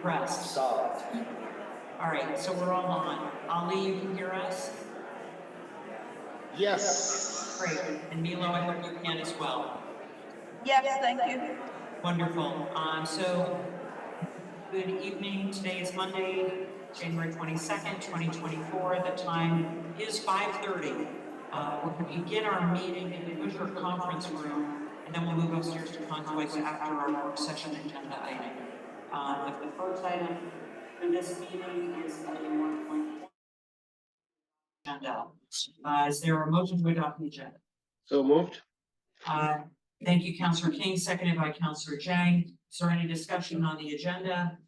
pressed. Solid. All right, so we're all on. Ali, you can hear us? Yes. Great. And Milo, I hope you can as well. Yes, thank you. Wonderful. So good evening. Today is Monday, January 22nd, 2024. The time is 5:30. We're going to begin our meeting in the Butcher conference room, and then we'll move upstairs to Convoys after our work session agenda item. The first item for this meeting is item 1.1 agenda. Is there a motion to adopt the agenda? So moved. Thank you, Councillor King, seconded by Councillor Jang. Is there any discussion on the agenda?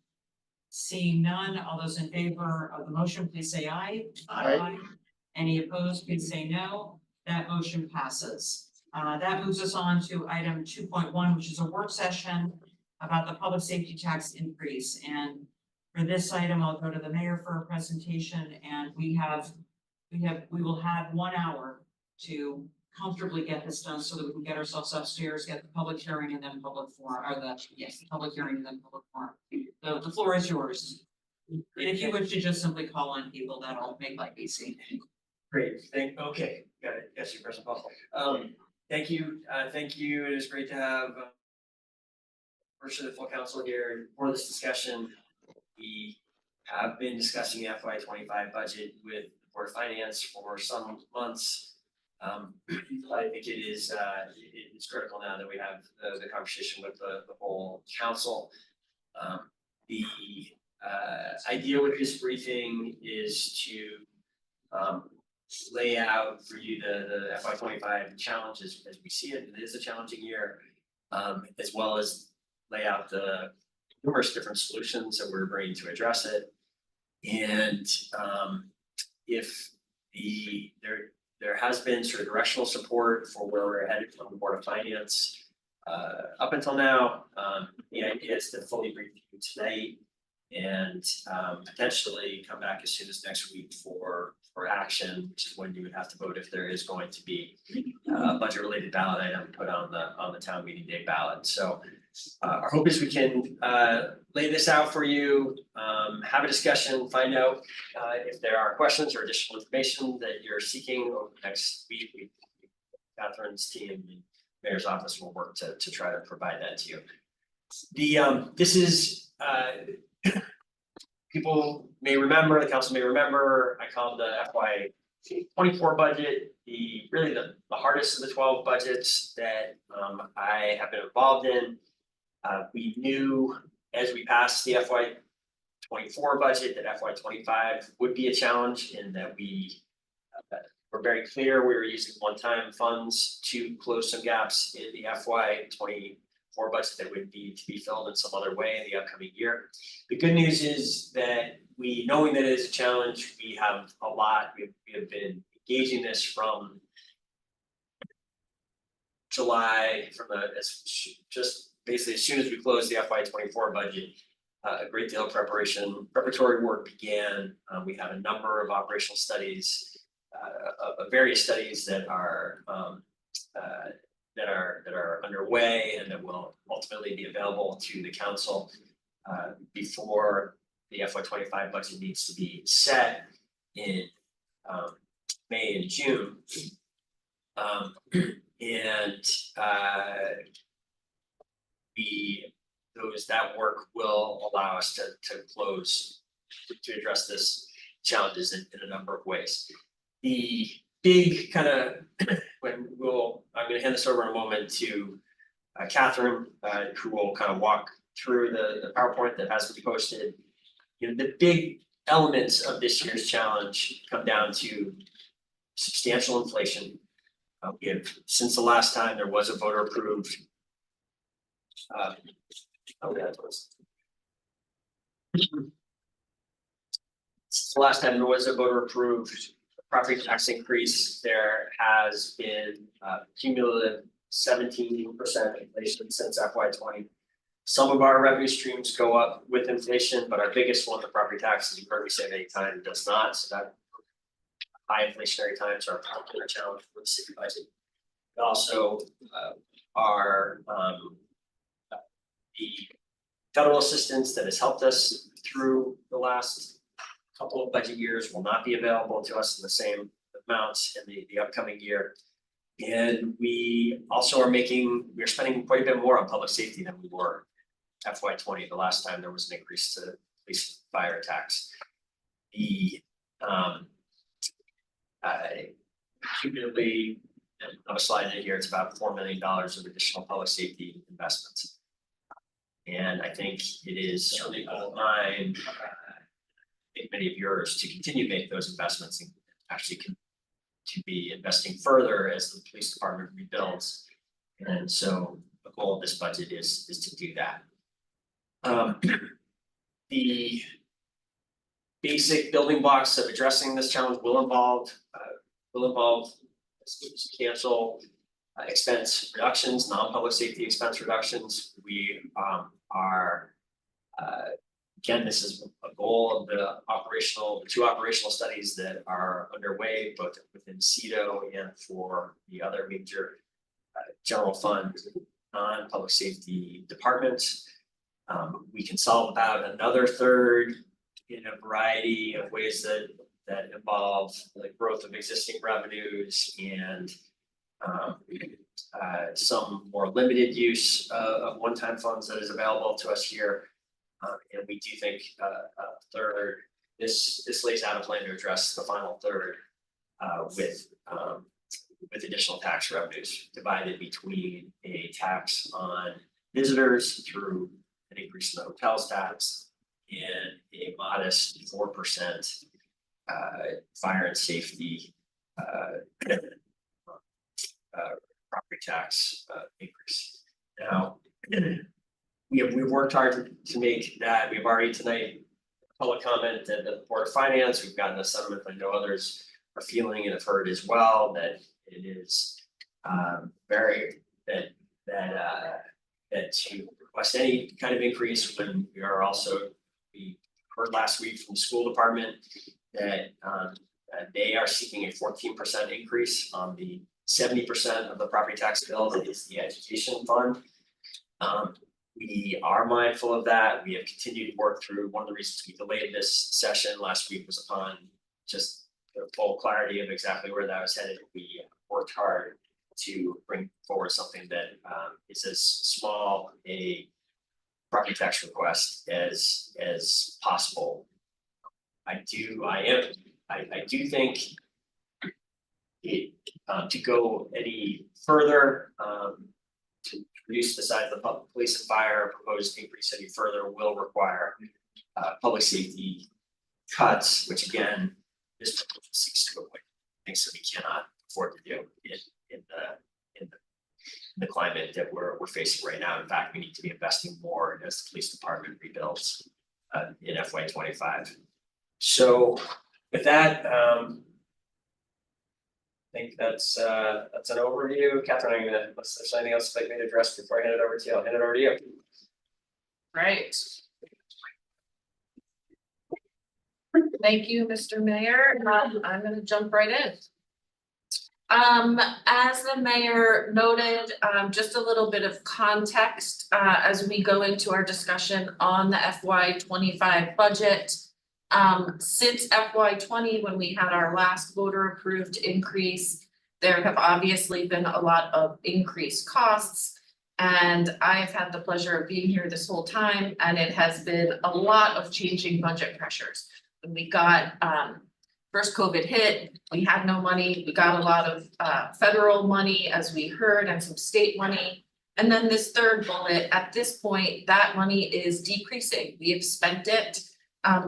Seeing none, all those in favor of the motion, please say aye. Aye. Any opposed, please say no. That motion passes. That moves us on to item 2.1, which is a work session about the public safety tax increase. And for this item, I'll go to the mayor for a presentation, and we will have 1 hour to comfortably get this done so that we can get ourselves upstairs, get the public hearing and then public forum, or the public hearing and then public forum. The floor is yours. And if you wish to just simply call on people, that'll make life easy. Great, okay, got it, yes, your person possible. Thank you, it is great to have first of the full council here for this discussion. We have been discussing the FY25 budget with the Board of Finance for some months. I think it's critical now that we have the conversation with the whole council. The idea with this briefing is to lay out for you the FY25 challenges as we see it. It is a challenging year, as well as lay out the numerous different solutions that we're bringing to address it. And if there has been sort of directional support for where we're headed from the Board of Finance up until now, the idea is to fully review tonight and potentially come back as soon as next week for action, which is when you would have to vote if there is going to be a budget related ballot item put on the town meeting day ballot. So our hope is we can lay this out for you, have a discussion, find out if there are questions or additional information that you're seeking over the next week. Catherine's team and Mayor's office will work to try to provide that to you. This is people may remember, the council may remember, I called the FY24 budget really the hardest of the 12 budgets that I have been involved in. We knew as we passed the FY24 budget that FY25 would be a challenge, in that we were very clear we were using one-time funds to close some gaps in the FY24 budget that would need to be filled in some other way in the upcoming year. The good news is that knowing that it is a challenge, we have a lot. We have been engaging this from July, just basically as soon as we closed the FY24 budget. A great deal of preparatory work began. We have a number of operational studies, various studies that are underway and that will ultimately be available to the council before the FY25 budget needs to be set in May and June. That work will allow us to close to address this challenges in a number of ways. The big kind of I'm going to hand this over in a moment to Catherine, who will kind of walk through the PowerPoint that has to be posted. The big elements of this year's challenge come down to substantial inflation. Since the last time there was a voter approved. Since the last time there was a voter approved property tax increase, there has been cumulative 17% inflation since FY20. Some of our revenue streams go up with inflation, but our biggest one, the property tax, as you've heard me say many times, does not. So that high inflationary times are a particular challenge for the city budget. But also the federal assistance that has helped us through the last couple of budget years will not be available to us in the same amounts in the upcoming year. And we also we're spending quite a bit more on public safety than we were FY20, the last time there was an increase to police and fire tax. The cumulatively, and on a slide in here, it's about $4 million of additional public safety investments. And I think it is certainly all mine, I think many of yours, to continue to make those investments and actually to be investing further as the police department rebuilds. And so the goal of this budget is to do that. The basic building blocks of addressing this challenge will involve students cancel expense reductions, non-public safety expense reductions. We are again, this is a goal of the two operational studies that are underway, both within CEDO and for the other major general fund non-public safety departments. We can solve about another third in a variety of ways that involve the growth of existing revenues and some more limited use of one-time funds that is available to us here. And we do think a third, this lays out a plan to address the final third with additional tax revenues divided between a tax on visitors through an increase in the hotels tax and a modest 4% fire and safety property tax increase. Now, we've worked hard to make that. We've already tonight public comment at the Board of Finance. We've gotten a sentiment I know others are feeling and have heard as well that it is that to request any kind of increase when we heard last week from the school department that they are seeking a 14% increase on the 70% of the property tax bill that is the education fund. We are mindful of that. We have continued to work through. One of the reasons we delayed this session last week was upon just the full clarity of exactly where that was headed. We worked hard to bring forward something that is as small a property tax request as possible. I do think it to go any further to reduce the size of the public police and fire, proposed increase any further will require public safety cuts, which again this proposal seeks to avoid things that we cannot afford to do in the climate that we're facing right now. In fact, we need to be investing more as the police department rebuilds in FY25. So with that, I think that's an overview. Catherine, unless there's anything else you'd like me to address before I hand it over to you, I'll hand it over to you. Right. Thank you, Mr. Mayor. I'm gonna jump right in. As the mayor noted, just a little bit of context as we go into our discussion on the FY25 budget. Since FY20, when we had our last voter approved increase, there have obviously been a lot of increased costs. And I've had the pleasure of being here this whole time, and it has been a lot of changing budget pressures. When we got first COVID hit, we had no money. We got a lot of federal money, as we heard, and some state money. And then this third bullet, at this point, that money is decreasing. We have spent it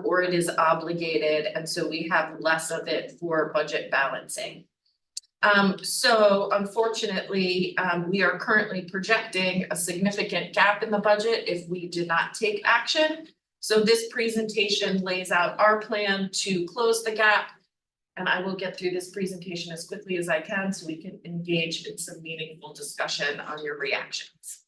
or it is obligated. And so we have less of it for budget balancing. So unfortunately, we are currently projecting a significant gap in the budget if we do not take action. So this presentation lays out our plan to close the gap. And I will get through this presentation as quickly as I can so we can engage in some meaningful discussion on your reactions.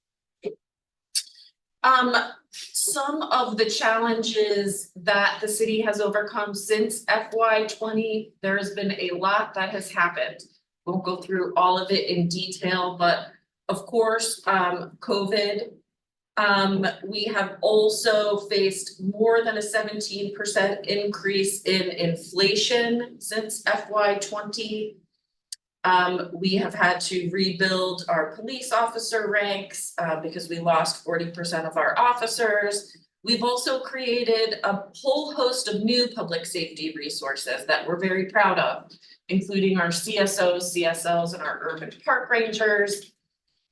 Some of the challenges that the city has overcome since FY20, there has been a lot that has happened. Won't go through all of it in detail, but of course, COVID We have also faced more than a 17% increase in inflation since FY 20. We have had to rebuild our police officer ranks because we lost 40% of our officers. We've also created a whole host of new public safety resources that we're very proud of, including our CSOs, CSLs, and our urban park rangers.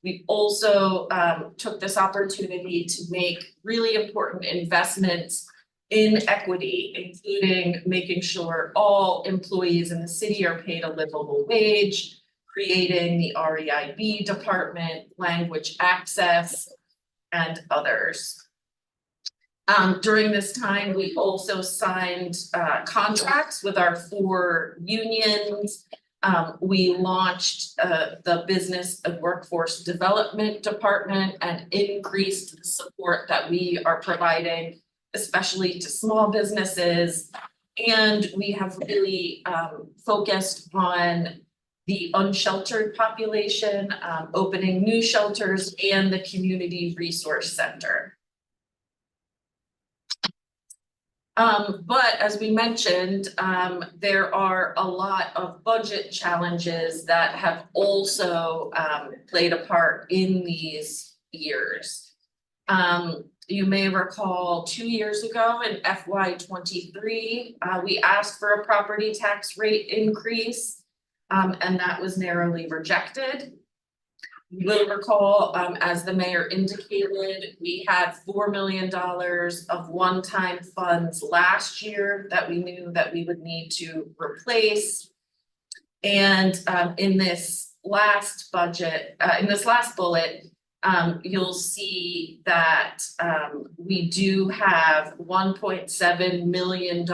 We also took this opportunity to make really important investments in equity, including making sure all employees in the city are paid a livable wage, creating the REIB department, language access, and others. During this time, we also signed contracts with our 4 unions. We launched the Business and Workforce Development Department and increased the support that we are providing, especially to small businesses. And we have really focused on the unsheltered population, opening new shelters and the Community Resource Center. But as we mentioned, there are a lot of budget challenges that have also played a part in these years. You may recall 2 years ago in FY 23, we asked for a property tax rate increase, and that was narrowly rejected. You will recall, as the mayor indicated, we had $4 million of one-time funds last year that we knew that we would need to replace. And in this last budget, in this last bullet, you'll see that we do have $1.7 million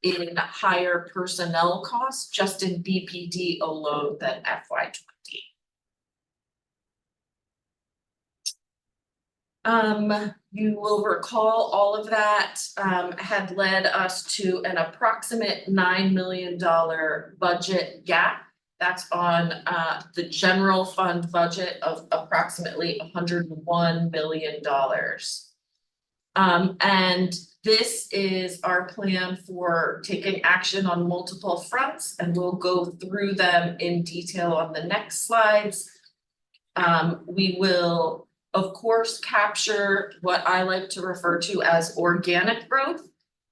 in higher personnel costs just in BPD alone than FY 20. You will recall all of that had led us to an approximate $9 million budget gap. That's on the general fund budget of approximately $101 million. And this is our plan for taking action on multiple fronts, and we'll go through them in detail on the next slides. We will, of course, capture what I like to refer to as organic growth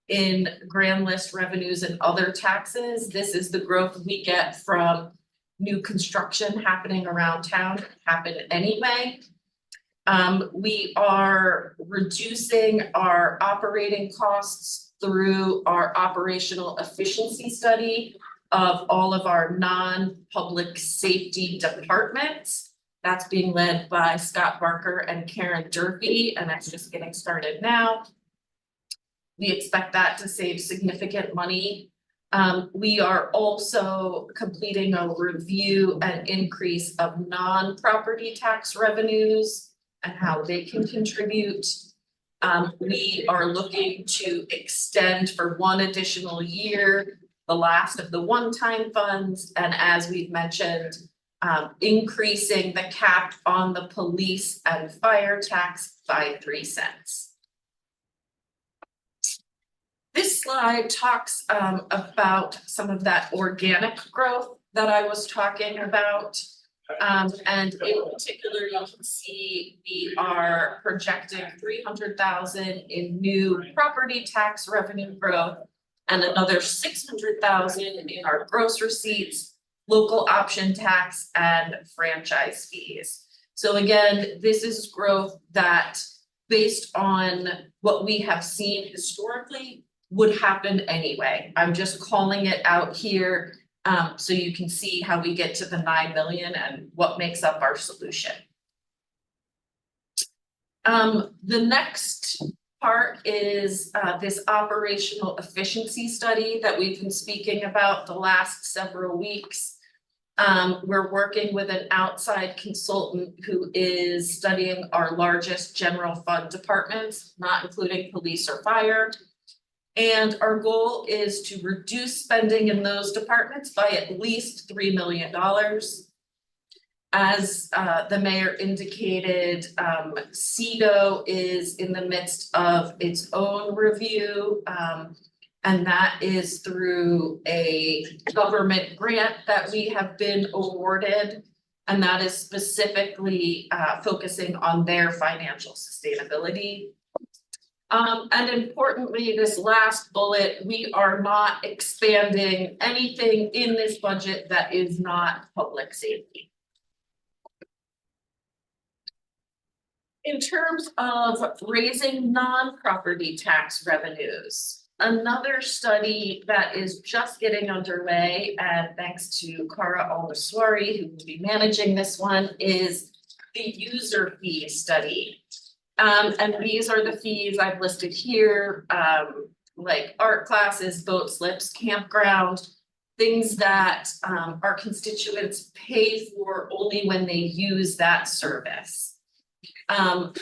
in grand list revenues and other taxes. This is the growth we get from new construction happening around town, happen anyway. We are reducing our operating costs through our operational efficiency study of all of our non-public safety departments. That's being led by Scott Barker and Karen Durfee, and that's just getting started now. We expect that to save significant money. We are also completing a review and increase of non-property tax revenues and how they can contribute. We are looking to extend for 1 additional year the last of the one-time funds, and as we've mentioned, increasing the cap on the police and fire tax by 3 cents. This slide talks about some of that organic growth that I was talking about. And in particular, you can see we are projecting $300,000 in new property tax revenue growth and another $600,000 in our gross receipts, local option tax, and franchise fees. So again, this is growth that, based on what we have seen historically, would happen anyway. I'm just calling it out here so you can see how we get to the 9 million and what makes up our solution. The next part is this operational efficiency study that we've been speaking about the last several weeks. We're working with an outside consultant who is studying our largest general fund departments, not including police or fire. And our goal is to reduce spending in those departments by at least $3 million. As the mayor indicated, CEDO is in the midst of its own review. And that is through a government grant that we have been awarded. And that is specifically focusing on their financial sustainability. And importantly, this last bullet, we are not expanding anything in this budget that is not public safety. In terms of raising non-property tax revenues, another study that is just getting underway, and thanks to Kara Almaswari, who will be managing this one, is the user fee study. And these are the fees I've listed here, like art classes, boat slips, campground, things that our constituents pay for only when they use that service.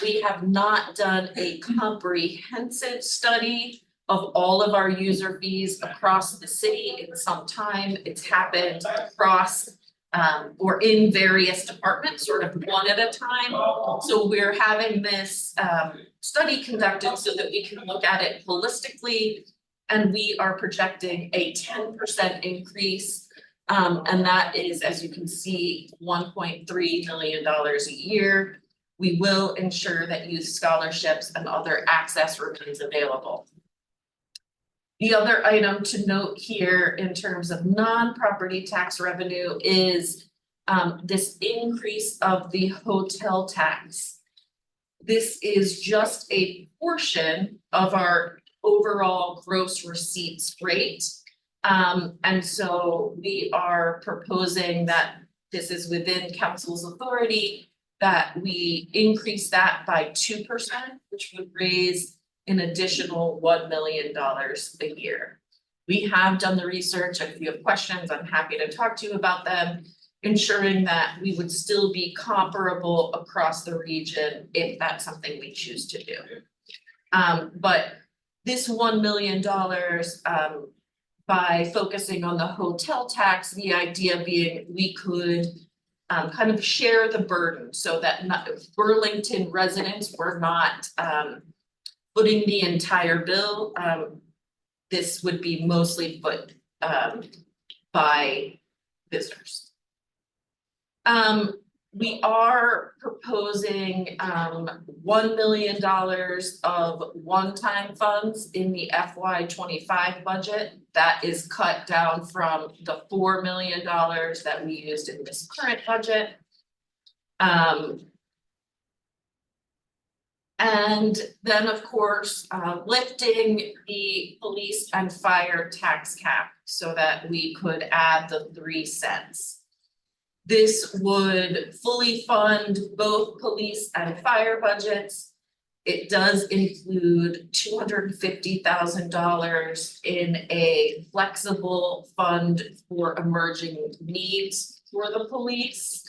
We have not done a comprehensive study of all of our user fees across the city in some time. It's happened across or in various departments, sort of one at a time. So we're having this study conducted so that we can look at it holistically. And we are projecting a 10% increase. And that is, as you can see, $1.3 million a year. We will ensure that youth scholarships and other access remains available. The other item to note here in terms of non-property tax revenue is this increase of the hotel tax. This is just a portion of our overall gross receipts rate. And so we are proposing that this is within council's authority, that we increase that by 2%, which would raise an additional $1 million a year. We have done the research. If you have questions, I'm happy to talk to you about them, ensuring that we would still be comparable across the region if that's something we choose to do. But this $1 million, by focusing on the hotel tax, the idea being we could kind of share the burden so that Burlington residents were not footing the entire bill. This would be mostly foot by visitors. We are proposing $1 million of one-time funds in the FY25 budget. That is cut down from the $4 million that we used in this current budget. And then, of course, lifting the police and fire tax cap so that we could add the 3 cents. This would fully fund both police and fire budgets. It does include $250,000 in a flexible fund for emerging needs for the police.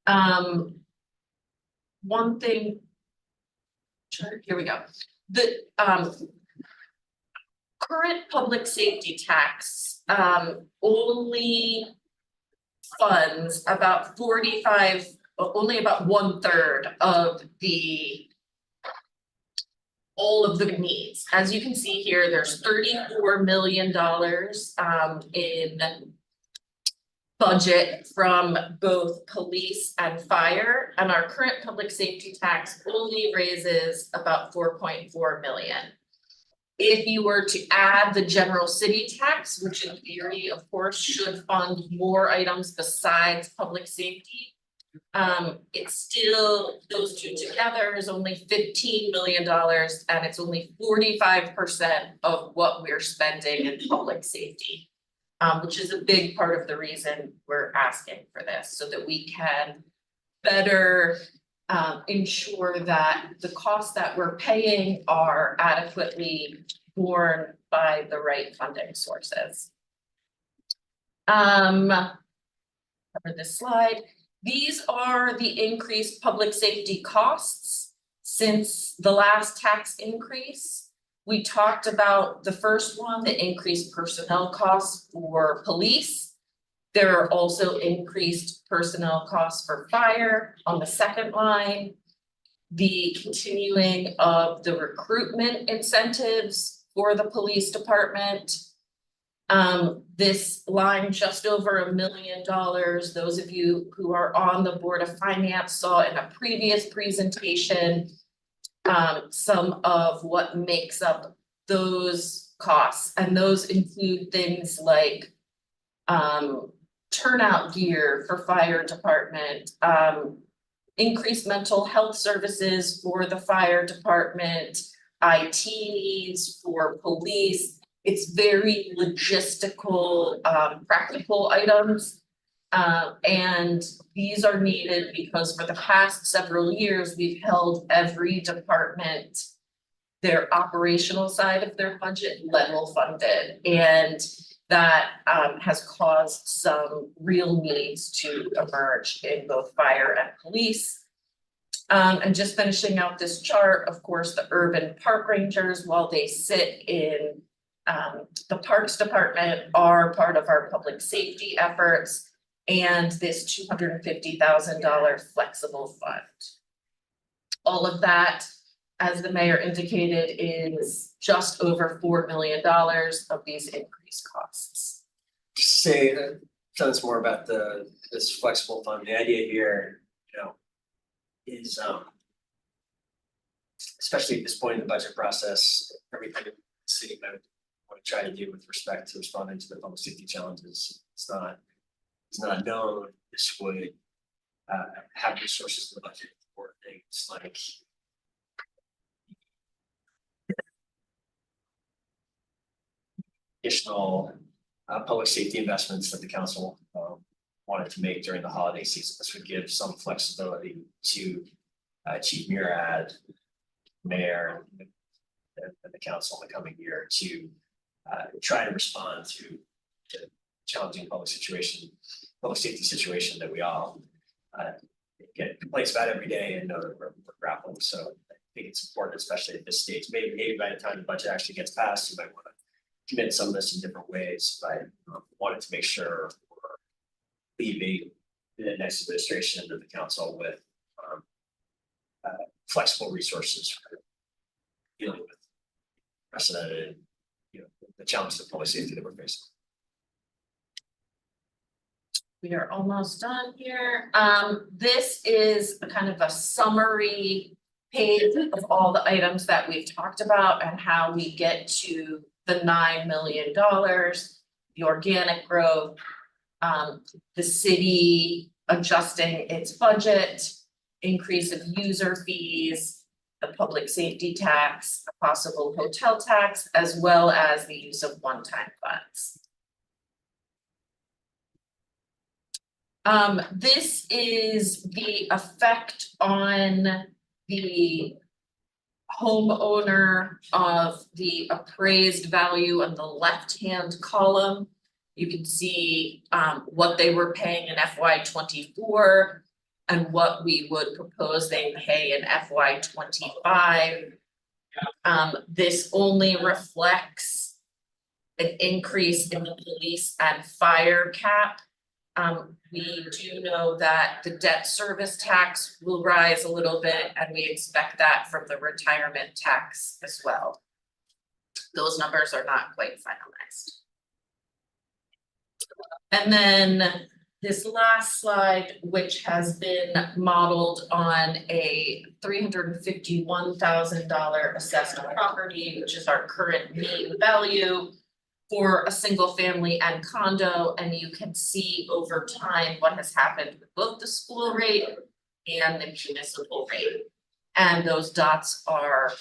One thing, here we go. The current public safety tax only funds about 45, only about 1/3 of all of the needs. As you can see here, there's $34 million in budget from both police and fire, and our current public safety tax only raises about 4.4 million. If you were to add the general city tax, which in theory, of course, should fund more items besides public safety, it's still, those two together is only $15 million, and it's only 45% of what we're spending in public safety, which is a big part of the reason we're asking for this, so that we can better ensure that the costs that we're paying are adequately borne by the right funding sources. Cover this slide. These are the increased public safety costs since the last tax increase. We talked about the first one, the increased personnel costs for police. There are also increased personnel costs for fire on the second line. The continuing of the recruitment incentives for the police department. This line just over $1 million, those of you who are on the Board of Finance saw in a previous presentation. Some of what makes up those costs, and those include things like turnout gear for fire department, increased mental health services for the fire department, IT needs for police. It's very logistical, practical items. And these are needed because for the past several years, we've held every department, their operational side of their budget level funded. And that has caused some real needs to emerge in both fire and police. And just finishing out this chart, of course, the urban park rangers, while they sit in the Parks Department, are part of our public safety efforts and this $250,000 flexible fund. All of that, as the mayor indicated, is just over $4 million of these increased costs. Say, tell us more about this flexible fund. The idea here, is especially at this point in the budget process, everything the city might want to try to do with respect to responding to the public safety challenges. It's not known this would have resources in the budget for things like additional public safety investments that the council wanted to make during the holiday season. This would give some flexibility to Chief Murad, Mayor, and the council in the coming year to try to respond to the challenging public safety situation that we all get complaints about every day and know that we're grappling. So I think it's important, especially at this stage. Maybe by the time the budget actually gets passed, you might want to commit some of this in different ways, but wanted to make sure we're leaving the next administration and the council with flexible resources for dealing with unprecedented, the challenges of public safety that we're facing. We are almost done here. This is a kind of a summary page of all the items that we've talked about and how we get to the $9 million, the organic growth, the city adjusting its budget, increase of user fees, the public safety tax, a possible hotel tax, as well as the use of one-time funds. This is the effect on the homeowner of the appraised value on the left-hand column. You can see what they were paying in FY24 and what we would propose they pay in FY25. This only reflects an increase in the police and fire cap. We do know that the debt service tax will rise a little bit, and we expect that from the retirement tax as well. Those numbers are not quite finalized. And then this last slide, which has been modeled on a $351,000 assessed property, which is our current mean value for a single family and condo, and you can see over time what has happened with both the school rate and the municipal rate. And those dots are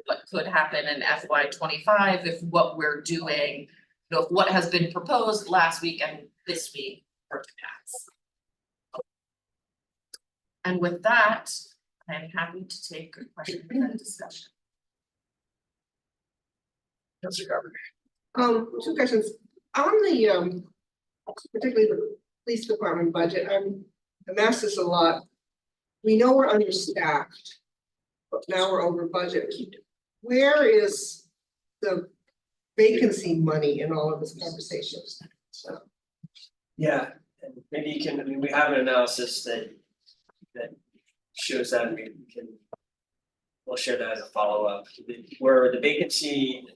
what could happen in FY25 if what we're doing, if what has been proposed last week and this week are to pass. And with that, I'm happy to take questions and discussion. Councilor Garber. Two questions on the particularly the police department budget. I'm asked this a lot. We know we're understaffed, but now we're over budget. Where is the vacancy money in all of this conversation? So Yeah, and maybe you can, I mean, we have an analysis that shows that we'll share that as a follow-up, where the vacancy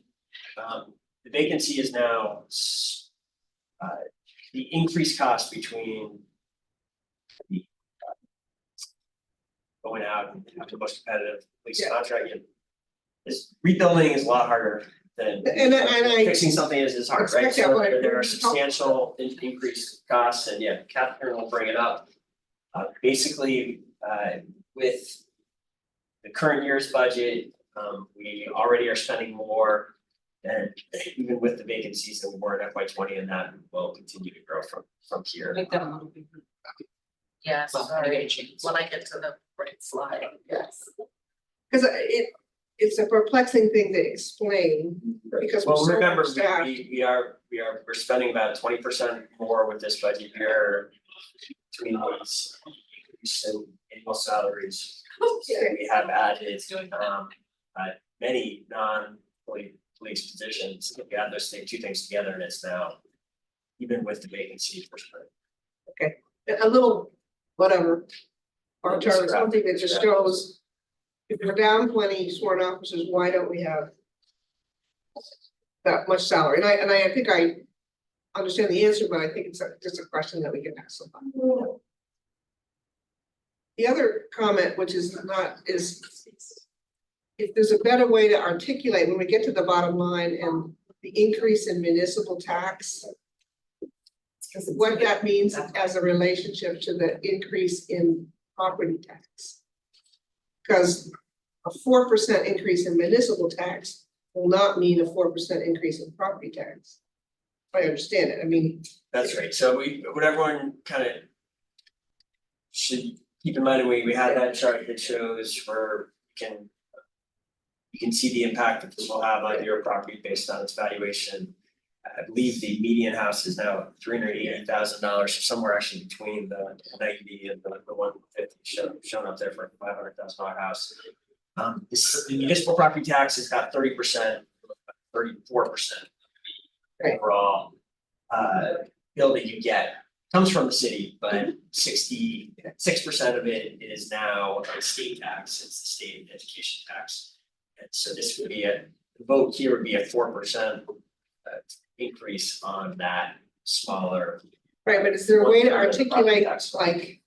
is now the increased cost between the going out and have the most competitive police contract. This rebuilding is a lot harder than And I fixing something is hard, right? expect that, So but there are substantial increased costs, and yeah, Catherine will bring it up. Basically, with the current year's budget, we already are spending more. And even with the vacancies that we were in FY 20, and that will continue to grow from here. Make that a little bit. Yes, Well, sorry, maybe change. when I get to the right slide, yes. Cause it's a perplexing thing to explain, because we're Well, so remember, understaffed. we're spending about 20% more with this budget year between these and annual salaries. Okay. We have added many non-police positions. We add those two things together, and it's now, even with the vacancy perspective. A little, whatever. Or chart, something that just shows, if we're down 20 sworn officers, why don't we have that much salary? And I think I understand the answer, but I think it's just a question that we can ask somebody. The other comment, which is if there's a better way to articulate, when we get to the bottom line and the increase in municipal tax, what that means as a relationship to the increase in property tax. Because a 4% increase in municipal tax will not mean a 4% increase in property tax. I understand it, I mean. That's right, so what everyone kind of should keep in mind, we had that chart that shows where you can see the impact that this will have on your property based on its valuation. I believe the median house is now $380,000, so somewhere actually between the 90 and the 150 shown up there for a $500,000 house. The municipal property tax has got 30%, 34% overall bill that you get. Comes from the city, but 66% of it is now a state tax. It's the state education tax. And so this would be the vote here would be a 4% increase on that smaller. Right, but is there a way to 1/3 of the property articulate tax. like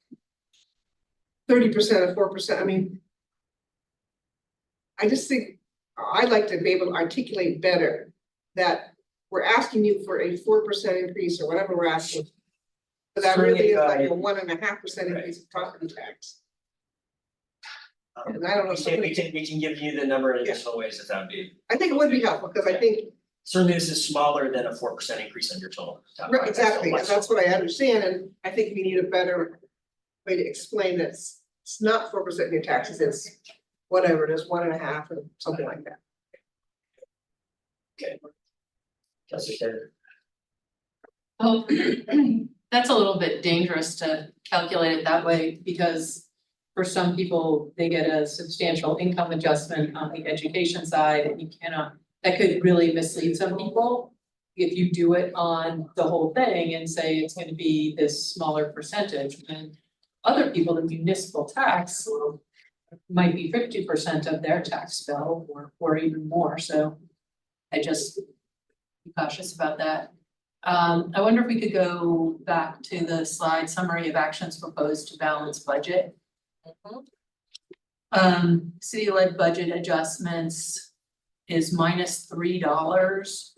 30% or 4%? I mean, I just think I'd like to be able to articulate better that we're asking you for a 4% increase or whatever we're asking. But that really is like a 1.5% increase in property tax. And I don't know, We can give you the number in additional ways if that would be. I think it would be helpful, because I think, Certainly this is smaller than a 4% increase on your total. right, exactly, and that's what I understand, and I think we need a better way to explain this. It's not 4% in your taxes, it's whatever it is, 1.5 or something like that. Okay. Councilor Taylor. Well, that's a little bit dangerous to calculate it that way, because for some people, they get a substantial income adjustment on the education side, and you cannot, that could really mislead some people. If you do it on the whole thing and say it's gonna be this smaller percentage, and other people, the municipal tax might be 50% of their tax bill or even more, so I just be cautious about that. I wonder if we could go back to the slide summary of actions proposed to balance budget. City-led budget adjustments is -$3.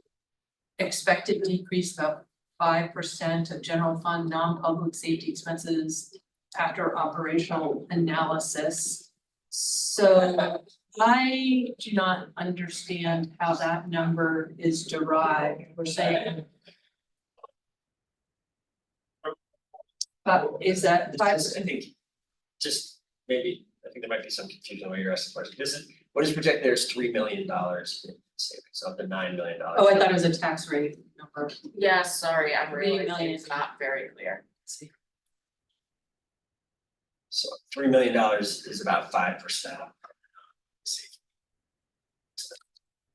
Expected decrease about 5% of general fund non-public safety expenses after operational analysis. So I do not understand how that number is derived. We're saying is that 5%? I think just maybe, I think there might be some confusion when you're asking the question. This is, what is projected there is $3 million in savings of the $9 million. Oh, I thought it was a tax rate number. Yeah, sorry, I'm 3 realizing million. it's not very clear. So $3 million is about 5%.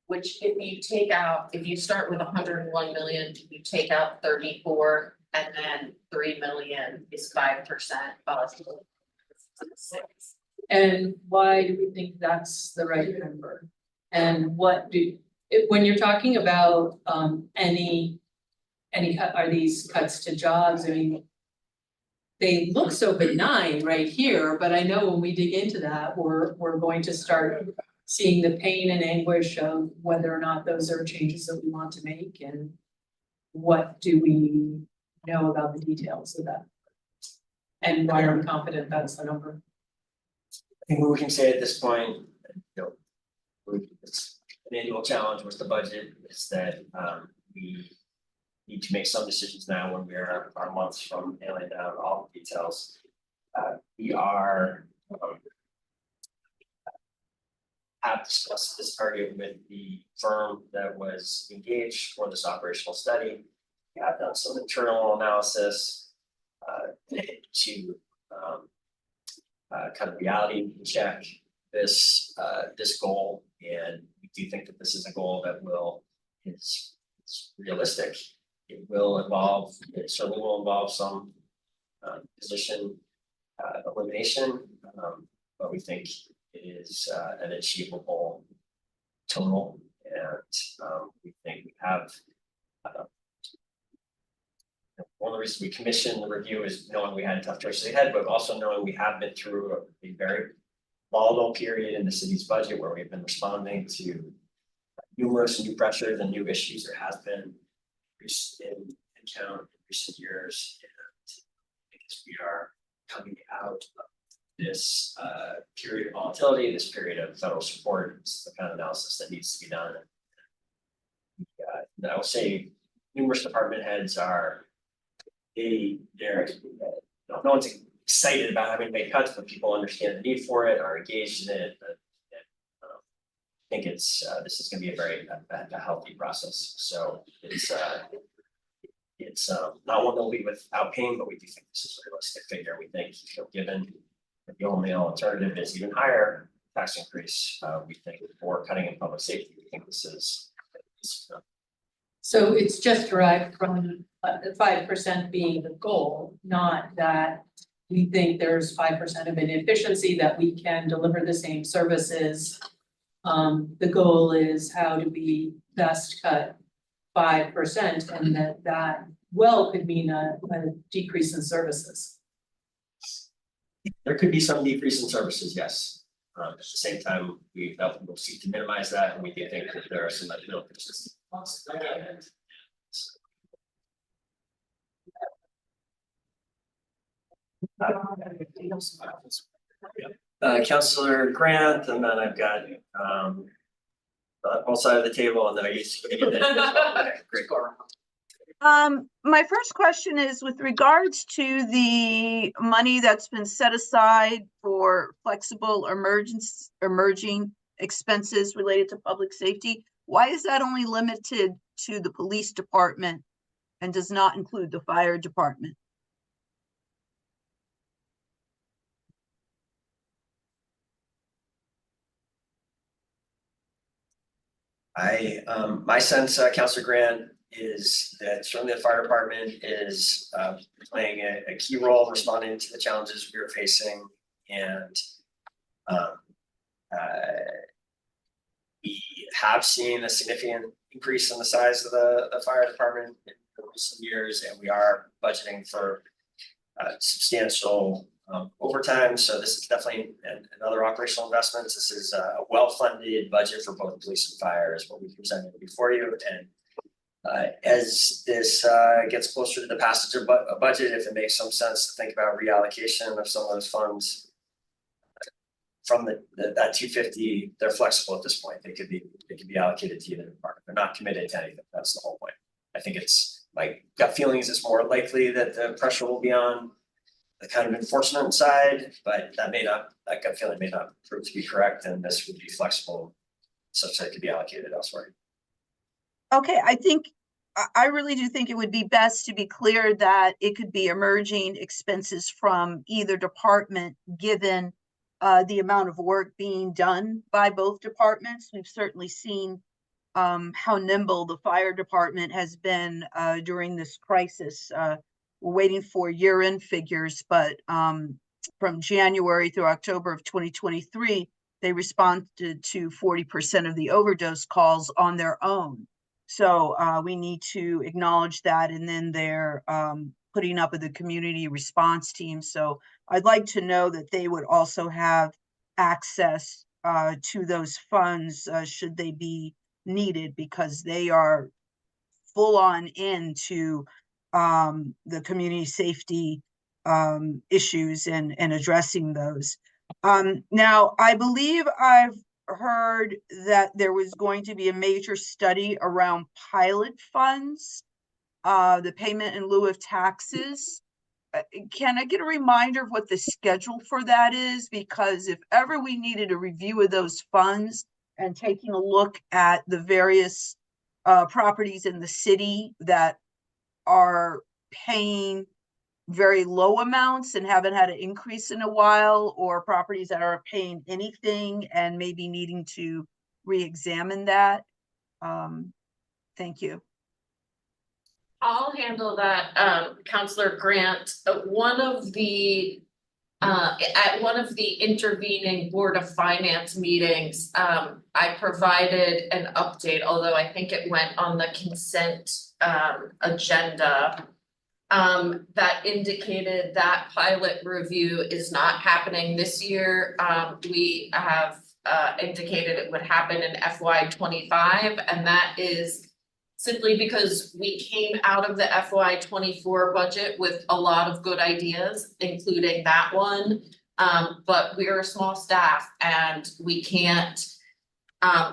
Which if you take out, if you start with 101 million, you take out 34, and then 3 million is 5% of 6. And why do we think that's the right number? And what when you're talking about, any cut, are these cuts to jobs? I mean, they look so benign right here, but I know when we dig into that, we're going to start seeing the pain and anguish of whether or not those are changes that we want to make, and what do we know about the details of that? And why are we confident that's the number? I think what we can say at this point, it's an annual challenge with the budget, is that we need to make some decisions now when we are months from nailing down all the details. We are have discussed this target with the firm that was engaged for this operational study. We have done some internal analysis to kind of reality check this goal, and we do think that this is a goal that is realistic. It certainly will involve some position elimination, but we think it is an achievable total, and we think we have. One of the reasons we commissioned the review is knowing we had tough choices ahead, but also knowing we have been through a very volatile period in the city's budget where we've been responding to numerous new pressures and new issues. There has been increase in count in recent years, and as we are coming out of this period of volatility, this period of federal support, this is the kind of analysis that needs to be done. I will say numerous department heads are no one's excited about having to make cuts, but people understand the need for it, are engaged in it. I think this is going to be a healthy process. So it's not one that will be without pain, but we do think this is a realistic figure. We think, given that the only alternative is even higher tax increase, we think for cutting in public safety, we think this is. So it's just derived from the 5% being the goal, not that we think there's 5% of an efficiency that we can deliver the same services. The goal is how do we best cut 5%, and that well could mean a decrease in services. There could be some decrease in services, yes. At the same time, we will seek to minimize that, and we do think that there are some middle consistencies. Councilor Grant, and then I've got both sides of the table, and then I used to get it. Great. My first question is with regards to the money that's been set aside for flexible emerging expenses related to public safety. Why is that only limited to the police department and does not include the fire department? My sense, Councilor Grant, is that certainly the fire department is playing a key role in responding to the challenges we are facing, and we have seen a significant increase in the size of the fire department in recent years, and we are budgeting for substantial overtime. So this is definitely another operational investments. This is a well-funded budget for both police and fire, is what we presented before you. And as this gets closer to the passage of a budget, if it makes some sense to think about reallocation of some of those funds from that 250, they're flexible at this point. They could be allocated to either department. They're not committed to anything. That's the whole point. I think it's my gut feeling is it's more likely that the pressure will be on the kind of enforcement side, but that gut feeling may not prove to be correct, and this would be flexible such that it could be allocated elsewhere. Okay, I really do think it would be best to be clear that it could be emerging expenses from either department, given the amount of work being done by both departments. We've certainly seen how nimble the fire department has been during this crisis. we're waiting for year-end figures, but from January through October of 2023, they responded to 40% of the overdose calls on their own. So we need to acknowledge that, and then they're putting up with the community response team. So I'd like to know that they would also have access to those funds should they be needed, because they are full on into the community safety issues and addressing those. Now, I believe I've heard that there was going to be a major study around pilot funds, the payment in lieu of taxes. Can I get a reminder of what the schedule for that is? Because if ever we needed a review of those funds and taking a look at the various properties in the city that are paying very low amounts and haven't had an increase in a while, or properties that are paying anything and maybe needing to re-examine that. Thank you. I'll handle that, Counselor Grant. At one of the intervening Board of Finance meetings, I provided an update, although I think it went on the consent agenda, that indicated that pilot review is not happening this year. We have indicated it would happen in FY 25, and that is simply because we came out of the FY 24 budget with a lot of good ideas, including that one. But we're a small staff and we can't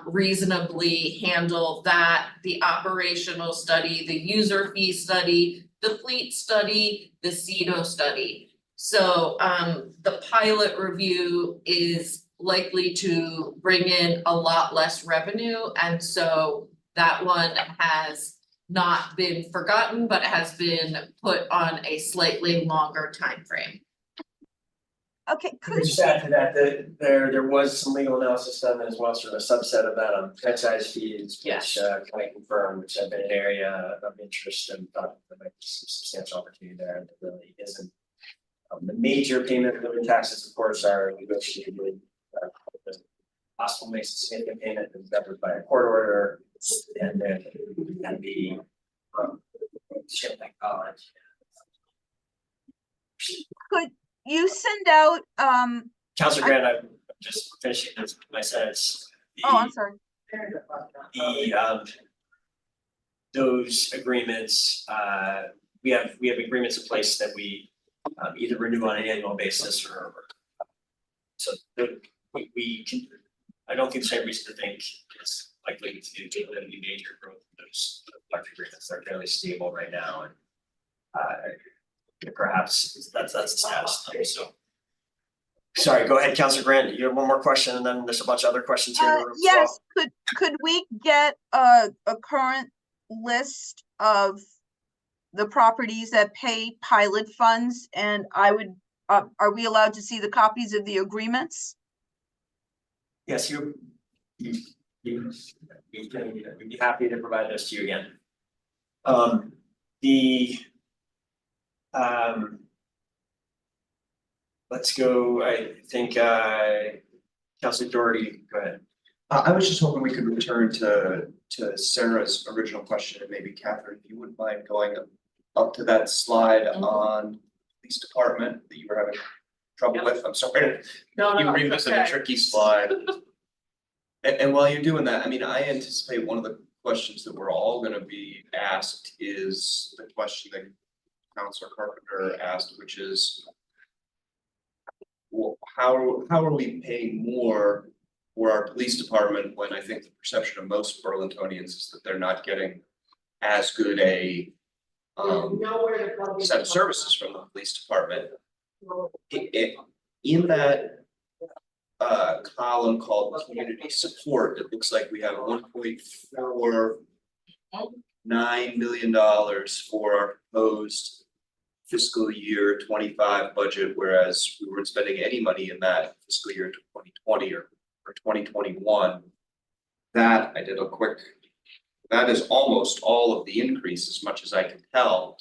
reasonably handle that, the operational study, the user fee study, the fleet study, the CEDO study. So the pilot review is likely to bring in a lot less revenue, and so that one has not been forgotten, but has been put on a slightly longer time frame. Okay, Could I just add to that, there was some legal analysis done as well, sort of a subset of that on franchise fees, which can I confirm, which have been an area of interest, and thought there might be some substantial opportunity there, and there really isn't. The major payment of taxes, of course, are negotiated with the hospital makes a significant payment that's governed by a court order, and then it can be Champlain College. could you send out Councilor Grant, I'm just finishing my sentence. oh, I'm sorry. Those agreements, we have agreements in place that we either renew on an annual basis or so we can, I don't think there's any reason to think it's likely to be major growth in those large agreements. They're fairly stable right now, and perhaps that's the status of them, so. Sorry, go ahead, Councilor Grant. You have one more question, and then there's a bunch of other questions here in the room as well. Yes, could we get a current list of the properties that pay pilot funds? And I would, are we allowed to see the copies of the agreements? Yes, we'd be happy to provide those to you again. Let's go, I think, Councilor Doherty, go ahead. I was just hoping we could return to Sarah's original question, and maybe Catherine, if you wouldn't mind going up to that slide on police department that you were having trouble with. I'm sorry to revisit a tricky slide. And while you're doing that, I mean, I anticipate one of the questions that we're all gonna be asked is the question that Councilor Carpenter asked, which is, well, how are we paying more for our police department when I think the perception of most Burlingtonians is that they're not getting as good a set of services from the police department. In that column called community support, it looks like we have $1.49 million for our proposed fiscal year 25 budget, whereas we weren't spending any money in that fiscal year 2020 or 2021. That I did a quick That is almost all of the increase, as much as I can tell.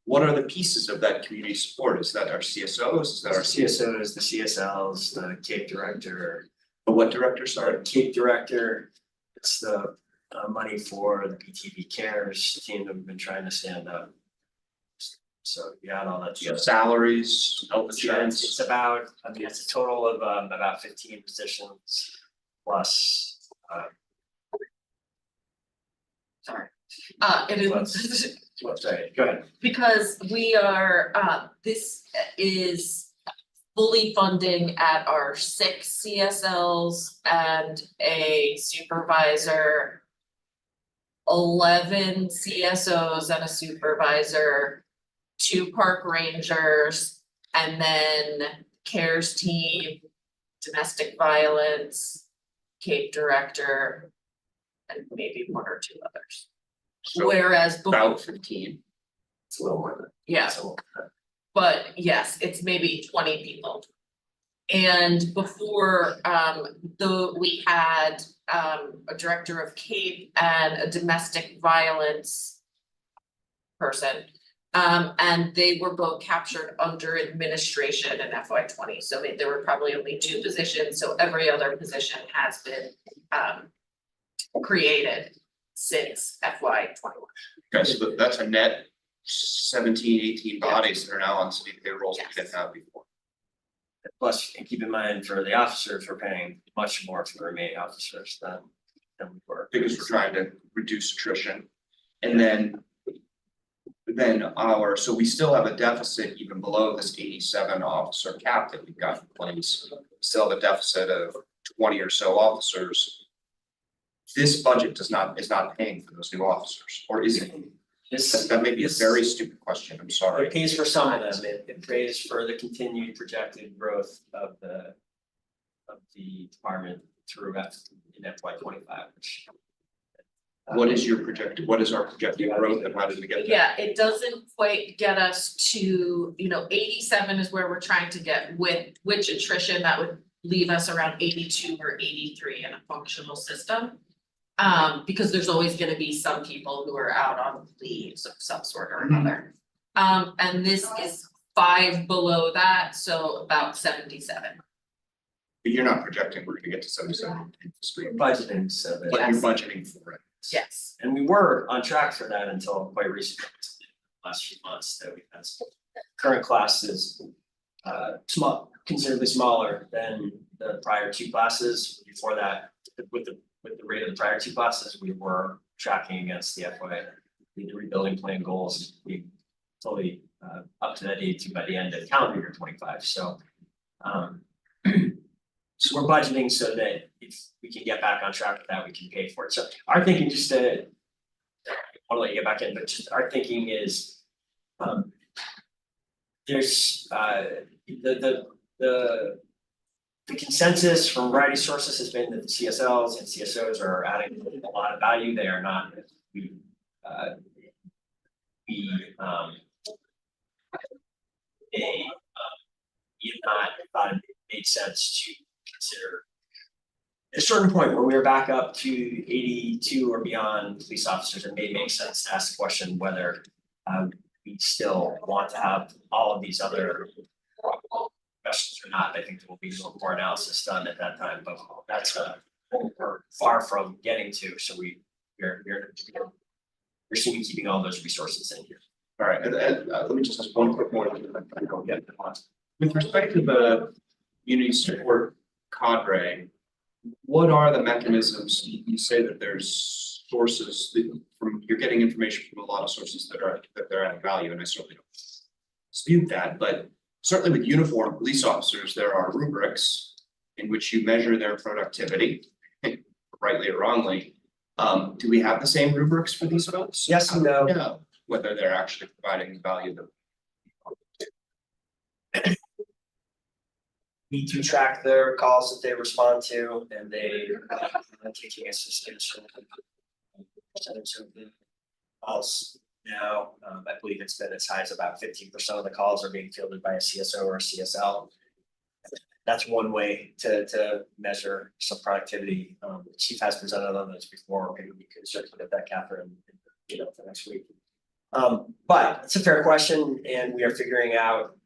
What are the pieces of that community support? Is that our CSOs? Is that Our our CSOs, the CSLs, the CAPE director, what director, sorry? our CAPE director, it's the money for the BTV Cares team that we've been trying to stand up. So you add all that So together. salaries, health It's insurance. about, I mean, it's a total of about 15 positions plus sorry, It is, sorry, go ahead. because we are, this is fully funding at our 6 CSLs and a supervisor, 11 CSOs and a supervisor, 2 park rangers, and then CARES team, domestic violence, CAPE director, and maybe 1 or 2 others. So Whereas about 15. It's a little more than. yeah, it's a little- but yes, it's maybe 20 people. And before, we had, a director of CAPE and a domestic violence person. And they were both captured under administration in FY 20, so there were probably only 2 positions, so every other position has been, created since FY 21. Okay, so that's a net 17, 18 bodies that are now on city payrolls we didn't have before. Plus, and keep in mind, for the officers, we're paying much more for the remaining officers than we were. Because we're trying to reduce attrition. And then so we still have a deficit even below this 87 officer cap that we've got in place. Still have a deficit of 20 or so officers. This budget is not paying for those new officers, or is it? That may be a very stupid question, I'm sorry. It pays for some of them, it pays for the continued projected growth of the department through in FY 25, which. What is our projected growth and how did we get there? Yeah, it doesn't quite get us to, 87 is where we're trying to get with which attrition that would leave us around 82 or 83 in a functional system. Because there's always gonna be some people who are out on leaves of some sort or another. And this is 5 below that, so about 77. But you're not projecting we're gonna get to 77 in fiscal year, Budgeting, so that. but you're Yes. budgeting for it. Yes. And we were on track for that until quite recently, last few months that we've had. Current class is considerably smaller than the prior 2 classes. Before that, with the rate of the prior 2 classes, we were tracking against the FY, the rebuilding plan goals. We totally up to that 82 by the end of calendar year 25, so so we're budgeting so that if we can get back on track with that, we can pay for it. So our thinking, just to, I'll let you get back in, but just our thinking is, there's the consensus from a variety of sources has been that the CSLs and CSOs are adding a lot of value. They are not, we not thought it made sense to consider at a certain point where we were back up to 82 or beyond police officers, it may make sense to ask the question whether we still want to have all of these other professions or not. I think there will be more analysis done at that time, but that's what we're far from getting to, so we're assuming keeping all those resources in here. All right, and let me just ask one quick more. With respect to the community support cadre, what are the mechanisms? You say that there's sources you're getting information from a lot of sources that they're adding value, and I certainly don't dispute that, but certainly with uniformed police officers, there are rubrics in which you measure their productivity, rightly or wrongly. Do we have the same rubrics for these folks? Yes and no. No, whether they're actually providing the value that. We do track their calls that they respond to, and they are taking a substantial percentage of the calls now. I believe it's been as high as about 15% of the calls are being fielded by a CSO or a CSL. that's one way to measure some productivity. The chief has presented on this before, maybe we could circulate that, Catherine, for next week. But it's a fair question, and we are figuring out,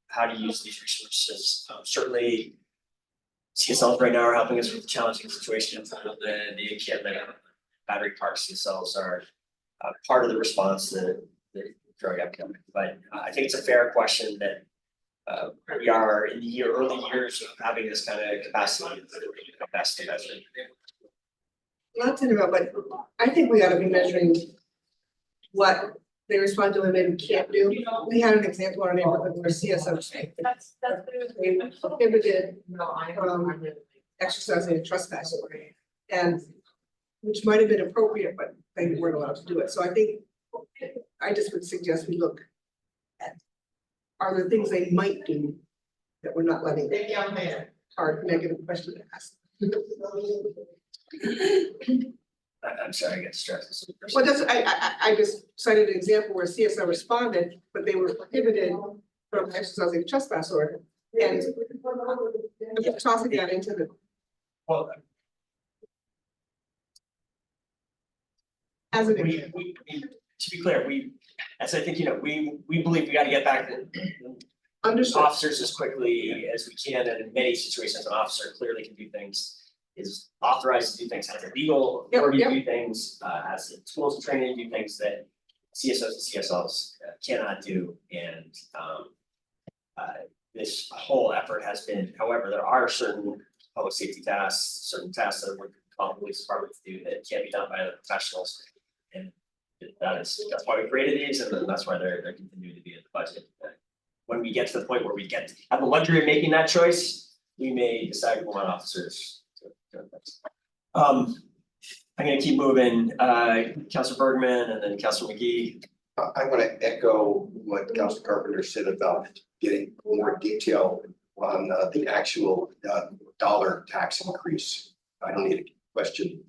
how to use these resources. Certainly, CSLs right now are helping us with the challenging situation. The equipment, battery parks themselves are part of the response to the drug epidemic. But I think it's a fair question that we are in the early years of having this kind of capacity measure. Not to know, but I think we gotta be measuring what they respond to and maybe can't do. We had an example in our neighborhood where CSO they prohibited exercising a trespass order, and which might have been appropriate, but they weren't allowed to do it. So I think I just would suggest we look at, are there things they might do that we're not letting our negative question ask? I'm sorry, I get stressed. Well, that's, I just cited an example where CSO responded, but they were prohibited from exercising a trespass order. And I'm just tossing that into the, Well, as an example. to be clear, as I think, we believe we gotta get back to Understood. officers as quickly as we can, and in many situations, an officer clearly can do things, is authorized to do things, has a legal authority to do things, has the tools and training to do things that CSOs and CSLs cannot do, and this whole effort has been, however, there are certain public safety tasks, certain tasks that we're calling police departments to do that can't be done by other professionals. And that's why we created these, and that's why they're continuing to be in the budget. When we get to the point where we have the luxury of making that choice, we may decide we want officers to. I'm gonna keep moving, Councilor Bergman and then Councilor McGee. I want to echo what Councilor Carpenter said about getting more detail on the actual dollar tax increase. I don't need a question.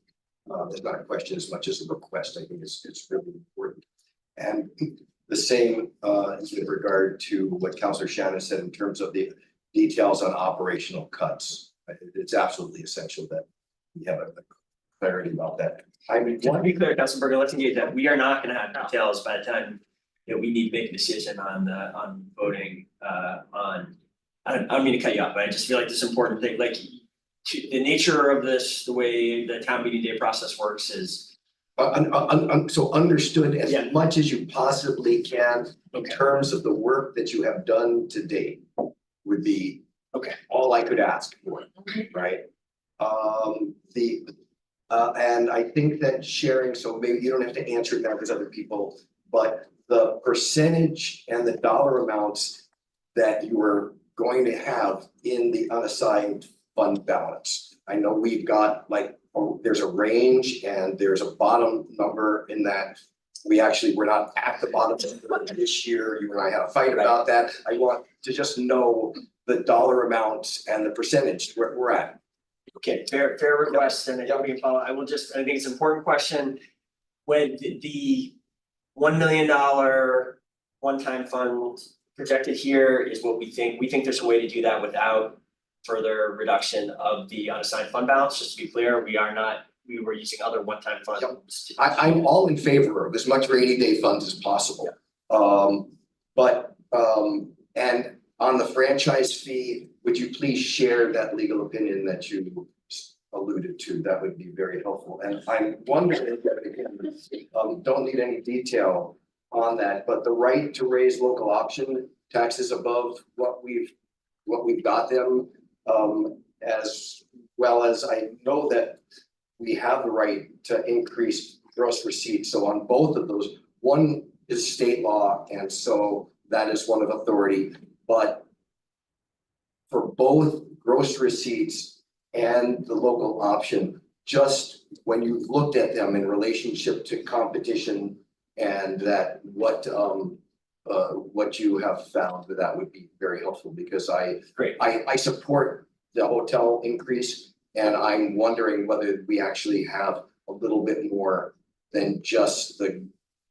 There's not a question as much as a request. I think it's really important. And the same is with regard to what Councilor Shannon said in terms of the details on operational cuts. It's absolutely essential that we have a clarity about that. I mean, To be clear, Councilor Bergman, let's engage that. We are not gonna have details by the time we need to make a decision on voting on. I don't mean to cut you off, but I just feel like this important thing, like the nature of this, the way the town meeting day process works is. so understood as Yeah. much as you possibly can in Okay. terms of the work that you have done to date would be Okay. all I could ask for, right? And I think that sharing, so maybe you don't have to answer it now because other people, but the percentage and the dollar amounts that you are going to have in the unassigned fund balance. I know we've got there's a range and there's a bottom number in that. We're not at the bottom this year. You and I had a fight about that. I want to just know the dollar amounts and the percentage where we're at. Okay, fair request, and I don't mean to follow, I think it's an important question. When the $1 million one-time fund projected here is what we think there's a way to do that without further reduction of the unassigned fund balance, just to be clear, we were using other one-time funds. I'm all in favor of as much rainy day funds as possible. And on the franchise fee, would you please share that legal opinion that you alluded to? That would be very helpful. And I'm wondering, don't need any detail on that, but the right to raise local option taxes above what we've got them, as well as I know that we have the right to increase gross receipts. So on both of those, one is state law, and so that is one of authority. But for both gross receipts and the local option, just when you've looked at them in relationship to competition and that what you have found, that would be very helpful, because I support the hotel increase, and I'm wondering whether we actually have a little bit more than just the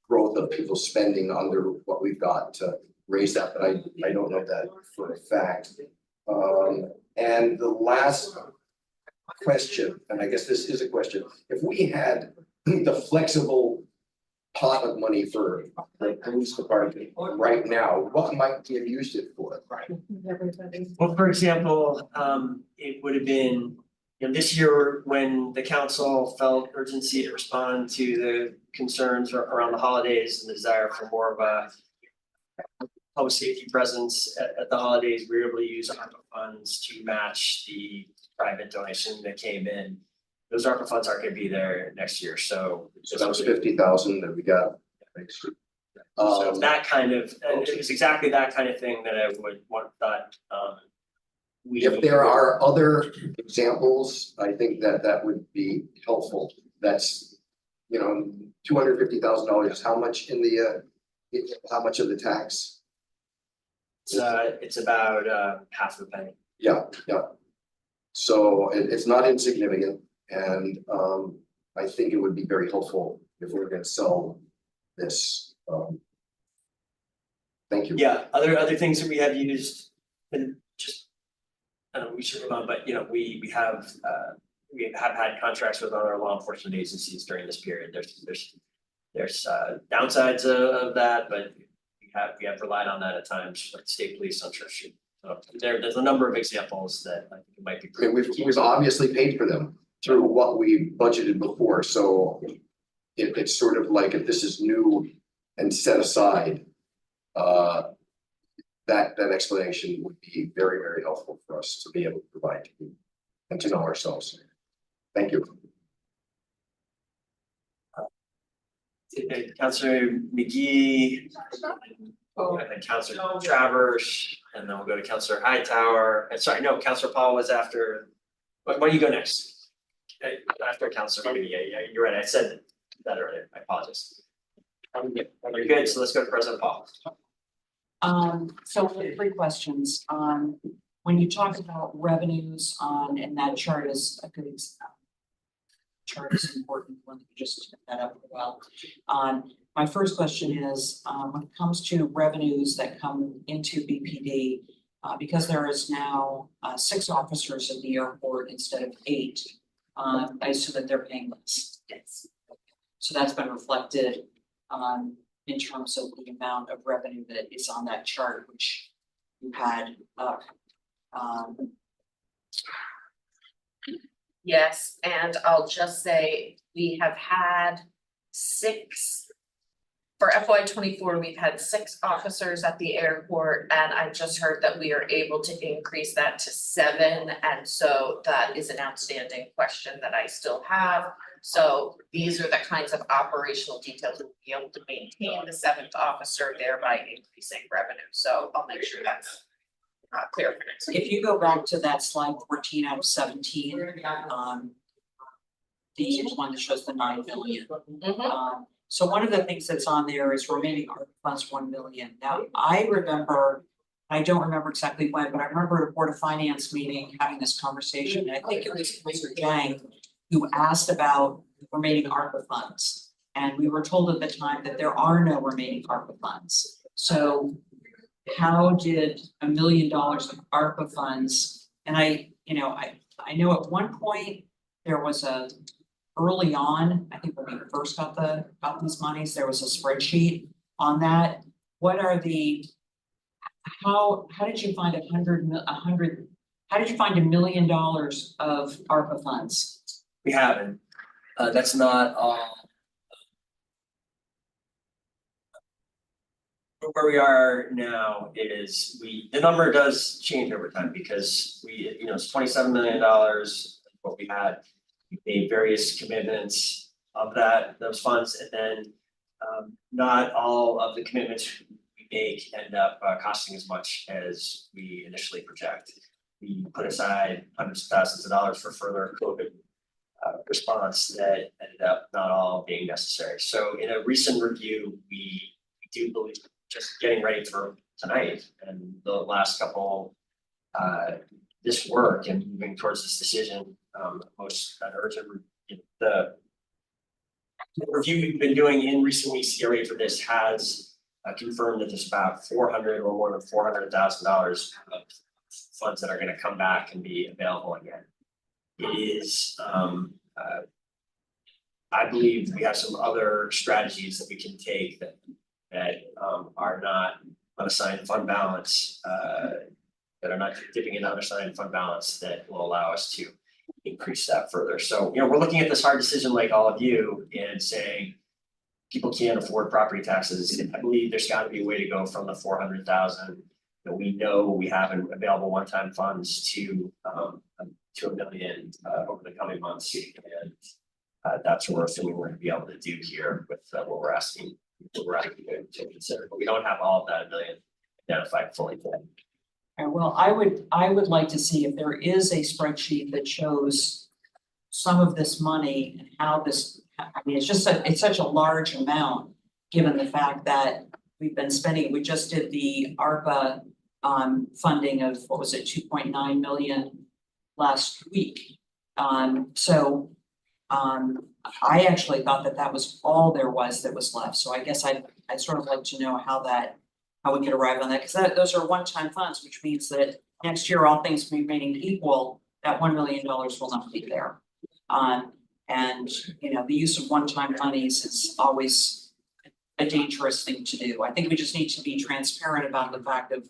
growth of people spending under what we've got to raise that, but I don't know that for a fact. And the last question, and I guess this is a question, if we had the flexible pot of money for the police department right now, what might we have used it for? Well, for example, it would have been, you know, this year when the council felt urgency to respond to the concerns around the holidays and the desire for more of a public safety presence at the holidays, we were able to use ARPA funds to match the private donation that came in. Those ARPA funds aren't gonna be there next year, so. So that was 50,000 that we got. So that kind of, and it was exactly that kind of thing that I would want that, If there are other examples, I think that would be helpful. That's, you know, $250,000 is how much in the, how much of the tax? It's about half a penny. Yeah. So it's not insignificant, and I think it would be very helpful if we were gonna sell this. Thank you. Yeah, other things that we have used, and just, I don't know, we should move on, but you know, we have had contracts with other law enforcement agencies during this period. There's downsides of that, but we have relied on that at times, like state police, I'm sure should. There's a number of examples that I think it might be. I mean, we've obviously paid for them through what we budgeted before, so it's sort of like if this is new and set aside, that explanation would be very, very helpful for us to be able to provide to you and to know ourselves. Thank you. Councilor McGee, and then Councilor Travers, and then we'll go to Councilor Hightower. And sorry, no, Councilor Paul was after. Why don't you go next? After Councilor McGee, yeah, you're right. I said that earlier. I apologize. You're good. So let's go to President Paul. So three questions. When you talk about revenues and that chart is a good example. Chart is important when you just put that up well. My first question is, when it comes to revenues that come into BPD, because there is now 6 officers at the airport instead of 8, I assume that they're paying less. Yes. So that's been reflected in terms of the amount of revenue that is on that chart, which you had up. Yes, and I'll just say, we have had 6. For FY 24, we've had 6 officers at the airport, and I just heard that we are able to increase that to 7, and so that is an outstanding question that I still have. So these are the kinds of operational details that we'll be able to maintain the 7th officer, thereby increasing revenue. So I'll make sure that's clear for next week. If you go back to that slide 14 out of 17, the one that shows the 9 million. So one of the things that's on there is remaining ARPA funds 1 million. Now, I remember, I don't remember exactly when, but I remember at a Board of Finance meeting having this conversation, and I think it was Commissioner Jang who asked about remaining ARPA funds. And we were told at the time that there are no remaining ARPA funds. So how did $1 million of ARPA funds, and I know at one point there was early on, I think when we first got these monies, there was a spreadsheet on that. What are how did you find how did you find $1 million of ARPA funds? We haven't. That's not all. Where we are now is the number does change over time because it's $27 million what we had. We made various commitments of those funds, and then not all of the commitments we make end up costing as much as we initially project. We put aside hundreds of thousands of dollars for further COVID response that ended up not all being necessary. So in a recent review, we do believe, just getting ready for tonight and the last couple, this work and moving towards this decision, most urgent, the review we've been doing in recent weeks, CRA for this has confirmed that there's about $400,000 or more than $400,000 of funds that are gonna come back and be available again. It is, I believe we have some other strategies that we can take that are not unassigned fund balance, that are not dipping into unassigned fund balance that will allow us to increase that further. So, we're looking at this hard decision like all of you and saying people can't afford property taxes. I believe there's gotta be a way to go from the 400,000 that we know we have in available one-time funds to $1 million over the coming months. And that's what we're assuming we're gonna be able to do here with what we're asking to consider, but we don't have all of that $1 million identified fully today. Well, I would like to see if there is a spreadsheet that shows some of this money and how this, I mean, it's such a large amount, given the fact that we've been spending, we just did the ARPA funding of, what was it, 2.9 million last week. I actually thought that was all there was that was left, so I guess I'd sort of like to know how we could arrive on that, because those are one-time funds, which means that next year, all things remaining equal, that $1 million will not be there. And the use of one-time monies is always a dangerous thing to do. I think we just need to be transparent about the fact of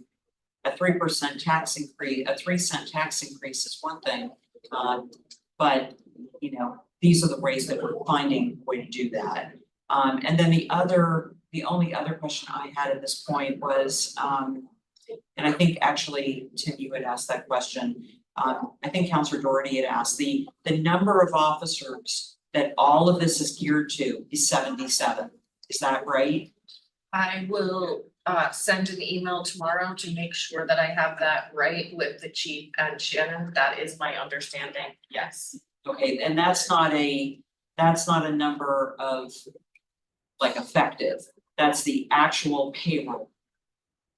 a 3% tax increase, a 3-cent tax increase is one thing. But these are the ways that we're finding a way to do that. And then the only other question I had at this point was, and I think actually, Tim, you had asked that question. I think Councilor Doherty had asked, the number of officers that all of this is geared to is 77. Is that right? I will send an email tomorrow to make sure that I have that right with the chief and Shannon. That is my understanding, yes. Okay, and that's not a number of like effective, that's the actual payroll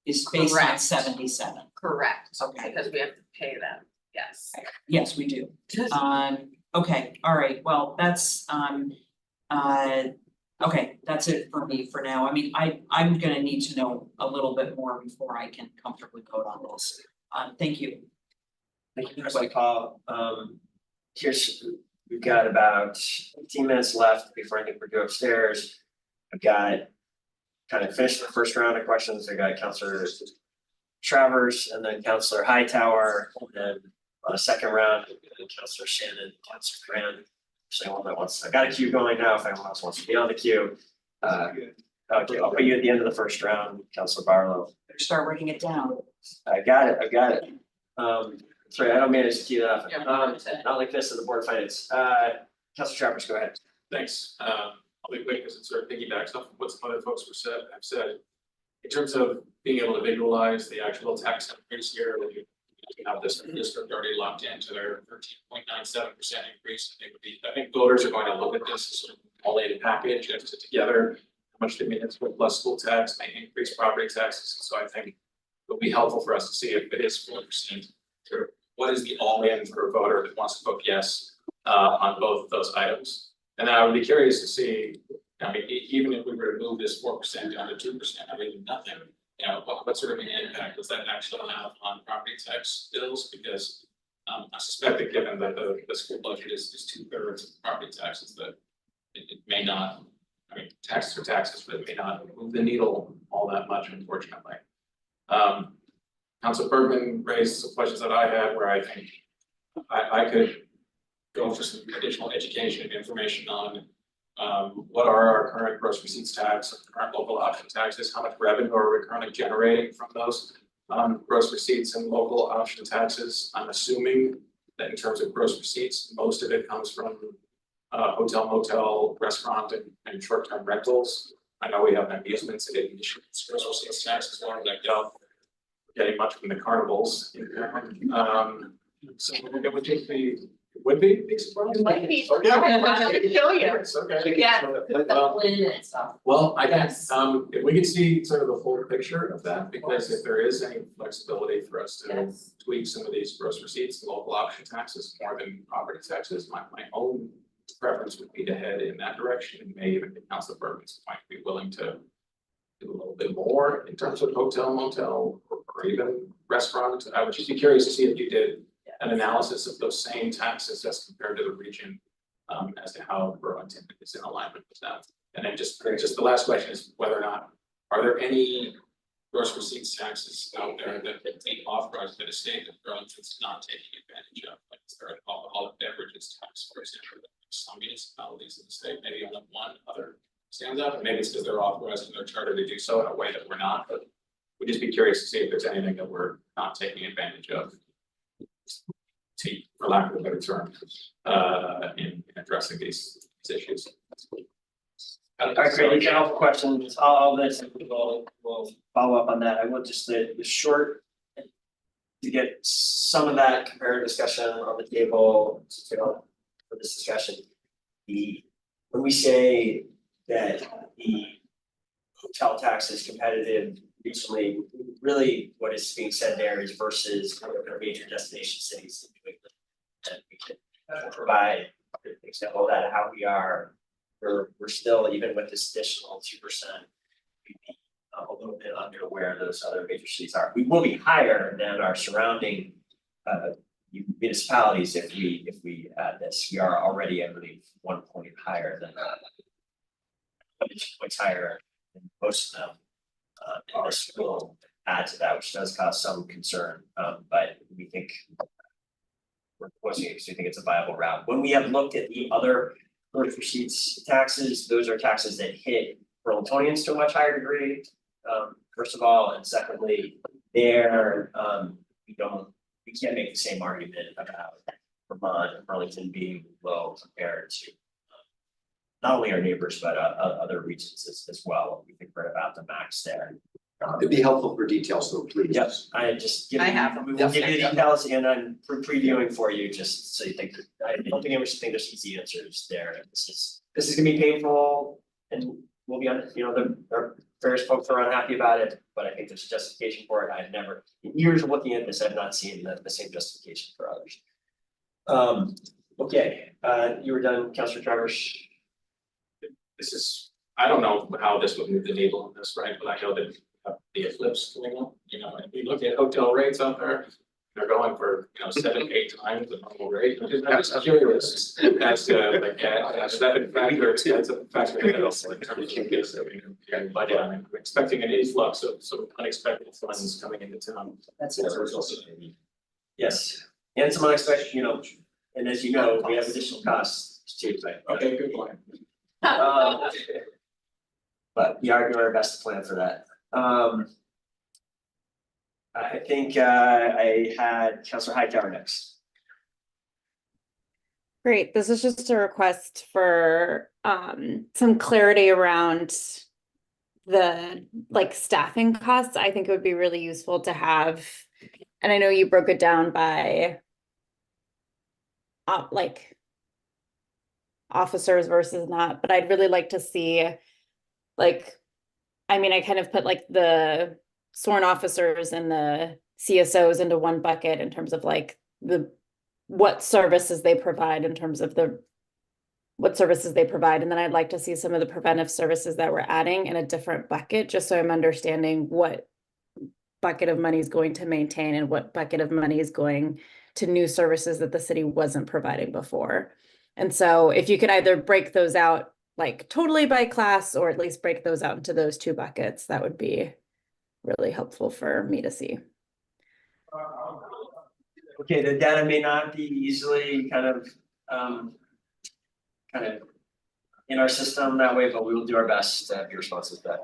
is based on Correct. 77. Correct, Okay. because we have to pay them, yes. Yes, we do. Okay, all right, well, that's okay, that's it for me for now. I mean, I'm gonna need to know a little bit more before I can comfortably vote on this. Thank you. Thank you, Trustee Paul. We've got about 15 minutes left before I think we're going upstairs. I've got kind of finished the first round of questions. I got Councilor Travers and then Councilor Hightower, and then on a second round, Councilor Shannon, Councilor Grant. If anyone that wants, I got a queue going now. If anyone else wants to be on the queue. Okay, I'll put you at the end of the first round, Councilor Barlow. Better start writing it down. I got it. Sorry, I don't manage to queue that up. Not like this in the Board of Finance. Councilor Travers, go ahead. Thanks. I'll be quick because it sort of piggybacks off of what some other folks have said. In terms of being able to visualize the actual tax increase here, we have this district already locked into their 13.97% increase. I think voters are going to look at this as sort of a collated package and put together how much the municipal plus school tax may increase property taxes. So I think it'll be helpful for us to see if it is 4%. What is the all-in for a voter that wants to vote yes on both of those items? And then I would be curious to see, I mean, even if we were to move this 4% down to 2%, I mean, nothing, what sort of an impact does that actually have on property tax bills? Because I suspect that given that the school budget is 2/3 of property taxes, that it may not, I mean, taxes are taxes, but it may not move the needle all that much, unfortunately. Council Bergman raised some questions that I had where I think I could go for some additional education and information on what are our current gross receipts tax, current local option taxes, how much revenue are we currently generating from those gross receipts and local option taxes. I'm assuming that in terms of gross receipts, most of it comes from hotel, motel, restaurant, and short-term rentals. I know we have amusements and gross receipts tax as well as I go. Getting much from the carnivals. So it would just be, would be big surprise. It might be. Okay. I'll show you. Okay. Yeah. Well, I Yes. guess, if we could see sort of the full picture of that, because if there is any flexibility for us to Yes. tweak some of these gross receipts and local option taxes more than property taxes, my own preference would be to head in that direction, and may even get Council Bergman might be willing to do a little bit more in terms of hotel, motel, or or even restaurant. I would just be curious to see if you did an analysis of those same taxes as compared to the region, as to how Burlington is in alignment with that. And then just the last question is whether or not, are there any gross receipts taxes out there that they authorized by the state that Burlington's not taking advantage of? Like, is there an alcoholic beverages tax, for example, that some municipalities in the state, maybe only one other stands out, and maybe it's because they're authorized in their charter to do so in a way that we're not, but we'd just be curious to see if there's anything that we're not taking advantage of, for lack of a better term, in addressing these issues. All right, great, you have questions, all this, we'll follow up on that. I want just the short, to get some of that comparative discussion on the table, you know, for this discussion. When we say that the hotel tax is competitive regionally, really what is being said there is versus other major destination cities in New England. And we can provide an example of that, how we are. We're still, even with this additional 2%, we'd be a little bit under where those other major cities are. We will be higher than our surrounding municipalities if we add this. We are already, I believe, 1 point higher than 2 points higher than most of them. And this will add to that, which does cause some concern, but we think we're proposing it because we think it's a viable route. When we have looked at the other gross receipts taxes, those are taxes that hit Burlingtonians to a much higher degree. First of all, and secondly, there we can't make the same argument about Vermont and Burlington being low compared to not only our neighbors but other regions as well. We think we're about the max there. It'd be helpful for details though, please. Yes, I just give I you, have we will give you the details and I'm previewing for you just so you think, I don't think anyone should think there's easy answers there. This is gonna be painful and we'll be on, you know, there are various folks are unhappy about it, but I think there's a justification for it. I've never, in years of looking at this, I've not seen the same justification for others. Okay, you were done, Councilor Travers. This is, I don't know how this would move the needle on this, right, but I know that the eclipse coming up, you know, and we look at hotel rates out there, they're going for, 7-8 times the normal rate. I'm just curious as to like, has that been factored in terms of this that we budget? I'm expecting an influx of some unexpected funds coming into town. That's it. Yes, and some unexpected, and as you know, we have additional costs too, but. Okay, good point. But we are doing our best to plan for that. I think I had Councilor Hightower next. Great, this is just a request for some clarity around the staffing costs. I think it would be really useful to have, and I know you broke it down by officers versus not, but I'd really like to see I kind of put the sworn officers and the CSOs into one bucket in terms of what services they provide in terms of what services they provide. And then I'd like to see some of the preventive services that we're adding in a different bucket, just so I'm understanding what bucket of money is going to maintain and what bucket of money is going to new services that the city wasn't providing before. And so if you could either break those out totally by class, or at least break those out into those two buckets, that would be really helpful for me to see. Okay, the data may not be easily kind of in our system that way, but we will do our best to be responsive to that.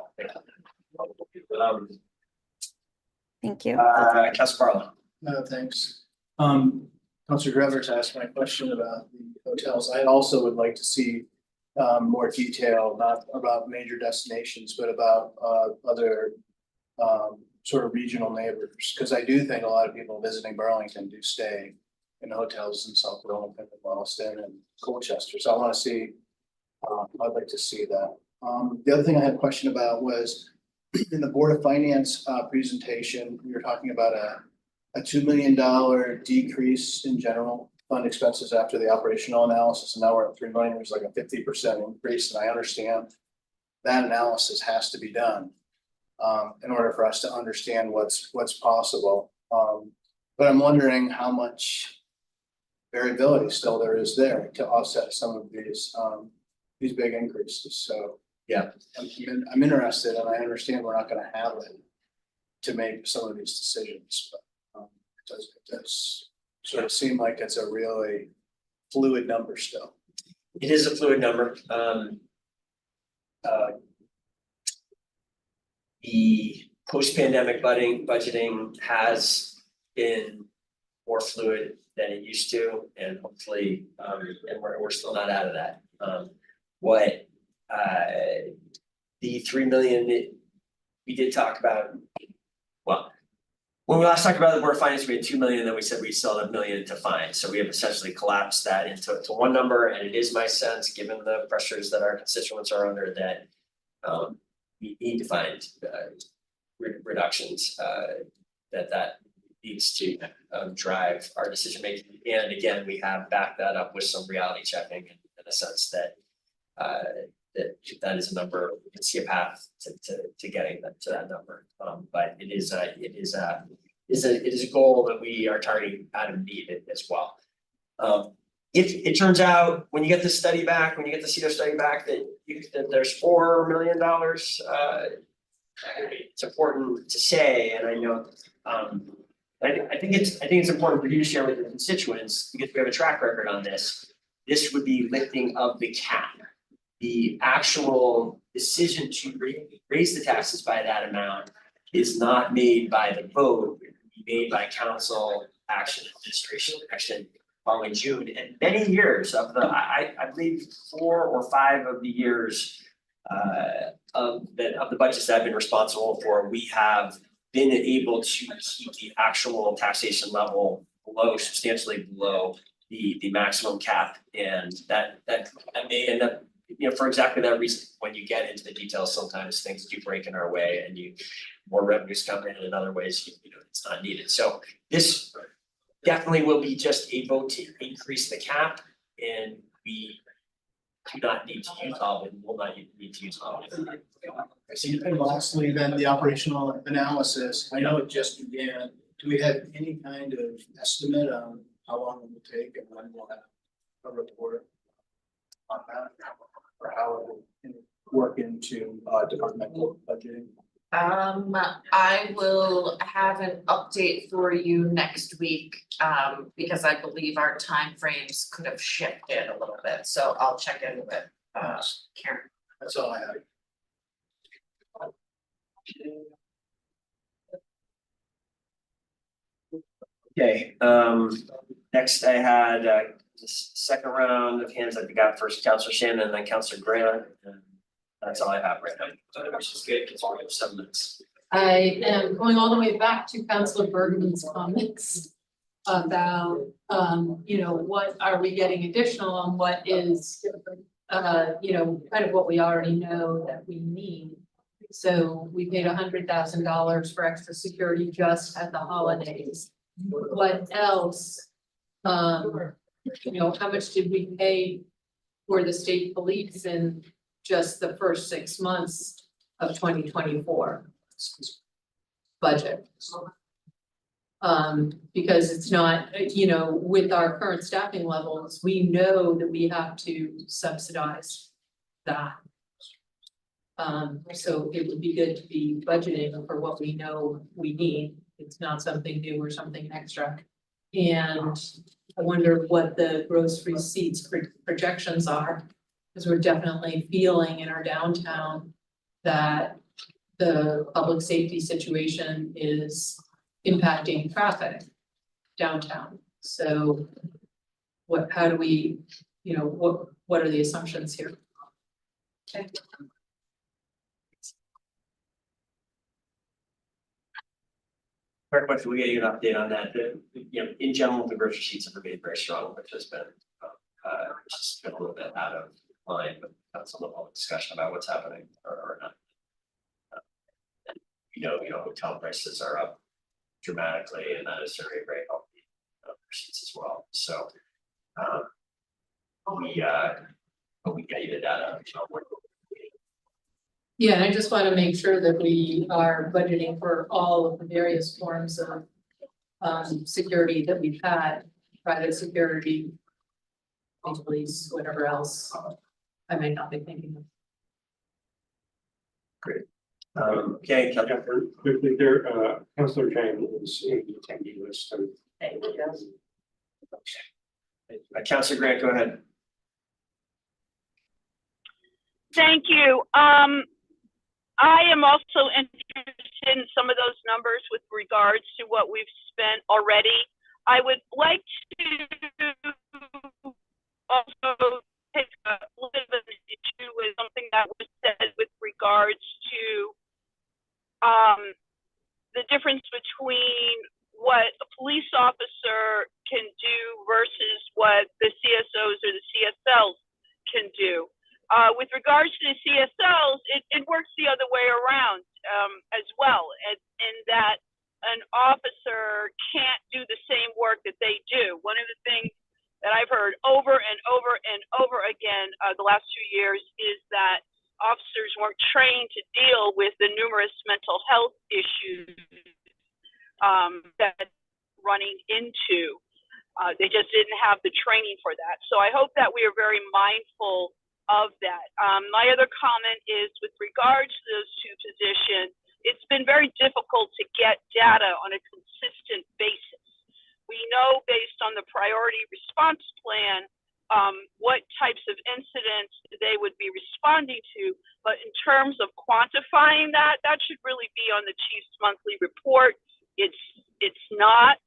Thank you. Councilor Barlow. No, thanks. Councilor Gravers asked my question about the hotels. I also would like to see more detail, not about major destinations, but about other sort of regional neighbors, because I do think a lot of people visiting Burlington do stay in hotels in South Burlington and Boston and Colchester. So I want to see, I'd like to see that. The other thing I had a question about was in the Board of Finance presentation, we were talking about a $2 million decrease in general fund expenses after the operational analysis, and now we're at 3 million. There's a 50% increase, and I understand that analysis has to be done. in order for us to understand what's possible. But I'm wondering how much variability still there is there to offset some of these big increases, so. Yeah. I'm interested, and I understand we're not gonna have it to make some of these decisions, but it does sort of seem like it's a really fluid number still. It is a fluid number. The post-pandemic budgeting has been more fluid than it used to, and hopefully, and we're still not out of that. The 3 million that we did talk about, well, when we last talked about the Board of Finance, we had 2 million, and then we said we still have $1 million to find. So we have essentially collapsed that into one number, and it is my sense, given the pressures that our constituents are under, that we need to find reductions that needs to drive our decision making. And again, we have backed that up with some reality checking in a sense that that is a number, we can see a path to getting to that number. But it is a goal that we are targeting out of need as well. If it turns out, when you get the study back, when you get the CEDO study back, that there's $4 million, it's important to say, and I know, I think it's important for you to share with your constituents, because we have a track record on this. This would be lifting of the cap. The actual decision to raise the taxes by that amount is not made by the vote, it would be made by council action, administration action following June. And many years of the, I believe 4 or 5 of the years of the budgets that I've been responsible for, we have been able to keep the actual taxation level below, substantially below the maximum cap. And that may end up, for exactly that reason. When you get into the details, sometimes things do break in our way, and more revenues come in other ways, it's not needed. So this definitely will be just a vote to increase the cap, and we do not need to use all of it, will not need to use all of it. And lastly, then the operational analysis, I know it just began, do we have any kind of estimate on how long it will take and when we'll have a report on that? Or how it will work into departmental budgeting? I will have an update for you next week, because I believe our timeframes could have shifted a little bit, so I'll check in with Karen. That's all I have. Okay, next I had the second round of hands that we got first, Councilor Shannon and then Councilor Grant, and that's all I have right now. Which is good, because we have 7 minutes. I am going all the way back to Councilor Bergman's comments about, what are we getting additional and what is, kind of what we already know that we need. So we paid $100,000 for extra security just at the holidays. What else? How much did we pay for the state police in just the first 6 months of 2024 budget? Because it's not, with our current staffing levels, we know that we have to subsidize that. So it would be good to be budgeting for what we know we need. It's not something new or something extra. And I wonder what the gross receipts projections are, because we're definitely feeling in our downtown that the public safety situation is impacting traffic downtown. So how do we, what are the assumptions here? Okay. Very much, we'll get you an update on that. In general, the grocery receipts have remained very strong, which has been just been a little bit out of line, but that's a little discussion about what's happening or not. Hotel prices are up dramatically, and that is very, very healthy receipts as well. So we get you the data. Yeah, and I just want to make sure that we are budgeting for all of the various forms of security that we've had, private security, police, whatever else I might not be thinking of. Okay, Councilor. Councilor Chang is in the attendee list, so. Councilor Grant, go ahead. Thank you. I am also interested in some of those numbers with regards to what we've spent already. I would like to also take a little bit of an issue with something that was said with regards to the difference between what a police officer can do versus what the CSOs or the CSLs can do. With regards to the CSLs, it works the other way around as well, in that an officer can't do the same work that they do. One of the things that I've heard over and over and over again the last 2 years is that officers weren't trained to deal with the numerous mental health issues that running into. They just didn't have the training for that. So I hope that we are very mindful of that. My other comment is with regards to those two positions, it's been very difficult to get data on a consistent basis. We know based on the priority response plan what types of incidents they would be responding to, but in terms of quantifying that, that should really be on the chief's monthly report. It's not.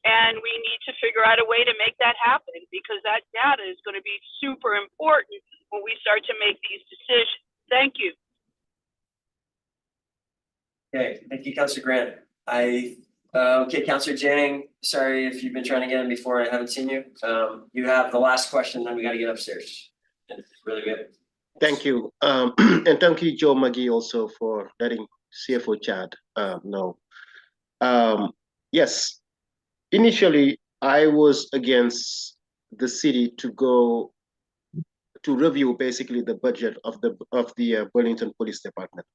And we need to figure out a way to make that happen, because that data is going to be super important when we start to make these decisions. Thank you. Okay, thank you, Councilor Grant. Okay, Councilor Jang, sorry if you've been trying to get in before, I haven't seen you. You have the last question, then we got to get upstairs. Really good. Thank you. And thank you, Joe McGee, also for letting CFO Chad know. Yes, initially I was against the city to go to review basically the budget of the Burlington Police Department.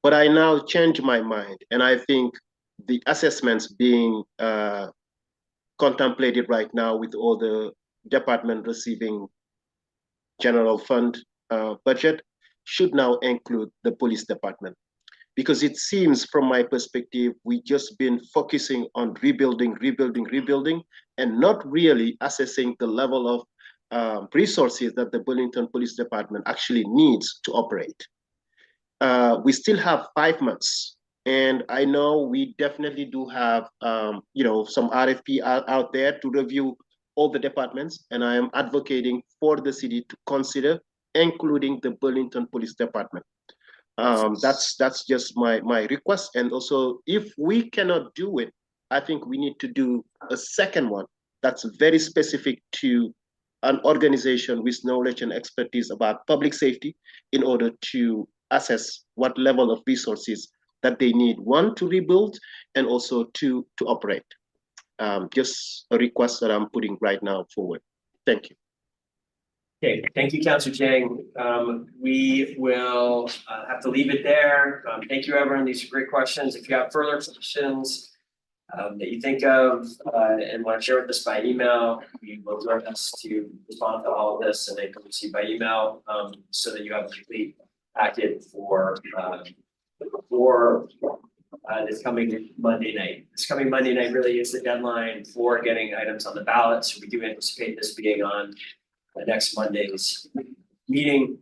But I now changed my mind, and I think the assessments being contemplated right now with all the department receiving general fund budget should now include the police department. Because it seems from my perspective, we just been focusing on rebuilding, and not really assessing the level of resources that the Burlington Police Department actually needs to operate. We still have 5 months. And I know we definitely do have, some RFP out there to review all the departments, and I am advocating for the city to consider including the Burlington Police Department. That's just my request. And also, if we cannot do it, I think we need to do a second one that's very specific to an organization with knowledge and expertise about public safety in order to assess what level of resources that they need, one, to rebuild, and also two, to operate. Just a request that I'm putting right now forward. Thank you. Okay, thank you, Councilor Jang. We will have to leave it there. Thank you, everyone. These are great questions. If you have further questions that you think of and want to share with us by email, we will do our best to respond to all of this, and they can receive by email so that you have a complete packet for this coming Monday night. This coming Monday night really is the deadline for getting items on the ballot. So we do anticipate this being on the next Monday's meeting.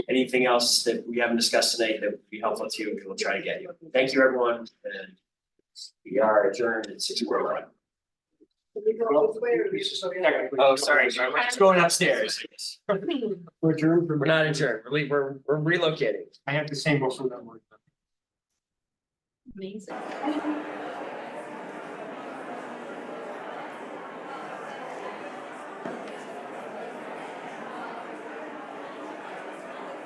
Anything else that we haven't discussed tonight that would be helpful to you, we will try to get you. Thank you, everyone. And we are adjourned at 6:41. Oh, sorry, we're just going upstairs. We're adjourned. We're not adjourned. We're relocating. I have the same most of them. Amazing.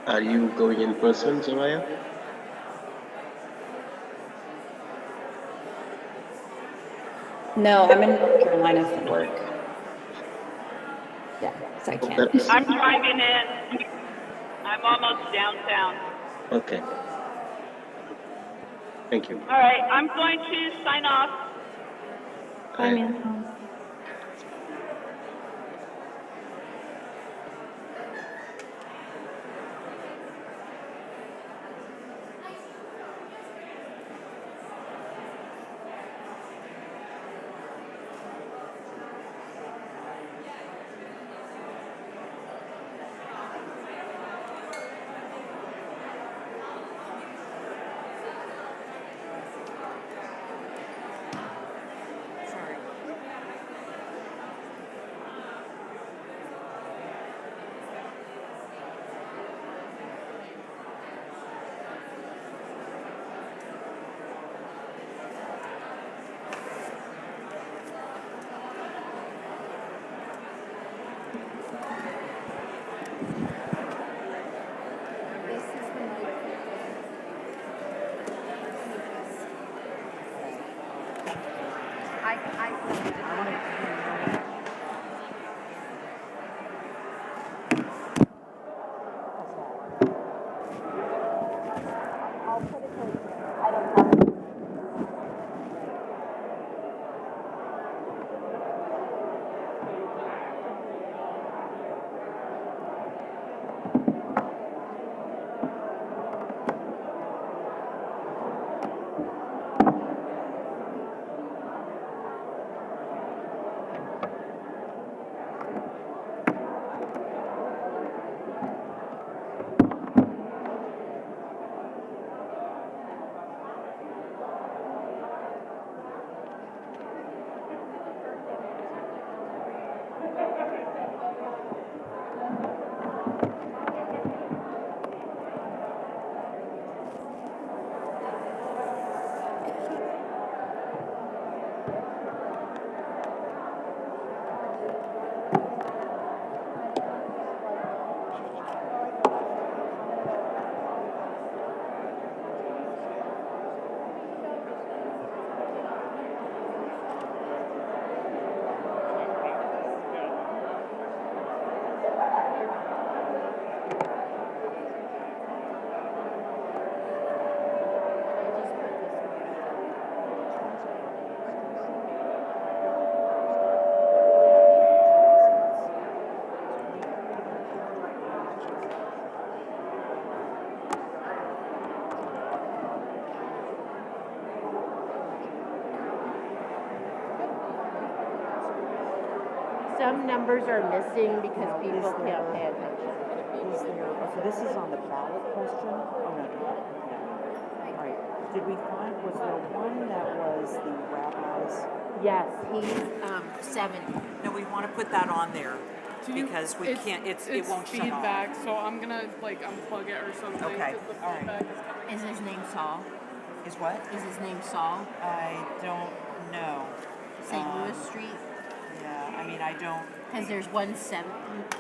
Are you going in person, Soraya? No, I'm in North Carolina for work. Yeah, so I can't. I'm driving in. I'm almost downtown. Okay. Thank you. All right, I'm going to sign off. Bye, Bye. man. Some numbers are missing because people can't pay attention. So this is on the ballot question? Oh, no, no. All right, did we find, was there one that was the rabbis? Yes, he's 70. No, we want to put that on there because we can't, it won't shut off. Feedback, so I'm gonna like unplug it or something. Okay, 'cause the all right. feedback is coming. Is his name Saul? Is what? Is his name Saul? I don't know. St. Louis Street? Yeah, I mean, I don't. Because there's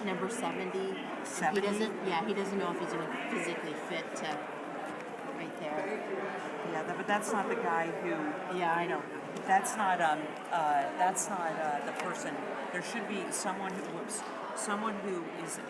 number 70. 70? He doesn't know if he's gonna physically fit to right there. Yeah, but that's not the guy who. Yeah, I know. That's not the person. There should be someone who is a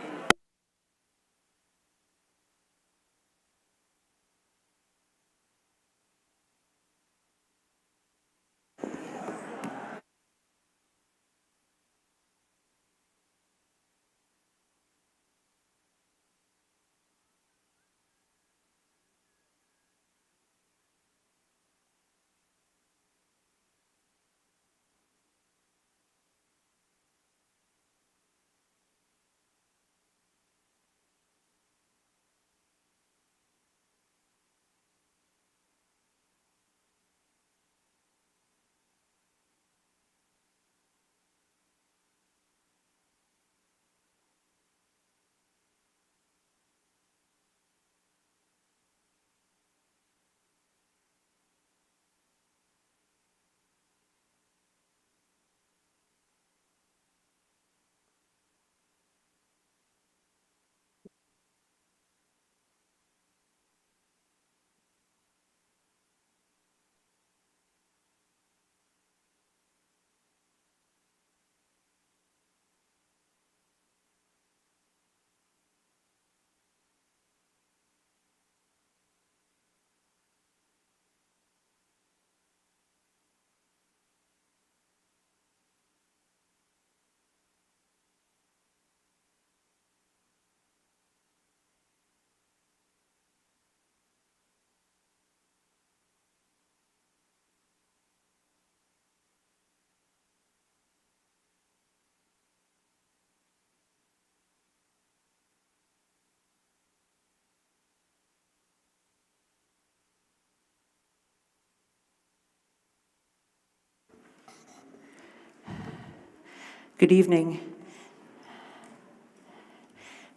Good evening.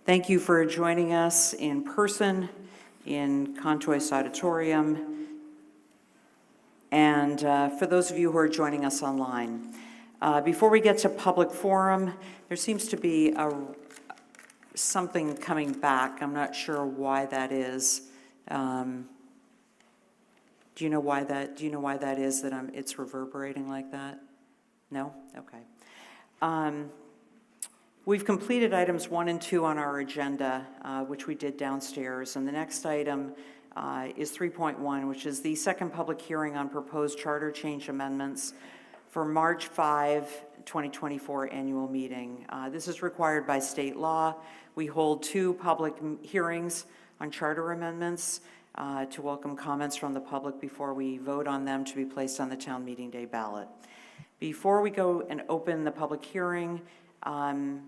Thank you for joining us in person in Contois Auditorium, and for those of you who are joining us online. Before we get to public forum, there seems to be something coming back. I'm not sure why that is. Do you know why that is, that it's reverberating like that? No? Okay. We've completed items 1 and 2 on our agenda, which we did downstairs, and the next item is 3.1, which is the second public hearing on proposed charter change amendments for March 5, 2024 annual meeting. This is required by state law. We hold 2 public hearings on charter amendments to welcome comments from the public before we vote on them to be placed on the town meeting day ballot. Before we go and open the public hearing, Attorney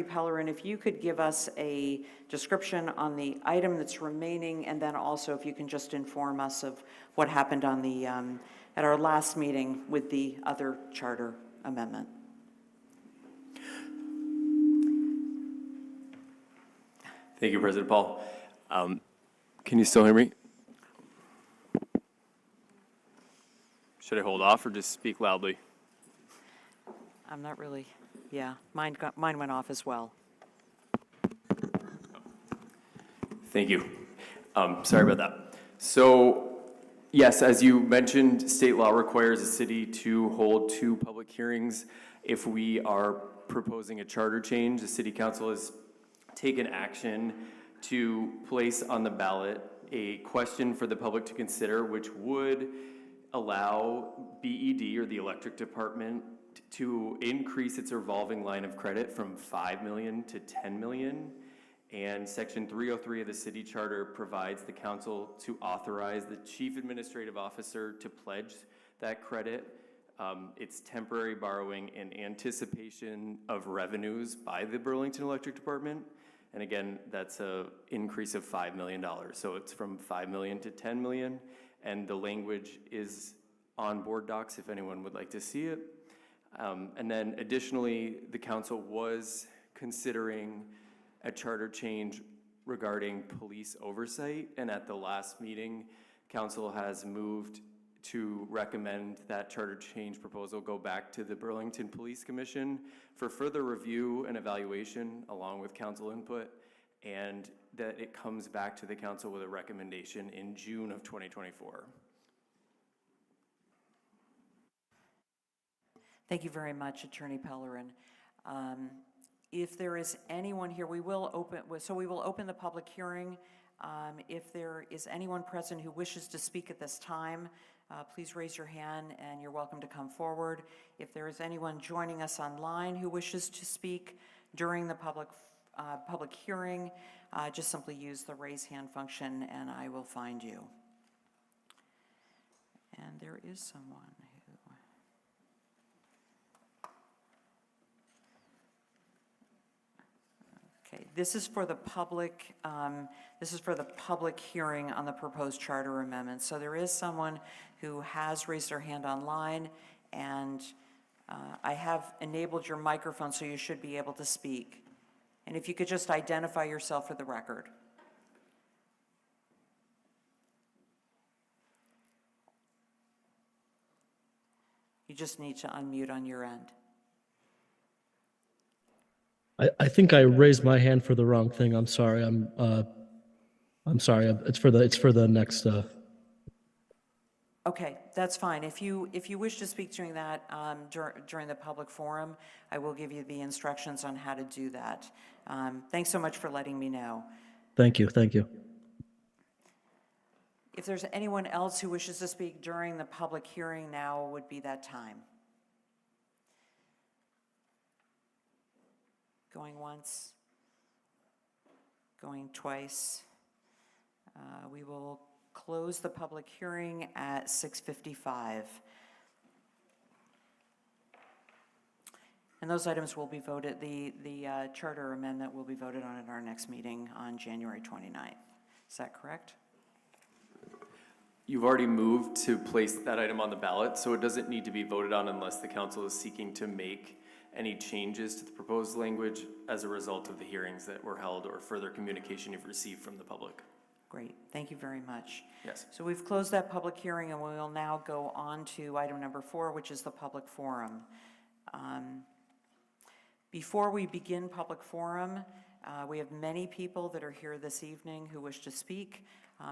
Pellerin, if you could give us a description on the item that's remaining, and then also if you can just inform us of what happened on the at our last meeting with the other charter amendment. Thank you, President Paul. Can you still hear me? Should I hold off or just speak loudly? I'm not really, yeah, mine went off as well. Thank you. Sorry about that. So, yes, as you mentioned, state law requires a city to hold 2 public hearings. If we are proposing a charter change, the city council has taken action to place on the ballot a question for the public to consider, which would allow BED, or the electric department, to increase its revolving line of credit from 5 million to 10 million. And Section 303 of the city charter provides the council to authorize the chief administrative officer to pledge that credit. It's temporary borrowing in anticipation of revenues by the Burlington Electric Department. And again, that's an increase of $5 million. So it's from 5 million to 10 million. And the language is on board docs if anyone would like to see it. And then additionally, the council was considering a charter change regarding police oversight. And at the last meeting, council has moved to recommend that charter change proposal go back to the Burlington Police Commission for further review and evaluation along with council input, and that it comes back to the council with a recommendation in June of 2024. Thank you very much, Attorney Pellerin. If there is anyone here, we will open the public hearing. If there is anyone present who wishes to speak at this time, please raise your hand and you're welcome to come forward. If there is anyone joining us online who wishes to speak during the public hearing, just simply use the raise hand function and I will find you. And there is someone who... Okay, this is for the public hearing on the proposed charter amendment. So there is someone who has raised their hand online, and I have enabled your microphone, so you should be able to speak. And if you could just identify yourself for the record. You just need to unmute on your end. I think I raised my hand for the wrong thing. I'm sorry. I'm sorry. It's for the next. Okay, that's fine. If you wish to speak during that during the public forum, I will give you the instructions on how to do that. Thanks so much for letting me know. Thank you. Thank you. If there's anyone else who wishes to speak during the public hearing, now would be that time. Going once, going twice. We will close the public hearing at 6:55. And those items will be voted, the charter amendment will be voted on at our next meeting on January 29th. Is that correct? You've already moved to place that item on the ballot, so it doesn't need to be voted on unless the council is seeking to make any changes to the proposed language as a result of the hearings that were held or further communication you've received from the public. Great, thank you very much. Yes. So we've closed that public hearing and we will now go on to item number 4, which is the public forum. Before we begin public forum, we have many people that are here this evening who wish to speak,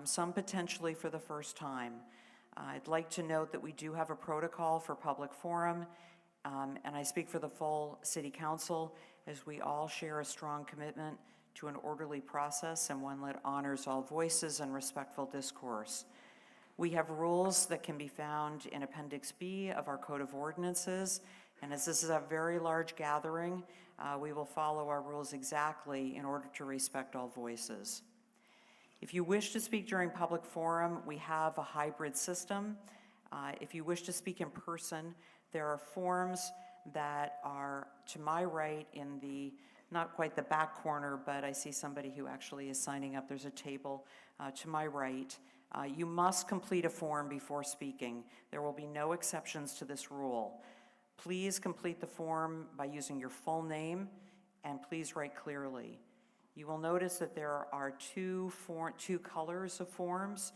some potentially for the first time. I'd like to note that we do have a protocol for public forum, and I speak for the full City Council as we all share a strong commitment to an orderly process and one that honors all voices and respectful discourse. We have rules that can be found in Appendix B of our Code of Ordinances, and as this is a very large gathering, we will follow our rules exactly in order to respect all voices. If you wish to speak during public forum, we have a hybrid system. If you wish to speak in person, there are forms that are to my right in the, not quite the back corner, but I see somebody who actually is signing up. There's a table to my right. You must complete a form before speaking. There will be no exceptions to this rule. Please complete the form by using your full name, and please write clearly. You will notice that there are two colors of forms.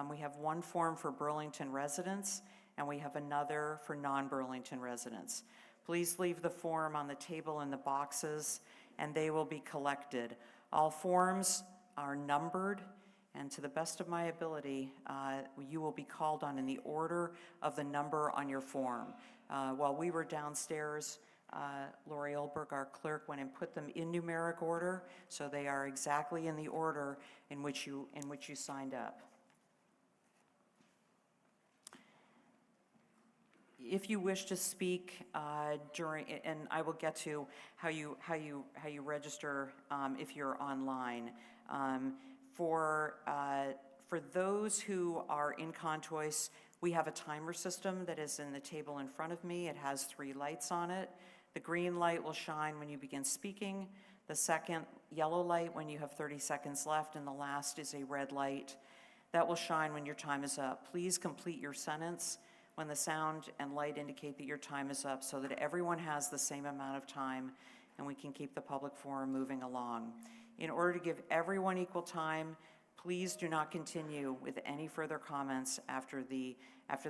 We have one form for Burlington residents, and we have another for non-Burlington residents. Please leave the form on the table in the boxes, and they will be collected. All forms are numbered, and to the best of my ability, you will be called on in the order of the number on your form. While we were downstairs, Lori Olberg, our clerk, went and put them in numeric order, so they are exactly in the order in which you signed up. If you wish to speak during, and I will get to how you register if you're online. For those who are in Contois, we have a timer system that is in the table in front of me. It has 3 lights on it. The green light will shine when you begin speaking, the second yellow light when you have 30 seconds left, and the last is a red light that will shine when your time is up. Please complete your sentence when the sound and light indicate that your time is up so that everyone has the same amount of time and we can keep the public forum moving along. In order to give everyone equal time, please do not continue with any further comments after the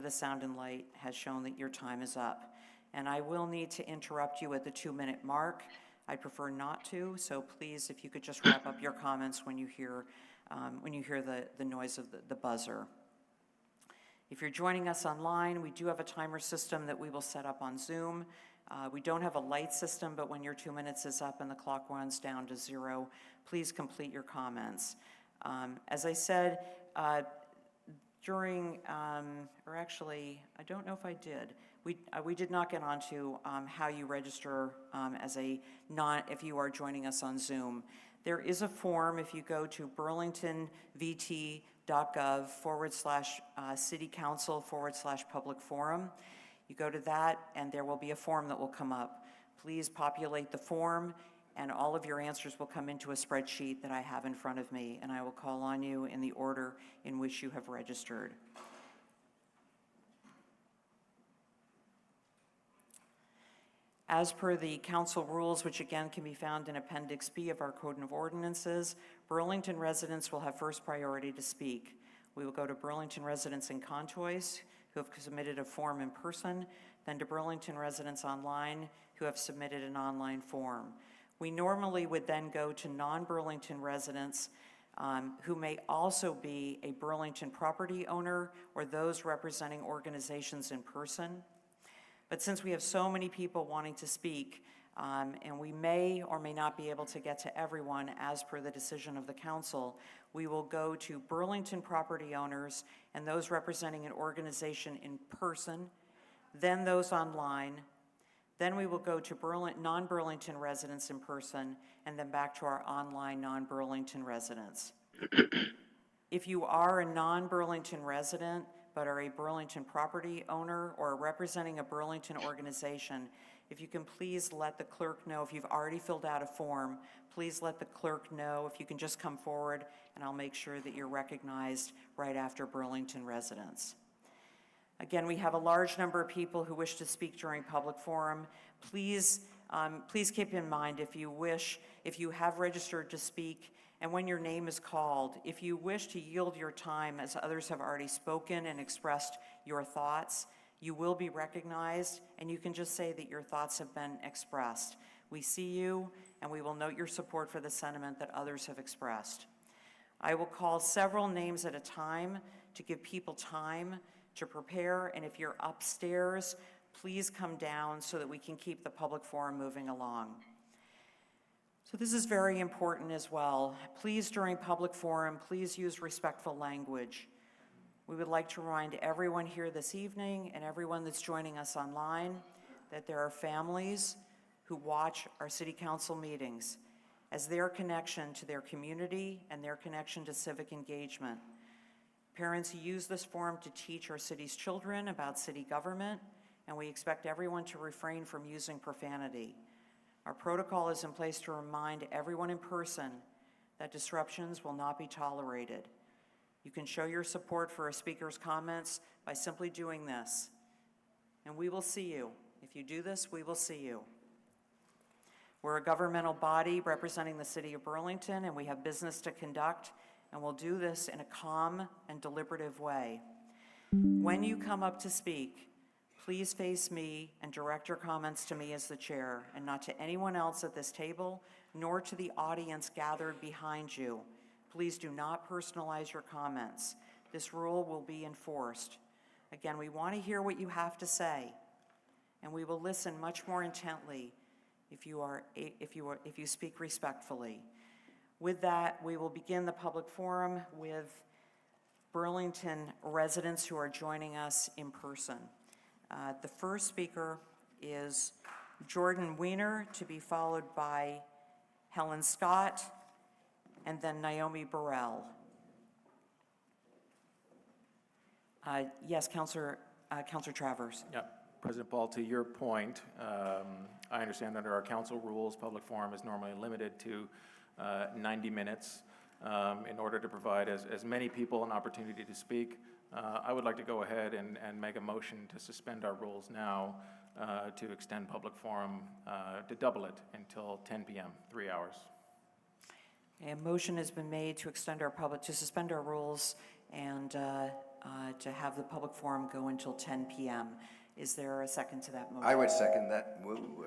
sound and light has shown that your time is up. And I will need to interrupt you at the 2-minute mark. I prefer not to, so please, if you could just wrap up your comments when you hear the noise of the buzzer. If you're joining us online, we do have a timer system that we will set up on Zoom. We don't have a light system, but when your 2 minutes is up and the clock runs down to 0, please complete your comments. As I said, during, or actually, I don't know if I did. We did not get onto how you register if you are joining us on Zoom. There is a form if you go to burlingtonvt.gov/citycouncil/public forum. You go to that and there will be a form that will come up. Please populate the form and all of your answers will come into a spreadsheet that I have in front of me, and I will call on you in the order in which you have registered. As per the council rules, which again can be found in Appendix B of our Code of Ordinances, Burlington residents will have first priority to speak. We will go to Burlington residents in Contois who have submitted a form in person, then to Burlington residents online who have submitted an online form. We normally would then go to non-Burlington residents who may also be a Burlington property owner or those representing organizations in person. But since we have so many people wanting to speak, and we may or may not be able to get to everyone as per the decision of the council, we will go to Burlington property owners and those representing an organization in person, then those online, then we will go to non-Burlington residents in person, and then back to our online non-Burlington residents. If you are a non-Burlington resident, but are a Burlington property owner or representing a Burlington organization, if you can please let the clerk know, if you've already filled out a form, please let the clerk know. If you can just come forward and I'll make sure that you're recognized right after Burlington residents. Again, we have a large number of people who wish to speak during public forum. Please Please keep in mind, if you have registered to speak, and when your name is called, if you wish to yield your time as others have already spoken and expressed your thoughts, you will be recognized, and you can just say that your thoughts have been expressed. We see you, and we will note your support for the sentiment that others have expressed. I will call several names at a time to give people time to prepare, and if you're upstairs, please come down so that we can keep the public forum moving along. So this is very important as well. Please, during public forum, please use respectful language. We would like to remind everyone here this evening and everyone that's joining us online that there are families who watch our city council meetings as their connection to their community and their connection to civic engagement. Parents use this forum to teach our city's children about city government, and we expect everyone to refrain from using profanity. Our protocol is in place to remind everyone in person that disruptions will not be tolerated. You can show your support for a speaker's comments by simply doing this, and we will see you. If you do this, we will see you. We're a governmental body representing the city of Burlington, and we have business to conduct, and we'll do this in a calm and deliberative way. When you come up to speak, please face me and direct your comments to me as the chair, and not to anyone else at this table, nor to the audience gathered behind you. Please do not personalize your comments. This rule will be enforced. Again, we want to hear what you have to say, and we will listen much more intently if you speak respectfully. With that, we will begin the public forum with Burlington residents who are joining us in person. The first speaker is Jordan Weiner, to be followed by Helen Scott, and then Naomi Burrell. Yes, Councilor Travers. Yeah, President Paul, to your point, I understand under our council rules, public forum is normally limited to 90 minutes in order to provide as many people an opportunity to speak. I would like to go ahead and make a motion to suspend our rules now to extend public forum, to double it until 10 p.m., 3 hours. A motion has been made to suspend our rules and to have the public forum go until 10 p.m. Is there a second to that motion? I would second that. Woo.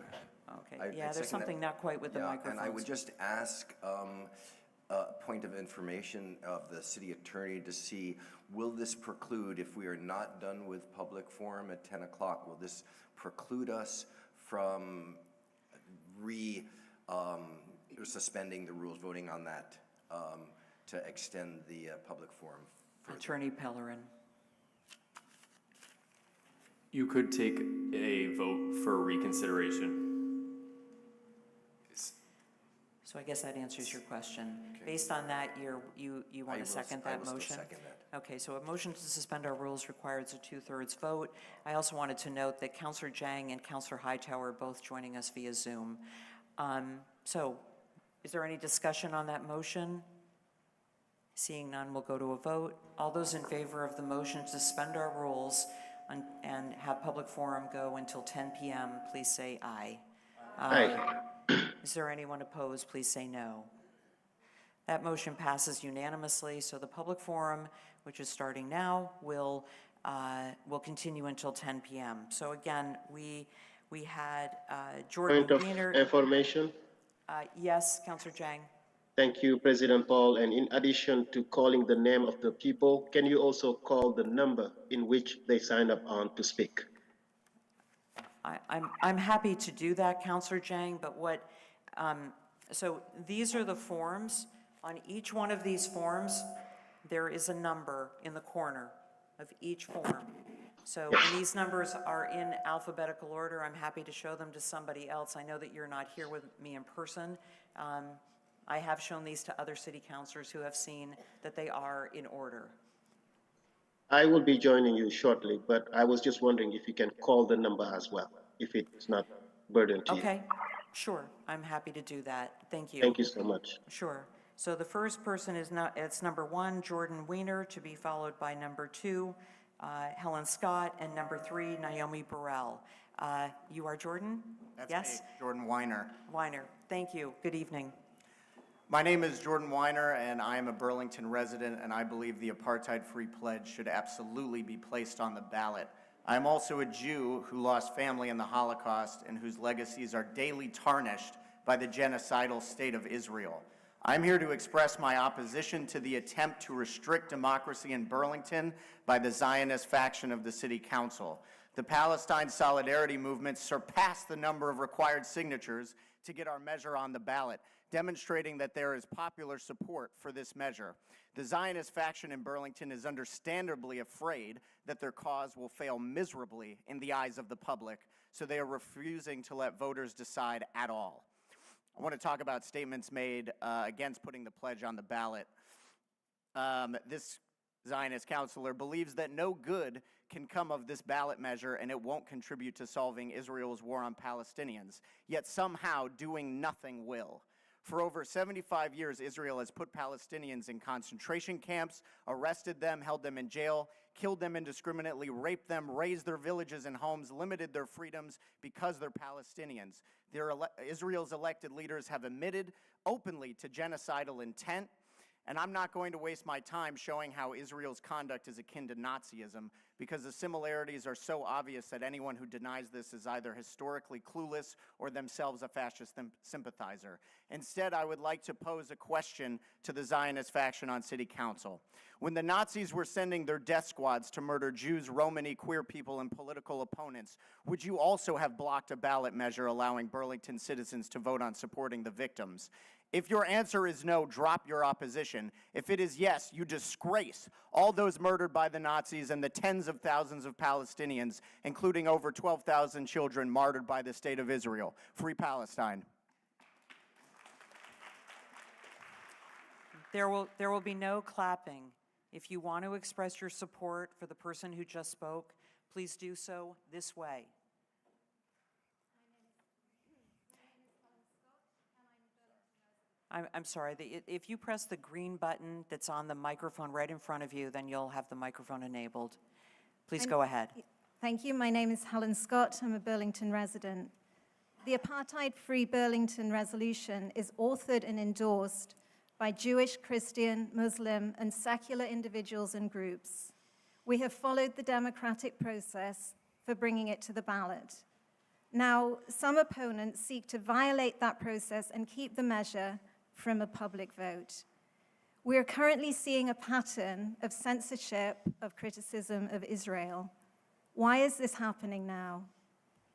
Okay, yeah, there's something not quite with the microphones. And I would just ask a point of information of the city attorney to see, will this preclude, if we are not done with public forum at 10 o'clock, will this preclude us from suspending the rules, voting on that to extend the public forum further? Attorney Pellerin. You could take a vote for reconsideration. So I guess that answers your question. Okay. Based on that, you want to second that motion? Second that. Okay, so a motion to suspend our rules requires a 2/3 vote. I also wanted to note that Councilor Jang and Councilor Hightower are both joining us via Zoom. So is there any discussion on that motion? Seeing none, we'll go to a vote. All those in favor of the motion to suspend our rules and have public forum go until 10 p.m., please say aye. Aye. Is there anyone opposed? Please say no. That motion passes unanimously, so the public forum, which is starting now, will continue until 10 p.m. So again, we had Jordan Weiner. Point of information. Yes, Councilor Jang. Thank you, President Paul. And in addition to calling the name of the people, can you also call the number in which they signed up on to speak? I'm happy to do that, Councilor Jang, but so these are the forms. On each one of these forms, there is a number in the corner of each form. So when these numbers are in alphabetical order, I'm happy to show them to somebody else. I know that you're not here with me in person. I have shown these to other city councilors who have seen that they are in order. I will be joining you shortly, but I was just wondering if you can call the number as well, if it's not burden to you. Okay, sure. I'm happy to do that. Thank you. Thank you so much. Sure. So the first person is it's number 1, Jordan Weiner, to be followed by number 2, Helen Scott, and number 3, Naomi Burrell. You are Jordan? That's Yes? me, Jordan Weiner. Weiner, thank you. Good evening. My name is Jordan Weiner, and I am a Burlington resident, and I believe the apartheid-free pledge should absolutely be placed on the ballot. I am also a Jew who lost family in the Holocaust and whose legacies are daily tarnished by the genocidal state of Israel. I'm here to express my opposition to the attempt to restrict democracy in Burlington by the Zionist faction of the City Council. The Palestine Solidarity Movement surpassed the number of required signatures to get our measure on the ballot, demonstrating that there is popular support for this measure. The Zionist faction in Burlington is understandably afraid that their cause will fail miserably in the eyes of the public, so they are refusing to let voters decide at all. I want to talk about statements made against putting the pledge on the ballot. This Zionist counselor believes that no good can come of this ballot measure and it won't contribute to solving Israel's war on Palestinians, yet somehow doing nothing will. For over 75 years, Israel has put Palestinians in concentration camps, arrested them, held them in jail, killed them indiscriminately, raped them, razed their villages and homes, limited their freedoms because they're Palestinians. Israel's elected leaders have admitted openly to genocidal intent, and I'm not going to waste my time showing how Israel's conduct is akin to Nazism, because the similarities are so obvious that anyone who denies this is either historically clueless or themselves a fascist sympathizer. Instead, I would like to pose a question to the Zionist faction on City Council. When the Nazis were sending their death squads to murder Jews, Romani, queer people, and political opponents, would you also have blocked a ballot measure allowing Burlington citizens to vote on supporting the victims? If your answer is no, drop your opposition. If it is yes, you disgrace all those murdered by the Nazis and the tens of thousands of Palestinians, including over 12,000 children martyred by the state of Israel. Free Palestine. There will be no clapping. If you want to express your support for the person who just spoke, please do so this way. I'm sorry, if you press the green button that's on the microphone right in front of you, then you'll have the microphone enabled. Please go ahead. Thank you. My name is Helen Scott. I'm a Burlington resident. The Apartheid-Free Burlington Resolution is authored and endorsed by Jewish, Christian, Muslim, and secular individuals and groups. We have followed the democratic process for bringing it to the ballot. Now, some opponents seek to violate that process and keep the measure from a public vote. We are currently seeing a pattern of censorship of criticism of Israel. Why is this happening now?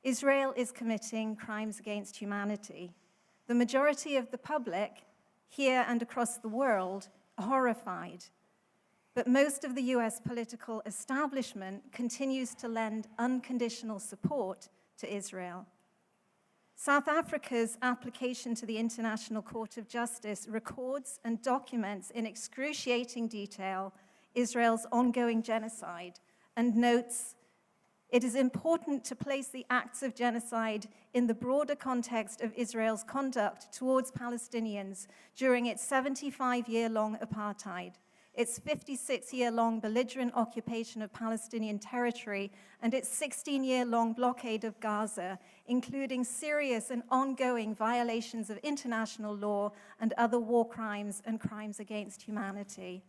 Israel is committing crimes against humanity. The majority of the public, here and across the world, are horrified. But most of the US political establishment continues to lend unconditional support to Israel. South Africa's application to the International Court of Justice records and documents in excruciating detail Israel's ongoing genocide and notes, "It is important to place the acts of genocide in the broader context of Israel's conduct towards Palestinians during its 75-year-long apartheid, its 56-year-long belligerent occupation of Palestinian territory, and its 16-year-long blockade of Gaza, including serious and ongoing violations of international law and other war crimes and crimes against humanity."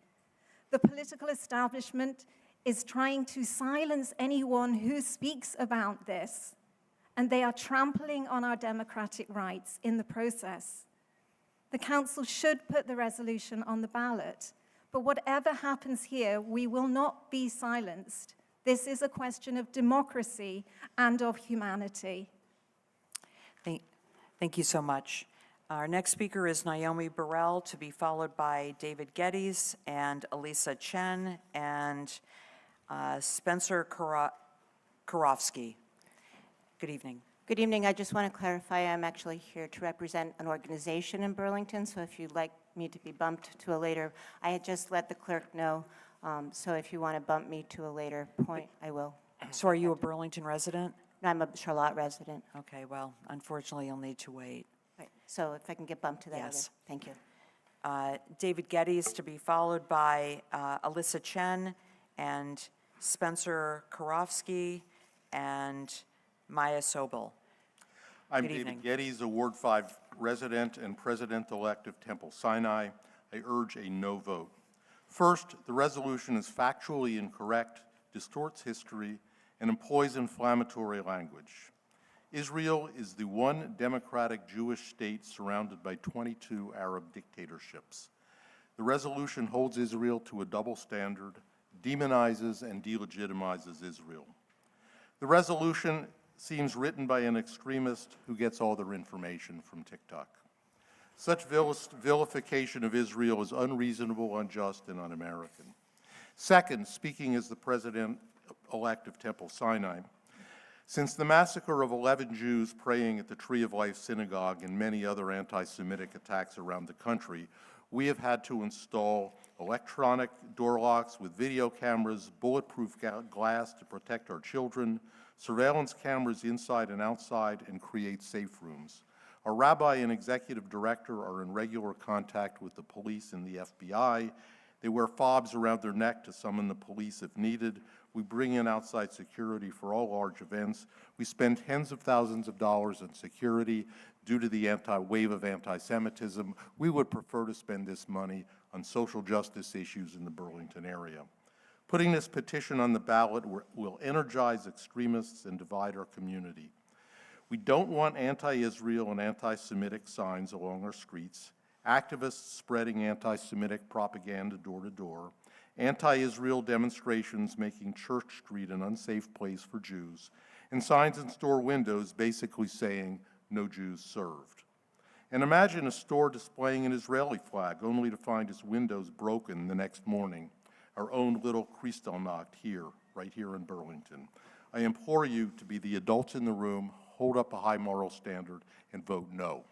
The political establishment is trying to silence anyone who speaks about this, and they are trampling on our democratic rights in the process. The Council should put the resolution on the ballot. But whatever happens here, we will not be silenced. This is a question of democracy and of humanity. Thank you so much. Our next speaker is Naomi Burrell, to be followed by David Geddes and Elisa Chen and Spencer Karofsky. Good evening. Good evening. I just want to clarify, I'm actually here to represent an organization in Burlington, so if you'd like me to be bumped to a later, I had just let the clerk know, so if you want to bump me to a later point, I will. So are you a Burlington resident? No, I'm a Charlotte resident. Okay, well, unfortunately, you'll need to wait. Right. So if I can get bumped to that Yes. other, thank you. David Geddes, to be followed by Alyssa Chen and Spencer Karofsky, and Maya Sobel. I'm Good David evening. Geddes, a Ward 5 resident and President-elect of Temple Sinai. I urge a no vote. First, the resolution is factually incorrect, distorts history, and employs inflammatory language. Israel is the one democratic Jewish state surrounded by 22 Arab dictatorships. The resolution holds Israel to a double standard, demonizes and delegitimizes Israel. The resolution seems written by an extremist who gets all their information from TikTok. Such vilification of Israel is unreasonable, unjust, and un-American. Second, speaking as the President-elect of Temple Sinai, since the massacre of 11 Jews praying at the Tree of Life Synagogue and many other anti-Semitic attacks around the country, we have had to install electronic door locks with video cameras, bulletproof glass to protect our children, surveillance cameras inside and outside, and create safe rooms. Our rabbi and executive director are in regular contact with the police and the FBI. They wear fobs around their neck to summon the police if needed. We bring in outside security for all large events. We spend tens of thousands of dollars on security due to the wave of anti-Semitism. We would prefer to spend this money on social justice issues in the Burlington area. Putting this petition on the ballot will energize extremists and divide our community. We don't want anti-Israel and anti-Semitic signs along our streets, activists spreading anti-Semitic propaganda door to door, anti-Israel demonstrations making Church Street an unsafe place for Jews, and signs in store windows basically saying, "No Jews served." And imagine a store displaying an Israeli flag only to find its windows broken the next morning. Our own little Kristallnacht here, right here in Burlington. I implore you to be the adults in the room, hold up a high moral standard, and vote no.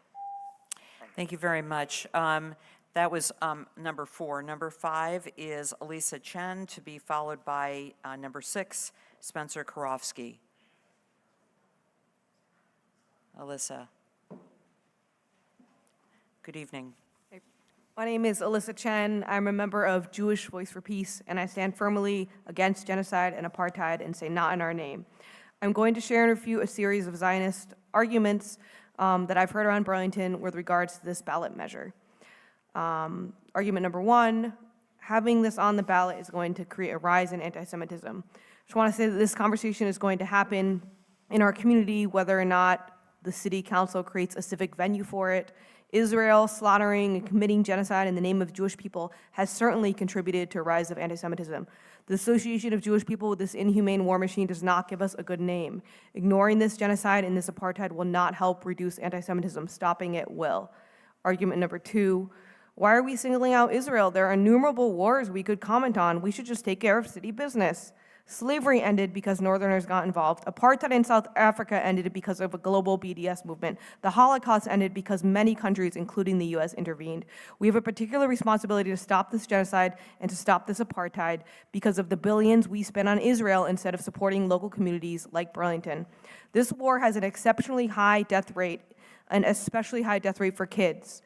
Thank you very much. That was number 4. Number 5 is Elisa Chen, to be followed by number 6, Spencer Karofsky. Alyssa. Good evening. My name is Alyssa Chen. I'm a member of Jewish Voice for Peace, and I stand firmly against genocide and apartheid and say not in our name. I'm going to share and refute a series of Zionist arguments that I've heard around Burlington with regards to this ballot measure. Argument number 1, having this on the ballot is going to create a rise in anti-Semitism. Just want to say that this conversation is going to happen in our community, whether or not the city council creates a civic venue for it. Israel slaughtering and committing genocide in the name of Jewish people has certainly contributed to a rise of anti-Semitism. The association of Jewish people with this inhumane war machine does not give us a good name. Ignoring this genocide and this apartheid will not help reduce anti-Semitism. Stopping it will. Argument number 2, why are we singling out Israel? There are innumerable wars we could comment on. We should just take care of city business. Slavery ended because Northerners got involved. Apartheid in South Africa ended because of a global BDS movement. The Holocaust ended because many countries, including the US, intervened. We have a particular responsibility to stop this genocide and to stop this apartheid because of the billions we spend on Israel instead of supporting local communities like Burlington. This war has an exceptionally high death rate, an especially high death rate for kids.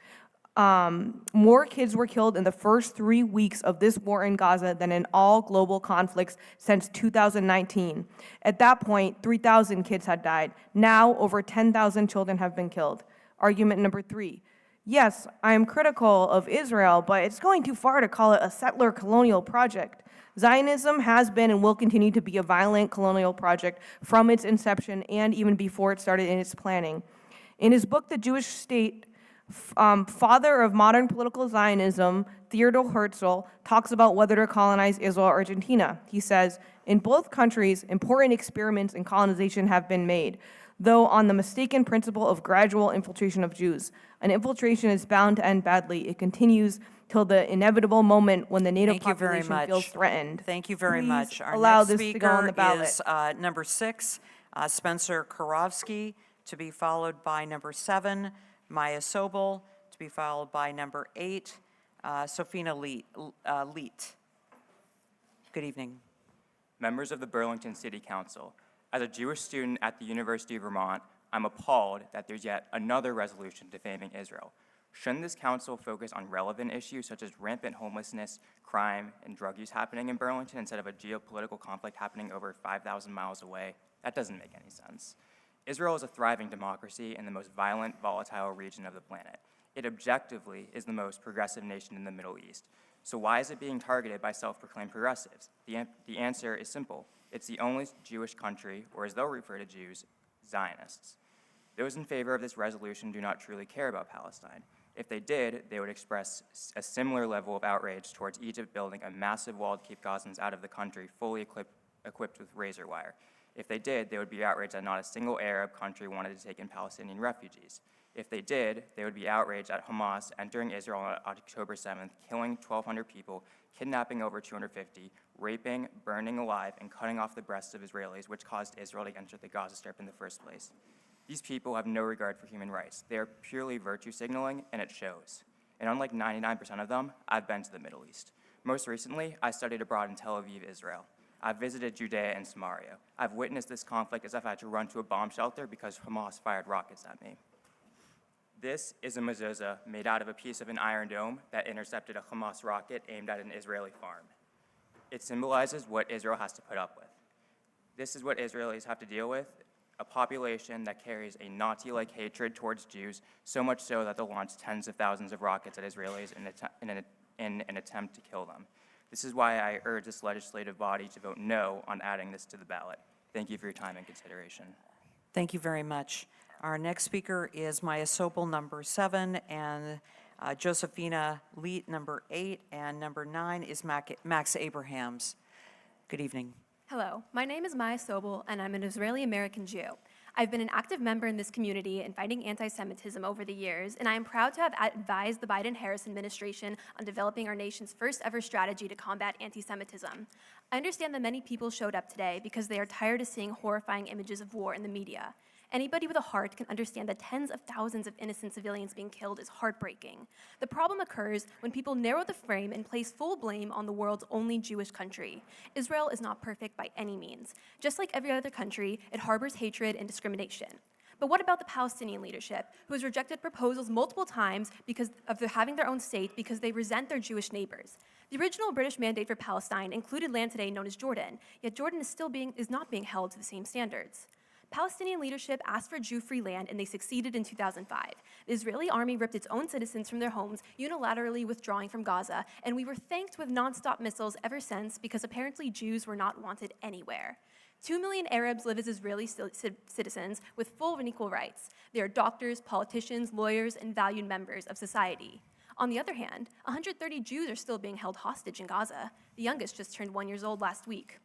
More kids were killed in the first 3 weeks of this war in Gaza than in all global conflicts since 2019. At that point, 3,000 kids had died. Now, over 10,000 children have been killed. Argument number 3. Yes, I am critical of Israel, but it's going too far to call it a settler colonial project. Zionism has been and will continue to be a violent colonial project from its inception and even before it started in its planning. In his book, The Jewish State, father of modern political Zionism, Theodor Herzl, talks about whether to colonize Israel or Argentina. He says, in both countries, important experiments in colonization have been made, though on the mistaken principle of gradual infiltration of Jews. An infiltration is bound to end badly. It continues till the inevitable moment when the native population feels threatened. Thank you very much. Our allow next this to go on the ballot. speaker is number 6, Spencer Karofsky, to be followed by number 7, Maya Sobel, to be followed by number 8, Sofina Leet. Good evening. Members of the Burlington City Council, as a Jewish student at the University of Vermont, I'm appalled that there's yet another resolution defaming Israel. Shouldn't this council focus on relevant issues such as rampant homelessness, crime, and drug use happening in Burlington instead of a geopolitical conflict happening over 5,000 miles away? That doesn't make any sense. Israel is a thriving democracy in the most violent, volatile region of the planet. It objectively is the most progressive nation in the Middle East. So why is it being targeted by self-proclaimed progressives? The answer is simple. It's the only Jewish country, or as they'll refer to Jews, Zionists. Those in favor of this resolution do not truly care about Palestine. If they did, they would express a similar level of outrage towards Egypt building a massive wall to keep Gazans out of the country, fully equipped with razor wire. If they did, they would be outraged that not a single Arab country wanted to take in Palestinian refugees. If they did, they would be outraged at Hamas entering Israel on October 7th, killing 1,200 people, kidnapping over 250, raping, burning alive, and cutting off the breasts of Israelis, which caused Israel to enter the Gaza Strip in the first place. These people have no regard for human rights. They are purely virtue signaling, and it shows. And unlike 99% of them, I've been to the Middle East. Most recently, I studied abroad in Tel Aviv, Israel. I've visited Judea and Samaria. I've witnessed this conflict as if I had to run to a bomb shelter because Hamas fired rockets at me. This is a mezuzah made out of a piece of an iron dome that intercepted a Hamas rocket aimed at an Israeli farm. It symbolizes what Israel has to put up with. This is what Israelis have to deal with, a population that carries a Nazi-like hatred towards Jews, so much so that they'll launch tens of thousands of rockets at Israelis in an attempt to kill them. This is why I urge this legislative body to vote no on adding this to the ballot. Thank you for your time and consideration. Thank you very much. Our next speaker is Maya Sobel, number 7, and Josephina Leet, number 8, and number 9 is Max Abrahams. Good evening. Hello, my name is Maya Sobel, and I'm an Israeli-American Jew. I've been an active member in this community in fighting anti-Semitism over the years, and I am proud to have advised the Biden-Harris administration on developing our nation's first ever strategy to combat anti-Semitism. I understand that many people showed up today because they are tired of seeing horrifying images of war in the media. Anybody with a heart can understand that tens of thousands of innocent civilians being killed is heartbreaking. The problem occurs when people narrow the frame and place full blame on the world's only Jewish country. Israel is not perfect by any means. Just like every other country, it harbors hatred and discrimination. But what about the Palestinian leadership, who has rejected proposals multiple times because of having their own state because they resent their Jewish neighbors? The original British mandate for Palestine included land today known as Jordan, yet Jordan is not being held to the same standards. Palestinian leadership asked for Jew-free land, and they succeeded in 2005. The Israeli army ripped its own citizens from their homes, unilaterally withdrawing from Gaza, and we were thanked with nonstop missiles ever since because apparently Jews were not wanted anywhere. 2 million Arabs live as Israeli citizens with full and equal rights. They are doctors, politicians, lawyers, and valued members of society. On the other hand, 130 Jews are still being held hostage in Gaza. The youngest just turned 1 year old last week.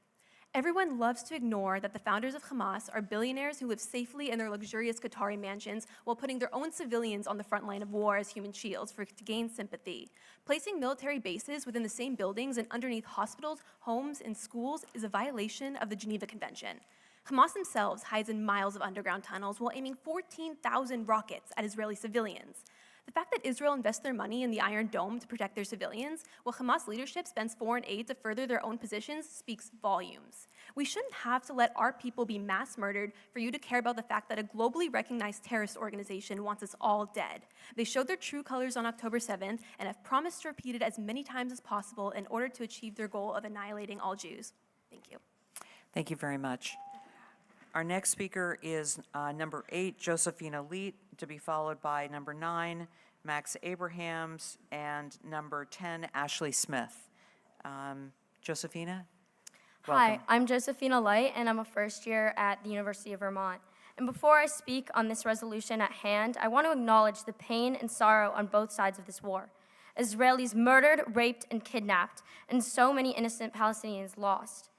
Everyone loves to ignore that the founders of Hamas are billionaires who live safely in their luxurious Qatari mansions while putting their own civilians on the front line of war as human shields to gain sympathy. Placing military bases within the same buildings and underneath hospitals, homes, and schools is a violation of the Geneva Convention. Hamas themselves hides in miles of underground tunnels while aiming 14,000 rockets at Israeli civilians. The fact that Israel invests their money in the Iron Dome to protect their civilians, while Hamas leadership spends foreign aid to further their own positions, speaks volumes. We shouldn't have to let our people be mass murdered for you to care about the fact that a globally recognized terrorist organization wants us all dead. They showed their true colors on October 7th and have promised to repeat it as many times as possible in order to achieve their goal of annihilating all Jews. Thank you. Thank you very much. Our next speaker is number 8, Josephina Leet, to be followed by number 9, Max Abrahams, and number 10, Ashley Smith. Josephina? Hi, Welcome. I'm Josephina Light, and I'm a first year at the University of Vermont. And before I speak on this resolution at hand, I want to acknowledge the pain and sorrow on both sides of this war. Israelis murdered, raped, and kidnapped, and so many innocent Palestinians lost.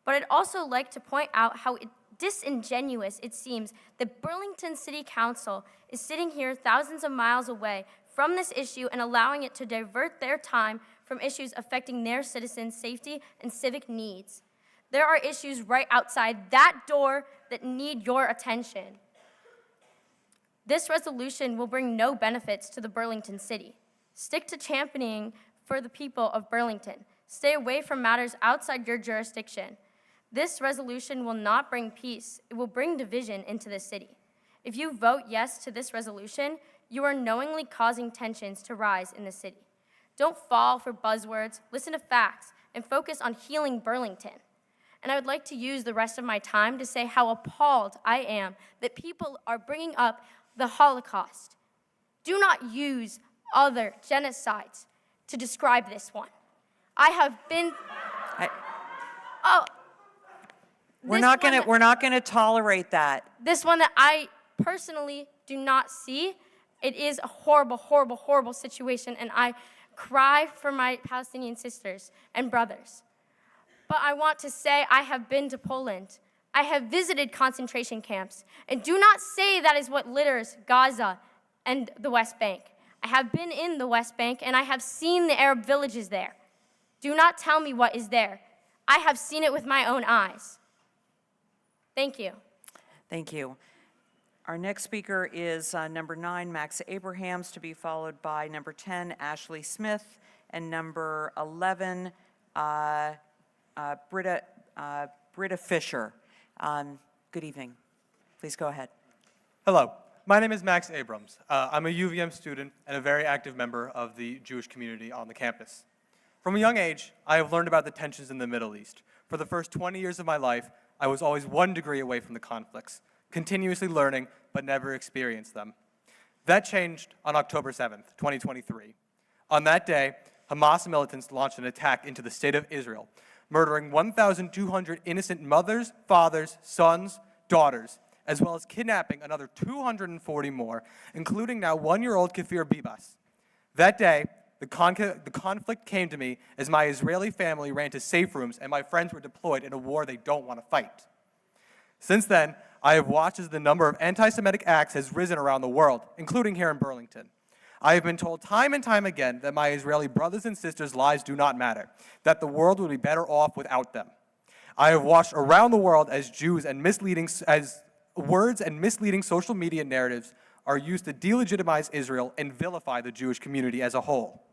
But I'd also like to point out how disingenuous it seems that Burlington City Council is sitting here thousands of miles away from this issue and allowing it to divert their time from issues affecting their citizens' safety and civic needs. There are issues right outside that door that need your attention. This resolution will bring no benefits to the Burlington City. Stick to championing for the people of Burlington. Stay away from matters outside your jurisdiction. This resolution will not bring peace. It will bring division into the city. If you vote yes to this resolution, you are knowingly causing tensions to rise in the city. Don't fall for buzzwords, listen to facts, and focus on healing Burlington. And I would like to use the rest of my time to say how appalled I am that people are bringing up the Holocaust. Do not use other genocides to describe this one. I have been. We're not gonna tolerate that. This one that I personally do not see. It is a horrible, horrible, horrible situation, and I cry for my Palestinian sisters and brothers. But I want to say I have been to Poland. I have visited concentration camps, and do not say that is what litters Gaza and the West Bank. I have been in the West Bank, and I have seen the Arab villages there. Do not tell me what is there. I have seen it with my own eyes. Thank you. Thank you. Our next speaker is number 9, Max Abrahams, to be followed by number 10, Ashley Smith, and number 11, Britta Fisher. Good evening. Please go ahead. Hello, my name is Max Abrams. I'm a UVM student and a very active member of the Jewish community on the campus. From a young age, I have learned about the tensions in the Middle East. For the first 20 years of my life, I was always 1 degree away from the conflicts, continuously learning but never experienced them. That changed on October 7th, 2023. On that day, Hamas militants launched an attack into the state of Israel, murdering 1,200 innocent mothers, fathers, sons, daughters, as well as kidnapping another 240 more, including now 1-year-old Kafir Bibas. That day, the conflict came to me as my Israeli family ran to safe rooms and my friends were deployed in a war they don't want to fight. Since then, I have watched as the number of anti-Semitic acts has risen around the world, including here in Burlington. I have been told time and time again that my Israeli brothers and sisters' lives do not matter, that the world would be better off without them. I have watched around the world as Jews and as words and misleading social media narratives are used to delegitimize Israel and vilify the Jewish community as a whole.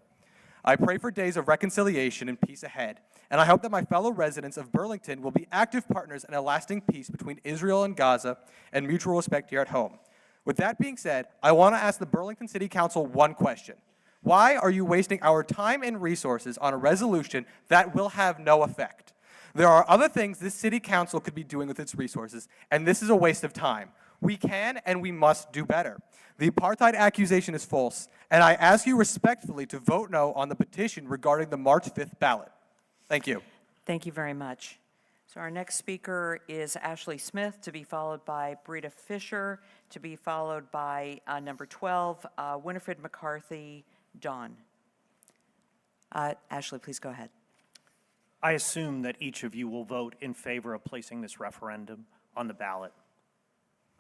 I pray for days of reconciliation and peace ahead, and I hope that my fellow residents of Burlington will be active partners in a lasting peace between Israel and Gaza and mutual respect here at home. With that being said, I want to ask the Burlington City Council one question. Why are you wasting our time and resources on a resolution that will have no effect? There are other things this City Council could be doing with its resources, and this is a waste of time. We can and we must do better. The apartheid accusation is false, and I ask you respectfully to vote no on the petition regarding the March 5th ballot. Thank you. Thank you very much. So our next speaker is Ashley Smith, to be followed by Britta Fisher, to be followed by number 12, Winifred McCarthy Dawn. Ashley, please go ahead. I assume that each of you will vote in favor of placing this referendum on the ballot.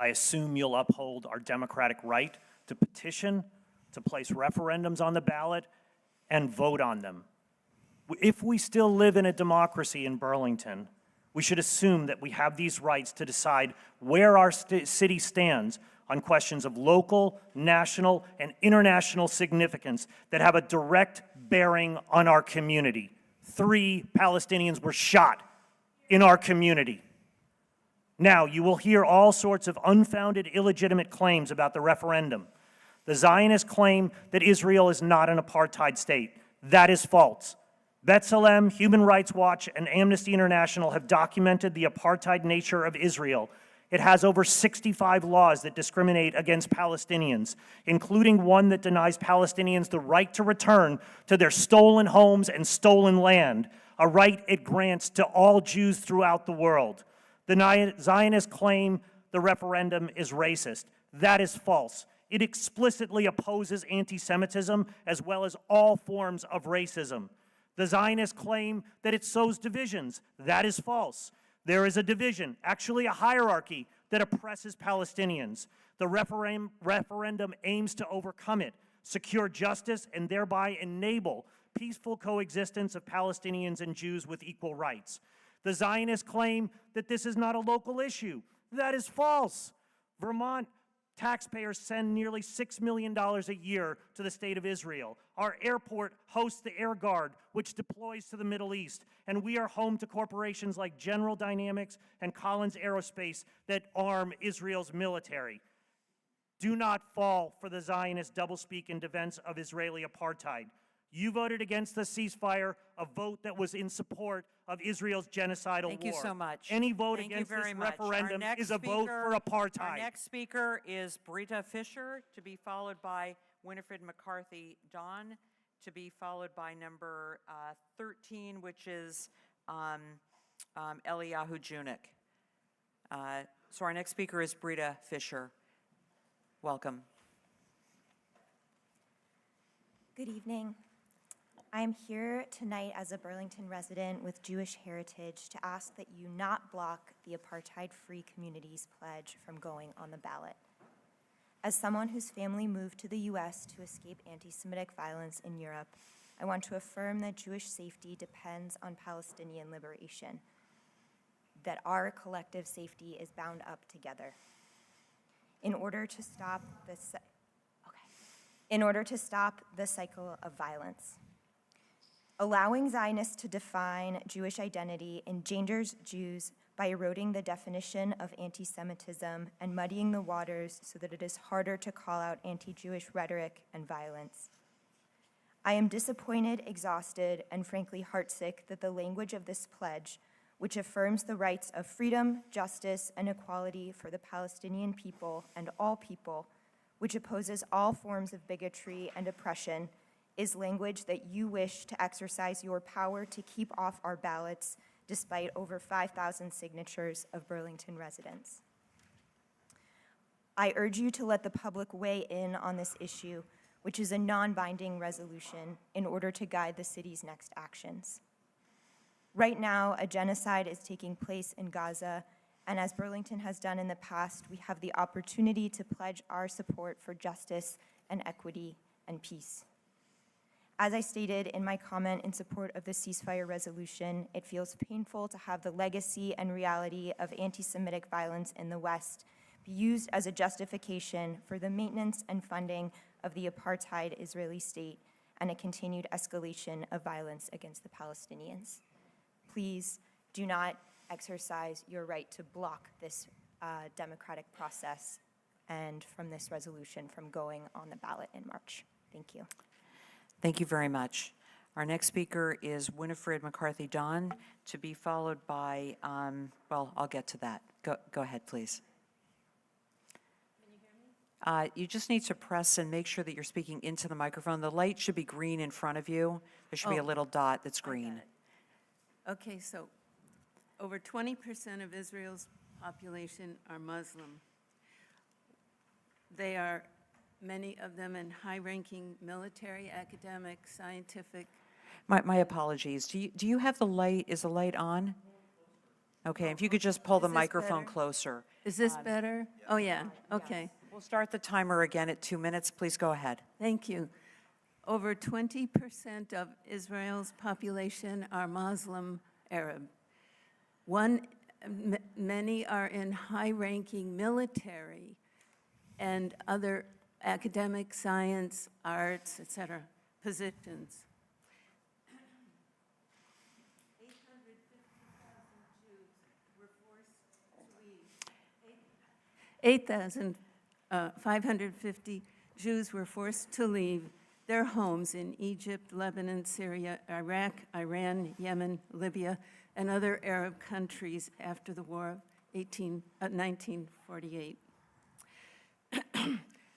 I assume you'll uphold our democratic right to petition, to place referendums on the ballot, and vote on them. If we still live in a democracy in Burlington, we should assume that we have these rights to decide where our city stands on questions of local, national, and international significance that have a direct bearing on our community. 3 Palestinians were shot in our community. Now, you will hear all sorts of unfounded, illegitimate claims about the referendum. The Zionists claim that Israel is not an apartheid state. That is false. B'Tselem, Human Rights Watch, and Amnesty International have documented the apartheid nature of Israel. It has over 65 laws that discriminate against Palestinians, including one that denies Palestinians the right to return to their stolen homes and stolen land, a right it grants to all Jews throughout the world. The Zionists claim the referendum is racist. That is false. It explicitly opposes anti-Semitism as well as all forms of racism. The Zionists claim that it sows divisions. That is false. There is a division, actually a hierarchy, that oppresses Palestinians. The referendum aims to overcome it, secure justice, and thereby enable peaceful coexistence of Palestinians and Jews with equal rights. The Zionists claim that this is not a local issue. That is false. Vermont taxpayers send nearly $6 million a year to the state of Israel. Our airport hosts the Air Guard, which deploys to the Middle East, and we are home to corporations like General Dynamics and Collins Aerospace that arm Israel's military. Do not fall for the Zionist doublespeak in defense of Israeli apartheid. You voted against the ceasefire, a vote that was in support of Israel's genocidal war. Thank you so much. Any vote Thank you against this very much. Our referendum next is a vote for speaker- apartheid. Our next speaker is Brita Fisher, to be followed by Winifred McCarthy Don, to be followed by number 13, which is Eliyahu Junik. So our next speaker is Brita Fisher. Welcome. Good evening. I am here tonight as a Burlington resident with Jewish heritage to ask that you not block the Apartheid-Free Communities Pledge from going on the ballot. As someone whose family moved to the U.S. to escape anti-Semitic violence in Europe, I want to affirm that Jewish safety depends on Palestinian liberation, that our collective safety is bound up together. In order to stop the cycle of violence. Allowing Zionists to define Jewish identity endangers Jews by eroding the definition of anti-Semitism and muddying the waters so that it is harder to call out anti-Jewish rhetoric and violence. I am disappointed, exhausted, and frankly heartsick that the language of this pledge, which affirms the rights of freedom, justice, and equality for the Palestinian people and all people, which opposes all forms of bigotry and oppression, is language that you wish to exercise your power to keep off our ballots despite over 5,000 signatures of Burlington residents. I urge you to let the public weigh in on this issue, which is a non-binding resolution, in order to guide the city's next actions. Right now, a genocide is taking place in Gaza, and as Burlington has done in the past, we have the opportunity to pledge our support for justice and equity and peace. As I stated in my comment in support of the ceasefire resolution, it feels painful to have the legacy and reality of anti-Semitic violence in the West be used as a justification for the maintenance and funding of the apartheid Israeli state and a continued escalation of violence against the Palestinians. Please do not exercise your right to block this democratic process and from this resolution from going on the ballot in March. Thank you. Thank you very much. Our next speaker is Winifred McCarthy Don, to be followed by, well, I'll get to that. Go ahead, please. Can you hear me? You just need to press and make sure that you're speaking into the microphone. The light should be green in front of you. There should be a little dot that's green. Okay, so over 20% of Israel's population are Muslim. They are, many of them, in high-ranking military, academic, scientific. My apologies. Do you have the light? Is the light on? Okay, if you could just pull the Is this microphone better? closer. Is this better? Oh, yeah, okay. We'll start the timer again at 2 minutes. Please go ahead. Thank you. Over 20% of Israel's population are Muslim Arab. Many are in high-ranking military and other academic, science, arts, etc., positions. 8,550 Jews were forced to leave their homes in Egypt, Lebanon, Syria, Iraq, Iran, Yemen, Libya, and other Arab countries after the war of 1948.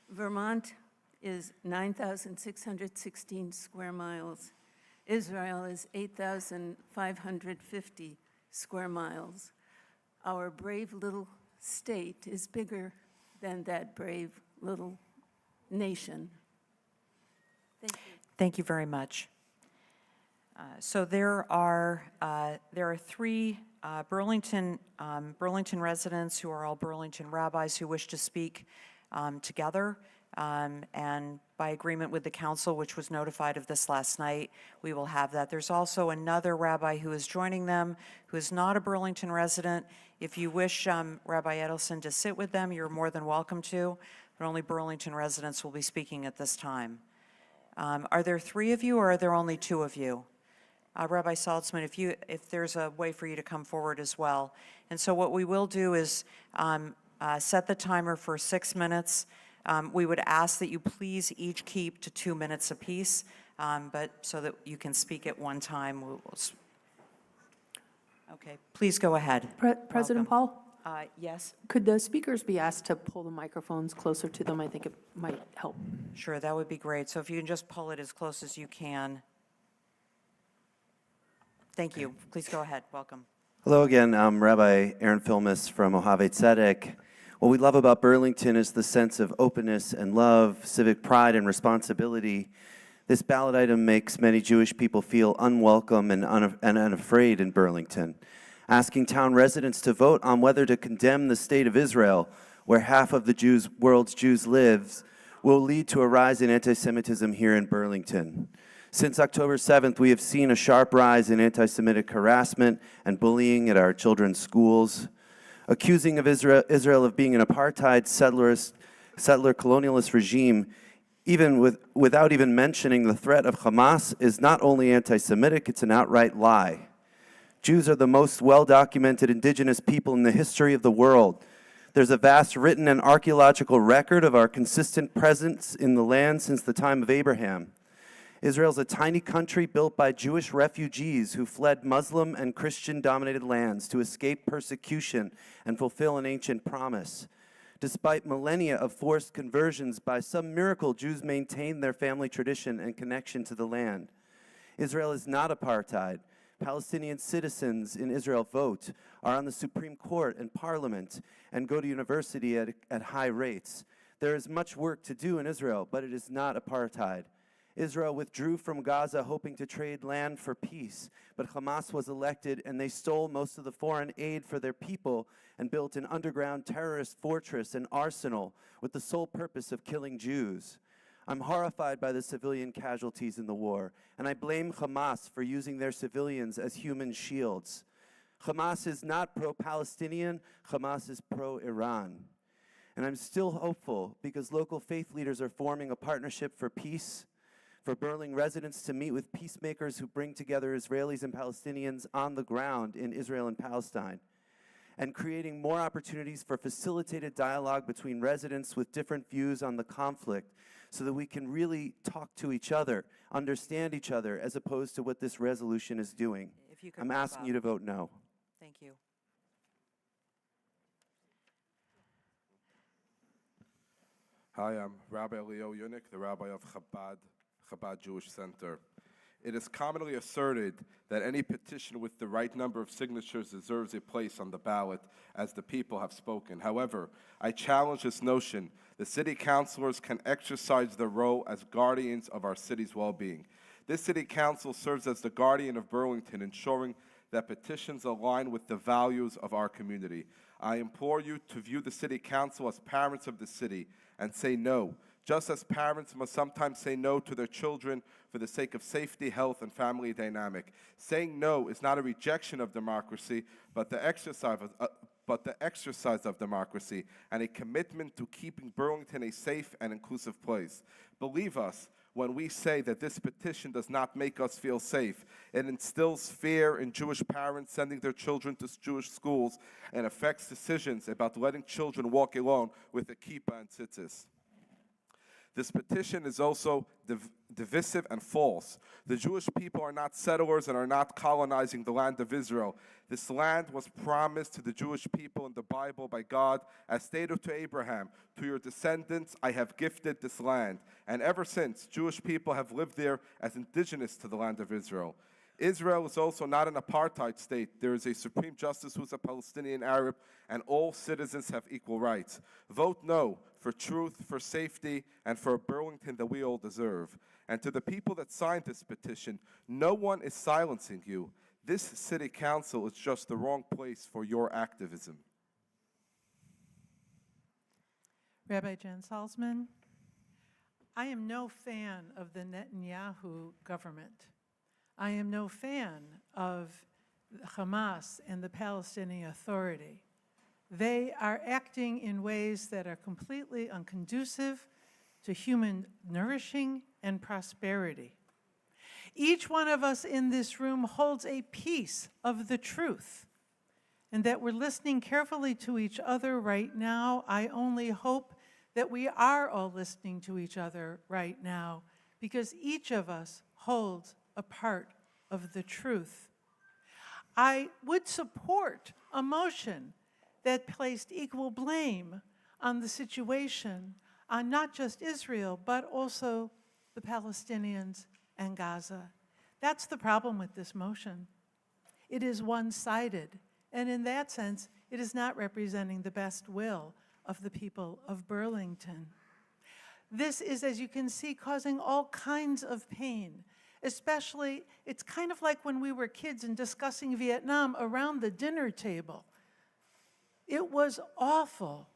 Vermont is 9,616 square miles. Israel is 8,550 square miles. Our brave little state is bigger than that brave little nation. Thank you. Thank you very much. So there are three Burlington residents who are all Burlington rabbis who wish to speak together, and by agreement with the council, which was notified of this last night, we will have that. There's also another rabbi who is joining them, who is not a Burlington resident. If you wish Rabbi Edelson to sit with them, you're more than welcome to, but only Burlington residents will be speaking at this time. Are there three of you, or are there only two of you? Rabbi Saltzman, if there's a way for you to come forward as well. And so what we will do is set the timer for 6 minutes. We would ask that you please each keep to 2 minutes apiece, but so that you can speak at one time. Okay, please go ahead. President Welcome. Paul, Yes? could the speakers be asked to pull the microphones closer to them? I think it might help. Sure, that would be great. So if you can just pull it as close as you can. Thank you. Please go ahead. Welcome. Hello again. I'm Rabbi Aaron Filmus from Mojave Tzedek. What we love about Burlington is the sense of openness and love, civic pride and responsibility. This ballot item makes many Jewish people feel unwelcome and unafraid in Burlington. Asking town residents to vote on whether to condemn the state of Israel, where half of the world's Jews live, will lead to a rise in anti-Semitism here in Burlington. Since October 7th, we have seen a sharp rise in anti-Semitic harassment and bullying at our children's schools. Accusing of Israel of being an apartheid settler colonialist regime, without even mentioning the threat of Hamas, is not only anti-Semitic, it's an outright lie. Jews are the most well-documented indigenous people in the history of the world. There's a vast written and archaeological record of our consistent presence in the land since the time of Abraham. Israel's a tiny country built by Jewish refugees who fled Muslim and Christian-dominated lands to escape persecution and fulfill an ancient promise. Despite millennia of forced conversions, by some miracle, Jews maintain their family tradition and connection to the land. Israel is not apartheid. Palestinian citizens in Israel vote, are on the Supreme Court and Parliament, and go to university at high rates. There is much work to do in Israel, but it is not apartheid. Israel withdrew from Gaza hoping to trade land for peace, but Hamas was elected and they stole most of the foreign aid for their people and built an underground terrorist fortress and arsenal with the sole purpose of killing Jews. I'm horrified by the civilian casualties in the war, and I blame Hamas for using their civilians as human shields. Hamas is not pro-Palestinian, Hamas is pro-Iran. And I'm still hopeful because local faith leaders are forming a partnership for peace, for Burlington residents to meet with peacemakers who bring together Israelis and Palestinians on the ground in Israel and Palestine, and creating more opportunities for facilitated dialogue between residents with different views on the conflict so that we can really talk to each other, understand each other, as opposed to what this resolution is doing. I'm asking you to vote no. Thank you. Hi, I'm Rabbi Leo Yunik, the rabbi of Chabad Jewish Center. It is commonly asserted that any petition with the right number of signatures deserves a place on the ballot, as the people have spoken. However, I challenge this notion. The city councilors can exercise their role as guardians of our city's well-being. This city council serves as the guardian of Burlington, ensuring that petitions align with the values of our community. I implore you to view the city council as parents of the city and say no. Just as parents must sometimes say no to their children for the sake of safety, health, and family dynamic. Saying no is not a rejection of democracy, but the exercise of democracy and a commitment to keeping Burlington a safe and inclusive place. Believe us when we say that this petition does not make us feel safe. It instills fear in Jewish parents sending their children to Jewish schools and affects decisions about letting children walk alone with a kippah and tzitzis. This petition is also divisive and false. The Jewish people are not settlers and are not colonizing the land of Israel. This land was promised to the Jewish people in the Bible by God, as stated to Abraham, "To your descendants I have gifted this land." And ever since, Jewish people have lived there as indigenous to the land of Israel. Israel is also not an apartheid state. There is a Supreme Justice who's a Palestinian Arab, and all citizens have equal rights. Vote no for truth, for safety, and for a Burlington that we all deserve. And to the people that signed this petition, no one is silencing you. This city council is just the wrong place for your activism. Rabbi Jen Salzman, I am no fan of the Netanyahu government. I am no fan of Hamas and the Palestinian Authority. They are acting in ways that are completely unconducive to human nourishing and prosperity. Each one of us in this room holds a piece of the truth, and that we're listening carefully to each other right now. I only hope that we are all listening to each other right now, because each of us holds a part of the truth. I would support a motion that placed equal blame on the situation on not just Israel, but also the Palestinians and Gaza. That's the problem with this motion. It is one-sided, and in that sense, it is not representing the best will of the people of Burlington. This is, as you can see, causing all kinds of pain. Especially, it's kind of like when we were kids and discussing Vietnam around the dinner table. It was awful,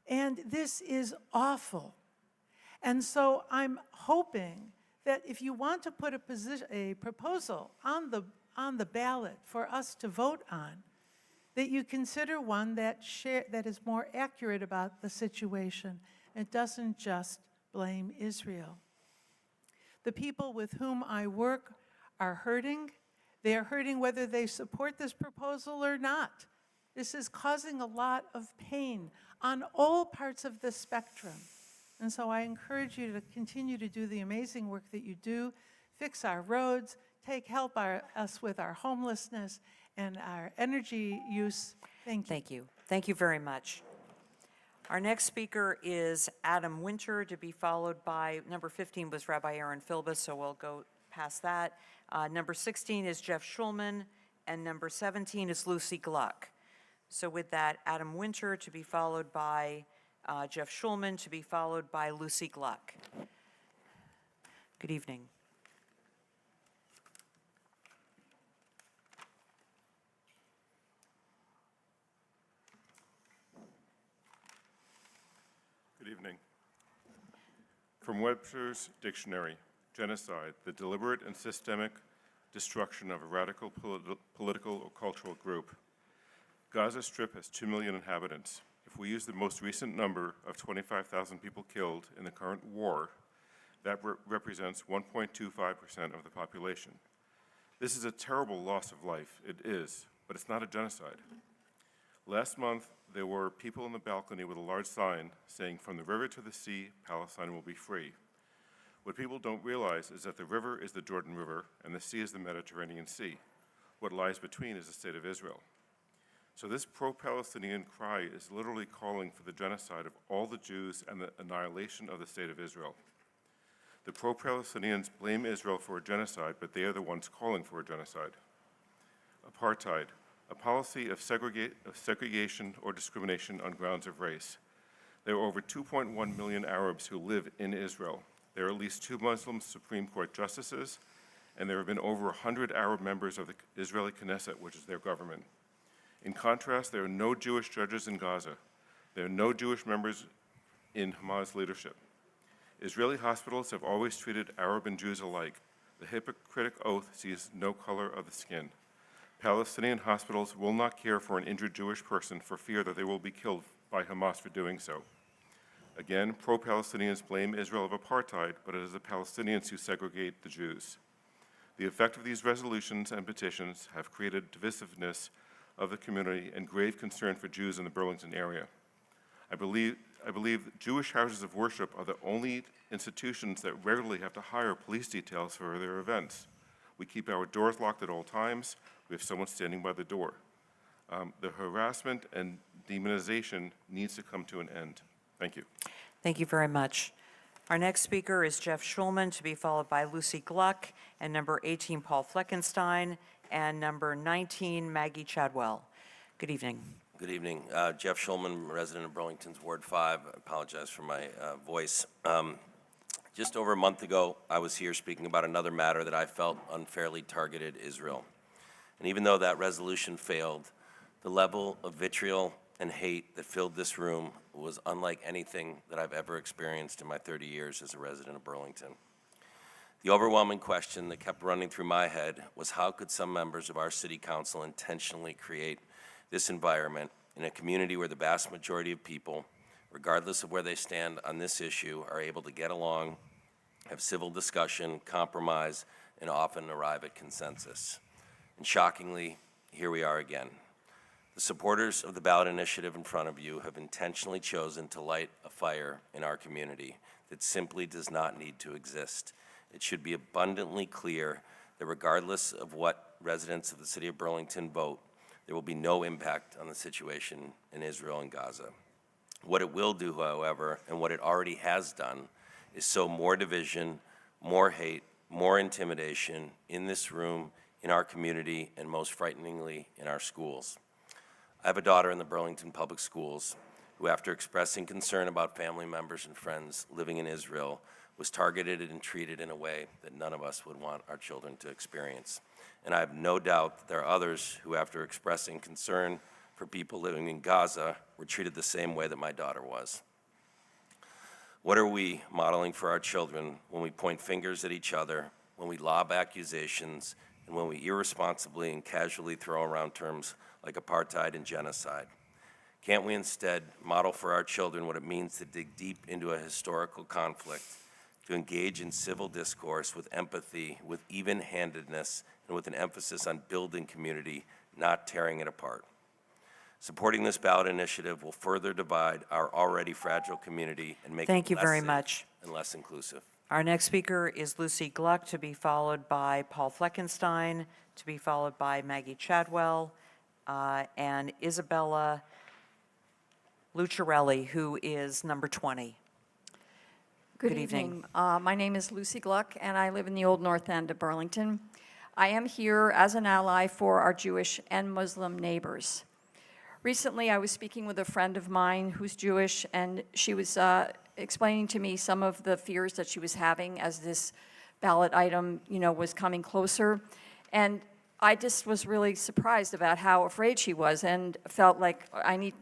and this is awful. And so I'm hoping that if you want to put a proposal on the ballot for us to vote on, that you consider one that is more accurate about the situation. It doesn't just blame Israel. The people with whom I work are hurting. They are hurting whether they support this proposal or not. This is causing a lot of pain on all parts of the spectrum. And so I encourage you to continue to do the amazing work that you do, fix our roads, help us with our homelessness and our energy use. Thank you. Thank you. Thank you very much. Our next speaker is Adam Winter, to be followed by, number 15 was Rabbi Aaron Philbus, so we'll go past that. Number 16 is Jeff Schulman, and number 17 is Lucy Gluck. So with that, Adam Winter to be followed by Jeff Schulman, to be followed by Lucy Gluck. Good evening. Good evening. From Webster's Dictionary, genocide, the deliberate and systemic destruction of a radical political or cultural group. Gaza Strip has 2 million inhabitants. If we use the most recent number of 25,000 people killed in the current war, that represents 1.25% of the population. This is a terrible loss of life. It is, but it's not a genocide. Last month, there were people in the balcony with a large sign saying, "From the river to the sea, Palestine will be free." What people don't realize is that the river is the Jordan River and the sea is the Mediterranean Sea. What lies between is the state of Israel. So this pro-Palestinian cry is literally calling for the genocide of all the Jews and the annihilation of the state of Israel. The pro-Palestinians blame Israel for a genocide, but they are the ones calling for a genocide. Apartheid, a policy of segregation or discrimination on grounds of race. There are over 2.1 million Arabs who live in Israel. There are at least 2 Muslim Supreme Court justices, and there have been over 100 Arab members of the Israeli Knesset, which is their government. In contrast, there are no Jewish judges in Gaza. There are no Jewish members in Hamas leadership. Israeli hospitals have always treated Arab and Jews alike. The Hippocratic Oath sees no color of the skin. Palestinian hospitals will not care for an injured Jewish person for fear that they will be killed by Hamas for doing so. Again, pro-Palestinians blame Israel of apartheid, but it is the Palestinians who segregate the Jews. The effect of these resolutions and petitions have created divisiveness of the community and grave concern for Jews in the Burlington area. I believe Jewish houses of worship are the only institutions that regularly have to hire police details for their events. We keep our doors locked at all times. We have someone standing by the door. The harassment and demonization needs to come to an end. Thank you. Thank you very much. Our next speaker is Jeff Schulman, to be followed by Lucy Gluck, and number 18, Paul Fleckenstein, and number 19, Maggie Chadwell. Good evening. Good evening. Jeff Schulman, resident of Burlington's Ward 5. I apologize for my voice. Just over a month ago, I was here speaking about another matter that I felt unfairly targeted Israel. And even though that resolution failed, the level of vitriol and hate that filled this room was unlike anything that I've ever experienced in my 30 years as a resident of Burlington. The overwhelming question that kept running through my head was, how could some members of our city council intentionally create this environment in a community where the vast majority of people, regardless of where they stand on this issue, are able to get along, have civil discussion, compromise, and often arrive at consensus. And shockingly, here we are again. The supporters of the ballot initiative in front of you have intentionally chosen to light a fire in our community that simply does not need to exist. It should be abundantly clear that regardless of what residents of the city of Burlington vote, there will be no impact on the situation in Israel and Gaza. What it will do, however, and what it already has done, is sow more division, more hate, more intimidation in this room, in our community, and most frighteningly, in our schools. I have a daughter in the Burlington Public Schools who, after expressing concern about family members and friends living in Israel, was targeted and treated in a way that none of us would want our children to experience. And I have no doubt that there are others who, after expressing concern for people living in Gaza, were treated the same way that my daughter was. What are we modeling for our children when we point fingers at each other, when we lob accusations, and when we irresponsibly and casually throw around terms like apartheid and genocide? Can't we instead model for our children what it means to dig deep into a historical conflict, to engage in civil discourse with empathy, with even-handedness, and with an emphasis on building community, not tearing it apart? Supporting this ballot initiative will further divide our already fragile community and make Thank it you very less much. safe and less inclusive. Our next speaker is Lucy Gluck, to be followed by Paul Fleckenstein, to be followed by Maggie Chadwell, and Isabella Lucciarelli, who is number 20. Good Good evening. evening. My name is Lucy Gluck, and I live in the Old North End of Burlington. I am here as an ally for our Jewish and Muslim neighbors. Recently, I was speaking with a friend of mine who's Jewish, and she was explaining to me some of the fears that she was having as this ballot item, was coming closer. And I just was really surprised about how afraid she was, and felt like I need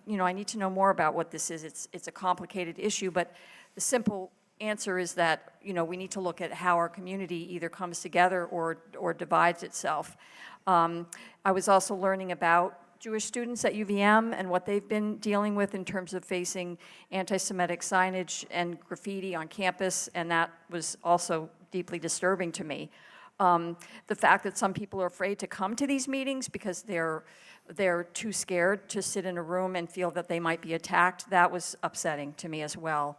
to know more about what this is. It's a complicated issue, but the simple answer is that, we need to look at how our community either comes together or divides itself. I was also learning about Jewish students at UVM and what they've been dealing with in terms of facing anti-Semitic signage and graffiti on campus, and that was also deeply disturbing to me. The fact that some people are afraid to come to these meetings because they're too scared to sit in a room and feel that they might be attacked, that was upsetting to me as well.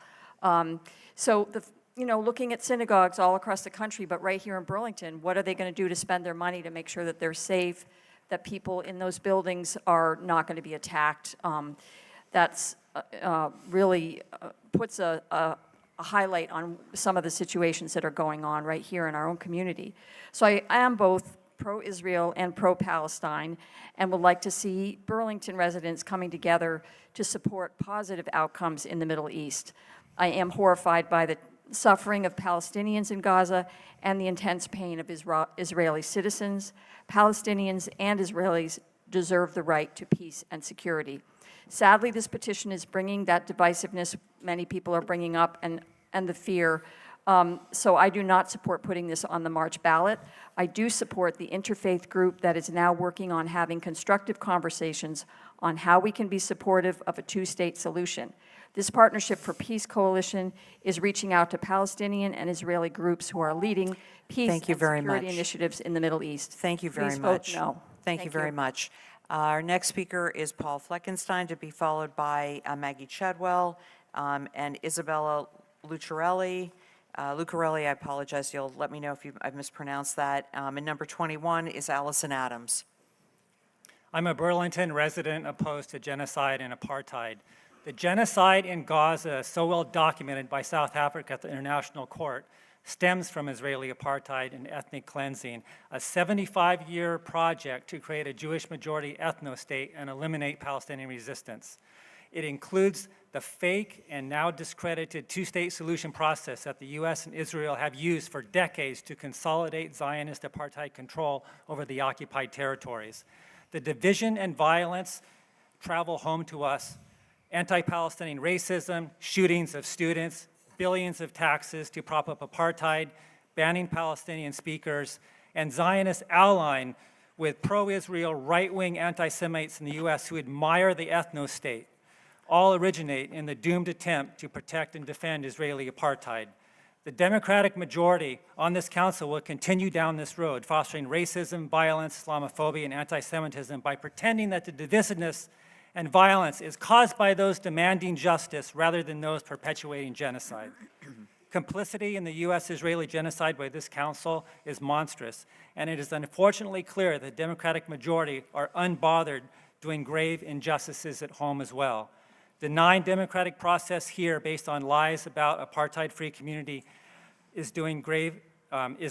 So looking at synagogues all across the country, but right here in Burlington, what are they going to do to spend their money to make sure that they're safe, that people in those buildings are not going to be attacked? That's really puts a highlight on some of the situations that are going on right here in our own community. So I am both pro-Israel and pro-Palestine, and would like to see Burlington residents coming together to support positive outcomes in the Middle East. I am horrified by the suffering of Palestinians in Gaza and the intense pain of Israeli citizens. Palestinians and Israelis deserve the right to peace and security. Sadly, this petition is bringing that divisiveness many people are bringing up, and the fear. So I do not support putting this on the March ballot. I do support the interfaith group that is now working on having constructive conversations on how we can be supportive of a two-state solution. This Partnership for Peace Coalition is reaching out to Palestinian and Israeli groups who are leading peace and security initiatives in the Middle East. Thank you very Please much. vote no. Thank you very much. Our next speaker is Paul Fleckenstein, to be followed by Maggie Chadwell and Isabella Lucciarelli. Lucciarelli, I apologize. You'll let me know if I've mispronounced that. And number 21 is Allison Adams. I'm a Burlington resident opposed to genocide and apartheid. The genocide in Gaza, so well documented by South Africa at the International Court, stems from Israeli apartheid and ethnic cleansing, a 75-year project to create a Jewish-majority ethno-state and eliminate Palestinian resistance. It includes the fake and now discredited two-state solution process that the U.S. and Israel have used for decades to consolidate Zionist apartheid control over the occupied territories. The division and violence travel home to us. Anti-Palestinian racism, shootings of students, billions of taxes to prop up apartheid, banning Palestinian speakers, and Zionists allying with pro-Israel right-wing anti-Semites in the U.S. who admire the ethno-state, all originate in the doomed attempt to protect and defend Israeli apartheid. The Democratic majority on this council will continue down this road, fostering racism, violence, Islamophobia, and anti-Semitism by pretending that the divisiveness and violence is caused by those demanding justice rather than those perpetuating genocide. Complicity in the U.S.-Israeli genocide by this council is monstrous, and it is unfortunately clear the Democratic majority are unbothered doing grave injustices at home as well. Denying democratic process here based on lies about apartheid-free community is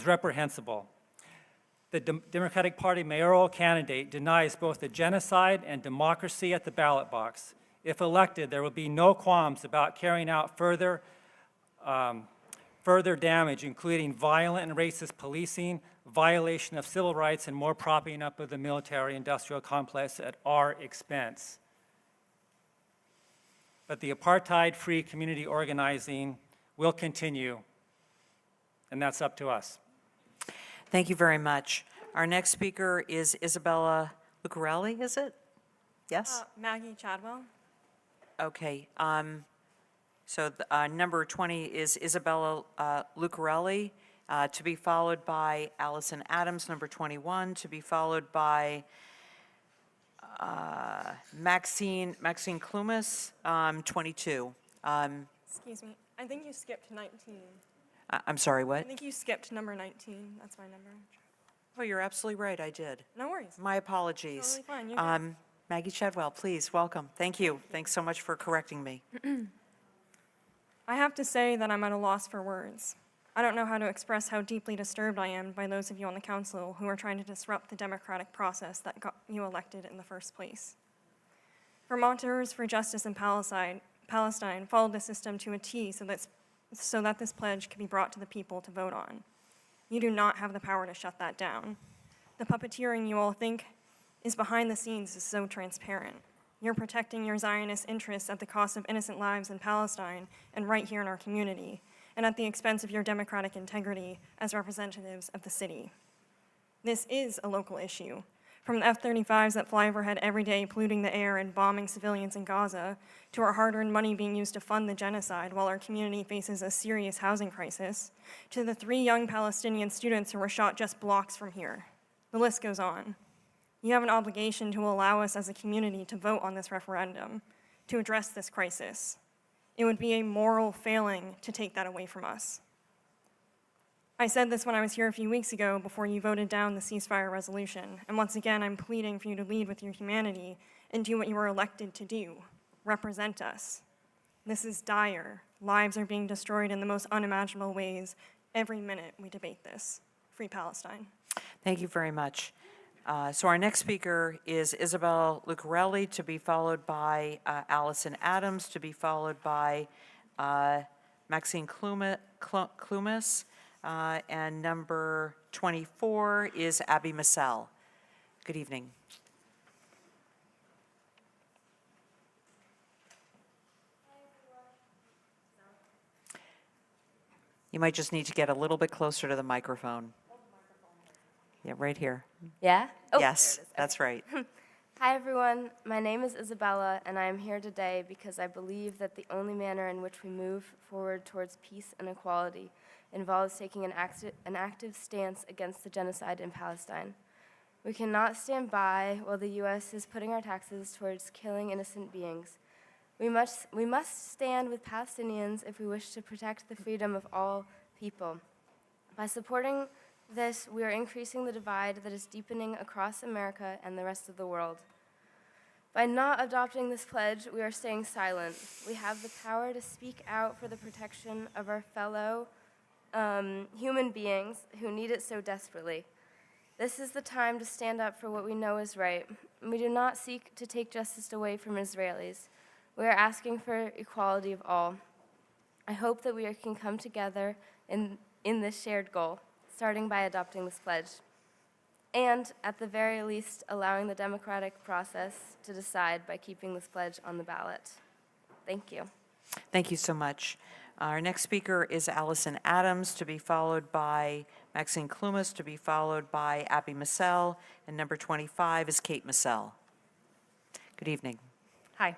reprehensible. The Democratic Party mayoral candidate denies both the genocide and democracy at the ballot box. If elected, there will be no qualms about carrying out further damage, including violent and racist policing, violation of civil rights, and more propping up of the military-industrial complex at our expense. But the apartheid-free community organizing will continue, and that's up to us. Thank you very much. Our next speaker is Isabella Lucarelli, is it? Yes? Maggie Chadwell. Okay. Number 20 is Isabella Lucarelli, to be followed by Allison Adams, number 21, to be followed by Maxine Klumas, 22. Excuse me. I think you skipped 19. I'm sorry, what? I think you skipped number 19. That's my number. Oh, you're absolutely right, I did. No worries. My apologies. Totally fine. You're good. Maggie Chadwell, please, welcome. Thank you. Thanks so much for correcting me. I have to say that I'm at a loss for words. I don't know how to express how deeply disturbed I am by those of you on the council who are trying to disrupt the democratic process that got you elected in the first place. Vermonters for Justice in Palestine followed the system to a T so that this pledge could be brought to the people to vote on. You do not have the power to shut that down. The puppeteering you all think is behind the scenes is so transparent. You're protecting your Zionist interests at the cost of innocent lives in Palestine and right here in our community, and at the expense of your democratic integrity as representatives of the city. This is a local issue. From the F-35s that fly overhead every day polluting the air and bombing civilians in Gaza, to our hard-earned money being used to fund the genocide while our community faces a serious housing crisis, to the 3 young Palestinian students who were shot just blocks from here. The list goes on. You have an obligation to allow us as a community to vote on this referendum, to address this crisis. It would be a moral failing to take that away from us. I said this when I was here a few weeks ago before you voted down the ceasefire resolution, and once again I'm pleading for you to lead with your humanity and do what you were elected to do, represent us. This is dire. Lives are being destroyed in the most unimaginable ways every minute we debate this. Free Palestine. Thank you very much. So our next speaker is Isabel Lucarelli, to be followed by Allison Adams, to be followed by Maxine Klumas, and number 24 is Abby Massell. Good evening. You might just need to get a little bit closer to the microphone. Yeah, right here. Yeah? Oh, Yes, there it is. that's right. Hi, everyone. My name is Isabella, and I am here today because I believe that the only manner in which we move forward towards peace and equality involves taking an active stance against the genocide in Palestine. We cannot stand by while the U.S. is putting our taxes towards killing innocent beings. We must stand with Palestinians if we wish to protect the freedom of all people. By supporting this, we are increasing the divide that is deepening across America and the rest of the world. By not adopting this pledge, we are staying silent. We have the power to speak out for the protection of our fellow human beings who need it so desperately. This is the time to stand up for what we know is right. We do not seek to take justice away from Israelis. We are asking for equality of all. I hope that we can come together in this shared goal, starting by adopting this pledge, and at the very least, allowing the democratic process to decide by keeping this pledge on the ballot. Thank you. Thank you so much. Our next speaker is Allison Adams, to be followed by Maxine Klumas, to be followed by Abby Massell, and number 25 is Kate Massell. Good evening. Hi.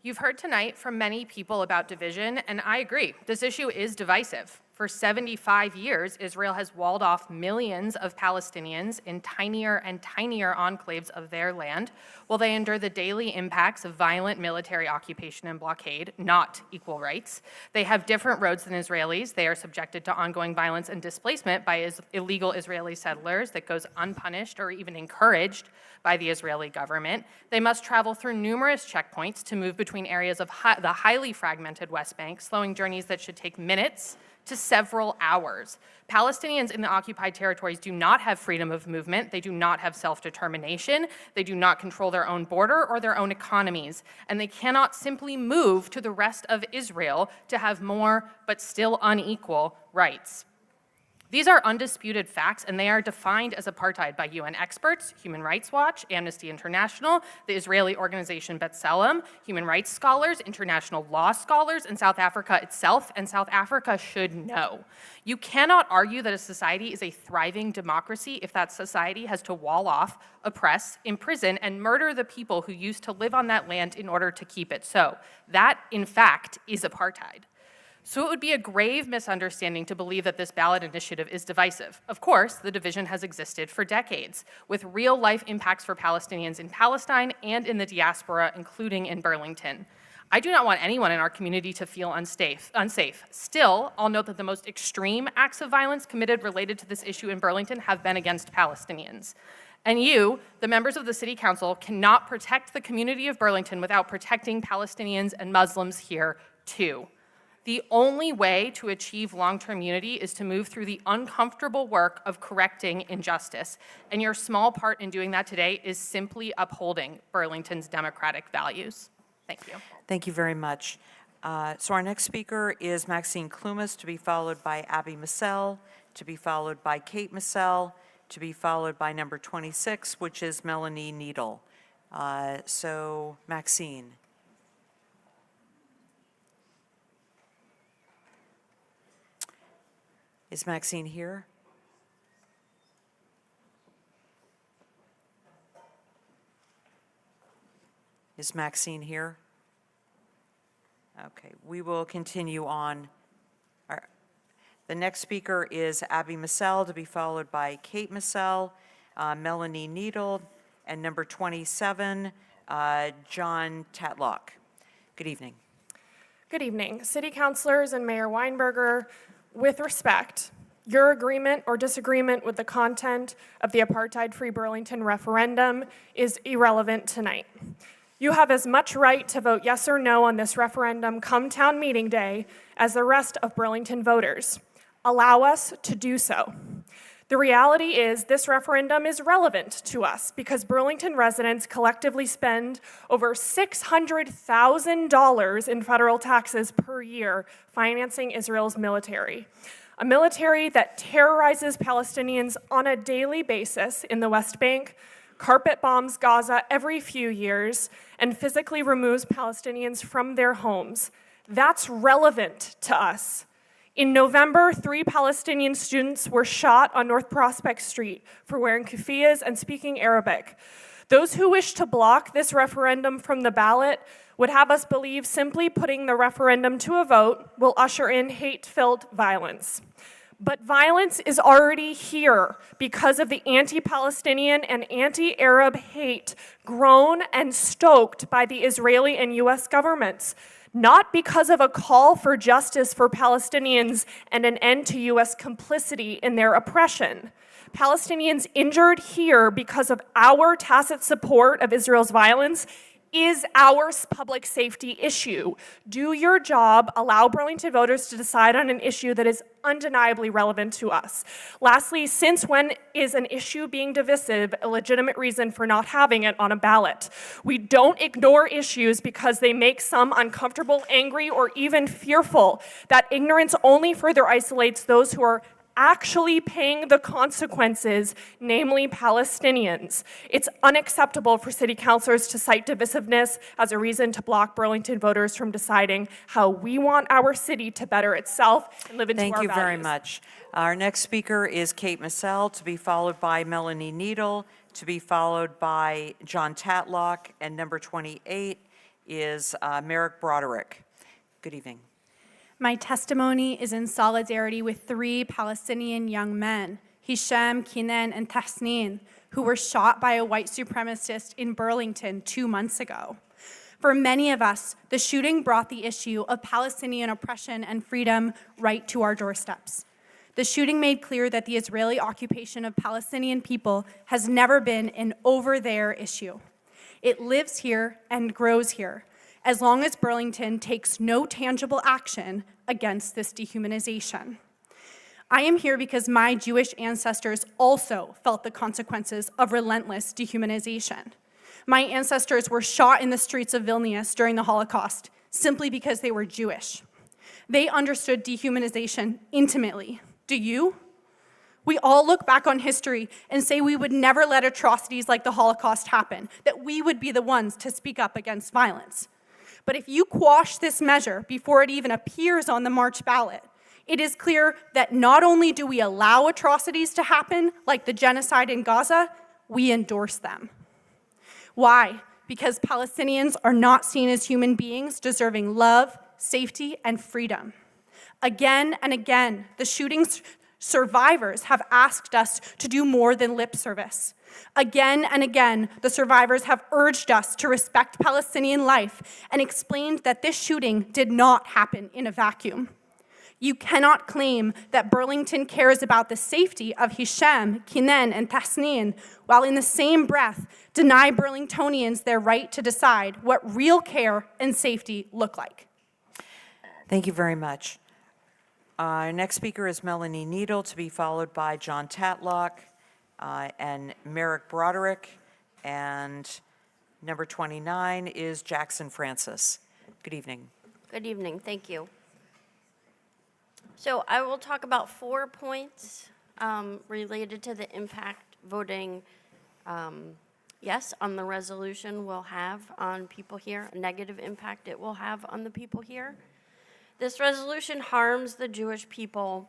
You've heard tonight from many people about division, and I agree. This issue is divisive. For 75 years, Israel has walled off millions of Palestinians in tinier and tinier enclaves of their land, while they endure the daily impacts of violent military occupation and blockade, not equal rights. They have different roads than Israelis. They are subjected to ongoing violence and displacement by illegal Israeli settlers that goes unpunished or even encouraged by the Israeli government. They must travel through numerous checkpoints to move between areas of the highly fragmented West Bank, slowing journeys that should take minutes to several hours. Palestinians in the occupied territories do not have freedom of movement. They do not have self-determination. They do not control their own border or their own economies. And they cannot simply move to the rest of Israel to have more but still unequal rights. These are undisputed facts, and they are defined as apartheid by UN experts, Human Rights Watch, Amnesty International, the Israeli organization B'Tselem, human rights scholars, international law scholars, and South Africa itself, and South Africa should know. You cannot argue that a society is a thriving democracy if that society has to wall off, oppress, imprison, and murder the people who used to live on that land in order to keep it so. That, in fact, is apartheid. So it would be a grave misunderstanding to believe that this ballot initiative is divisive. Of course, the division has existed for decades, with real-life impacts for Palestinians in Palestine and in the diaspora, including in Burlington. I do not want anyone in our community to feel unsafe. Still, I'll note that the most extreme acts of violence committed related to this issue in Burlington have been against Palestinians. And you, the members of the City Council, cannot protect the community of Burlington without protecting Palestinians and Muslims here, too. The only way to achieve long-term unity is to move through the uncomfortable work of correcting injustice. And your small part in doing that today is simply upholding Burlington's democratic values. Thank you. Thank you very much. So our next speaker is Maxine Klumas, to be followed by Abby Massell, to be followed by Kate Massell, to be followed by number 26, which is Melanie Needle. So Maxine. Is Maxine here? Is Maxine here? Okay, we will continue on. The next speaker is Abby Massell, to be followed by Kate Massell, Melanie Needle, and number 27, John Tatlock. Good evening. Good evening. City councilors and Mayor Weinberger, with respect, your agreement or disagreement with the content of the apartheid-free Burlington referendum is irrelevant tonight. You have as much right to vote yes or no on this referendum come town meeting day as the rest of Burlington voters. Allow us to do so. The reality is this referendum is relevant to us because Burlington residents collectively spend over $600,000 in federal taxes per year financing Israel's military. A military that terrorizes Palestinians on a daily basis in the West Bank, carpet bombs Gaza every few years, and physically removes Palestinians from their homes. That's relevant to us. In November, 3 Palestinian students were shot on North Prospect Street for wearing kufias and speaking Arabic. Those who wish to block this referendum from the ballot would have us believe simply putting the referendum to a vote will usher in hate-filled violence. But violence is already here because of the anti-Palestinian and anti-Arab hate grown and stoked by the Israeli and US governments, not because of a call for justice for Palestinians and an end to US complicity in their oppression. Palestinians injured here because of our tacit support of Israel's violence is our public safety issue. Do your job, allow Burlington voters to decide on an issue that is undeniably relevant to us. Lastly, since when is an issue being divisive a legitimate reason for not having it on a ballot? We don't ignore issues because they make some uncomfortable, angry, or even fearful. That ignorance only further isolates those who are actually paying the consequences, namely Palestinians. It's unacceptable for city councilors to cite divisiveness as a reason to block Burlington voters from deciding how we want our city to better itself and live into our values. Thank you very much. Our next speaker is Kate Massell, to be followed by Melanie Needle, to be followed by John Tatlock, and number 28 is Merrick Broderick. Good evening. My testimony is in solidarity with 3 Palestinian young men, Hisham, Kinan, and Tasnin, who were shot by a white supremacist in Burlington 2 months ago. For many of us, the shooting brought the issue of Palestinian oppression and freedom right to our doorsteps. The shooting made clear that the Israeli occupation of Palestinian people has never been an over-there issue. It lives here and grows here, as long as Burlington takes no tangible action against this dehumanization. I am here because my Jewish ancestors also felt the consequences of relentless dehumanization. My ancestors were shot in the streets of Vilnius during the Holocaust simply because they were Jewish. They understood dehumanization intimately. Do you? We all look back on history and say we would never let atrocities like the Holocaust happen, that we would be the ones to speak up against violence. But if you quash this measure before it even appears on the March ballot, it is clear that not only do we allow atrocities to happen, like the genocide in Gaza, we endorse them. Why? Because Palestinians are not seen as human beings deserving love, safety, and freedom. Again and again, the shooting's survivors have asked us to do more than lip service. Again and again, the survivors have urged us to respect Palestinian life and explained that this shooting did not happen in a vacuum. You cannot claim that Burlington cares about the safety of Hisham, Kinan, and Tasnin, while in the same breath deny Burlingtonians their right to decide what real care and safety look like. Thank you very much. Our next speaker is Melanie Needle, to be followed by John Tatlock and Merrick Broderick, and number 29 is Jackson Francis. Good evening. Good evening, thank you. So I will talk about 4 points related to the impact voting yes on the resolution will have on people here, a negative impact it will have on the people here. This resolution harms the Jewish people,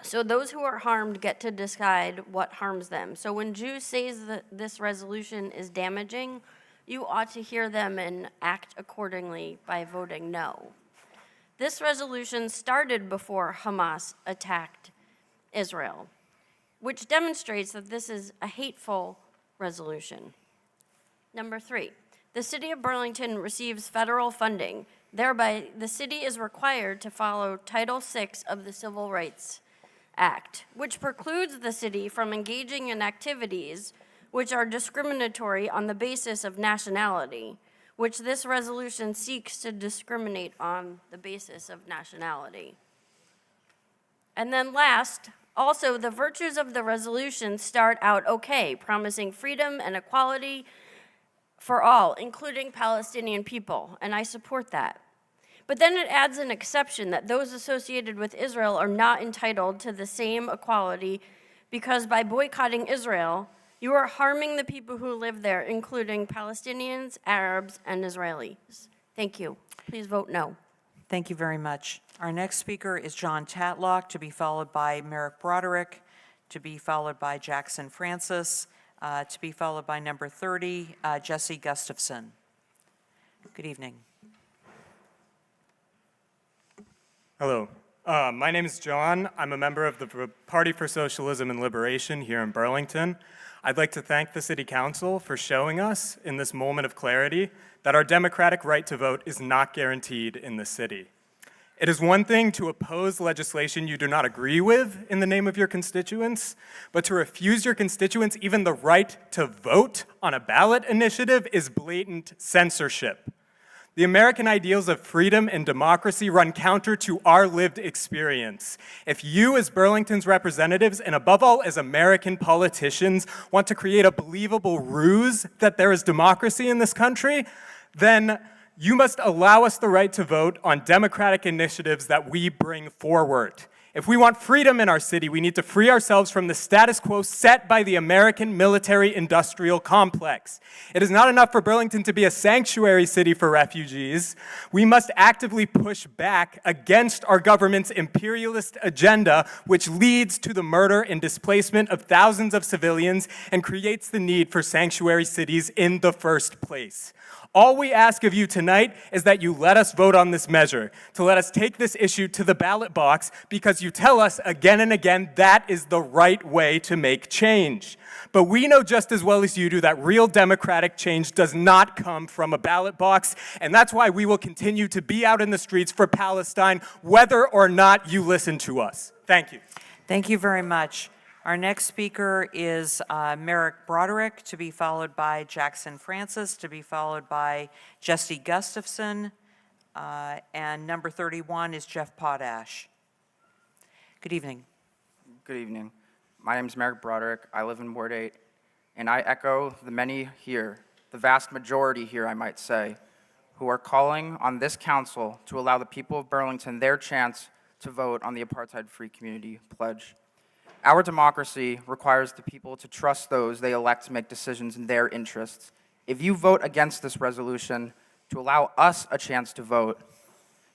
so those who are harmed get to decide what harms them. So when Jews say that this resolution is damaging, you ought to hear them and act accordingly by voting no. This resolution started before Hamas attacked Israel, which demonstrates that this is a hateful resolution. Number 3, the city of Burlington receives federal funding. Thereby, the city is required to follow Title VI of the Civil Rights Act, which precludes the city from engaging in activities which are discriminatory on the basis of nationality, which this resolution seeks to discriminate on the basis of nationality. And then last, also, the virtues of the resolution start out okay, promising freedom and equality for all, including Palestinian people, and I support that. But then it adds an exception that those associated with Israel are not entitled to the same equality because by boycotting Israel, you are harming the people who live there, including Palestinians, Arabs, and Israelis. Thank you. Please vote no. Thank you very much. Our next speaker is John Tatlock, to be followed by Merrick Broderick, to be followed by Jackson Francis, to be followed by number 30, Jesse Gustafson. Good evening. Hello. My name is John. I'm a member of the Party for Socialism and Liberation here in Burlington. I'd like to thank the City Council for showing us in this moment of clarity that our democratic right to vote is not guaranteed in the city. It is one thing to oppose legislation you do not agree with in the name of your constituents, but to refuse your constituents even the right to vote on a ballot initiative is blatant censorship. The American ideals of freedom and democracy run counter to our lived experience. If you, as Burlington's representatives, and above all, as American politicians, want to create a believable ruse that there is democracy in this country, then you must allow us the right to vote on democratic initiatives that we bring forward. If we want freedom in our city, we need to free ourselves from the status quo set by the American military-industrial complex. It is not enough for Burlington to be a sanctuary city for refugees. We must actively push back against our government's imperialist agenda, which leads to the murder and displacement of thousands of civilians and creates the need for sanctuary cities in the first place. All we ask of you tonight is that you let us vote on this measure, to let us take this issue to the ballot box, because you tell us again and again that is the right way to make change. But we know just as well as you do that real democratic change does not come from a ballot box, and that's why we will continue to be out in the streets for Palestine, whether or not you listen to us. Thank you. Thank you very much. Our next speaker is Merrick Broderick, to be followed by Jackson Francis, to be followed by Jesse Gustafson, and number 31 is Jeff Potash. Good evening. Good evening. My name is Merrick Broderick. I live in Ward 8, and I echo the many here, the vast majority here, I might say, who are calling on this council to allow the people of Burlington their chance to vote on the apartheid-free community pledge. Our democracy requires the people to trust those they elect to make decisions in their interests. If you vote against this resolution to allow us a chance to vote,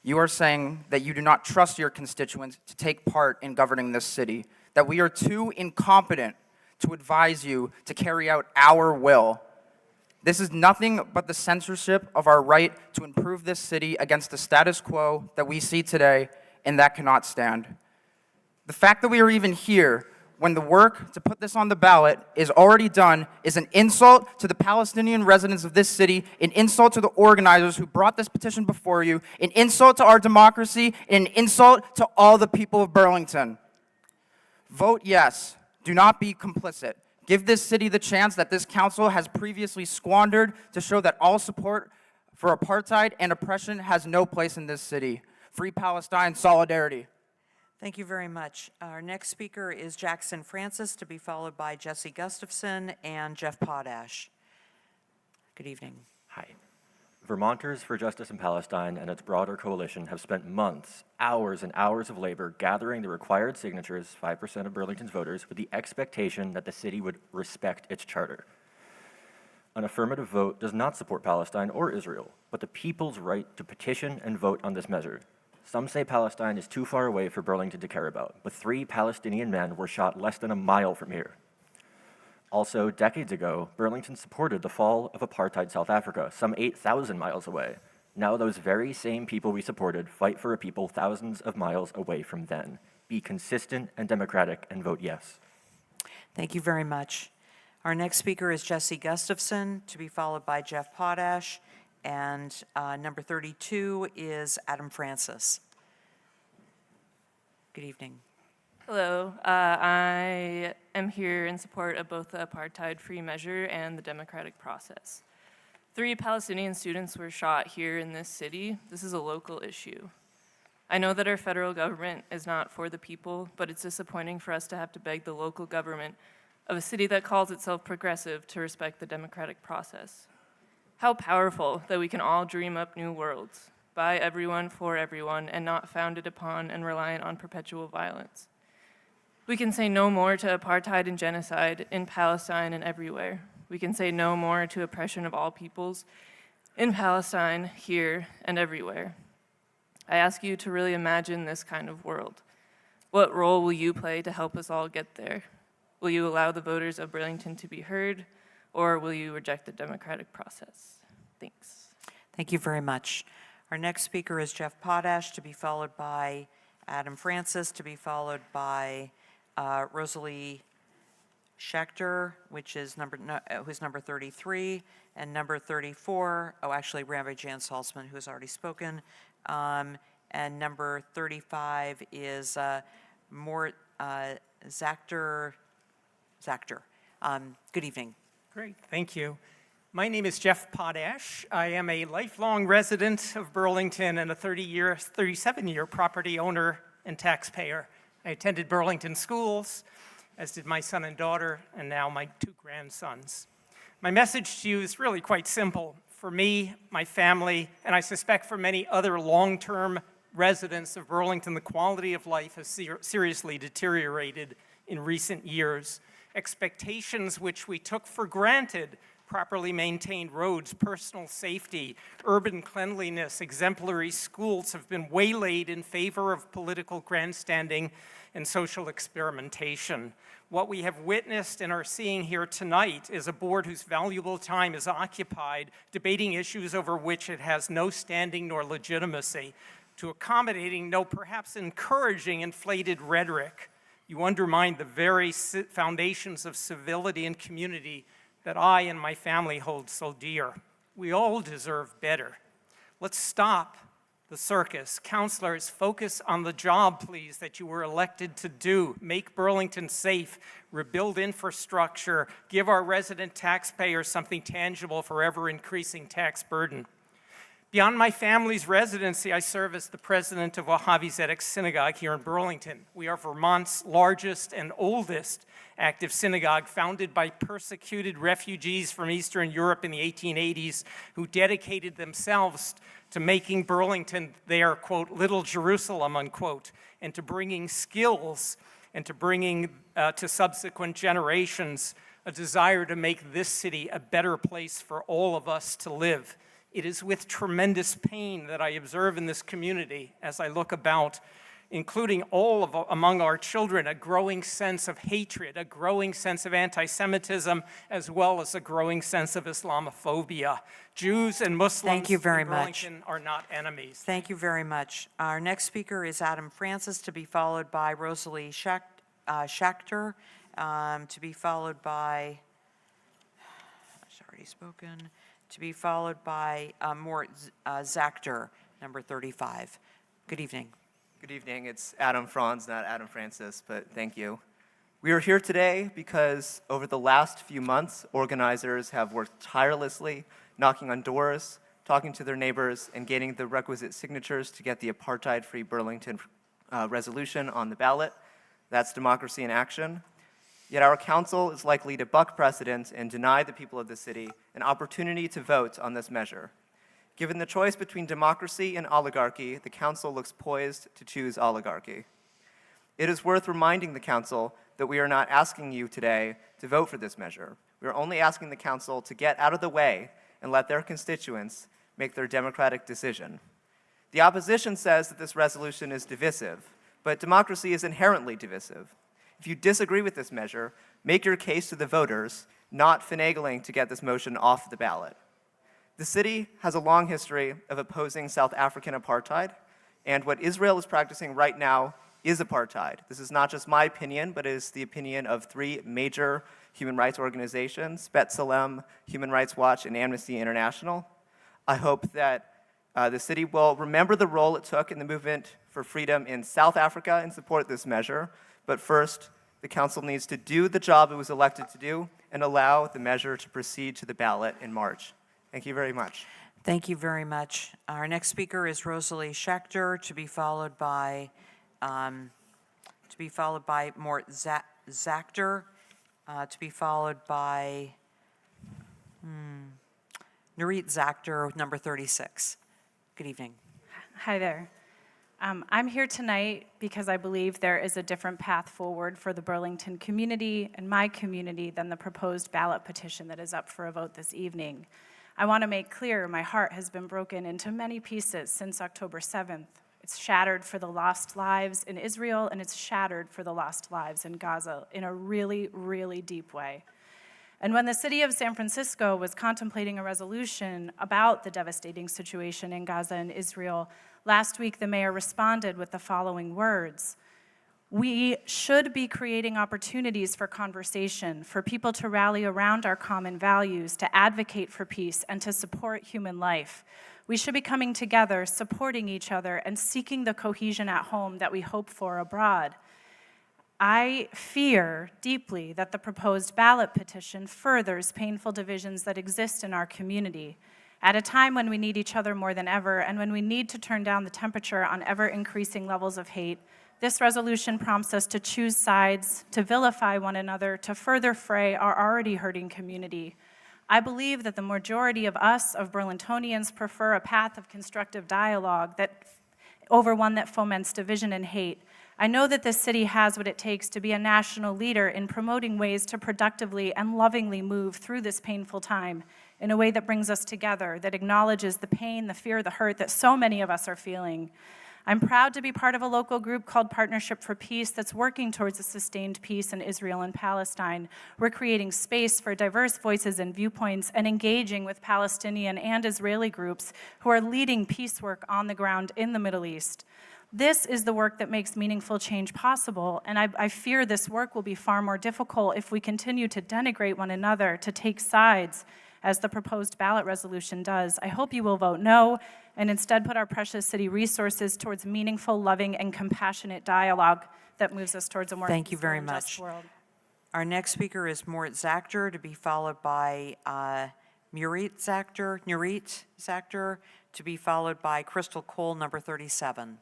you are saying that you do not trust your constituents to take part in governing this city, that we are too incompetent to advise you to carry out our will. This is nothing but the censorship of our right to improve this city against the status quo that we see today, and that cannot stand. The fact that we are even here when the work to put this on the ballot is already done is an insult to the Palestinian residents of this city, an insult to the organizers who brought this petition before you, an insult to our democracy, and an insult to all the people of Burlington. Vote yes. Do not be complicit. Give this city the chance that this council has previously squandered to show that all support for apartheid and oppression has no place in this city. Free Palestine, solidarity. Thank you very much. Our next speaker is Jackson Francis, to be followed by Jesse Gustafson and Jeff Potash. Good evening. Hi. Vermonters for Justice in Palestine and its broader coalition have spent months, hours and hours of labor gathering the required signatures, 5% of Burlington's voters, with the expectation that the city would respect its charter. An affirmative vote does not support Palestine or Israel, but the people's right to petition and vote on this measure. Some say Palestine is too far away for Burlington to care about, but 3 Palestinian men were shot less than a mile from here. Also, decades ago, Burlington supported the fall of apartheid South Africa, some 8,000 miles away. Now those very same people we supported fight for a people thousands of miles away from then. Be consistent and democratic and vote yes. Thank you very much. Our next speaker is Jesse Gustafson, to be followed by Jeff Potash, and number 32 is Adam Francis. Good evening. Hello, I am here in support of both the apartheid-free measure and the democratic process. 3 Palestinian students were shot here in this city. This is a local issue. I know that our federal government is not for the people, but it's disappointing for us to have to beg the local government of a city that calls itself progressive to respect the democratic process. How powerful that we can all dream up new worlds, by everyone, for everyone, and not founded upon and reliant on perpetual violence. We can say no more to apartheid and genocide in Palestine and everywhere. We can say no more to oppression of all peoples in Palestine, here, and everywhere. I ask you to really imagine this kind of world. What role will you play to help us all get there? Will you allow the voters of Burlington to be heard, or will you reject the democratic process? Thanks. Thank you very much. Our next speaker is Jeff Potash, to be followed by Adam Francis, to be followed by Rosalie Schechter, who's number 33, and number 34, actually Rabbi Jan Salzman, who has already spoken, and number 35 is Mort Zachter. Good evening. Great, thank you. My name is Jeff Potash. I am a lifelong resident of Burlington and a 37-year property owner and taxpayer. I attended Burlington schools, as did my son and daughter, and now my 2 grandsons. My message to you is really quite simple. For me, my family, and I suspect for many other long-term residents of Burlington, the quality of life has seriously deteriorated in recent years. Expectations which we took for granted, properly maintained roads, personal safety, urban cleanliness, exemplary schools, have been waylaid in favor of political grandstanding and social experimentation. What we have witnessed and are seeing here tonight is a board whose valuable time is occupied debating issues over which it has no standing nor legitimacy, to accommodating, no, perhaps encouraging inflated rhetoric. You undermine the very foundations of civility and community that I and my family hold so dear. We all deserve better. Let's stop the circus. Councilors, focus on the job, please, that you were elected to do. Make Burlington safe, rebuild infrastructure, give our resident taxpayers something tangible for ever increasing tax burden. Beyond my family's residency, I serve as the president of Wahhavi Zedek Synagogue here in Burlington. We are Vermont's largest and oldest active synagogue, founded by persecuted refugees from Eastern Europe in the 1880s who dedicated themselves to making Burlington their, quote, little Jerusalem, unquote, and to bringing skills and to bringing to subsequent generations a desire to make this city a better place for all of us to live. It is with tremendous pain that I observe in this community as I look about, including among our children, a growing sense of hatred, a growing sense of anti-Semitism, as well as a growing sense of Islamophobia. Jews and Muslims in Burlington are not enemies. Thank you very much. Our next speaker is Adam Francis, to be followed by Rosalie Schechter, to be followed by, she's already spoken, to be followed by Mort Zachter, number 35. Good evening. Good evening. It's Adam Franz, not Adam Francis, but thank you. We are here today because over the last few months, organizers have worked tirelessly, knocking on doors, talking to their neighbors, and gaining the requisite signatures to get the apartheid-free Burlington resolution on the ballot. That's democracy in action. Yet our council is likely to buck precedent and deny the people of the city an opportunity to vote on this measure. Given the choice between democracy and oligarchy, the council looks poised to choose oligarchy. It is worth reminding the council that we are not asking you today to vote for this measure. We are only asking the council to get out of the way and let their constituents make their democratic decision. The opposition says that this resolution is divisive, but democracy is inherently divisive. If you disagree with this measure, make your case to the voters, not finagling to get this motion off the ballot. The city has a long history of opposing South African apartheid, and what Israel is practicing right now is apartheid. This is not just my opinion, but it is the opinion of 3 major human rights organizations, B'Tselem, Human Rights Watch, and Amnesty International. I hope that the city will remember the role it took in the movement for freedom in South Africa and support this measure. But first, the council needs to do the job it was elected to do and allow the measure to proceed to the ballot in March. Thank you very much. Thank you very much. Our next speaker is Rosalie Schechter, to be followed by Mort Zachter, to be followed by Nurit Zachter, number 36. Good evening. Hi there. I'm here tonight because I believe there is a different path forward for the Burlington community and my community than the proposed ballot petition that is up for a vote this evening. I want to make clear my heart has been broken into many pieces since October 7th. It's shattered for the lost lives in Israel, and it's shattered for the lost lives in Gaza in a really, really deep way. And when the city of San Francisco was contemplating a resolution about the devastating situation in Gaza and Israel, last week the mayor responded with the following words: "We should be creating opportunities for conversation, for people to rally around our common values, to advocate for peace, and to support human life. We should be coming together, supporting each other, and seeking the cohesion at home that we hope for abroad." I fear deeply that the proposed ballot petition furthers painful divisions that exist in our community. At a time when we need each other more than ever, and when we need to turn down the temperature on ever-increasing levels of hate, this resolution prompts us to choose sides, to vilify one another, to further fray our already hurting community. I believe that the majority of us, of Burlingtonians, prefer a path of constructive dialogue that over one that foments division and hate. I know that this city has what it takes to be a national leader in promoting ways to productively and lovingly move through this painful time in a way that brings us together, that acknowledges the pain, the fear, the hurt that so many of us are feeling. I'm proud to be part of a local group called Partnership for Peace that's working towards a sustained peace in Israel and Palestine. We're creating space for diverse voices and viewpoints and engaging with Palestinian and Israeli groups who are leading peace work on the ground in the Middle East. This is the work that makes meaningful change possible, and I fear this work will be far more difficult if we continue to denigrate one another, to take sides, as the proposed ballot resolution does. I hope you will vote no, and instead put our precious city resources towards meaningful, loving, and compassionate dialogue that moves us towards a more Thank you peaceful very and just much. world. Our next speaker is Moritz Zachter, to be followed by Nurit Zachter, to be followed by Crystal Cole, number 37.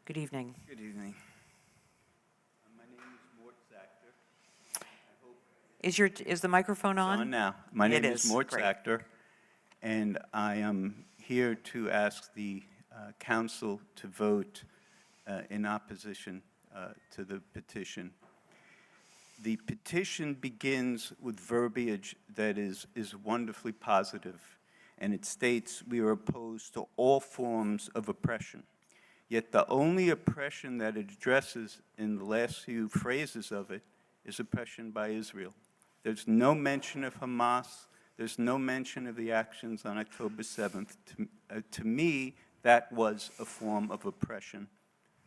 Good evening. Good evening. My name is Mort Zachter. Is the microphone on? It's on now. My name is Mort Great. Zachter, and I am here to ask the council to vote in opposition to the petition. The petition begins with verbiage that is wonderfully positive, and it states we are opposed to all forms of oppression. Yet the only oppression that it addresses in the last few phrases of it is oppression by Israel. There's no mention of Hamas. There's no mention of the actions on October 7th. To me, that was a form of oppression.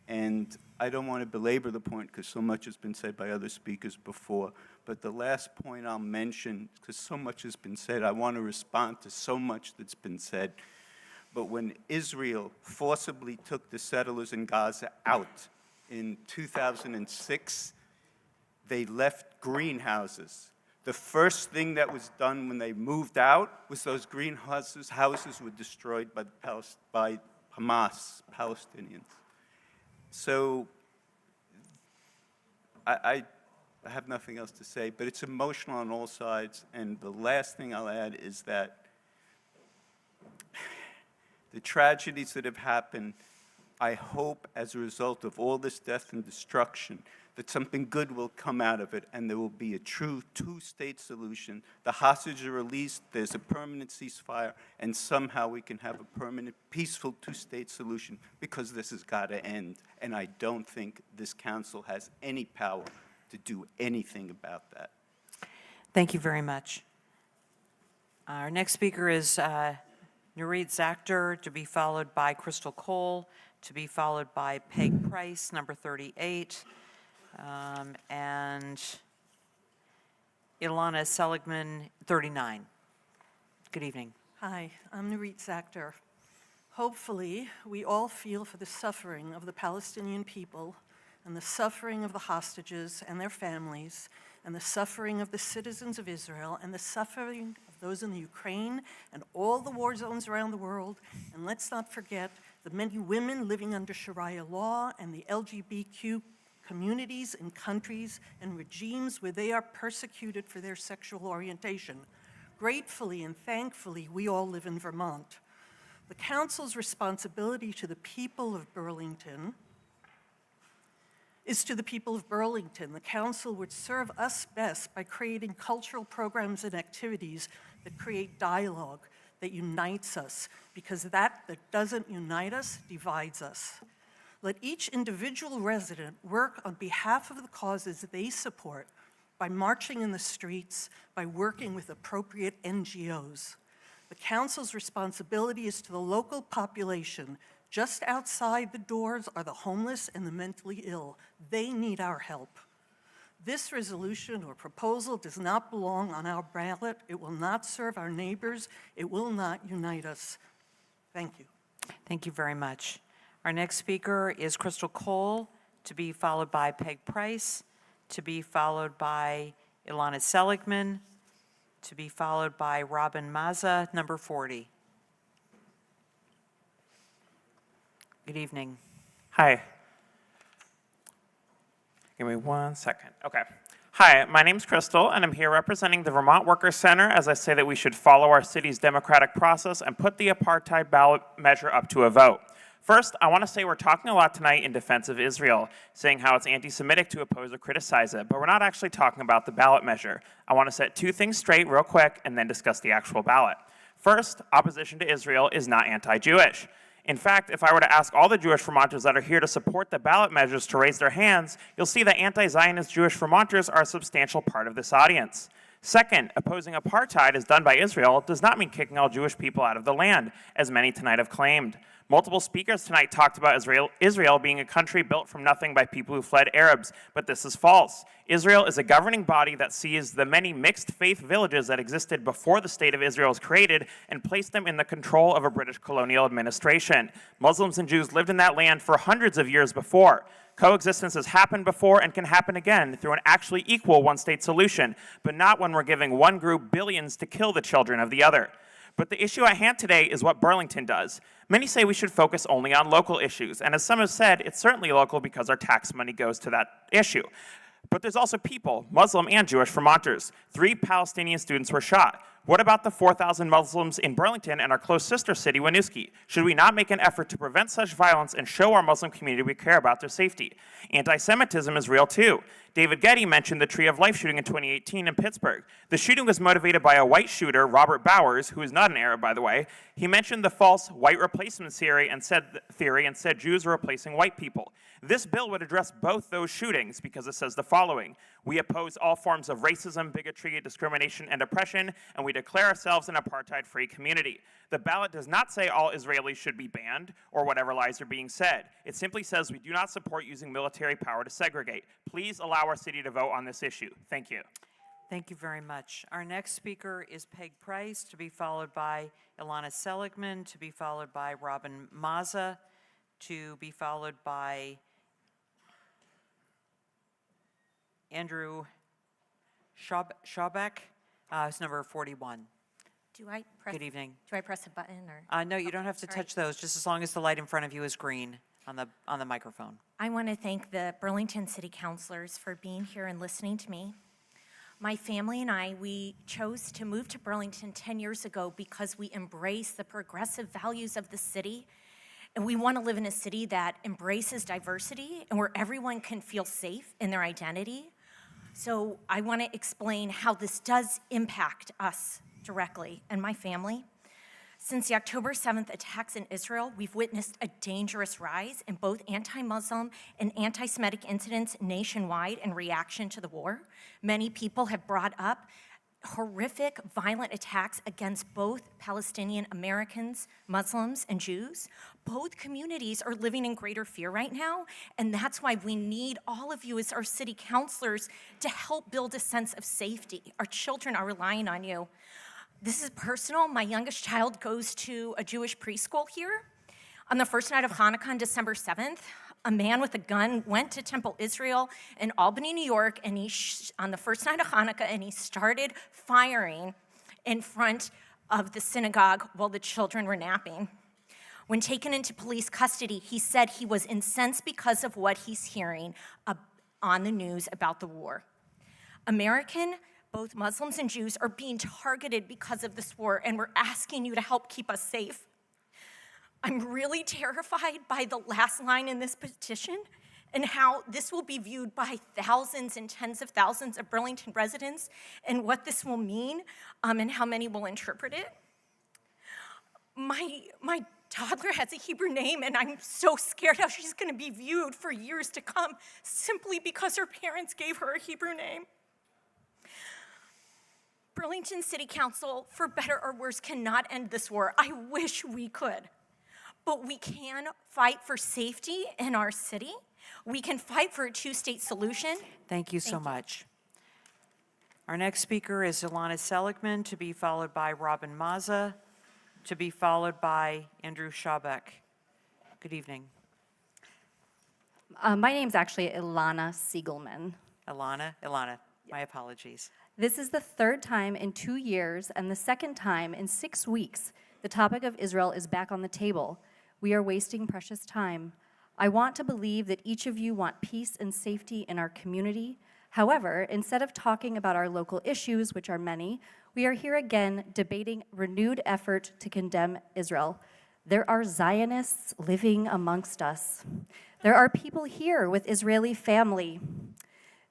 And I don't want to belabor the point because so much has been said by other speakers before. But the last point I'll mention, because so much has been said, I want to respond to so much that's been said. But when Israel forcibly took the settlers in Gaza out in 2006, they left greenhouses. The first thing that was done when they moved out was those greenhouses were destroyed by Hamas, Palestinians. So I have nothing else to say, but it's emotional on all sides. And the last thing I'll add is that the tragedies that have happened, I hope as a result of all this death and destruction, that something good will come out of it and there will be a true two-state solution. The hostages are released, there's a permanent ceasefire, and somehow we can have a permanent, peaceful two-state solution because this has got to end. And I don't think this council has any power to do anything about that. Thank you very much. Our next speaker is Nurit Zachter, to be followed by Crystal Cole, to be followed by Peg Price, number 38, and Ilana Seligman, 39. Good evening. Hi, I'm Nurit Zachter. Hopefully, we all feel for the suffering of the Palestinian people and the suffering of the hostages and their families and the suffering of the citizens of Israel and the suffering of those in the Ukraine and all the war zones around the world. And let's not forget the many women living under Sharia law and the LGBTQ communities in countries and regimes where they are persecuted for their sexual orientation. Gratefully and thankfully, we all live in Vermont. The council's responsibility to the people of Burlington is to the people of Burlington. The council would serve us best by creating cultural programs and activities that create dialogue, that unites us, because that doesn't unite us divides us. Let each individual resident work on behalf of the causes they support by marching in the streets, by working with appropriate NGOs. The council's responsibility is to the local population. Just outside the doors are the homeless and the mentally ill. They need our help. This resolution or proposal does not belong on our ballot. It will not serve our neighbors. It will not unite us. Thank you. Thank you very much. Our next speaker is Crystal Cole, to be followed by Peg Price, to be followed by Ilana Seligman, to be followed by Robin Maza, number 40. Good evening. Hi. Give me 1 second. Okay. Hi, my name's Crystal, and I'm here representing the Vermont Workers' Center as I say that we should follow our city's democratic process and put the apartheid ballot measure up to a vote. First, I want to say we're talking a lot tonight in defense of Israel, saying how it's anti-Semitic to oppose or criticize it, but we're not actually talking about the ballot measure. I want to set two things straight real quick and then discuss the actual ballot. First, opposition to Israel is not anti-Jewish. In fact, if I were to ask all the Jewish Vermonters that are here to support the ballot measures to raise their hands, you'll see that anti-Zionist Jewish Vermonters are a substantial part of this audience. Second, opposing apartheid as done by Israel does not mean kicking all Jewish people out of the land, as many tonight have claimed. Multiple speakers tonight talked about Israel being a country built from nothing by people who fled Arabs, but this is false. Israel is a governing body that sees the many mixed faith villages that existed before the State of Israel was created and placed them in the control of a British colonial administration. Muslims and Jews lived in that land for hundreds of years before. Coexistence has happened before and can happen again through an actually equal one-state solution, but not when we're giving one group billions to kill the children of the other. But the issue at hand today is what Burlington does. Many say we should focus only on local issues, and as some have said, it's certainly local because our tax money goes to that issue. But there's also people, Muslim and Jewish Vermonters. 3 Palestinian students were shot. What about the 4,000 Muslims in Burlington and our close sister city, Winooski? Should we not make an effort to prevent such violence and show our Muslim community we care about their safety? Anti-Semitism is real too. David Getty mentioned the Tree of Life shooting in 2018 in Pittsburgh. The shooting was motivated by a white shooter, Robert Bowers, who is not an Arab, by the way. He mentioned the false white replacement theory and said Jews are replacing white people. This bill would address both those shootings because it says the following: we oppose all forms of racism, bigotry, discrimination, and oppression, and we declare ourselves an apartheid-free community. The ballot does not say all Israelis should be banned or whatever lies are being said. It simply says we do not support using military power to segregate. Please allow our city to vote on this issue. Thank you. Thank you very much. Our next speaker is Peg Price, to be followed by Ilana Seligman, to be followed by Robin Mazza, to be followed by Andrew Schaubeck, who's number 41. Do I press? Good evening. Do I press a button or? No, you don't have to touch those, just as long as the light in front of you is green on the microphone. I want to thank the Burlington City Councilors for being here and listening to me. My family and I, we chose to move to Burlington 10 years ago because we embrace the progressive values of the city, and we want to live in a city that embraces diversity and where everyone can feel safe in their identity. So I want to explain how this does impact us directly and my family. Since the October 7th attacks in Israel, we've witnessed a dangerous rise in both anti-Muslim and anti-Semitic incidents nationwide in reaction to the war. Many people have brought up horrific, violent attacks against both Palestinian Americans, Muslims, and Jews. Both communities are living in greater fear right now, and that's why we need all of you as our city councilors to help build a sense of safety. Our children are relying on you. This is personal. My youngest child goes to a Jewish preschool here. On the first night of Hanukkah on December 7th, a man with a gun went to Temple Israel in Albany, New York, and on the first night of Hanukkah, and he started firing in front of the synagogue while the children were napping. When taken into police custody, he said he was incensed because of what he's hearing on the news about the war. Both Muslims and Jews are being targeted because of this war, and we're asking you to help keep us safe. I'm really terrified by the last line in this petition and how this will be viewed by thousands and tens of thousands of Burlington residents and what this will mean and how many will interpret it. My toddler has a Hebrew name, and I'm so scared how she's going to be viewed for years to come simply because her parents gave her a Hebrew name. Burlington City Council, for better or worse, cannot end this war. I wish we could. But we can fight for safety in our city. We can fight for a two-state solution. Thank you so much. Our next speaker is Ilana Seligman, to be followed by Robin Mazza, to be followed by Andrew Schaubeck. Good evening. My name's actually Ilana Siegelman. Ilana, my apologies. This is the third time in 2 years and the second time in 6 weeks the topic of Israel is back on the table. We are wasting precious time. I want to believe that each of you want peace and safety in our community. However, instead of talking about our local issues, which are many, we are here again debating renewed effort to condemn Israel. There are Zionists living amongst us. There are people here with Israeli family.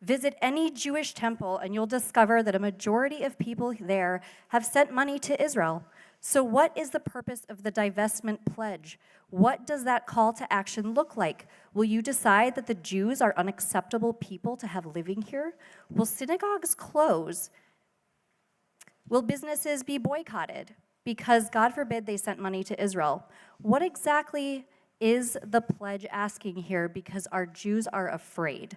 Visit any Jewish temple and you'll discover that a majority of people there have sent money to Israel. So what is the purpose of the divestment pledge? What does that call to action look like? Will you decide that the Jews are unacceptable people to have living here? Will synagogues close? Will businesses be boycotted? Because, God forbid, they sent money to Israel. What exactly is the pledge asking here? Because our Jews are afraid.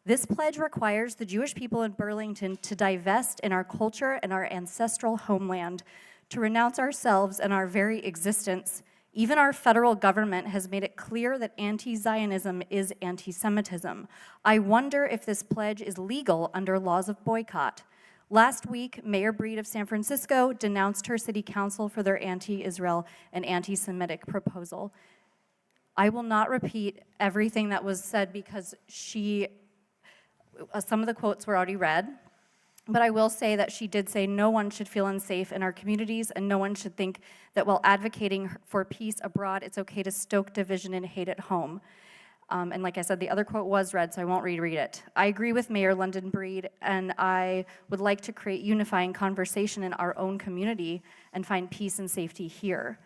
This pledge requires the Jewish people in Burlington to divest in our culture and our ancestral homeland, to renounce ourselves and our very existence. Even our federal government has made it clear that anti-Zionism is anti-Semitism. I wonder if this pledge is legal under laws of boycott. Last week, Mayor Breed of San Francisco denounced her city council for their anti-Israel and anti-Semitic proposal. I will not repeat everything that was said because some of the quotes were already read. But I will say that she did say no one should feel unsafe in our communities and no one should think that while advocating for peace abroad, it's okay to stoke division and hate at home. And like I said, the other quote was read, so I won't reread it. I agree with Mayor London Breed, and I would like to create unifying conversation in our own community and find peace and safety here.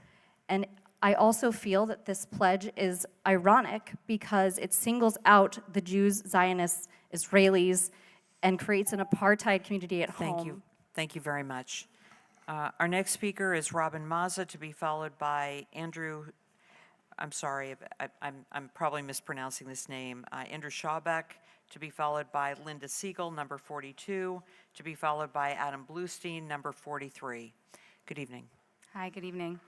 And I also feel that this pledge is ironic because it singles out the Jews, Zionists, Israelis, and creates an apartheid community at home. Thank you. Thank you very much. Our next speaker is Robin Mazza, to be followed by Andrew, I'm sorry, I'm probably mispronouncing this name, Andrew Schaubeck, to be followed by Linda Siegel, number 42, to be followed by Adam Bluestein, number 43. Good evening. Hi, good evening.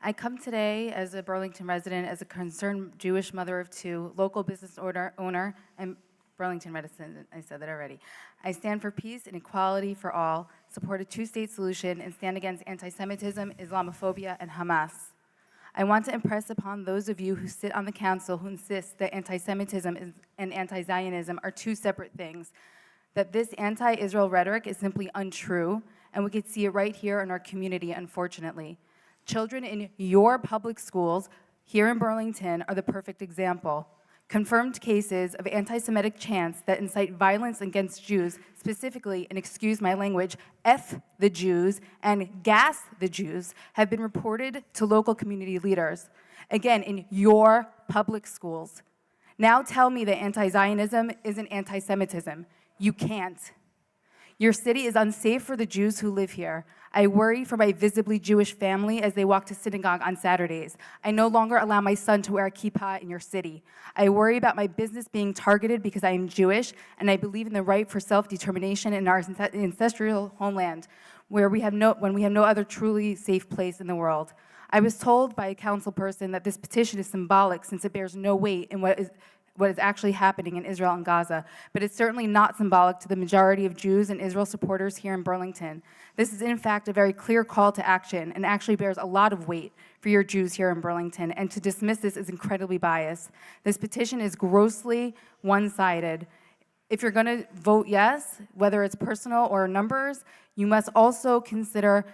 I come today as a Burlington resident, as a concerned Jewish mother of two, local business owner, and Burlington resident, I said that already. I stand for peace and equality for all, support a two-state solution, and stand against anti-Semitism, Islamophobia, and Hamas. I want to impress upon those of you who sit on the council who insist that anti-Semitism and anti-Zionism are two separate things, that this anti-Israel rhetoric is simply untrue, and we could see it right here in our community, unfortunately. Children in your public schools here in Burlington are the perfect example. Confirmed cases of anti-Semitic chants that incite violence against Jews, specifically, and excuse my language, F the Jews and gas the Jews, have been reported to local community leaders. Again, in your public schools. Now tell me that anti-Zionism isn't anti-Semitism. You can't. Your city is unsafe for the Jews who live here. I worry for my visibly Jewish family as they walk to synagogue on Saturdays. I no longer allow my son to wear a kippah in your city. I worry about my business being targeted because I am Jewish, and I believe in the right for self-determination in our ancestral homeland, when we have no other truly safe place in the world. I was told by a council person that this petition is symbolic since it bears no weight in what is actually happening in Israel and Gaza, but it's certainly not symbolic to the majority of Jews and Israel supporters here in Burlington. This is in fact a very clear call to action and actually bears a lot of weight for your Jews here in Burlington, and to dismiss this is incredibly biased. This petition is grossly one-sided. If you're gonna vote yes, whether it's personal or numbers, you must also consider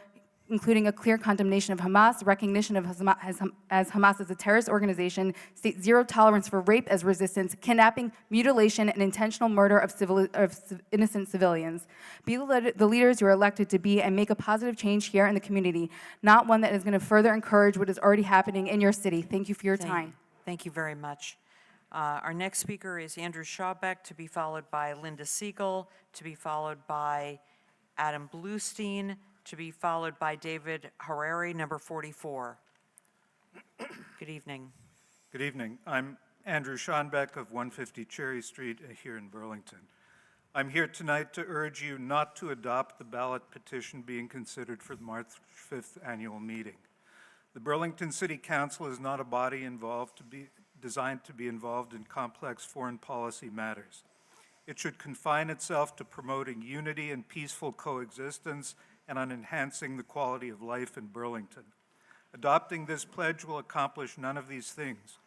including a clear condemnation of Hamas, recognition of Hamas as a terrorist organization, state zero tolerance for rape as resistance, kidnapping, mutilation, and intentional murder of innocent civilians. Be the leaders you are elected to be and make a positive change here in the community, not one that is going to further encourage what is already happening in your city. Thank you for your time. Thank you very much. Our next speaker is Andrew Schaubeck, to be followed by Linda Siegel, to be followed by Adam Bluestein, to be followed by David Harari, number 44. Good evening. Good evening. I'm Andrew Schaubeck of 150 Cherry Street here in Burlington. I'm here tonight to urge you not to adopt the ballot petition being considered for the March 5th annual meeting. The Burlington City Council is not a body designed to be involved in complex foreign policy matters. It should confine itself to promoting unity and peaceful coexistence and on enhancing the quality of life in Burlington. Adopting this pledge will accomplish none of these things.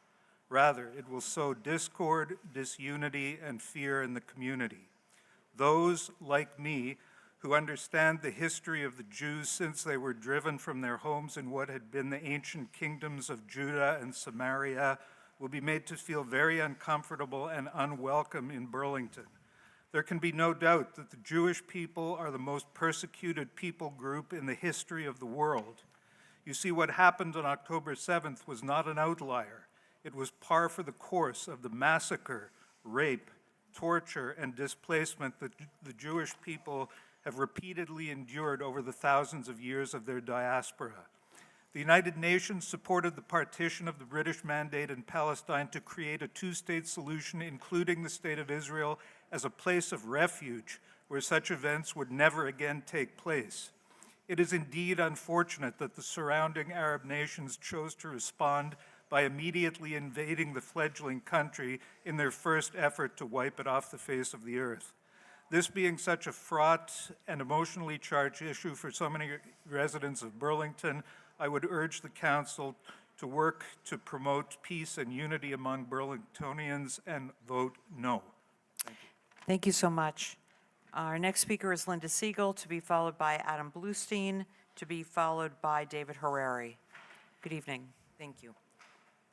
Rather, it will sow discord, disunity, and fear in the community. those, like me, who understand the history of the Jews since they were driven from their homes in what had been the ancient kingdoms of Judah and Samaria, will be made to feel very uncomfortable and unwelcome in Burlington. There can be no doubt that the Jewish people are the most persecuted people group in the history of the world. You see, what happened on October 7th was not an outlier. It was par for the course of the massacre, rape, torture, and displacement that the Jewish people have repeatedly endured over the thousands of years of their diaspora. The United Nations supported the partition of the British Mandate in Palestine to create a two-state solution, including the State of Israel, as a place of refuge where such events would never again take place. It is indeed unfortunate that the surrounding Arab nations chose to respond by immediately invading the fledgling country in their first effort to wipe it off the face of the earth. This being such a fraught and emotionally charged issue for so many residents of Burlington, I would urge the council to work to promote peace and unity among Burlingtonians and vote no. Thank you so much. Our next speaker is Linda Siegel, to be followed by Adam Bluestein, to be followed by David Harari. Good evening. Thank you.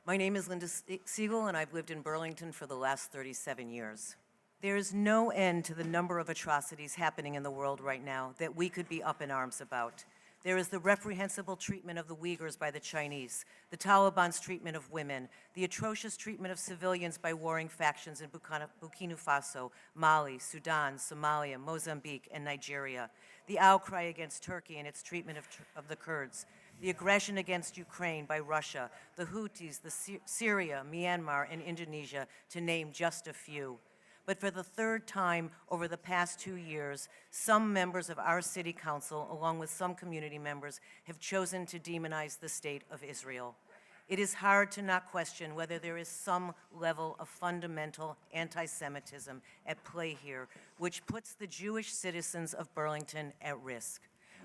My name is Linda Siegel, and I've lived in Burlington for the last 37 years. There is no end to the number of atrocities happening in the world right now that we could be up in arms about. There is the reprehensible treatment of the Uyghurs by the Chinese, the Taliban's treatment of women, the atrocious treatment of civilians by warring factions in Burkina Faso, Mali, Sudan, Somalia, Mozambique, and Nigeria, the outcry against Turkey and its treatment of the Kurds, the aggression against Ukraine by Russia, the Houthis, Syria, Myanmar, and Indonesia, to name just a few. But for the third time over the past 2 years, some members of our city council, along with some community members, have chosen to demonize the state of Israel. It is hard to not question whether there is some level of fundamental anti-Semitism at play here, which puts the Jewish citizens of Burlington at risk.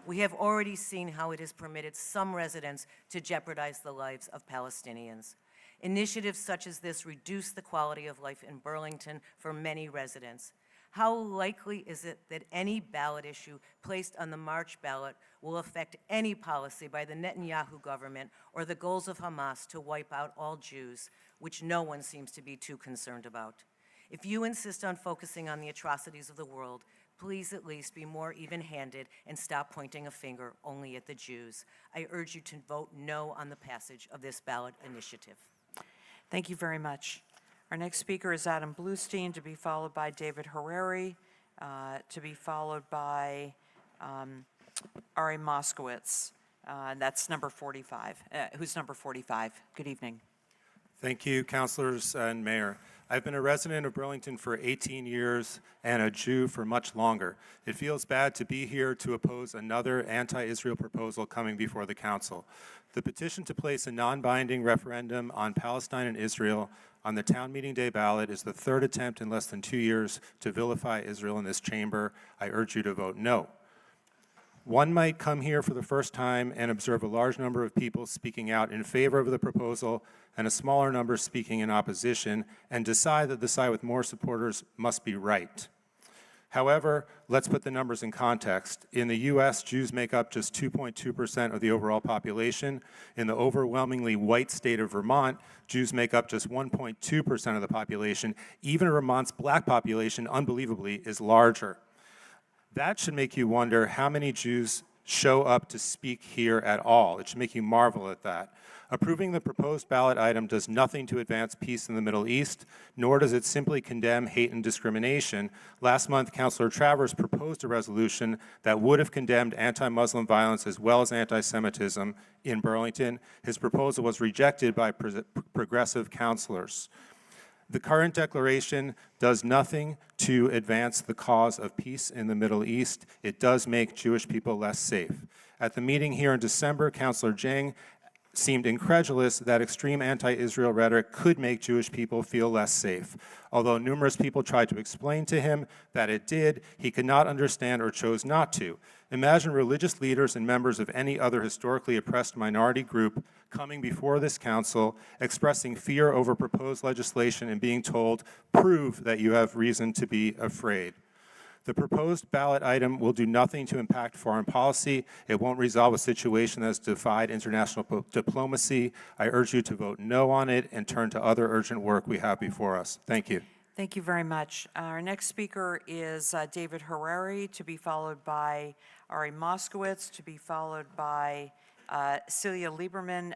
We have already seen how it has permitted some residents to jeopardize the lives of Palestinians. Initiatives such as this reduce the quality of life in Burlington for many residents. How likely is it that any ballot issue placed on the March ballot will affect any policy by the Netanyahu government or the goals of Hamas to wipe out all Jews, which no one seems to be too concerned about? If you insist on focusing on the atrocities of the world, please at least be more even-handed and stop pointing a finger only at the Jews. I urge you to vote no on the passage of this ballot initiative. Thank you very much. Our next speaker is Adam Bluestein, to be followed by David Harari, to be followed by Ari Moskowitz. That's number 45. Who's number 45? Good evening. Thank you, councilors and mayor. I've been a resident of Burlington for 18 years and a Jew for much longer. It feels bad to be here to oppose another anti-Israel proposal coming before the council. The petition to place a non-binding referendum on Palestine and Israel on the town meeting day ballot is the third attempt in less than 2 years to vilify Israel in this chamber. I urge you to vote no. One might come here for the first time and observe a large number of people speaking out in favor of the proposal and a smaller number speaking in opposition, and decide that the side with more supporters must be right. However, let's put the numbers in context. In the US, Jews make up just 2.2% of the overall population. In the overwhelmingly white state of Vermont, Jews make up just 1.2% of the population. Even Vermont's black population, unbelievably, is larger. That should make you wonder how many Jews show up to speak here at all. It should make you marvel at that. Approving the proposed ballot item does nothing to advance peace in the Middle East, nor does it simply condemn hate and discrimination. Last month, Councilor Travers proposed a resolution that would have condemned anti-Muslim violence as well as anti-Semitism in Burlington. His proposal was rejected by progressive councilors. The current declaration does nothing to advance the cause of peace in the Middle East. It does make Jewish people less safe. At the meeting here in December, Councilor Jang seemed incredulous that extreme anti-Israel rhetoric could make Jewish people feel less safe. Although numerous people tried to explain to him that it did, he could not understand or chose not to. Imagine religious leaders and members of any other historically oppressed minority group coming before this council, expressing fear over proposed legislation and being told, prove that you have reason to be afraid. The proposed ballot item will do nothing to impact foreign policy. It won't resolve a situation that has defied international diplomacy. I urge you to vote no on it and turn to other urgent work we have before us. Thank you. Thank you very much. Our next speaker is David Harari, to be followed by Ari Moskowitz, to be followed by Celia Lieberman,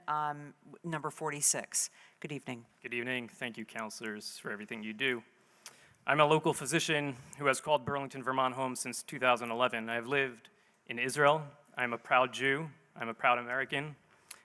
number 46. Good evening. Good evening. Thank you, councilors, for everything you do. I'm a local physician who has called Burlington, Vermont home since 2011. I have lived in Israel. I'm a proud Jew. I'm a proud American.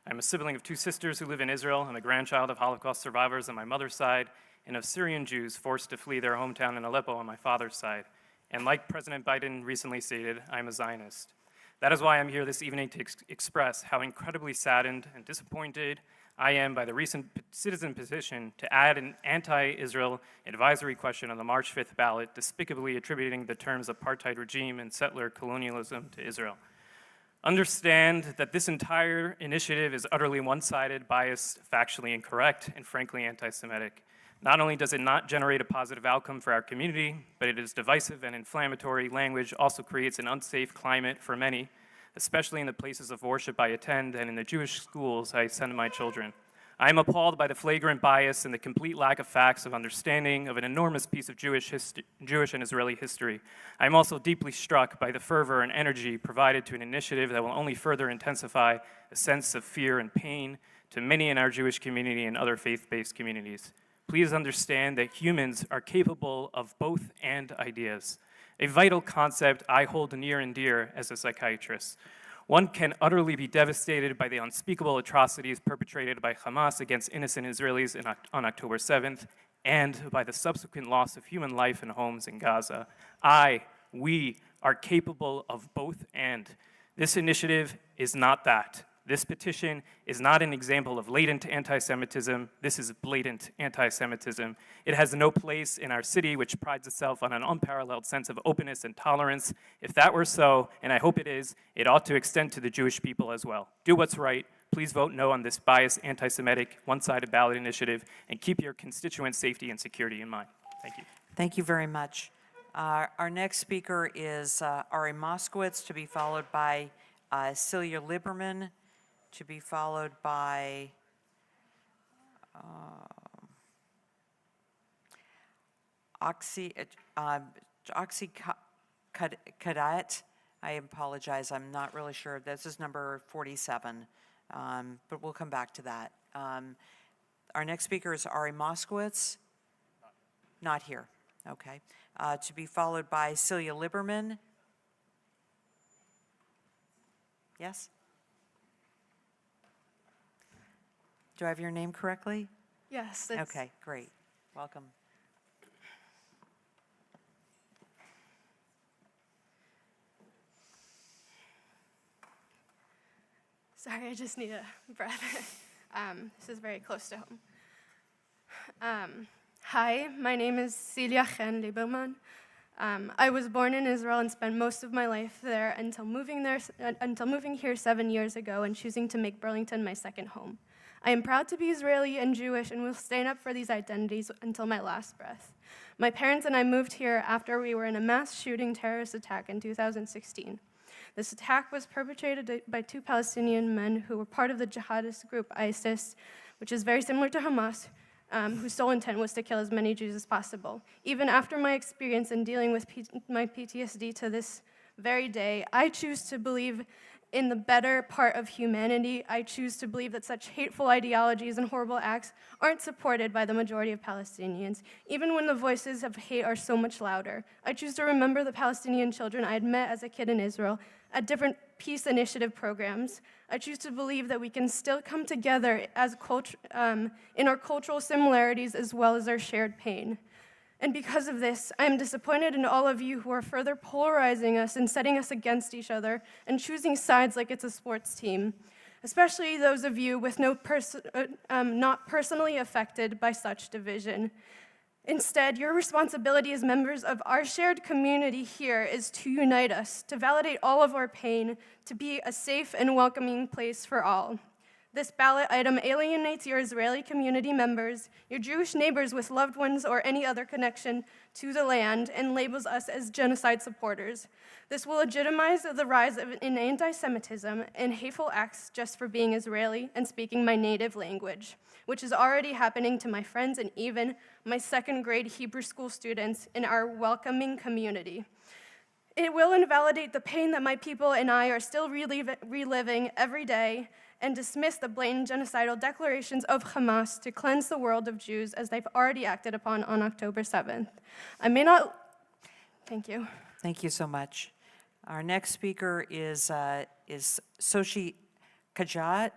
I'm a sibling of 2 sisters who live in Israel. I'm a grandchild of Holocaust survivors on my mother's side and of Syrian Jews forced to flee their hometown in Aleppo on my father's side. And like President Biden recently stated, I'm a Zionist. That is why I'm here this evening to express how incredibly saddened and disappointed I am by the recent citizen petition to add an anti-Israel advisory question on the March 5th ballot, despicably attributing the terms apartheid regime and settler colonialism to Israel. Understand that this entire initiative is utterly one-sided, biased, factually incorrect, and frankly anti-Semitic. Not only does it not generate a positive outcome for our community, but it is divisive and inflammatory language also creates an unsafe climate for many, especially in the places of worship I attend and in the Jewish schools I send my children. I am appalled by the flagrant bias and the complete lack of facts of understanding of an enormous piece of Jewish and Israeli history. I am also deeply struck by the fervor and energy provided to an initiative that will only further intensify a sense of fear and pain to many in our Jewish community and other faith-based communities. Please understand that humans are capable of both and ideas, a vital concept I hold near and dear as a psychiatrist. One can utterly be devastated by the unspeakable atrocities perpetrated by Hamas against innocent Israelis on October 7th, and by the subsequent loss of human life and homes in Gaza. We are capable of both and. This initiative is not that. This petition is not an example of latent anti-Semitism. This is blatant anti-Semitism. It has no place in our city, which prides itself on an unparalleled sense of openness and tolerance. If that were so, and I hope it is, it ought to extend to the Jewish people as well. Do what's right. Please vote no on this biased, anti-Semitic, one-sided ballot initiative, and keep your constituents' safety and security in mind. Thank you. Thank you very much. Our next speaker is Ari Moskowitz, to be followed by Celia Lieberman, to be followed by Cadet. I apologize, I'm not really sure. This is number 47, but we'll come back to that. Our next speaker is Ari Moskowitz. Not here, okay. To be followed by Celia Lieberman. Yes? Do I have your name correctly? Yes. Okay, great. Welcome. Sorry, I just need a breath. This is very close to home. Hi, my name is Celia Lieberman. I was born in Israel and spent most of my life there until moving here 7 years ago and choosing to make Burlington my second home. I am proud to be Israeli and Jewish and will stand up for these identities until my last breath. My parents and I moved here after we were in a mass shooting terrorist attack in 2016. This attack was perpetrated by 2 Palestinian men who were part of the jihadist group ISIS, which is very similar to Hamas, whose sole intent was to kill as many Jews as possible. Even after my experience in dealing with my PTSD to this very day, I choose to believe in the better part of humanity. I choose to believe that such hateful ideologies and horrible acts aren't supported by the majority of Palestinians, even when the voices of hate are so much louder. I choose to remember the Palestinian children I had met as a kid in Israel at different peace initiative programs. I choose to believe that we can still come together as in our cultural similarities as well as our shared pain. And because of this, I am disappointed in all of you who are further polarizing us and setting us against each other and choosing sides like it's a sports team, especially those of you with not personally affected by such division. Instead, your responsibility as members of our shared community here is to unite us, to validate all of our pain, to be a safe and welcoming place for all. This ballot item alienates your Israeli community members, your Jewish neighbors with loved ones or any other connection to the land, and labels us as genocide supporters. This will legitimize the rise in anti-Semitism and hateful acts just for being Israeli and speaking my native language, which is already happening to my friends and even my second grade Hebrew school students in our welcoming community. It will invalidate the pain that my people and I are still reliving every day and dismiss the blatant genocidal declarations of Hamas to cleanse the world of Jews as they've already acted upon on October 7th. I may not, thank you. Thank you so much. Our next speaker is Sochi Kajat,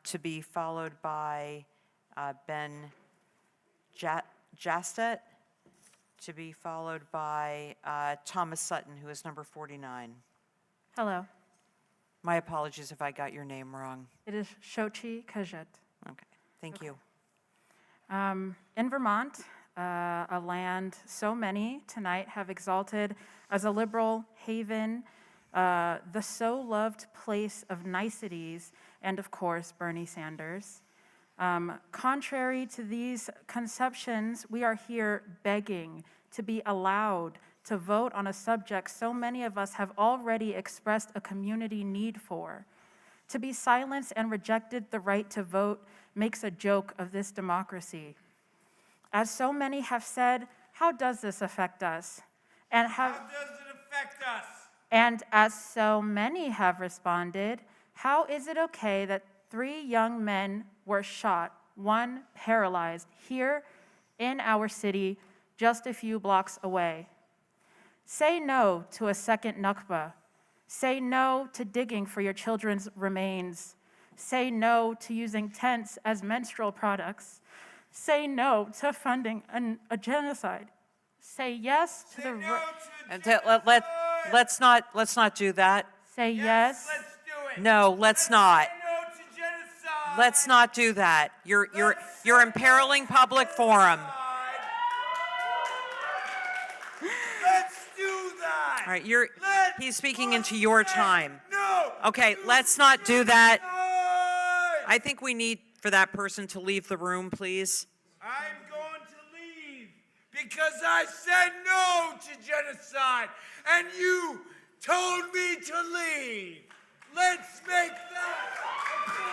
to be followed by Ben Jastet, to be followed by Thomas Sutton, who is number 49. Hello. My apologies if I got your name wrong. It is Sochi Kajat. Okay, thank you. In Vermont, a land so many tonight have exalted as a liberal haven, the so loved place of niceties, and of course, Bernie Sanders. Contrary to these conceptions, we are here begging to be allowed to vote on a subject so many of us have already expressed a community need for. To be silenced and rejected the right to vote makes a joke of this democracy. As so many have said, how does this affect us? And how does it affect us? And as so many have responded, how is it okay that 3 young men were shot, 1 paralyzed, here in our city, just a few blocks away? Say no to a second Nakba. Say no to digging for your children's remains. Say no to using tents as menstrual products. Say no to funding a genocide. Say yes to Let's not do that. Say yes. Let's do it. No, let's not. Let's not do that. You're imperiling public forum. Let's do that. All right, he's speaking into your time. No. Okay, let's not do that. I think we need for that person to leave the room, please. I'm going to leave because I said no to genocide and you told me to leave. Let's make that a part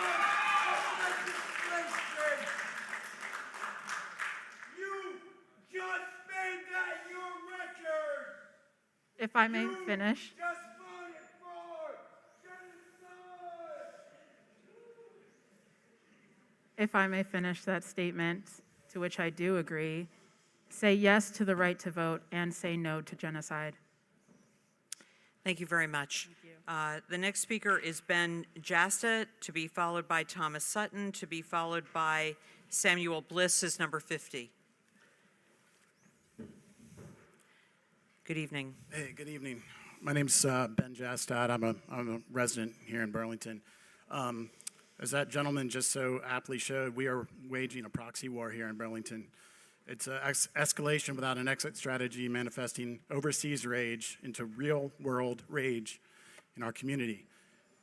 of legislation. You just made that your record. If I may finish. Just voted for genocide. If I may finish that statement, to which I do agree, say yes to the right to vote and say no to genocide. Thank you very much. The next speaker is Ben Jasta, to be followed by Thomas Sutton, to be followed by Samuel Bliss, is number 50. Good evening. Hey, good evening. My name's Ben Jastad. I'm a resident here in Burlington. As that gentleman just so aptly showed, we are waging a proxy war here in Burlington. It's an escalation without an exit strategy, manifesting overseas rage into real-world rage in our community.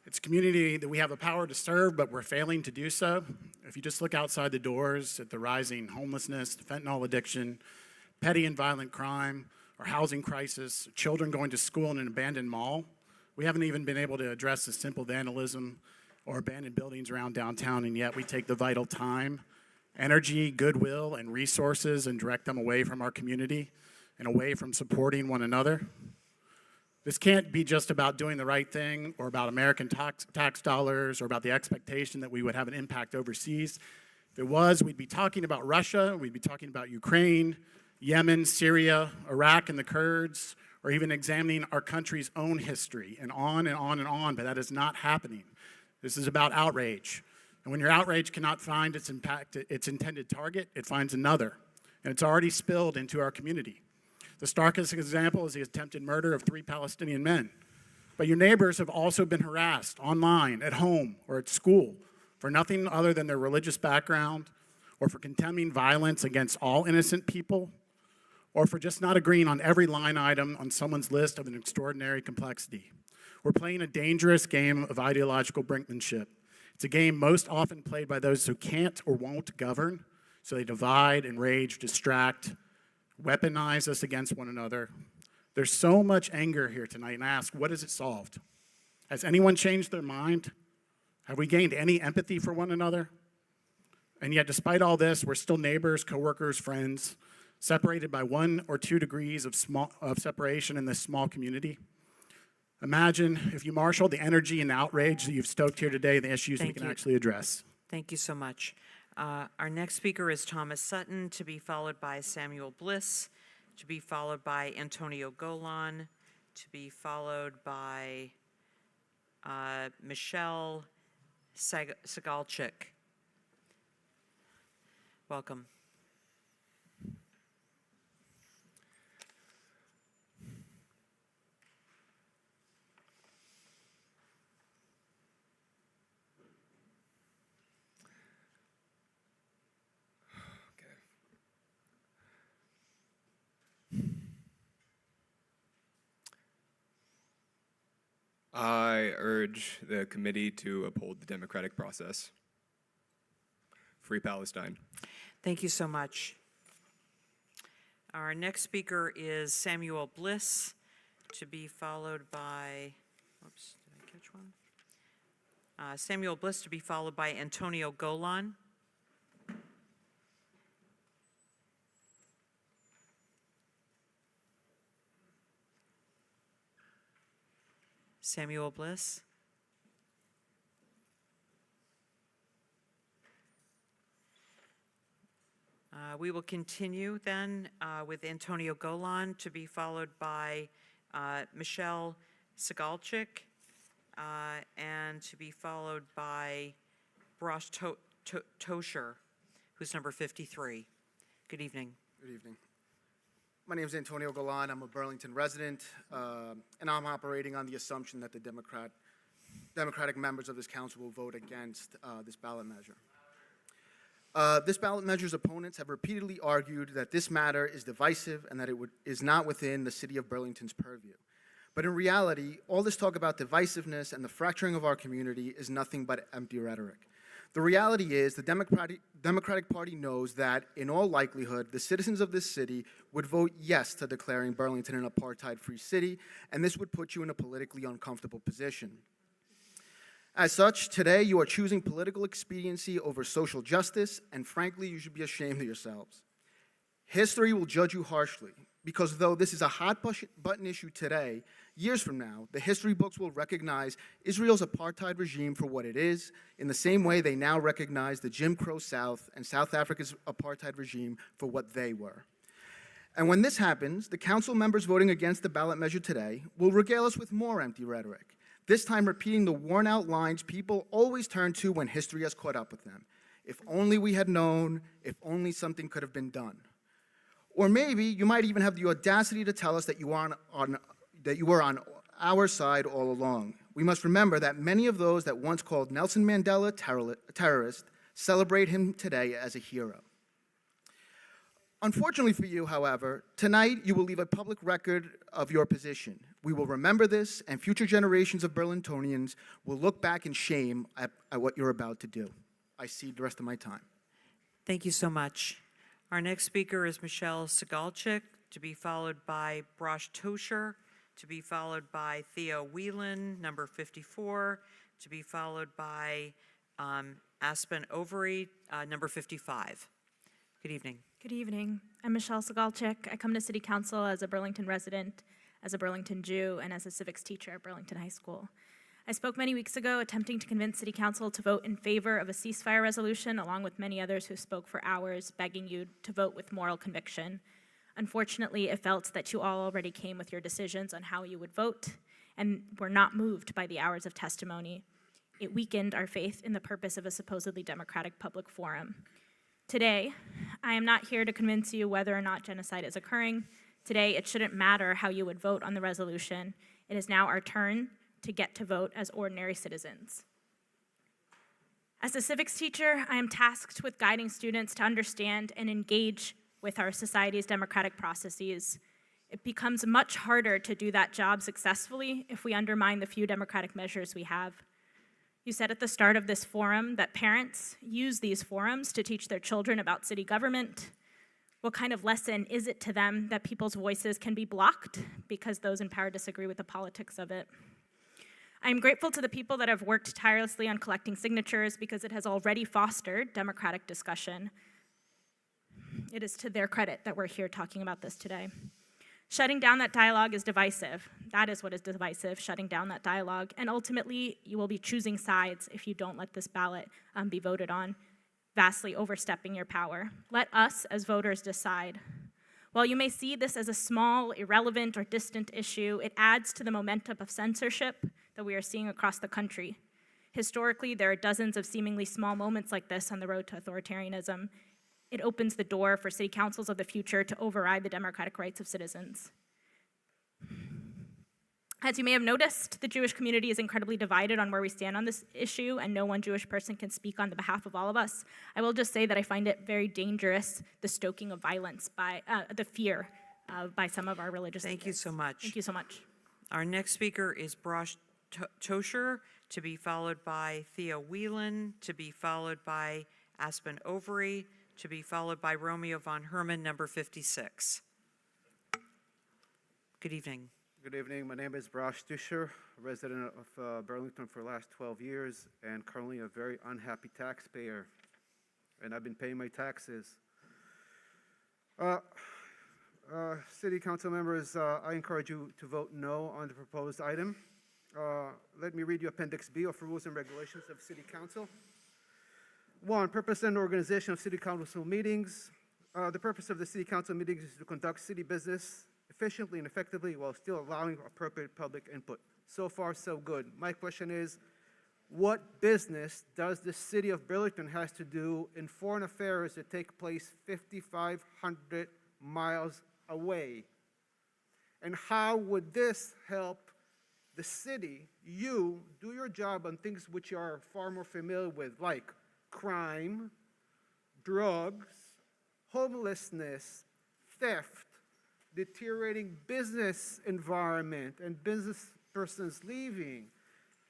It's a community that we have the power to serve, but we're failing to do so. If you just look outside the doors at the rising homelessness, fentanyl addiction, petty and violent crime, our housing crisis, children going to school in an abandoned mall, we haven't even been able to address the simple vandalism or abandoned buildings around downtown, and yet we take the vital time, energy, goodwill, and resources and direct them away from our community and away from supporting one another. This can't be just about doing the right thing or about American tax dollars or about the expectation that we would have an impact overseas. If it was, we'd be talking about Russia, we'd be talking about Ukraine, Yemen, Syria, Iraq, and the Kurds, or even examining our country's own history, and on and on and on, but that is not happening. This is about outrage. And when your outrage cannot find its intended target, it finds another. And it's already spilled into our community. The starkest example is the attempted murder of 3 Palestinian men. But your neighbors have also been harassed online, at home, or at school for nothing other than their religious background, or for condemning violence against all innocent people, or for just not agreeing on every line item on someone's list of an extraordinary complexity. We're playing a dangerous game of ideological brinkmanship. It's a game most often played by those who can't or won't govern, so they divide, enrage, distract, weaponize us against one another. There's so much anger here tonight, and I ask, what has it solved? Has anyone changed their mind? Have we gained any empathy for one another? And yet, despite all this, we're still neighbors, coworkers, friends, separated by 1 or 2 degrees of separation in this small community. Imagine if you marshaled the energy and outrage that you've stoked here today, the issues we can actually address. Thank you so much. Our next speaker is Thomas Sutton, to be followed by Samuel Bliss, to be followed by Antonio Golan, to be followed by Michelle Segalchik. Welcome. I urge the committee to uphold the democratic process. Free Palestine. Thank you so much. Our next speaker is Samuel Bliss, to be followed by, oops, did I catch one? Samuel Bliss, to be followed by Antonio Golan. Samuel Bliss. We will continue then with Antonio Golan, to be followed by Michelle Segalchik, and to be followed by Brosh Tosher, who's number 53. Good evening. Good evening. My name is Antonio Golan. I'm a Burlington resident, and I'm operating on the assumption that the Democratic members of this council will vote against this ballot measure. This ballot measure's opponents have repeatedly argued that this matter is divisive and that it is not within the city of Burlington's purview. But in reality, all this talk about divisiveness and the fracturing of our community is nothing but empty rhetoric. The reality is the Democratic Party knows that, in all likelihood, the citizens of this city would vote yes to declaring Burlington an apartheid-free city, and this would put you in a politically uncomfortable position. As such, today you are choosing political expediency over social justice, and frankly, you should be ashamed of yourselves. History will judge you harshly, because though this is a hot-button issue today, years from now, the history books will recognize Israel's apartheid regime for what it is, in the same way they now recognize the Jim Crow South and South Africa's apartheid regime for what they were. And when this happens, the council members voting against the ballot measure today will regale us with more empty rhetoric, this time repeating the worn-out lines people always turn to when history has caught up with them. If only we had known, if only something could have been done. Or maybe you might even have the audacity to tell us that you were on our side all along. We must remember that many of those that once called Nelson Mandela terrorist celebrate him today as a hero. Unfortunately for you, however, tonight you will leave a public record of your position. We will remember this, and future generations of Burlingtonians will look back in shame at what you're about to do. I cede the rest of my time. Thank you so much. Our next speaker is Michelle Segalchik, to be followed by Brosh Tosher, to be followed by Theo Whelan, number 54, to be followed by Aspen Overy, number 55. Good evening. Good evening. I'm Michelle Segalchik. I come to City Council as a Burlington resident, as a Burlington Jew, and as a civics teacher at Burlington High School. I spoke many weeks ago attempting to convince City Council to vote in favor of a ceasefire resolution, along with many others who spoke for hours, begging you to vote with moral conviction. Unfortunately, it felt that you all already came with your decisions on how you would vote, and were not moved by the hours of testimony. It weakened our faith in the purpose of a supposedly democratic public forum. Today, I am not here to convince you whether or not genocide is occurring. Today, it shouldn't matter how you would vote on the resolution. It is now our turn to get to vote as ordinary citizens. As a civics teacher, I am tasked with guiding students to understand and engage with our society's democratic processes. It becomes much harder to do that job successfully if we undermine the few democratic measures we have. You said at the start of this forum that parents use these forums to teach their children about city government. What kind of lesson is it to them that people's voices can be blocked because those in power disagree with the politics of it? I am grateful to the people that have worked tirelessly on collecting signatures because it has already fostered democratic discussion. It is to their credit that we're here talking about this today. Shutting down that dialogue is divisive. That is what is divisive, shutting down that dialogue. And ultimately, you will be choosing sides if you don't let this ballot be voted on, vastly overstepping your power. Let us, as voters, decide. While you may see this as a small, irrelevant, or distant issue, it adds to the momentum of censorship that we are seeing across the country. Historically, there are dozens of seemingly small moments like this on the road to authoritarianism. It opens the door for city councils of the future to override the democratic rights of citizens. As you may have noticed, the Jewish community is incredibly divided on where we stand on this issue, and no one Jewish person can speak on the behalf of all of us. I will just say that I find it very dangerous, the stoking of violence by the fear by some of our religious leaders. Thank you so much. Thank you so much. Our next speaker is Brosh Tosher, to be followed by Thea Whelan, to be followed by Aspen Overy, to be followed by Romeo von Herman, number 56. Good evening. Good evening. My name is Brosh Tusher, resident of Burlington for the last 12 years and currently a very unhappy taxpayer. And I've been paying my taxes. City council members, I encourage you to vote no on the proposed item. Let me read you Appendix B of Rules and Regulations of City Council. 1, purpose and organization of City Council meetings. The purpose of the City Council meetings is to conduct city business efficiently and effectively while still allowing appropriate public input. So far, so good. My question is, what business does the city of Burlington has to do in foreign affairs that take place 5,500 miles away? And how would this help the city, you, do your job on things which you are far more familiar with, like crime, drugs, homelessness, theft, deteriorating business environment, and business persons leaving?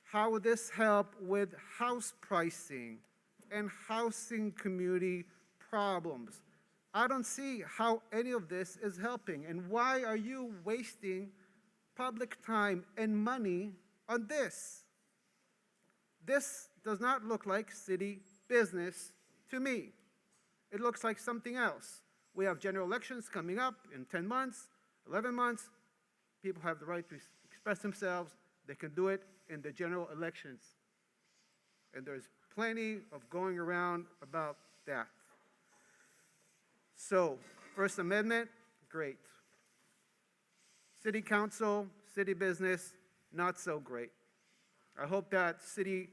How would this help with house pricing and housing community problems? I don't see how any of this is helping. And why are you wasting public time and money on this? This does not look like city business to me. It looks like something else. We have general elections coming up in 10 months, 11 months. People have the right to express themselves. They can do it in the general elections. And there's plenty of going around about that. So, First Amendment, great. City council, city business, not so great. I hope that city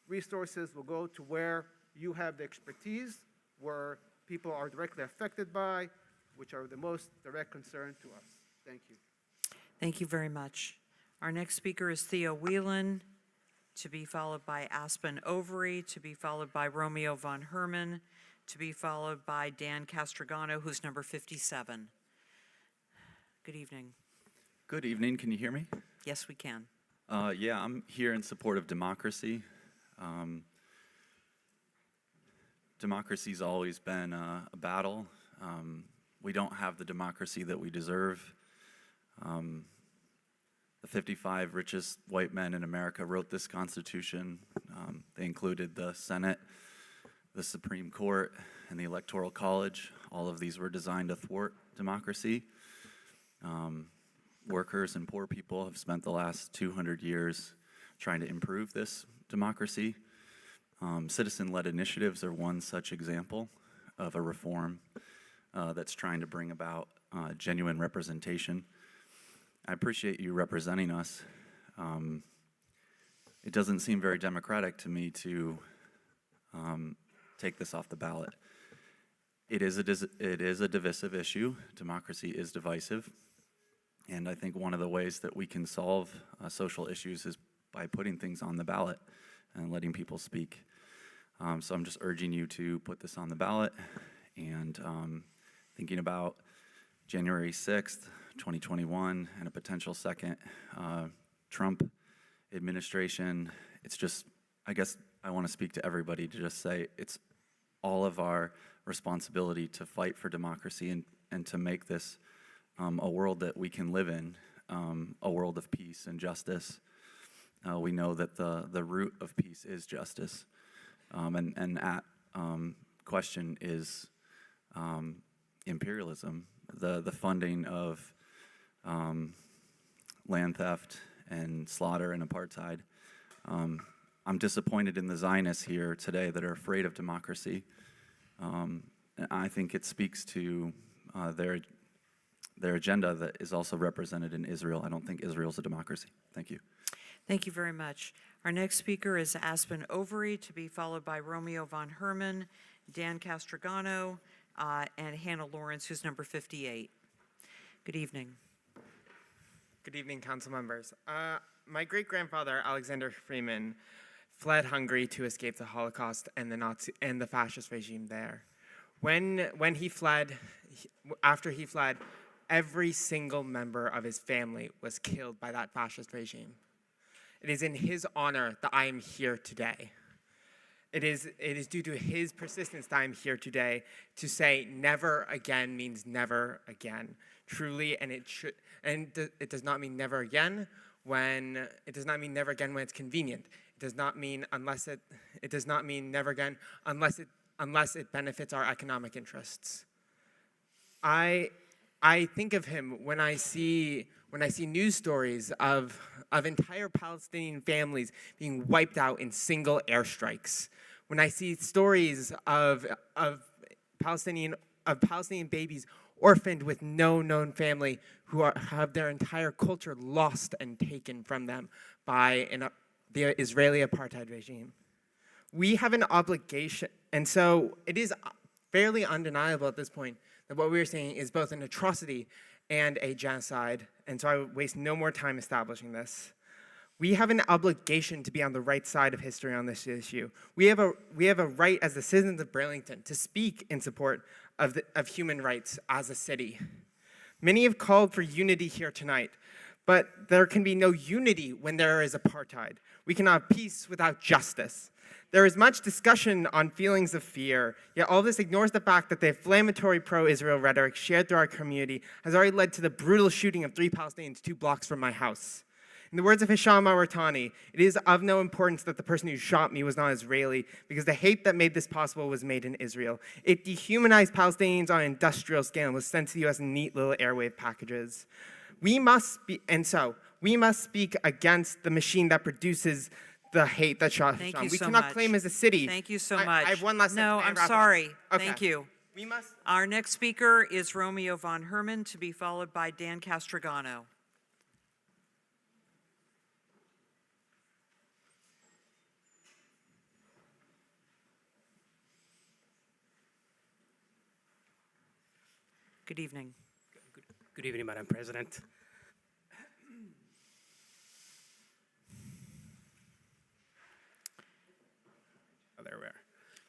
resources will go to where you have the expertise, where people are directly affected by, which are the most direct concern to us. Thank you. Thank you very much. Our next speaker is Thea Whelan, to be followed by Aspen Overy, to be followed by Romeo von Herman, to be followed by Dan Castrogano, who's number 57. Good evening. Good evening. Can you hear me? Yes, we can. Yeah, I'm here in support of democracy. Democracy's always been a battle. We don't have the democracy that we deserve. The 55 richest white men in America wrote this Constitution. They included the Senate, the Supreme Court, and the Electoral College. All of these were designed to thwart democracy. Workers and poor people have spent the last 200 years trying to improve this democracy. Citizen-led initiatives are one such example of a reform that's trying to bring about genuine representation. I appreciate you representing us. It doesn't seem very democratic to me to take this off the ballot. It is a divisive issue. Democracy is divisive. And I think one of the ways that we can solve social issues is by putting things on the ballot and letting people speak. So I'm just urging you to put this on the ballot, and thinking about January 6th, 2021, and a potential second Trump administration. It's just I guess I want to speak to everybody to just say it's all of our responsibility to fight for democracy and to make this a world that we can live in, a world of peace and justice. We know that the root of peace is justice, and at question is imperialism, the funding of land theft and slaughter and apartheid. I'm disappointed in the Zionists here today that are afraid of democracy. I think it speaks to their agenda that is also represented in Israel. I don't think Israel's a democracy. Thank you. Thank you very much. Our next speaker is Aspen Overy, to be followed by Romeo von Herman, Dan Castrogano, and Hannah Lawrence, who's number 58. Good evening. Good evening, council members. My great-grandfather, Alexander Freeman, fled Hungary to escape the Holocaust and the fascist regime there. When he fled, after he fled, every single member of his family was killed by that fascist regime. It is in his honor that I am here today. It is due to his persistence that I'm here today to say never again means never again. Truly, and it does not mean never again when it's convenient. It does not mean never again unless it benefits our economic interests. I think of him when I see news stories of entire Palestinian families being wiped out in single airstrikes. When I see stories of Palestinian babies orphaned with no known family who have their entire culture lost and taken from them by the Israeli apartheid regime. We have an obligation, and so it is fairly undeniable at this point that what we're seeing is both an atrocity and a genocide, and so I would waste no more time establishing this. We have an obligation to be on the right side of history on this issue. We have a right as the citizens of Burlington to speak in support of human rights as a city. Many have called for unity here tonight, but there can be no unity when there is apartheid. We cannot have peace without justice. There is much discussion on feelings of fear, yet all this ignores the fact that the inflammatory pro-Israel rhetoric shared through our community has already led to the brutal shooting of 3 Palestinians 2 blocks from my house. In the words of Hisham Awartani, it is of no importance that the person who shot me was not Israeli, because the hate that made this possible was made in Israel. It dehumanized Palestinians on an industrial scale and was sent to the U.S. in neat little airwave packages. We must speak against the machine that produces the hate that shot Thank Hisham. you We so cannot much. claim as a city. Thank you so I much. have one last No, sentence. I'm Wrap up. sorry. Okay. Thank you. Our next speaker is Romeo von Herman, to be followed by Dan Castrogano. Good evening. Good evening, Madam President. Oh, there we are.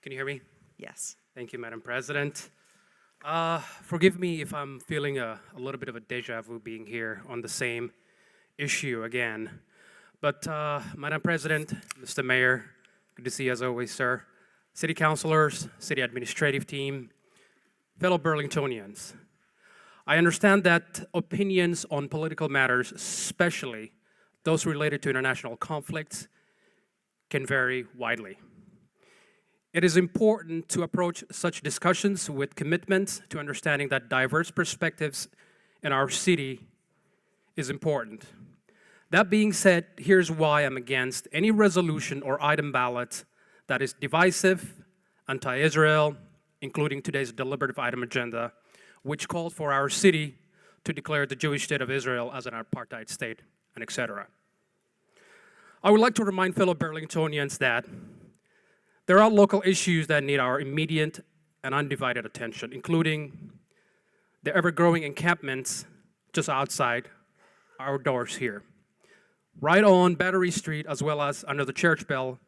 Can you hear me? Yes. Thank you, Madam President. Forgive me if I'm feeling a little bit of a deja vu being here on the same issue again. But Madam President, Mr. Mayor, good to see you as always, sir. City councilors, city administrative team, fellow Burlingtonians. I understand that opinions on political matters, especially those related to international conflicts, can vary widely. It is important to approach such discussions with commitment to understanding that diverse perspectives in our city is important. That being said, here's why I'm against any resolution or item ballot that is divisive, anti-Israel, including today's deliberative item agenda, which called for our city to declare the Jewish state of Israel as an apartheid state, and etc. I would like to remind fellow Burlingtonians that there are local issues that need our immediate and undivided attention, including the ever-growing encampments just outside our doors here, right on Battery Street, as well as under the church bell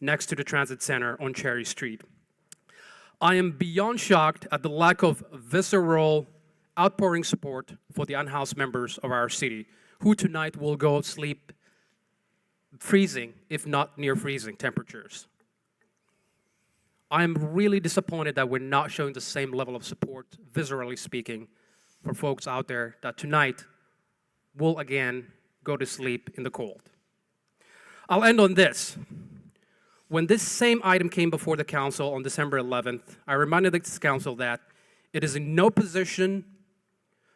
next to the transit center on Cherry Street. I am beyond shocked at the lack of visceral, outpouring support for the unhoused members of our city, who tonight will go sleep freezing, if not near freezing temperatures. I'm really disappointed that we're not showing the same level of support, viscerally speaking, for folks out there that tonight will again go to sleep in the cold. I'll end on this. When this same item came before the council on December 11th, I reminded this council that it is in no position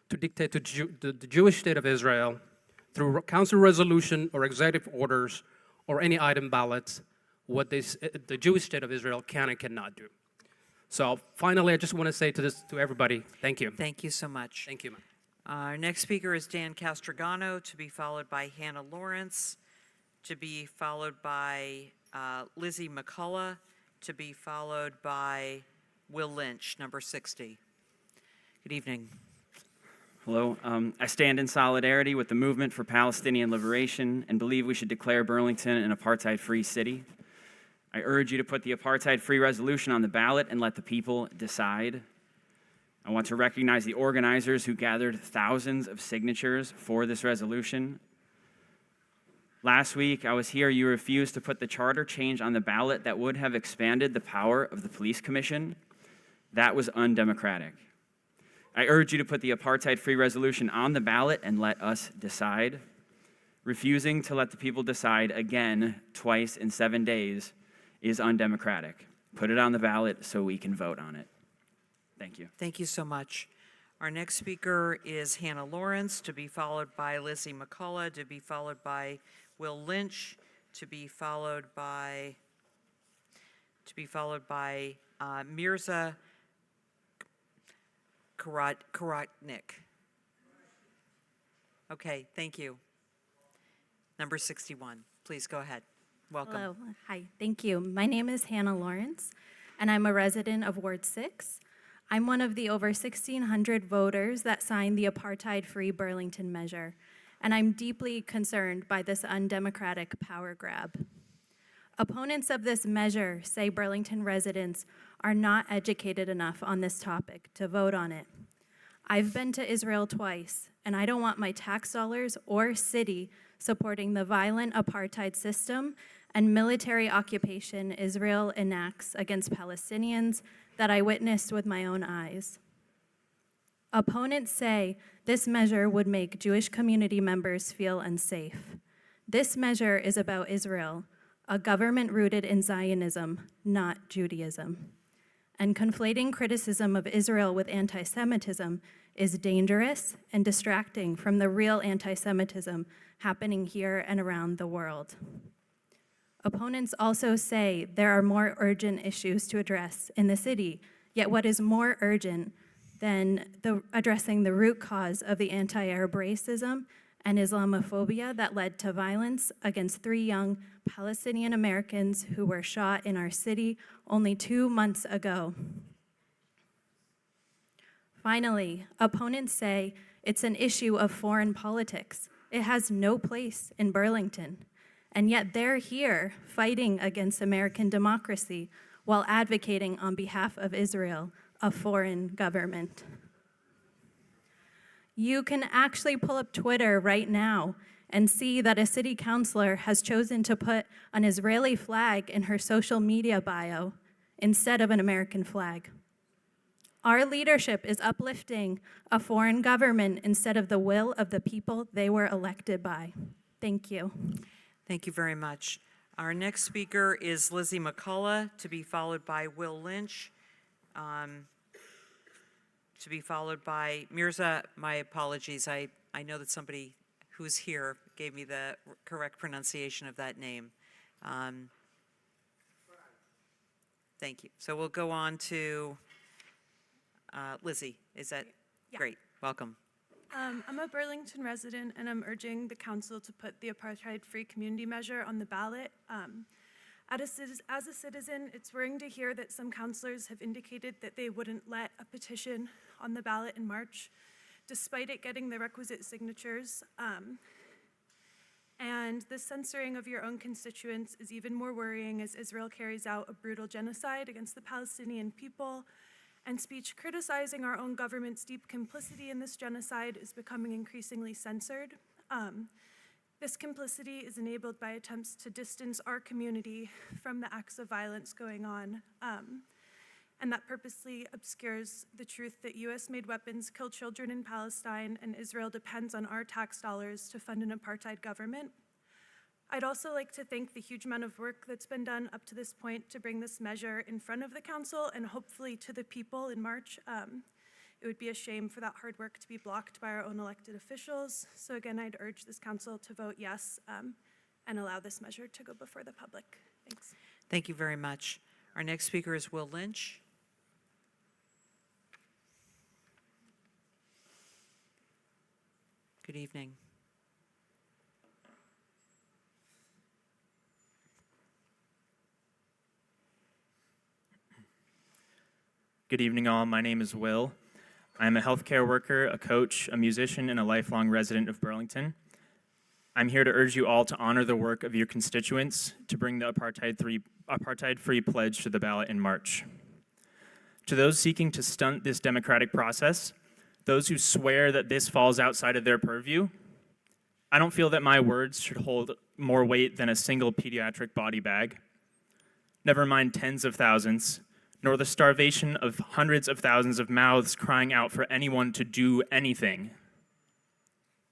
to dictate to the Jewish state of Israel through council resolution or executive orders or any item ballots what the Jewish state of Israel can and cannot do. So finally, I just want to say to everybody, thank you. Thank you so much. Thank you. Our next speaker is Dan Castrogano, to be followed by Hannah Lawrence, to be followed by Lizzie McCullough, to be followed by Will Lynch, number 60. Good evening. Hello. I stand in solidarity with the movement for Palestinian liberation and believe we should declare Burlington an apartheid-free city. I urge you to put the apartheid-free resolution on the ballot and let the people decide. I want to recognize the organizers who gathered thousands of signatures for this resolution. Last week, I was here, you refused to put the charter change on the ballot that would have expanded the power of the police commission. That was undemocratic. I urge you to put the apartheid-free resolution on the ballot and let us decide. Refusing to let the people decide again, twice in 7 days, is undemocratic. Put it on the ballot so we can vote on it. Thank you. Thank you so much. Our next speaker is Hannah Lawrence, to be followed by Lizzie McCullough, to be followed by Will Lynch, to be followed by Mirza Karatnik. Okay, thank you. Number 61, please go ahead. Welcome. Hello, hi, thank you. My name is Hannah Lawrence, and I'm a resident of Ward 6. I'm one of the over 1,600 voters that signed the apartheid-free Burlington measure, and I'm deeply concerned by this undemocratic power grab. Opponents of this measure say Burlington residents are not educated enough on this topic to vote on it. I've been to Israel twice, and I don't want my tax dollars or city supporting the violent apartheid system and military occupation Israel enacts against Palestinians that I witnessed with my own eyes. Opponents say this measure would make Jewish community members feel unsafe. This measure is about Israel, a government rooted in Zionism, not Judaism. And conflating criticism of Israel with anti-Semitism is dangerous and distracting from the real anti-Semitism happening here and around the world. Opponents also say there are more urgent issues to address in the city, yet what is more urgent than addressing the root cause of the anti-Arab racism and Islamophobia that led to violence against 3 young Palestinian Americans who were shot in our city only 2 months ago. Finally, opponents say it's an issue of foreign politics. It has no place in Burlington. And yet they're here fighting against American democracy while advocating on behalf of Israel, a foreign government. You can actually pull up Twitter right now and see that a city councilor has chosen to put an Israeli flag in her social media bio instead of an American flag. Our leadership is uplifting a foreign government instead of the will of the people they were elected by. Thank you. Thank you very much. Our next speaker is Lizzie McCullough, to be followed by Will Lynch, to be followed by Mirza. My apologies. I know that somebody who's here gave me the correct pronunciation of that name. Thank you. So we'll go on to Lizzie. Is that great? Welcome. I'm a Burlington resident, and I'm urging the council to put the apartheid-free community measure on the ballot. As a citizen, it's worrying to hear that some councilors have indicated that they wouldn't let a petition on the ballot in March, despite it getting the requisite signatures. And the censoring of your own constituents is even more worrying as Israel carries out a brutal genocide against the Palestinian people, and speech criticizing our own government's deep complicity in this genocide is becoming increasingly censored. This complicity is enabled by attempts to distance our community from the acts of violence going on, and that purposely obscures the truth that US-made weapons kill children in Palestine and Israel depends on our tax dollars to fund an apartheid government. I'd also like to thank the huge amount of work that's been done up to this point to bring this measure in front of the council and hopefully to the people in March. It would be a shame for that hard work to be blocked by our own elected officials. So again, I'd urge this council to vote yes and allow this measure to go before the public. Thanks. Thank you very much. Our next speaker is Will Lynch. Good evening. Good evening, all. My name is Will. I'm a healthcare worker, a coach, a musician, and a lifelong resident of Burlington. I'm here to urge you all to honor the work of your constituents to bring the apartheid-free pledge to the ballot in March. To those seeking to stunt this democratic process, those who swear that this falls outside of their purview, I don't feel that my words should hold more weight than a single pediatric body bag. Never mind tens of thousands, nor the starvation of hundreds of thousands of mouths crying out for anyone to do anything.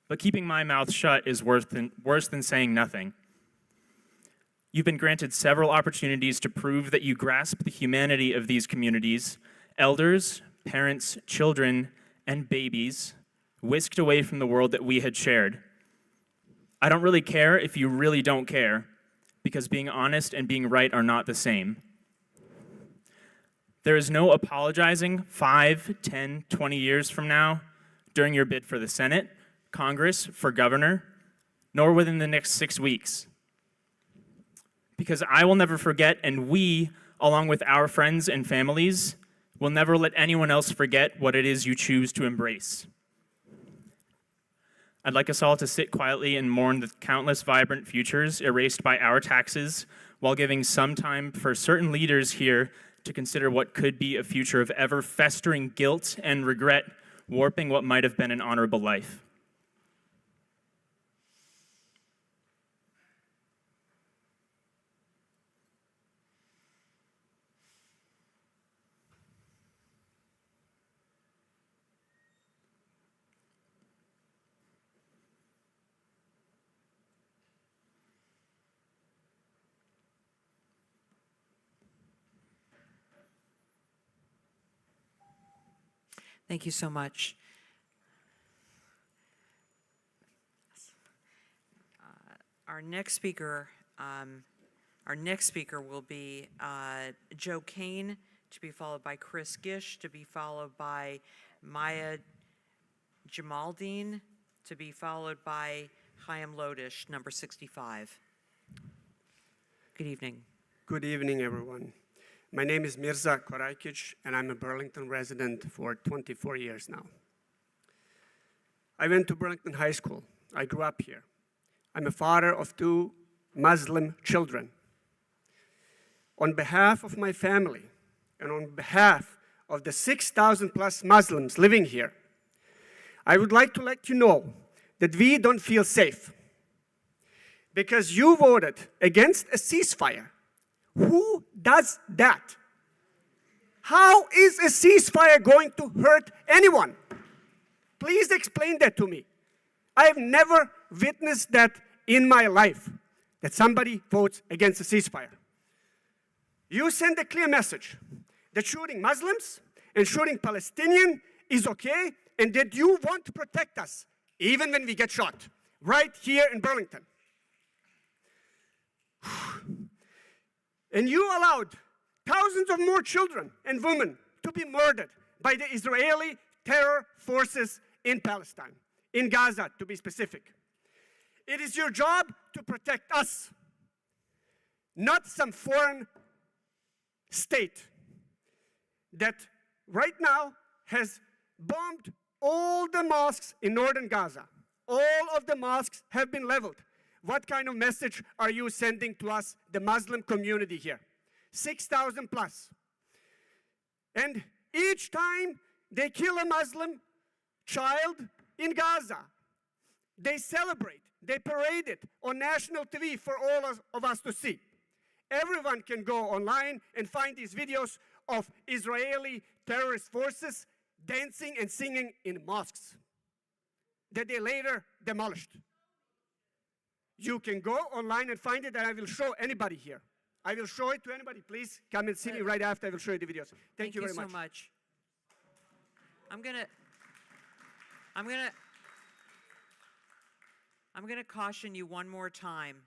But keeping my mouth shut is worse than saying nothing. You've been granted several opportunities to prove that you grasp the humanity of these communities, elders, parents, children, and babies, whisked away from the world that we had shared. I don't really care if you really don't care, because being honest and being right are not the same. There is no apologizing 5, 10, 20 years from now during your bid for the Senate, Congress, for governor, nor within the next 6 weeks. Because I will never forget, and we, along with our friends and families, will never let anyone else forget what it is you choose to embrace. I'd like us all to sit quietly and mourn the countless vibrant futures erased by our taxes, while giving some time for certain leaders here to consider what could be a future of ever-festering guilt and regret, warping what might have been an honorable life. Thank you so much. Our next speaker will be Joe Kane, to be followed by Chris Gish, to be followed by Maya Jamaldine, to be followed by Chaim Lodish, number 65. Good evening. Good evening, everyone. My name is Mirza Koraikic, and I'm a Burlington resident for 24 years now. I went to Burlington High School. I grew up here. I'm a father of 2 Muslim children. On behalf of my family, and on behalf of the 6,000 plus Muslims living here, I would like to let you know that we don't feel safe because you voted against a ceasefire. Who does that? How is a ceasefire going to hurt anyone? Please explain that to me. I have never witnessed that in my life, that somebody votes against a ceasefire. You send a clear message that shooting Muslims and shooting Palestinians is okay, and that you want to protect us, even when we get shot, right here in Burlington. And you allowed thousands of more children and women to be murdered by the Israeli terror forces in Palestine, in Gaza to be specific. It is your job to protect us, not some foreign state that right now has bombed all the mosques in northern Gaza. All of the mosques have been leveled. What kind of message are you sending to us, the Muslim community here? 6,000 plus. And each time they kill a Muslim child in Gaza, They celebrate, they parade it on national TV for all of us to see. Everyone can go online and find these videos of Israeli terrorist forces dancing and singing in mosques that they later demolished. You can go online and find it, and I will show anybody here. I will show it to anybody. Please come and see me right after. I will show you the videos. Thank you very much. so much. I'm gonna caution you one more time.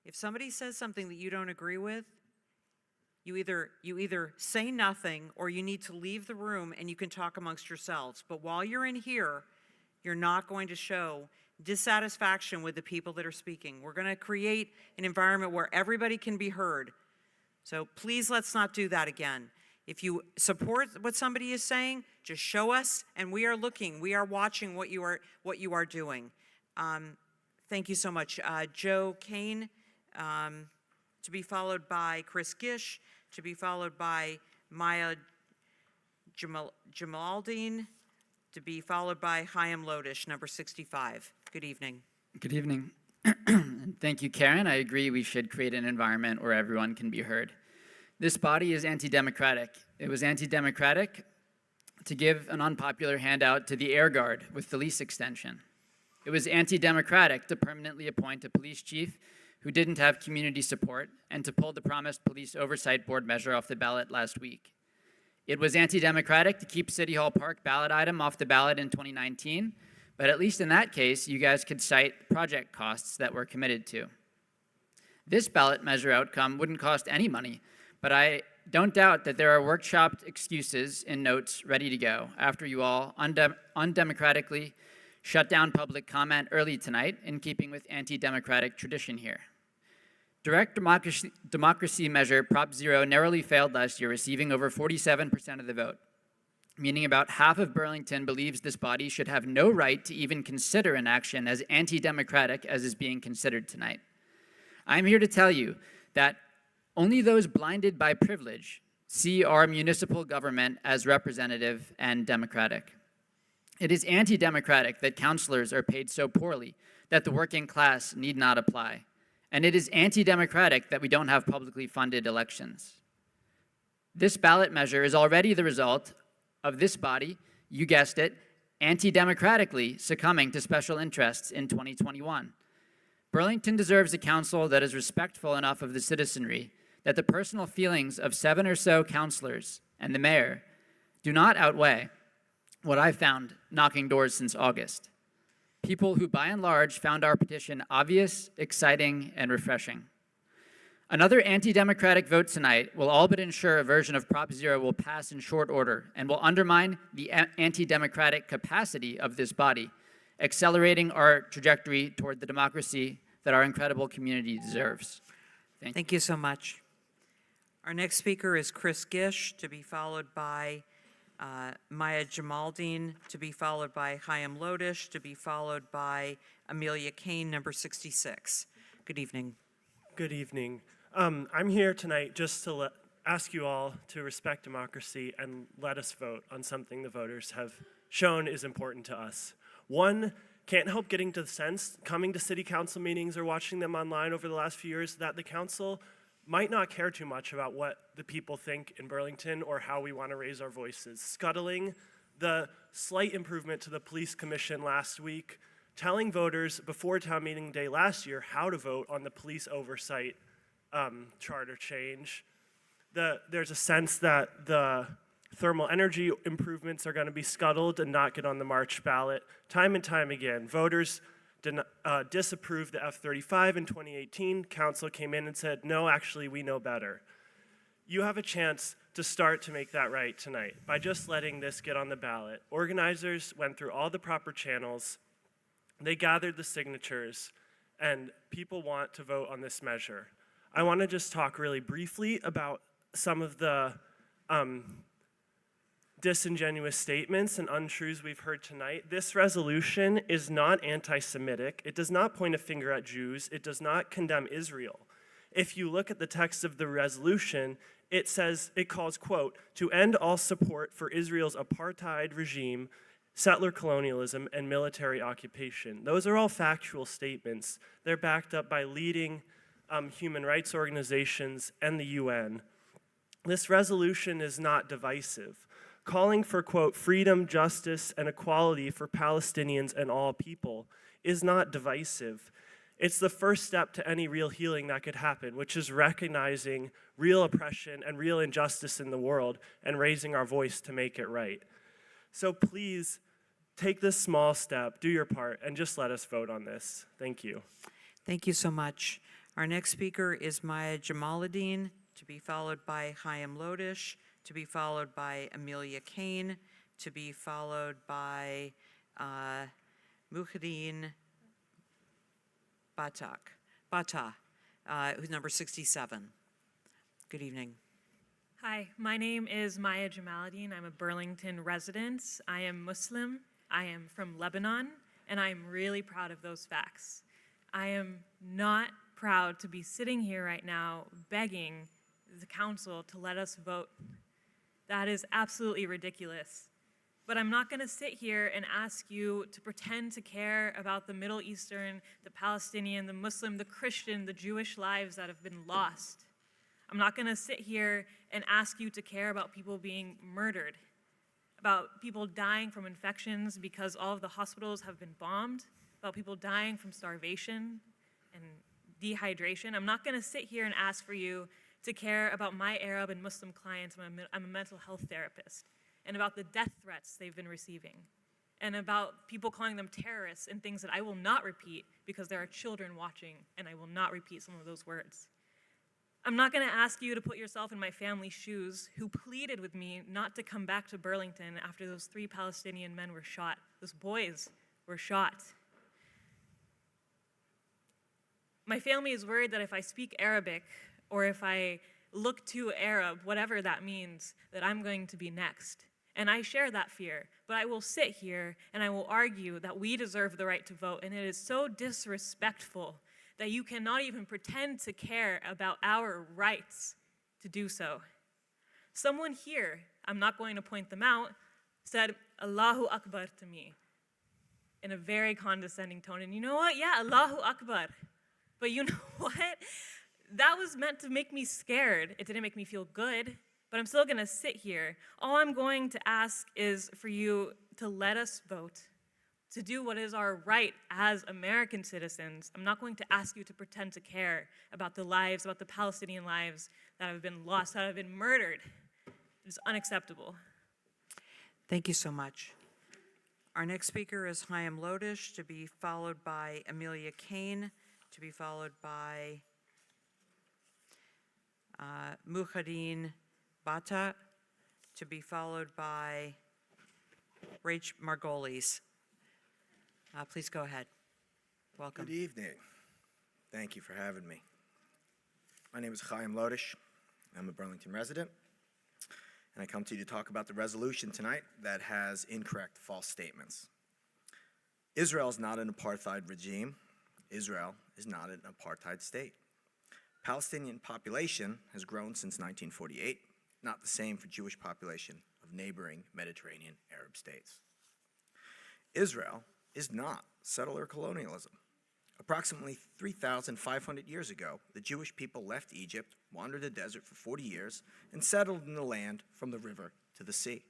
If somebody says something that you don't agree with, you either say nothing or you need to leave the room and you can talk amongst yourselves. But while you're in here, you're not going to show dissatisfaction with the people that are speaking. We're going to create an environment where everybody can be heard. So please, let's not do that again. If you support what somebody is saying, just show us, and we are looking, we are watching what you are doing. Thank you so much. Joe Kane, to be followed by Chris Gish, to be followed by Maya Jamaldine, to be followed by Chaim Lodish, number 65. Good evening. Good evening. And thank you, Karen. I agree we should create an environment where everyone can be heard. This body is anti-democratic. It was anti-democratic to give an unpopular handout to the Air Guard with the lease extension. It was anti-democratic to permanently appoint a police chief who didn't have community support and to pull the promised police oversight board measure off the ballot last week. It was anti-democratic to keep City Hall Park ballot item off the ballot in 2019, but at least in that case, you guys could cite project costs that were committed to. This ballot measure outcome wouldn't cost any money, but I don't doubt that there are workshopped excuses in notes ready to go after you all undemocratically shut down public comment early tonight in keeping with anti-democratic tradition here. Direct democracy measure Prop 0 narrowly failed last year, receiving over 47% of the vote, meaning about half of Burlington believes this body should have no right to even consider an action as anti-democratic as is being considered tonight. I'm here to tell you that only those blinded by privilege see our municipal government as representative and democratic. It is anti-democratic that councilors are paid so poorly that the working class need not apply. And it is anti-democratic that we don't have publicly funded elections. This ballot measure is already the result of this body, you guessed it, anti-democratically succumbing to special interests in 2021. Burlington deserves a council that is respectful enough of the citizenry that the personal feelings of 7 or so councilors and the mayor do not outweigh what I've found knocking doors since August. People who, by and large, found our petition obvious, exciting, and refreshing. Another anti-democratic vote tonight will all but ensure a version of Prop 0 will pass in short order and will undermine the anti-democratic capacity of this body, accelerating our trajectory toward the democracy that our incredible community deserves. Thank you so much. Our next speaker is Chris Gish, to be followed by Maya Jamaldine, to be followed by Chaim Lodish, to be followed by Amelia Kane, number 66. Good evening. Good evening. I'm here tonight just to ask you all to respect democracy and let us vote on something the voters have shown is important to us. One, can't help getting to the sense, coming to city council meetings or watching them online over the last few years, that the council might not care too much about what the people think in Burlington or how we want to raise our voices. Scuttling the slight improvement to the police commission last week, telling voters before town meeting day last year how to vote on the police oversight charter change. There's a sense that the thermal energy improvements are going to be scuttled and not get on the March ballot. Time and time again, voters disapproved the F-35 in 2018. Council came in and said, no, actually, we know better. You have a chance to start to make that right tonight by just letting this get on the ballot. Organizers went through all the proper channels. They gathered the signatures, and people want to vote on this measure. I want to just talk really briefly about some of the disingenuous statements and untruths we've heard tonight. This resolution is not anti-Semitic. It does not point a finger at Jews. It does not condemn Israel. If you look at the text of the resolution, it says, it calls, quote, to end all support for Israel's apartheid regime settler colonialism, and military occupation. Those are all factual statements. They're backed up by leading human rights organizations and the UN. This resolution is not divisive. Calling for, quote, freedom, justice, and equality for Palestinians and all people is not divisive. It's the first step to any real healing that could happen, which is recognizing real oppression and real injustice in the world and raising our voice to make it right. So please take this small step, do your part, and just let us vote on this. Thank you. Thank you so much. Our next speaker is Maya Jamaluddin, to be followed by Chaim Lodish, to be followed by Amelia Kane, to be followed by Muhyiddin Bata, who's number 67. Good evening. Hi, my name is Maya Jamaluddin. I'm a Burlington resident. I am Muslim. I am from Lebanon, and I'm really proud of those facts. I am not proud to be sitting here right now begging the council to let us vote. That is absolutely ridiculous. But I'm not going to sit here and ask you to pretend to care about the Middle Eastern, the Palestinian, the Muslim, the Christian, the Jewish lives that have been lost. I'm not going to sit here and ask you to care about people being murdered, about people dying from infections because all of the hospitals have been bombed, about people dying from starvation and dehydration. I'm not going to sit here and ask for you to care about my Arab and Muslim clients. I'm a mental health therapist, and about the death threats they've been receiving, and about people calling them terrorists and things that I will not repeat because there are children watching, and I will not repeat some of those words. I'm not going to ask you to put yourself in my family's shoes, who pleaded with me not to come back to Burlington after those 3 Palestinian men were shot. Those boys were shot. My family is worried that if I speak Arabic, or if I look too Arab, whatever that means, that I'm going to be next. And I share that fear, but I will sit here and I will argue that we deserve the right to vote, and it is so disrespectful that you cannot even pretend to care about our rights to do so. Someone here, I'm not going to point them out, said Allahu Akbar to me in a very condescending tone. And you know what? Yeah, Allahu Akbar. But you know what? That was meant to make me scared. It didn't make me feel good, but I'm still gonna sit here. All I'm going to ask is for you to let us vote, to do what is our right as American citizens. I'm not going to ask you to pretend to care about the lives, about the Palestinian lives that have been lost, that have been murdered. It's unacceptable. Thank you so much. Our next speaker is Chaim Lodish, to be followed by Amelia Kane, to be followed by Muhyiddin Bata, to be followed by Rach Margolis. Please go ahead. Welcome. Good evening. Thank you for having me. My name is Chaim Lodish. I'm a Burlington resident, and I come to you to talk about the resolution tonight that has incorrect, false statements. Israel is not an apartheid regime. Israel is not an apartheid state. Palestinian population has grown since 1948, not the same for Jewish population of neighboring Mediterranean Arab states. Israel is not settler colonialism. Approximately 3,500 years ago, the Jewish people left Egypt, wandered the desert for 40 years, and settled in the land from the river to the sea.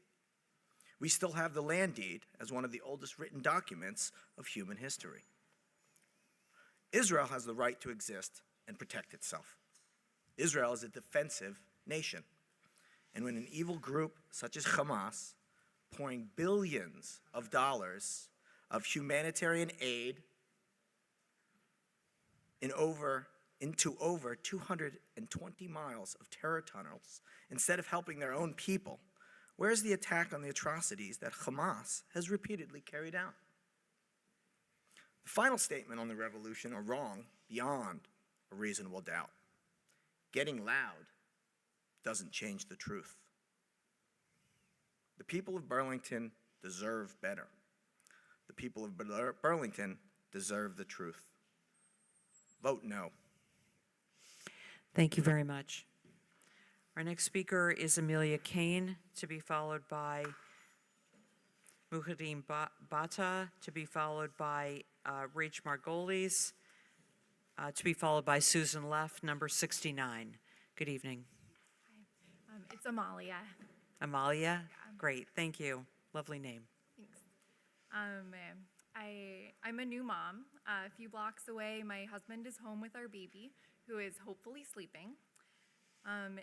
We still have the land deed as one of the oldest written documents of human history. Israel has the right to exist and protect itself. Israel is a defensive nation. And when an evil group such as Hamas, pouring billions of dollars of humanitarian aid into over 220 miles of terror tunnels, instead of helping their own people, where's the attack on the atrocities that Hamas has repeatedly carried out? The final statement on the revolution are wrong beyond a reasonable doubt. Getting loud doesn't change the truth. The people of Burlington deserve better. The people of Burlington deserve the truth. Vote no. Thank you very much. Our next speaker is Amelia Kane, to be followed by Muhyiddin Bata, to be followed by Rach Margolis, to be followed by Susan Leff, number 69. Good evening. It's Amalia. Amalia? Great, thank you. Lovely name. Thanks. I'm a new mom. A few blocks away, my husband is home with our baby, who is hopefully sleeping.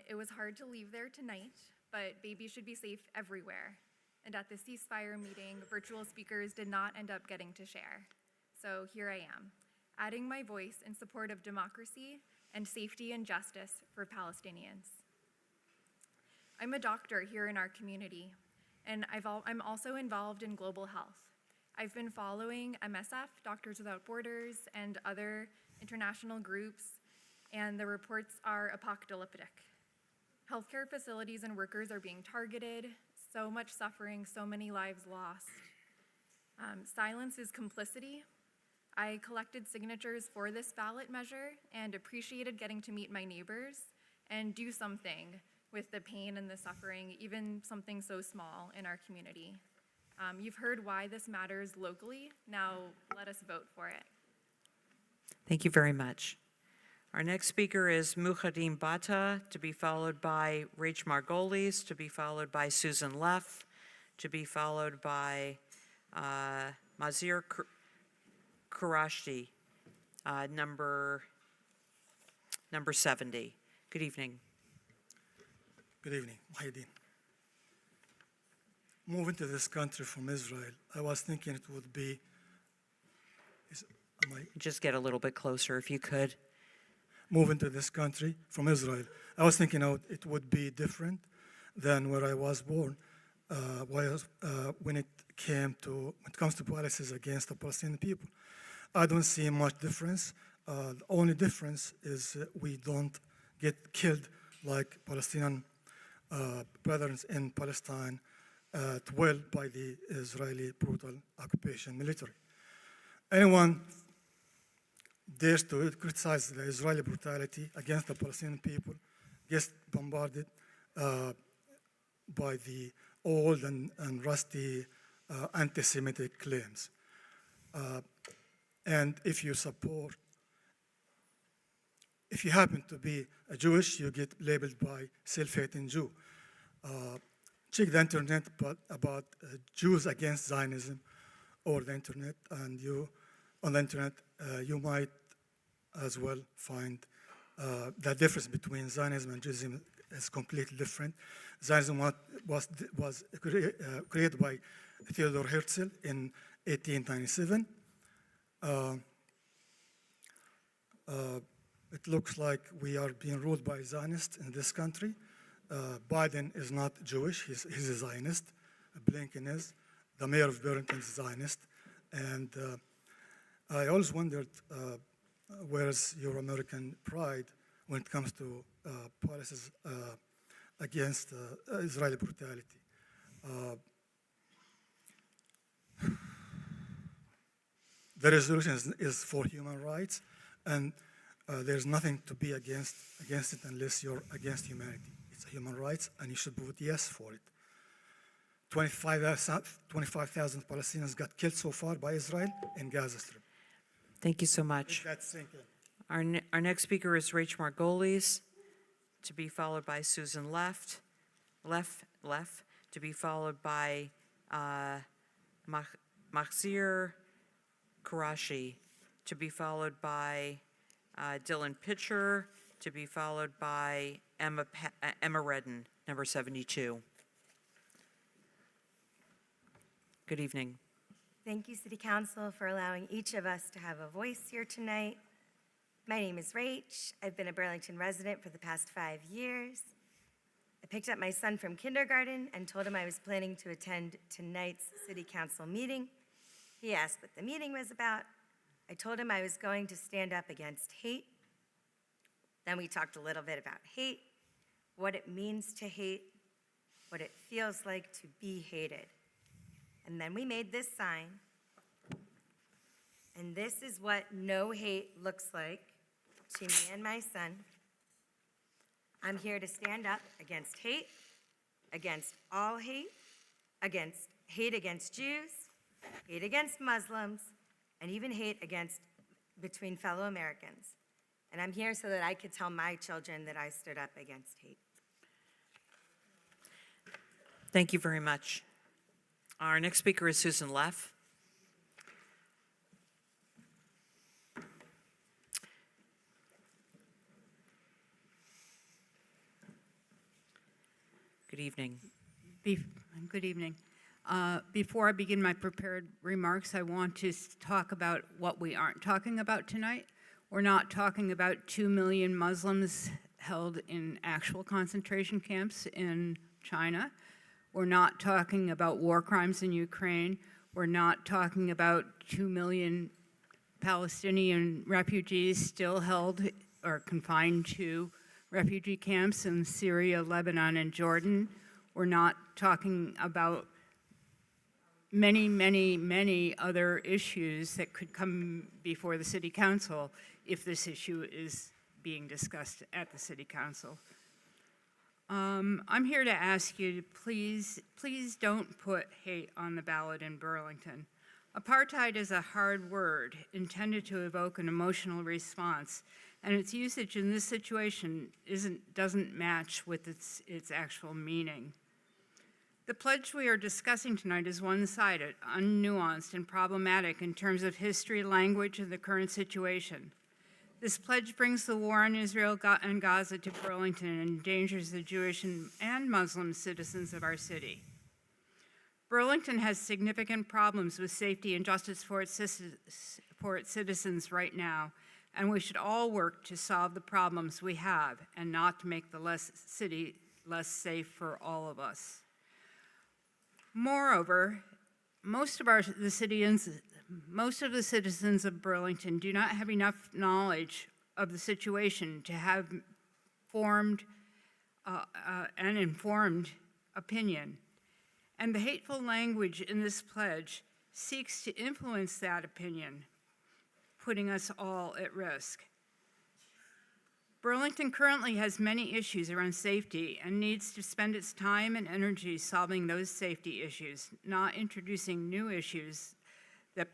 It was hard to leave there tonight, but babies should be safe everywhere. And at the ceasefire meeting, virtual speakers did not end up getting to share. So here I am, adding my voice in support of democracy and safety and justice for Palestinians. I'm a doctor here in our community, and I'm also involved in global health. I've been following MSF, Doctors Without Borders, and other international groups, and the reports are apocalyptic. Healthcare facilities and workers are being targeted, so much suffering, so many lives lost. Silence is complicity. I collected signatures for this ballot measure and appreciated getting to meet my neighbors and do something with the pain and the suffering, even something so small in our community. You've heard why this matters locally. Now let us vote for it. Thank you very much. Our next speaker is Muhyiddin Bata, to be followed by Rach Margolis, to be followed by Susan Leff, to be followed by Mazir Kurashi, number 70. Good evening. Good evening, Muhyiddin. Moving to this country from Israel, I was thinking it would be. Just get a little bit closer if you could. Moving to this country from Israel, I was thinking it would be different than where I was born. When it comes to policies against the Palestinian people, I don't see much difference. The only difference is we don't get killed like Palestinian brothers in Palestine, well by the Israeli brutal occupation military. Anyone dares to criticize the Israeli brutality against the Palestinian people gets bombarded by the old and rusty anti-Semitic claims. And if you happen to be a Jewish, you get labeled by self-hating Jew. Check the internet about Jews against Zionism or the internet, and on the internet you might as well find the difference between Zionism and Judaism is completely different. Zionism was created by Theodor Herzl in 1897. It looks like we are being ruled by Zionists in this country. Biden is not Jewish, he's a Zionist. Blinken is. The mayor of Burlington is a Zionist. And I always wondered, where's your American pride when it comes to policies against Israeli brutality? The resolution is for human rights, and there's nothing to be against it unless you're against humanity. It's human rights, and you should vote yes for it. 25,000 Palestinians got killed so far by Israel in Gaza Strip. Thank you so much. Our next speaker is Rach Margolis, to be followed by Susan Leff, to be followed by Mazir Kurashi, to be followed by Dylan Pitcher, to be followed by Emma Redden, number 72. Good evening. Thank you, City Council, for allowing each of us to have a voice here tonight. My name is Rach. I've been a Burlington resident for the past 5 years. I picked up my son from kindergarten and told him I was planning to attend tonight's City Council meeting. He asked what the meeting was about. I told him I was going to stand up against hate. Then we talked a little bit about hate, what it means to hate, what it feels like to be hated. And then we made this sign. And this is what no hate looks like to me and my son. I'm here to stand up against hate, against all hate, against hate against Jews, hate against Muslims, and even hate against between fellow Americans. And I'm here so that I could tell my children that I stood up against hate. Thank you very much. Our next speaker is Susan Leff. Good evening. Good evening. Before I begin my prepared remarks, I want to talk about what we aren't talking about tonight. We're not talking about 2 million Muslims held in actual concentration camps in China. We're not talking about war crimes in Ukraine. We're not talking about 2 million Palestinian refugees still held or confined to refugee camps in Syria, Lebanon, and Jordan. We're not talking about many, many, many other issues that could come before the City Council if this issue is being discussed at the City Council. I'm here to ask you to please don't put hate on the ballot in Burlington. Apartheid is a hard word intended to evoke an emotional response, and its usage in this situation doesn't match with its actual meaning. The pledge we are discussing tonight is one-sided, unnuanced, and problematic in terms of history, language, and the current situation. This pledge brings the war on Israel and Gaza to Burlington and endangers the Jewish and Muslim citizens of our city. Burlington has significant problems with safety and justice for its citizens right now, and we should all work to solve the problems we have and not to make the city less safe for all of us. Moreover, most of the citizens of Burlington do not have enough knowledge of the situation to have formed an informed opinion. And the hateful language in this pledge seeks to influence that opinion, putting us all at risk. Burlington currently has many issues around safety and needs to spend its time and energy solving those safety issues, not introducing new issues that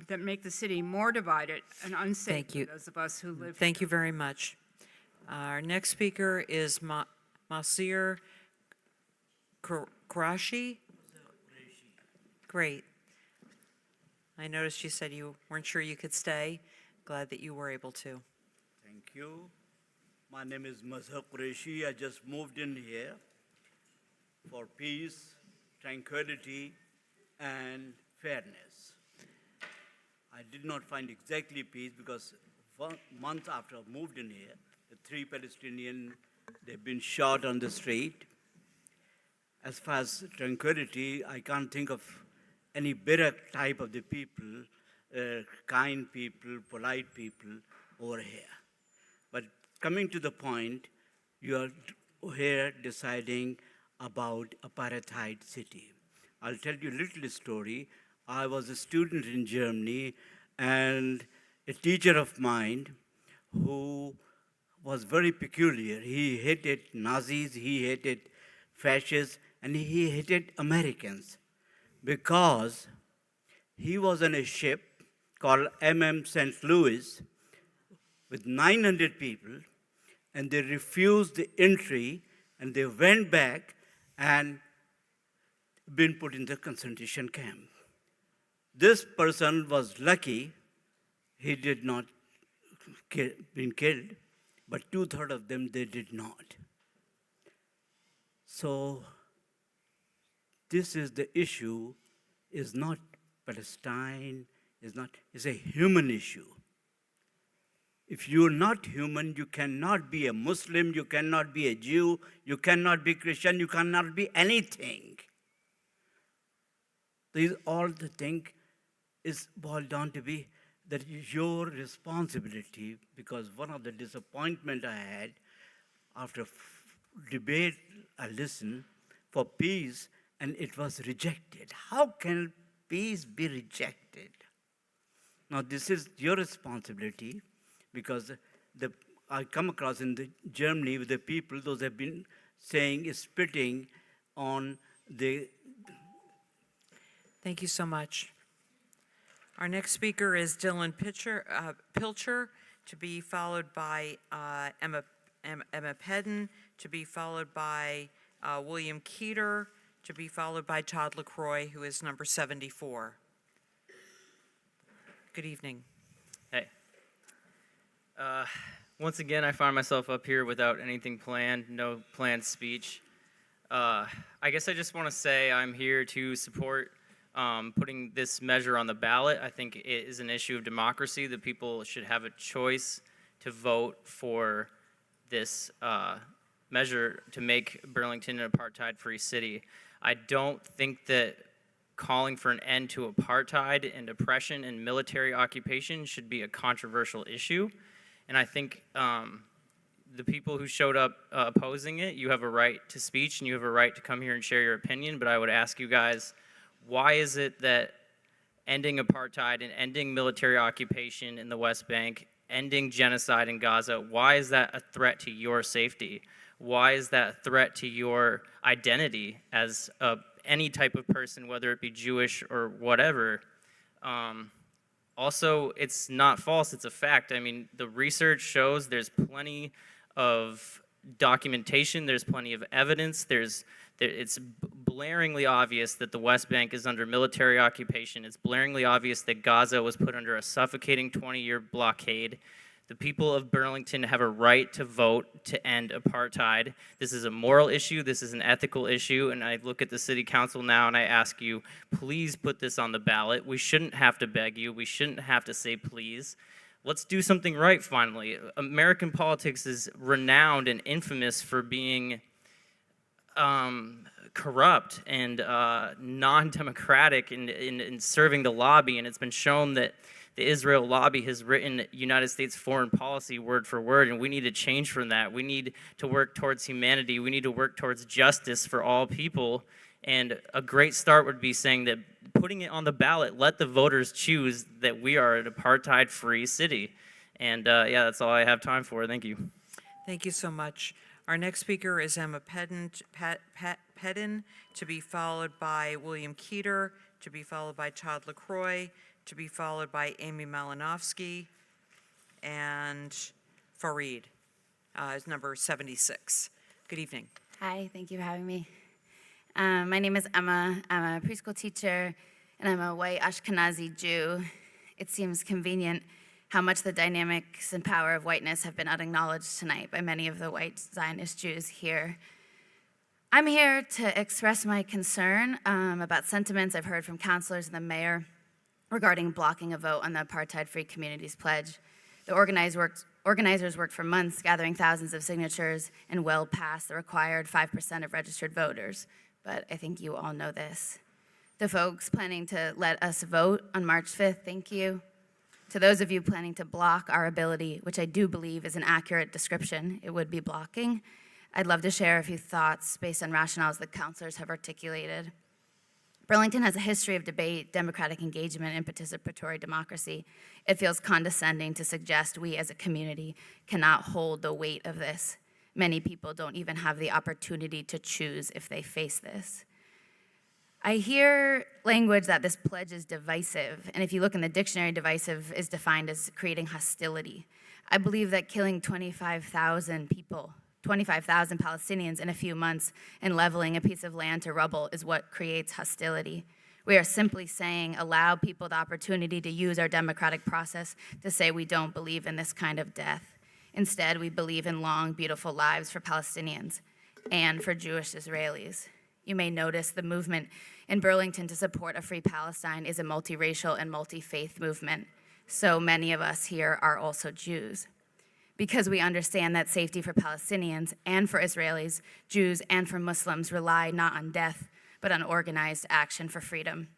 that make the city more divided and unsafe for those of us who live Thank you very much. Our next speaker is Masir Qureshi. Great. I noticed you said you weren't sure you could stay. Glad that you were able to. Thank you. My name is Masir Qureshi. I just moved in here for peace, tranquility, and fairness. I did not find exactly peace because 1 month after I moved in here, the 3 Palestinians, they've been shot on the street. As far as tranquility, I can't think of any better type of the people, kind people, polite people over here. But coming to the point, you are here deciding about apartheid city. I'll tell you a little story. I was a student in Germany, and a teacher of mine who was very peculiar. He hated Nazis, he hated fascists, and he hated Americans because he was on a ship called St. Louis with 900 people, and they refused the entry, and they went back and been put in the concentration camp. This person was lucky; he did not been killed, but 2/3 of them they did not. So this is the issue. Is not Palestine. It's a human issue. If you're not human, you cannot be a Muslim, you cannot be a Jew, you cannot be Christian, you cannot be anything. These all the thing is boiled down to be that your responsibility, because one of the disappointment I had after debate, I listened for peace, and it was rejected. How can peace be rejected? Now, this is your responsibility, because I come across in Germany with the people, those have been saying, spitting on the Thank you so much. Our next speaker is Dylan Pilcher, to be followed by Emma Pedden, to be followed by William Keeter, to be followed by Todd LaCroix, who is number 74. Good evening. Hey. Once again, I find myself up here without anything planned, no planned speech. I guess I just want to say I'm here to support putting this measure on the ballot. I think it is an issue of democracy that people should have a choice to vote for this measure to make Burlington an apartheid-free city. I don't think that calling for an end to apartheid and oppression and military occupation should be a controversial issue. And I think the people who showed up opposing it, you have a right to speech and you have a right to come here and share your opinion, but I would ask you guys, why is it that ending apartheid and ending military occupation in the West Bank, ending genocide in Gaza, why is that a threat to your safety? Why is that a threat to your identity as any type of person, whether it be Jewish or whatever? Also, it's not false, it's a fact. I mean, the research shows there's plenty of documentation, there's plenty of evidence, it's blaringly obvious that the West Bank is under military occupation. It's blaringly obvious that Gaza was put under a suffocating 20-year blockade. The people of Burlington have a right to vote to end apartheid. This is a moral issue, this is an ethical issue, and I look at the city council now and I ask you, please put this on the ballot. We shouldn't have to beg you, we shouldn't have to say please. Let's do something right finally. American politics is renowned and infamous for being corrupt and non-democratic in serving the lobby, and it's been shown that the Israel lobby has written United States foreign policy word for word, and we need to change from that. We need to work towards humanity. We need to work towards justice for all people, and a great start would be saying that putting it on the ballot, let the voters choose that we are an apartheid-free city. And yeah, that's all I have time for. Thank you. Thank you so much. Our next speaker is Emma Pedden, to be followed by William Keeter, to be followed by Todd LaCroix, to be followed by Amy Malinowski, and Fareed is number 76. Good evening. Hi, thank you for having me. My name is Emma. I'm a preschool teacher, and I'm a white Ashkenazi Jew. It seems convenient how much the dynamics and power of whiteness have been unacknowledged tonight by many of the white Zionist Jews here. I'm here to express my concern about sentiments I've heard from counselors and the mayor regarding blocking a vote on the Apartheid-Free Communities Pledge. The organizers worked for months gathering thousands of signatures and well past the required 5% of registered voters, but I think you all know this. The folks planning to let us vote on March 5th, thank you. To those of you planning to block our ability, which I do believe is an accurate description, it would be blocking, I'd love to share a few thoughts based on rationales that counselors have articulated. Burlington has a history of debate, democratic engagement, and participatory democracy. It feels condescending to suggest we as a community cannot hold the weight of this. Many people don't even have the opportunity to choose if they face this. I hear language that this pledge is divisive, and if you look in the dictionary, divisive is defined as creating hostility. I believe that killing 25,000 people, 25,000 Palestinians in a few months and leveling a piece of land to rubble is what creates hostility. We are simply saying allow people the opportunity to use our democratic process to say we don't believe in this kind of death. Instead, we believe in long, beautiful lives for Palestinians and for Jewish Israelis. You may notice the movement in Burlington to support a free Palestine is a multiracial and multi-faith movement. So many of us here are also Jews. Because we understand that safety for Palestinians and for Israelis, Jews and for Muslims rely not on death, but on organized action for freedom.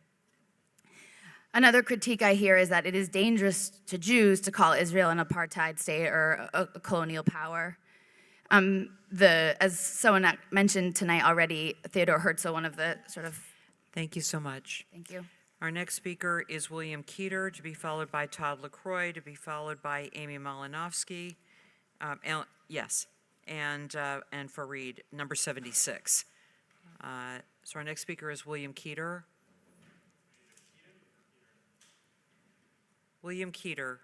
Another critique I hear is that it is dangerous to Jews to call Israel an apartheid state or a colonial power. As someone mentioned tonight already, Theodore Herzl, one of the sort of... Thank you so much. Thank you. Our next speaker is William Keeter, to be followed by Todd LaCroix, to be followed by Amy Malinowski, and Fareed, number 76. So our next speaker is William Keeter. William Keeter.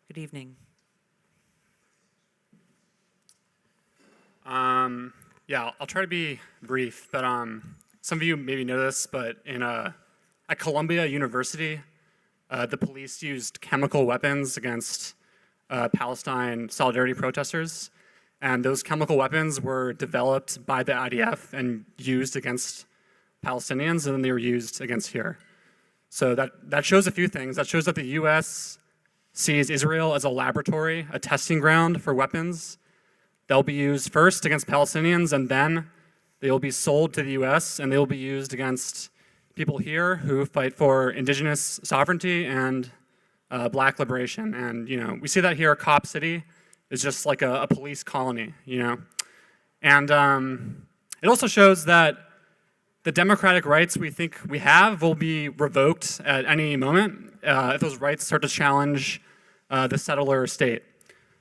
Good evening. Yeah, I'll try to be brief, but some of you maybe know this, but at Columbia University, the police used chemical weapons against Palestine solidarity protesters, and those chemical weapons were developed by the IDF and used against Palestinians, and then they were used against here. So that shows a few things. That shows that the U.S. sees Israel as a laboratory, a testing ground for weapons. They'll be used first against Palestinians, and then they will be sold to the U.S., and they will be used against people here who fight for indigenous sovereignty and black liberation. And, we see that here. Cop City is just like a police colony, And it also shows that the democratic rights we think we have will be revoked at any moment if those rights start to challenge the settler state.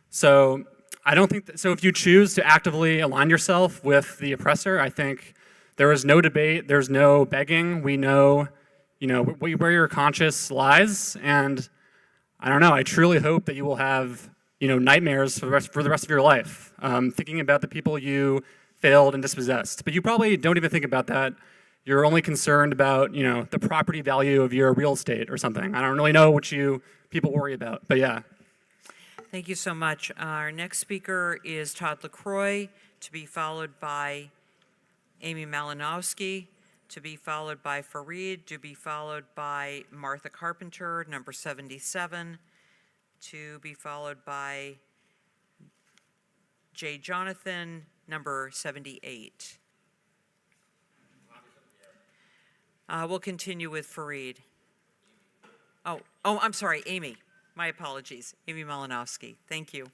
So I don't think so. If you choose to actively align yourself with the oppressor, I think there is no debate. There's no begging. We know, where your conscience lies. And I don't know. I truly hope that you will have, nightmares for the rest of your life, thinking about the people you failed and dispossessed. But you probably don't even think about that. You're only concerned about, the property value of your real estate or something. I don't really know what people worry about. But yeah. Thank you so much. Our next speaker is Todd LaCroix, to be followed by Amy Malinowski, to be followed by Fareed, to be followed by Martha Carpenter, number 77, to be followed by Jay Jonathan, number 78. We'll continue with Fareed. Oh, I'm sorry, Amy. My apologies. Amy Malinowski. Thank you.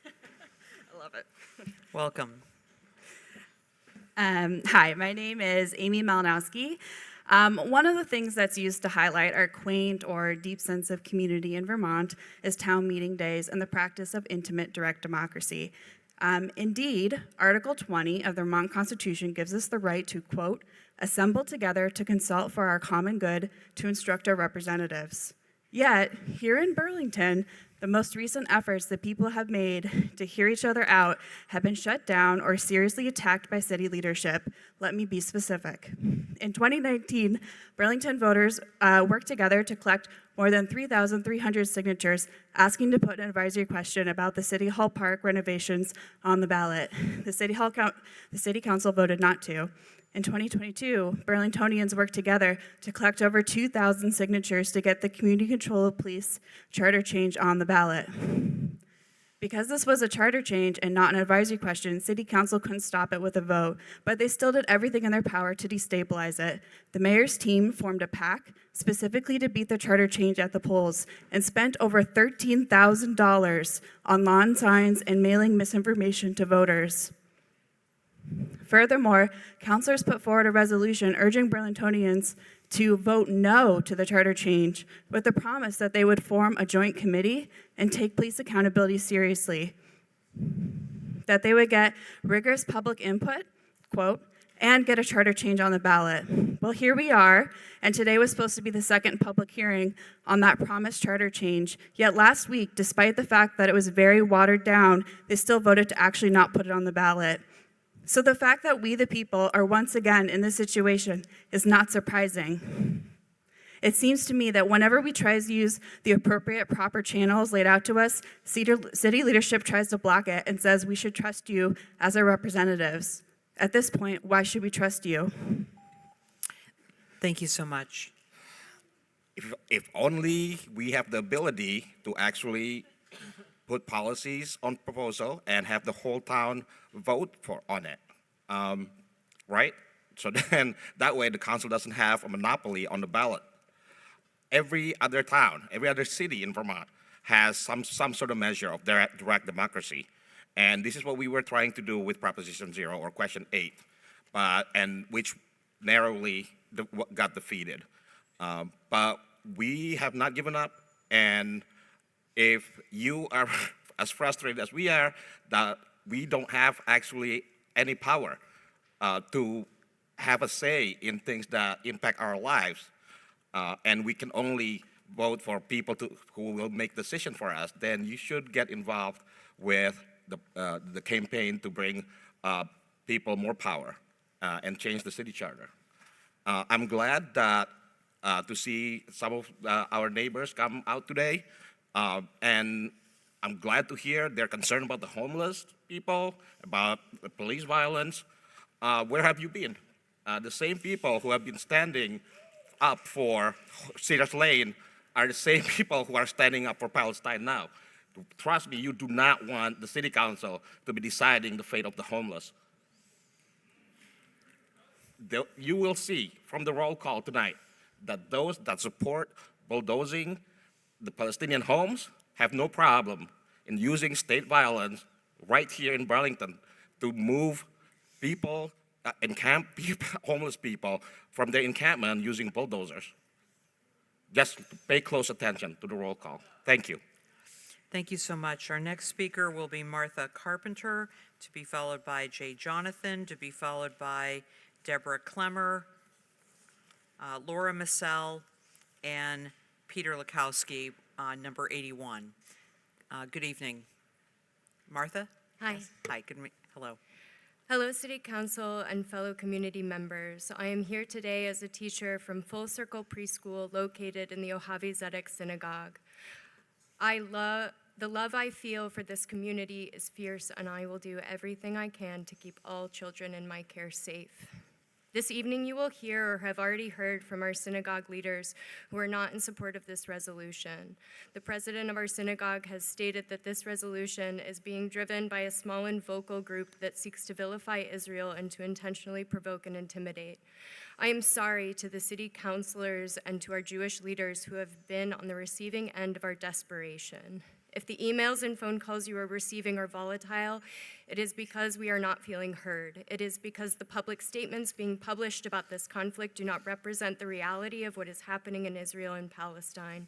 I love it. Welcome. Hi, my name is Amy Malinowski. One of the things that's used to highlight our quaint or deep sense of community in Vermont is town meeting days and the practice of intimate direct democracy. Indeed, Article 20 of the Vermont Constitution gives us the right to, quote, assemble together to consult for our common good to instruct our representatives. Yet, here in Burlington, the most recent efforts that people have made to hear each other out have been shut down or seriously attacked by city leadership. Let me be specific. In 2019, Burlington voters worked together to collect more than 3,300 signatures asking to put an advisory question about the City Hall Park renovations on the ballot. The City Council voted not to. In 2022, Burlingtonians worked together to collect over 2,000 signatures to get the community control of police charter change on the ballot. Because this was a charter change and not an advisory question, City Council couldn't stop it with a vote, but they still did everything in their power to destabilize it. The mayor's team formed a PAC specifically to beat the charter change at the polls and spent over $13,000 on lawn signs and mailing misinformation to voters. Furthermore, councilors put forward a resolution urging Burlingtonians to vote no to the charter change with the promise that they would form a joint committee and take police accountability seriously, that they would get rigorous public input, quote, and get a charter change on the ballot. Well, here we are, and today was supposed to be the second public hearing on that promised charter change. Yet last week, despite the fact that it was very watered down, they still voted to actually not put it on the ballot. So the fact that we, the people, are once again in this situation is not surprising. It seems to me that whenever we try to use the appropriate, proper channels laid out to us, city leadership tries to block it and says we should trust you as our representatives. At this point, why should we trust you? Thank you so much. If only we have the ability to actually put policies on proposal and have the whole town vote on it, right? So then that way the council doesn't have a monopoly on the ballot. Every other town, every other city in Vermont has some sort of measure of direct democracy. And this is what we were trying to do with Proposition 0 or Question 8, and which narrowly got defeated. But we have not given up, and if you are as frustrated as we are, that we don't have actually any power to have a say in things that impact our lives, and we can only vote for people who will make decisions for us, then you should get involved with the campaign to bring people more power and change the city charter. I'm glad that to see some of our neighbors come out today, and I'm glad to hear they're concerned about the homeless people, about the police violence. Where have you been? The same people who have been standing up for Cedars Lane are the same people who are standing up for Palestine now. Trust me, you do not want the city council to be deciding the fate of the homeless. You will see from the roll call tonight that those that support bulldozing the Palestinian homes have no problem in using state violence right here in Burlington to move people, homeless people from their encampment using bulldozers. Just pay close attention to the roll call. Thank you. Thank you so much. Our next speaker will be Martha Carpenter, to be followed by Jay Jonathan, to be followed by Deborah Clemmer, Laura Massell, and Peter Lukowski, number 81. Good evening. Martha? Hi. Yes. Hi. Hello. Hello, City Council and fellow community members. I am here today as a teacher from Full Circle Preschool located in the Ohavi Zedek Synagogue. The love I feel for this community is fierce, and I will do everything I can to keep all children in my care safe. This evening you will hear or have already heard from our synagogue leaders who are not in support of this resolution. The president of our synagogue has stated that this resolution is being driven by a small and vocal group that seeks to vilify Israel and to intentionally provoke and intimidate. I am sorry to the city councilors and to our Jewish leaders who have been on the receiving end of our desperation. If the emails and phone calls you are receiving are volatile, it is because we are not feeling heard. It is because the public statements being published about this conflict do not represent the reality of what is happening in Israel and Palestine.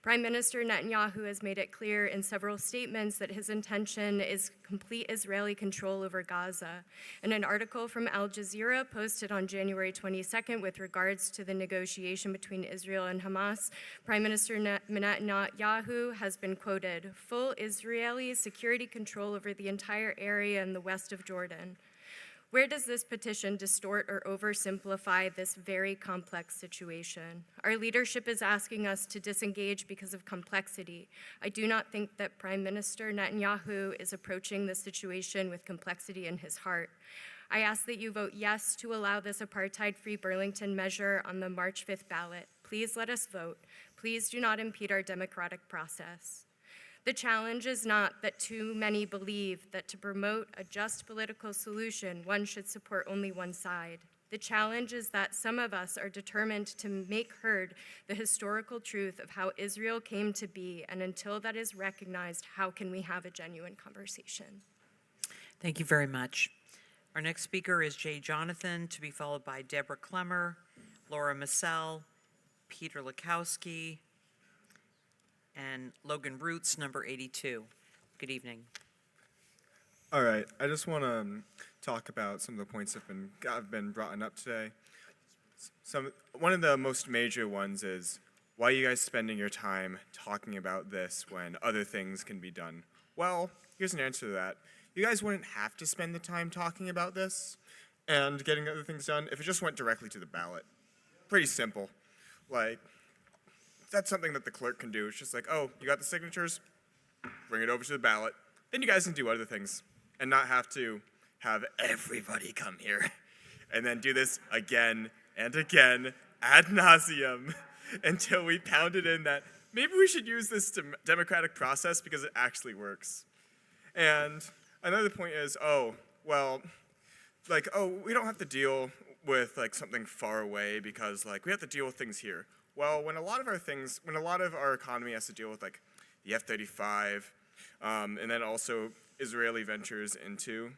Prime Minister Netanyahu has made it clear in several statements that his intention is complete Israeli control over Gaza. In an article from Al Jazeera posted on January 22nd with regards to the negotiation between Israel and Hamas, Prime Minister Netanyahu has been quoted, "Full Israeli security control over the entire area in the west of Jordan." Where does this petition distort or oversimplify this very complex situation? Our leadership is asking us to disengage because of complexity. I do not think that Prime Minister Netanyahu is approaching the situation with complexity in his heart. I ask that you vote yes to allow this apartheid-free Burlington measure on the March 5th ballot. Please let us vote. Please do not impede our democratic process. The challenge is not that too many believe that to promote a just political solution, one should support only one side. The challenge is that some of us are determined to make heard the historical truth of how Israel came to be, and until that is recognized, how can we have a genuine conversation? Thank you very much. Our next speaker is Jay Jonathan, to be followed by Deborah Clemmer, Laura Massell, Peter Lukowski, and Logan Roots, number 82. Good evening. All right, I just want to talk about some of the points that have been brought up today. One of the most major ones is, why are you guys spending your time talking about this when other things can be done? Well, here's an answer to that. You guys wouldn't have to spend the time talking about this and getting other things done if it just went directly to the ballot. Pretty simple. Like, that's something that the clerk can do. It's just like, oh, you got the signatures? Bring it over to the ballot. Then you guys can do other things and not have to have everybody come here and then do this again and again ad nauseum until we pound it in that maybe we should use this democratic process because it actually works. And another point is, we don't have to deal with like something far away because like we have to deal with things here. Well, when a lot of our economy has to deal with like the F-35, and then also Israeli ventures into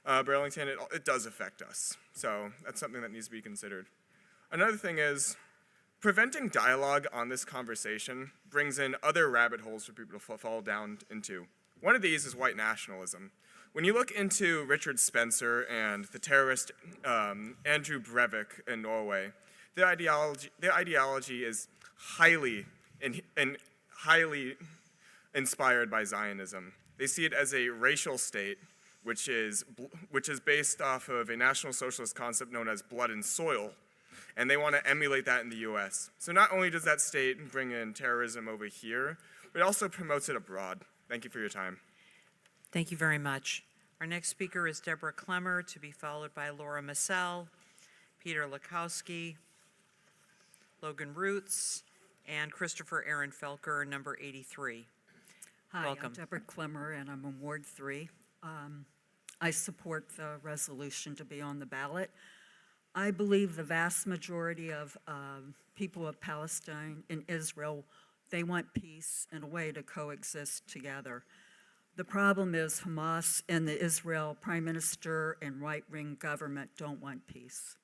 Burlington, it does affect us. So that's something that needs to be considered. Another thing is, preventing dialogue on this conversation brings in other rabbit holes for people to fall down into. One of these is white nationalism. When you look into Richard Spencer and the terrorist Andrew Breivik in Norway, their ideology is highly inspired by Zionism. They see it as a racial state, which is based off of a National Socialist concept known as blood and soil, and they want to emulate that in the US. So not only does that state bring in terrorism over here, but it also promotes it abroad. Thank you for your time. Thank you very much. Our next speaker is Deborah Clemmer, to be followed by Laura Massell, Peter Lakowski, Logan Roots, and Christopher Aaron Felker, number 83. Hi, Welcome. I'm Deborah Clemmer, and I'm in Ward 3. I support the resolution to be on the ballot. I believe the vast majority of people of Palestine and Israel, they want peace and a way to coexist together. The problem is Hamas and the Israel Prime Minister and right-wing government don't want peace.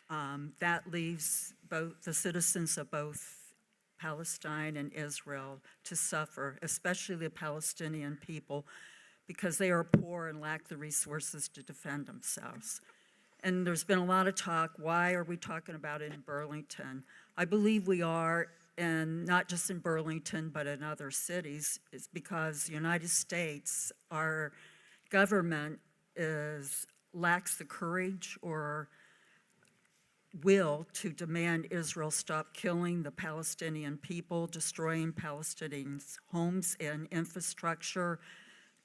That leaves both the citizens of both Palestine and Israel to suffer, especially the Palestinian people, because they are poor and lack the resources to defend themselves. And there's been a lot of talk, why are we talking about it in Burlington? I believe we are, and not just in Burlington, but in other cities, is because the United States, our government lacks the courage or will to demand Israel stop killing the Palestinian people, destroying Palestinians' homes and infrastructure,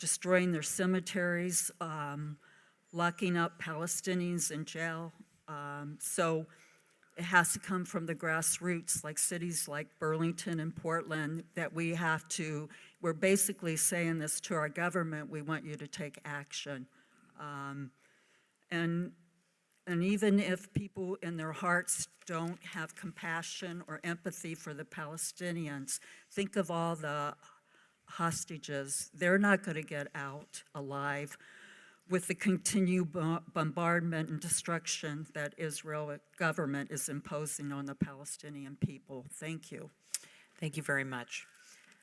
destroying their cemeteries, locking up Palestinians in jail. So it has to come from the grassroots, like cities like Burlington and Portland, that we're basically saying this to our government, we want you to take action. And even if people in their hearts don't have compassion or empathy for the Palestinians, think of all the hostages. They're not going to get out alive with the continued bombardment and destruction that Israel government is imposing on the Palestinian people. Thank you. Thank you very much.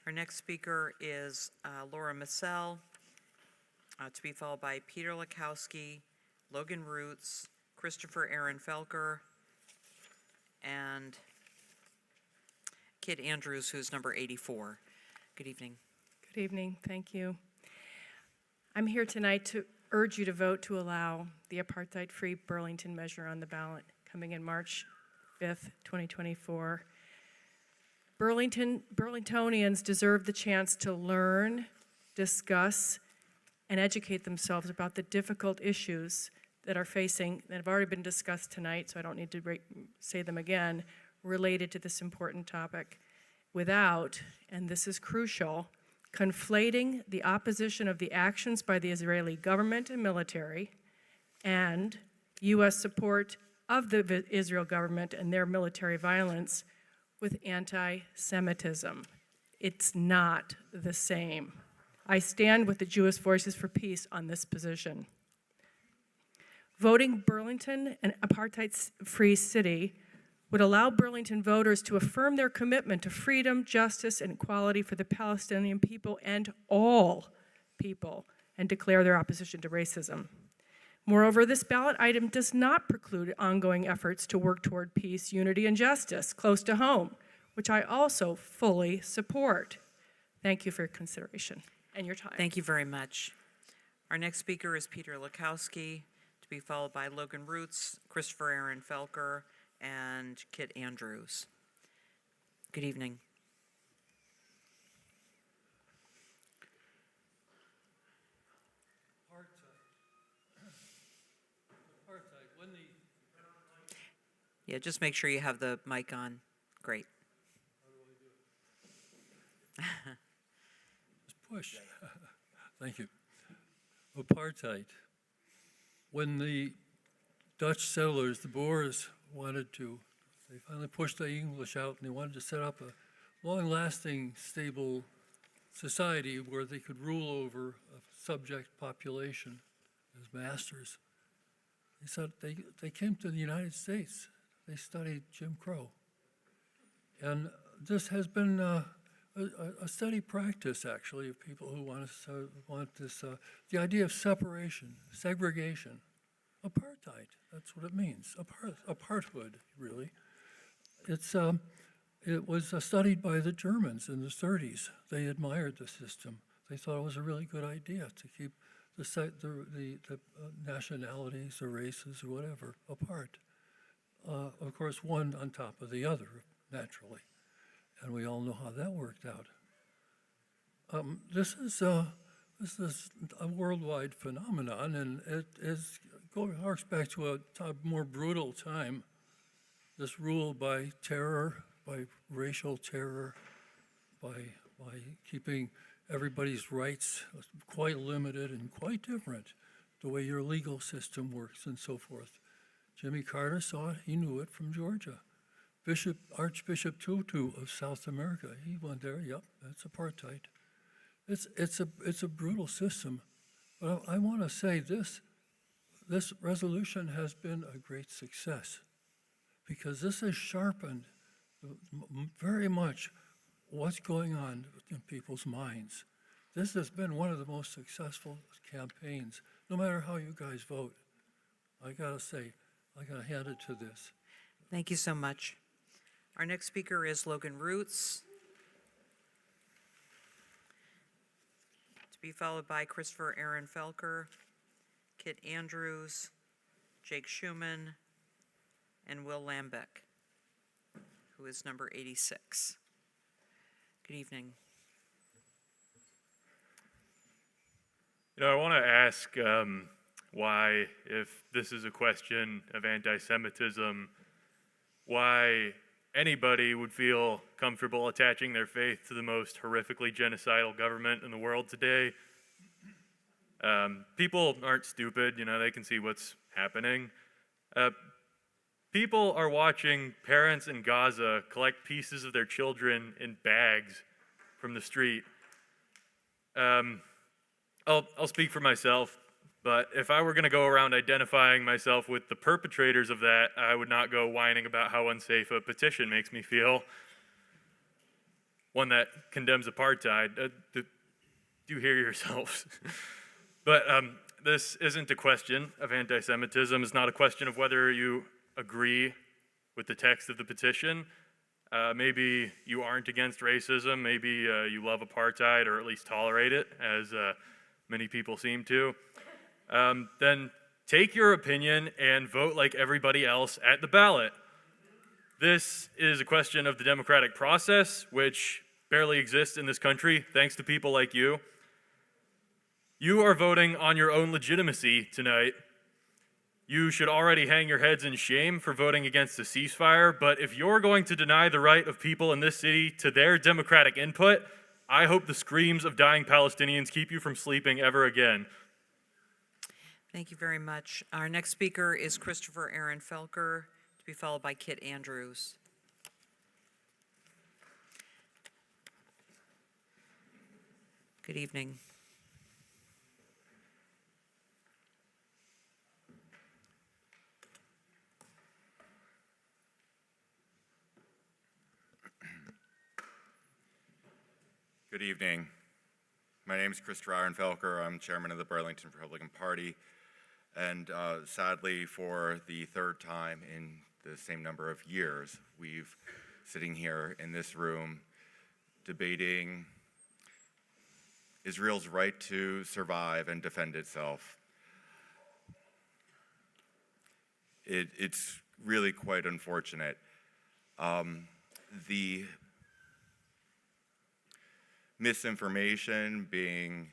Our next speaker is Laura Massell, to be followed by Peter Lakowski, Logan Roots, Christopher Aaron Felker, and Kid Andrews, who's number 84. Good evening. Good evening. Thank you. I'm here tonight to urge you to vote to allow the apartheid-free Burlington measure on the ballot coming in March 5th, 2024. Burlingtonians deserve the chance to learn, discuss, and educate themselves about the difficult issues that are facing, that have already been discussed tonight, so I don't need to say them again, related to this important topic, without, and this is crucial, conflating the opposition of the actions by the Israeli government and military and U.S. support of the Israel government and their military violence with anti-Semitism. It's not the same. I stand with the Jewish Voices for Peace on this position. Voting Burlington an apartheid-free city would allow Burlington voters to affirm their commitment to freedom, justice, and equality for the Palestinian people and all people, and declare their opposition to racism. Moreover, this ballot item does not preclude ongoing efforts to work toward peace, unity, and justice close to home, which I also fully support. Thank you for your consideration and your time. Thank you very much. Our next speaker is Peter Lakowski, to be followed by Logan Roots, Christopher Aaron Felker, and Kit Andrews. Good evening. Yeah, just make sure you have the mic on. Great. Just push. Thank you. Apartheid. When the Dutch settlers, the Boers, they finally pushed the English out and they wanted to set up a long-lasting, stable society where they could rule over a subject population as masters. They came to the United States. They studied Jim Crow. And this has been a steady practice, actually, of people who want this, the idea of separation, segregation, apartheid. That's what it means. Aparthood, really. It was studied by the Germans in the 30s. They admired the system. They thought it was a really good idea to keep the nationalities or races or whatever apart. Of course, one on top of the other, naturally. And we all know how that worked out. This is a worldwide phenomenon, and it harks back to a more brutal time. This rule by terror, by racial terror, by keeping everybody's rights quite limited and quite different, the way your legal system works and so forth. Jimmy Carter saw it, he knew it from Georgia. Archbishop Tutu of South America, he went there, yep, that's apartheid. It's a brutal system, but I want to say this resolution has been a great success because this has sharpened very much what's going on in people's minds. This has been one of the most successful campaigns, no matter how you guys vote. I gotta say, I gotta hand it to this. Thank you so much. Our next speaker is Logan Roots, to be followed by Christopher Aaron Felker, Kit Andrews, Jake Schumann, and Will Lambeck, who is number 86. Good evening. I want to ask why, if this is a question of anti-Semitism, why anybody would feel comfortable attaching their faith to the most horrifically genocidal government in the world today. People aren't stupid, they can see what's happening. People are watching parents in Gaza collect pieces of their children in bags from the street. I'll speak for myself, but if I were going to go around identifying myself with the perpetrators of that, I would not go whining about how unsafe a petition makes me feel. One that condemns apartheid. Do hear yourselves. But this isn't a question of anti-Semitism. It's not a question of whether you agree with the text of the petition. Maybe you aren't against racism. Maybe you love apartheid or at least tolerate it, as many people seem to. Then take your opinion and vote like everybody else at the ballot. This is a question of the democratic process, which barely exists in this country, thanks to people like you. You are voting on your own legitimacy tonight. You should already hang your heads in shame for voting against a ceasefire, but if you're going to deny the right of people in this city to their democratic input, I hope the screams of dying Palestinians keep you from sleeping ever again. Thank you very much. Our next speaker is Christopher Aaron Felker, to be followed by Kit Andrews. Good evening. Good evening. My name is Christopher Aaron Felker. I'm chairman of the Burlington Republican Party. And sadly, for the third time in the same number of years, we've sitting here in this room debating Israel's right to survive and defend itself. It's really quite unfortunate. The misinformation being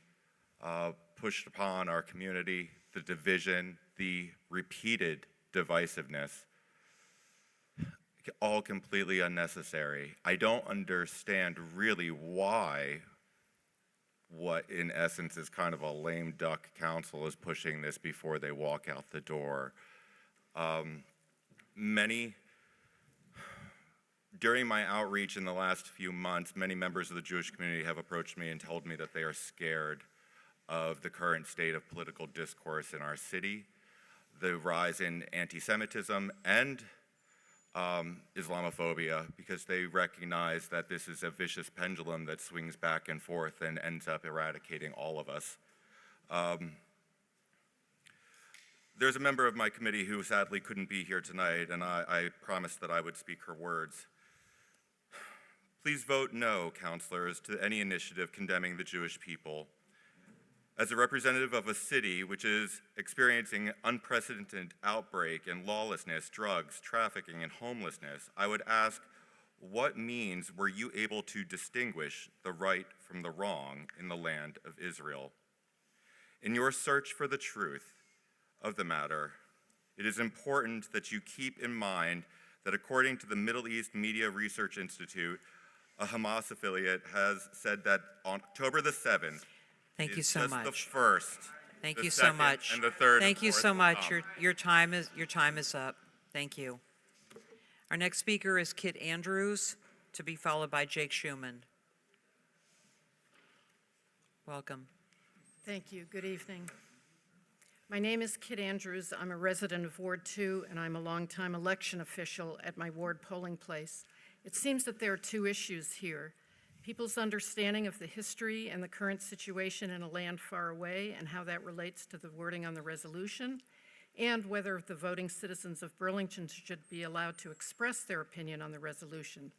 pushed upon our community, the division, the repeated divisiveness, all completely unnecessary. I don't understand really why what in essence is kind of a lame duck council is pushing this before they walk out the door. During my outreach in the last few months, many members of the Jewish community have approached me and told me that they are scared of the current state of political discourse in our city, the rise in anti-Semitism, and Islamophobia, because they recognize that this is a vicious pendulum that swings back and forth and ends up eradicating all of us. There's a member of my committee who sadly couldn't be here tonight, and I promised that I would speak her words. Please vote no, counselors, to any initiative condemning the Jewish people. As a representative of a city which is experiencing unprecedented outbreak and lawlessness, drugs, trafficking, and homelessness, I would ask, what means were you able to distinguish the right from the wrong in the land of Israel? In your search for the truth of the matter, it is important that you keep in mind that according to the Middle East Media Research Institute, a Hamas affiliate has said that on October the 7th, Thank you so just much. the first, Thank the you so second, much. and the third. Thank and you fourth so will much. come. Your time is up. Thank you. Our next speaker is Kit Andrews, to be followed by Jake Schuman. Welcome. Thank you. Good evening. My name is Kit Andrews. I'm a resident of Ward 2, and I'm a longtime election official at my ward polling place. It seems that there are two issues here: people's understanding of the history and the current situation in a land far away and how that relates to the wording on the resolution, and whether the voting citizens of Burlington should be allowed to express their opinion on the resolution.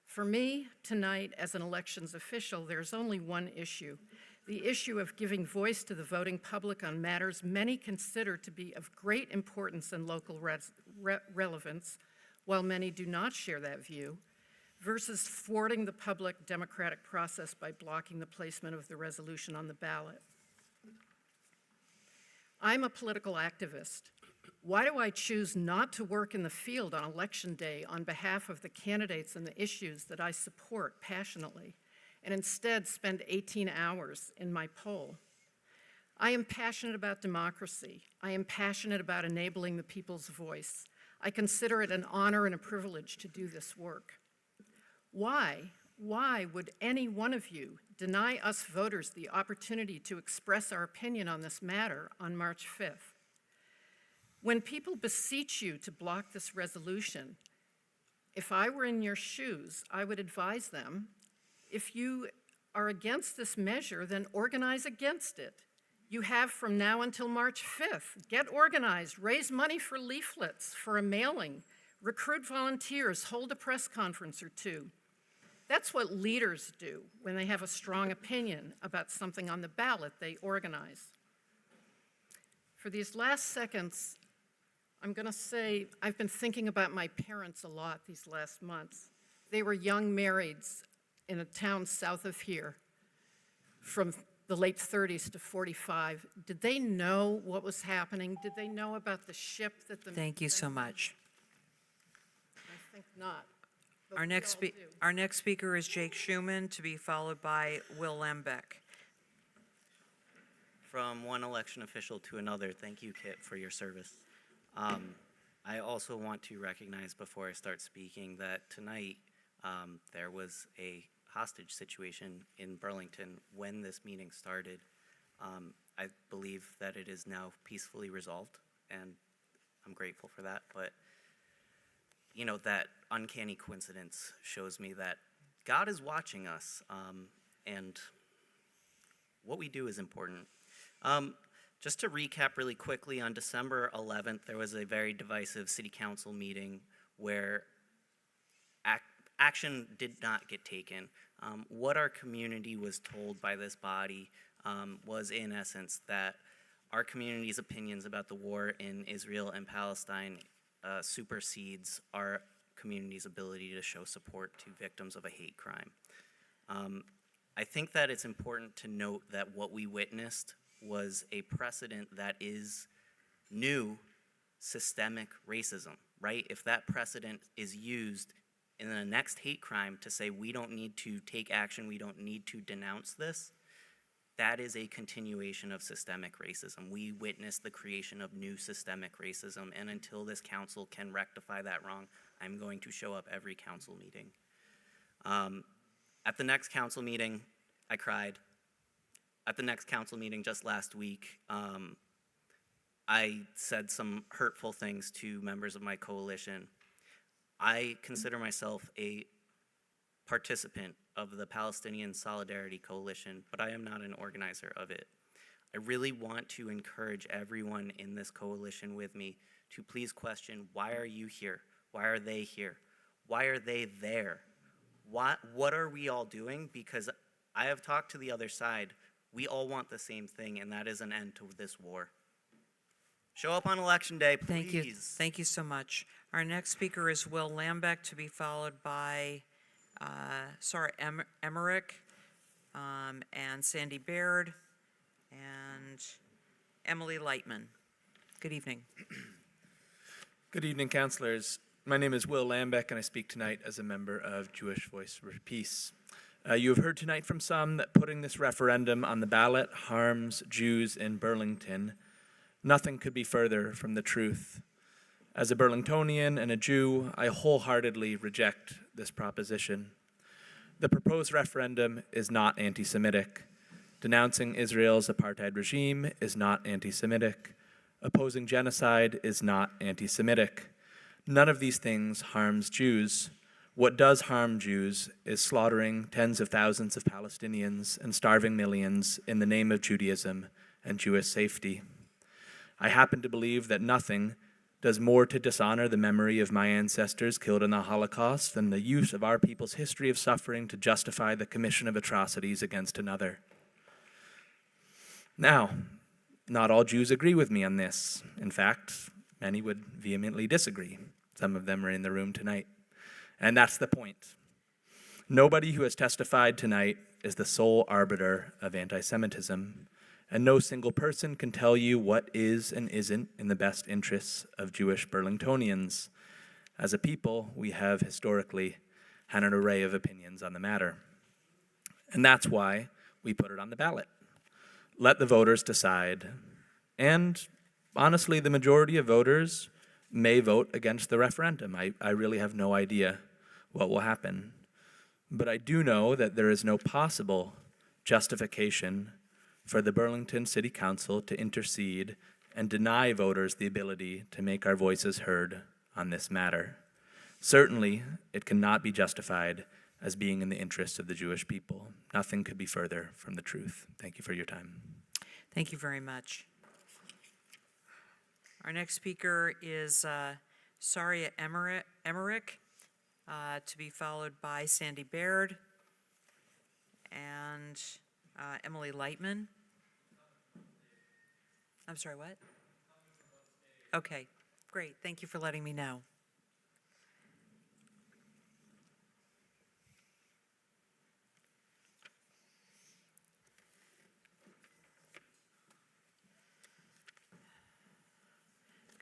For me, tonight, as an elections official, there's only one issue: the issue of giving voice to the voting public on matters many consider to be of great importance and local relevance, while many do not share that view, versus thwarting the public democratic process by blocking the placement of the resolution on the ballot. I'm a political activist. Why do I choose not to work in the field on election day on behalf of the candidates and the issues that I support passionately, and instead spend 18 hours in my poll? I am passionate about democracy. I am passionate about enabling the people's voice. I consider it an honor and a privilege to do this work. Why would any one of you deny us voters the opportunity to express our opinion on this matter on March 5th? When people beseech you to block this resolution, if I were in your shoes, I would advise them, if you are against this measure, then organize against it. You have from now until March 5th. Get organized, raise money for leaflets, for a mailing, recruit volunteers, hold a press conference or two. That's what leaders do when they have a strong opinion about something on the ballot. They organize. For these last seconds, I'm going to say I've been thinking about my parents a lot these last months. They were young marrieds in a town south of here from the late 30s to 45. Did they know what was happening? Did they know about the ship that the... Thank you so much. I think not. but Our we next, all do. our next speaker is Jake Schuman, to be followed by Will Lembeck. From one election official to another, thank you, Kit, for your service. I also want to recognize before I start speaking that tonight there was a hostage situation in Burlington when this meeting started. I believe that it is now peacefully resolved, and I'm grateful for that. But, you know, that uncanny coincidence shows me that God is watching us, and what we do is important. Just to recap really quickly, on December 11th, there was a very divisive city council meeting where action did not get taken. What our community was told by this body was, in essence, that our community's opinions about the war in Israel and Palestine supersedes our community's ability to show support to victims of a hate crime. I think that it's important to note that what we witnessed was a precedent that is new systemic racism, right? If that precedent is used in the next hate crime to say we don't need to take action, we don't need to denounce this, that is a continuation of systemic racism. We witnessed the creation of new systemic racism, and until this council can rectify that wrong, I'm going to show up every council meeting. At the next council meeting, I cried. At the next council meeting just last week, I said some hurtful things to members of my coalition. I consider myself a participant of the Palestinian Solidarity Coalition, but I am not an organizer of it. I really want to encourage everyone in this coalition with me to please question, why are you here? Why are they here? Why are they there? What are we all doing? Because I have talked to the other side. We all want the same thing, and that is an end to this war. Show up on Election Day, please. Thank you. Thank you so much. Our next speaker is Will Lambeck, to be followed by, Emmerich, and Sandy Baird, and Emily Lightman. Good evening. Good evening, councilors. My name is Will Lambeck, and I speak tonight as a member of Jewish Voice for Peace. You have heard tonight from some that putting this referendum on the ballot harms Jews in Burlington. Nothing could be further from the truth. As a Burlingtonian and a Jew, I wholeheartedly reject this proposition. The proposed referendum is not anti-Semitic. Denouncing Israel's apartheid regime is not anti-Semitic. Opposing genocide is not anti-Semitic. None of these things harms Jews. What does harm Jews is slaughtering tens of thousands of Palestinians and starving millions in the name of Judaism and Jewish safety. I happen to believe that nothing does more to dishonor the memory of my ancestors killed in the Holocaust than the use of our people's history of suffering to justify the commission of atrocities against another. Now, not all Jews agree with me on this. In fact, many would vehemently disagree. Some of them are in the room tonight. And that's the point. Nobody who has testified tonight is the sole arbiter of anti-Semitism, and no single person can tell you what is and isn't in the best interests of Jewish Burlingtonians. As a people, we have historically had an array of opinions on the matter. And that's why we put it on the ballot. Let the voters decide. And honestly, the majority of voters may vote against the referendum. I really have no idea what will happen. But I do know that there is no possible justification for the Burlington City Council to intercede and deny voters the ability to make our voices heard on this matter. Certainly, it cannot be justified as being in the interests of the Jewish people. Nothing could be further from the truth. Thank you for your time. Thank you very much. Our next speaker is Saria Emmerich, to be followed by Sandy Baird and Emily Lightman. I'm sorry, what? Okay, great. Thank you for letting me know.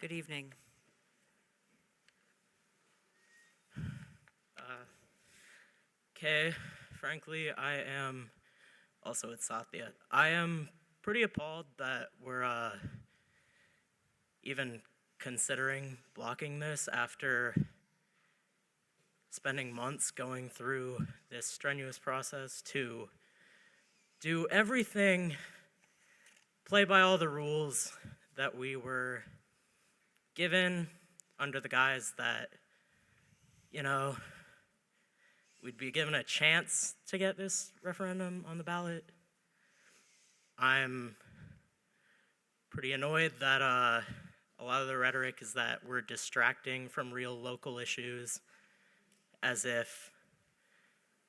Good evening. Okay, frankly, I am also at Satya. I am pretty appalled that we're even considering blocking this after spending months going through this strenuous process to do everything, play by all the rules that we were given under the guise that, you know, we'd be given a chance to get this referendum on the ballot. I'm pretty annoyed that a lot of the rhetoric is that we're distracting from real local issues, as if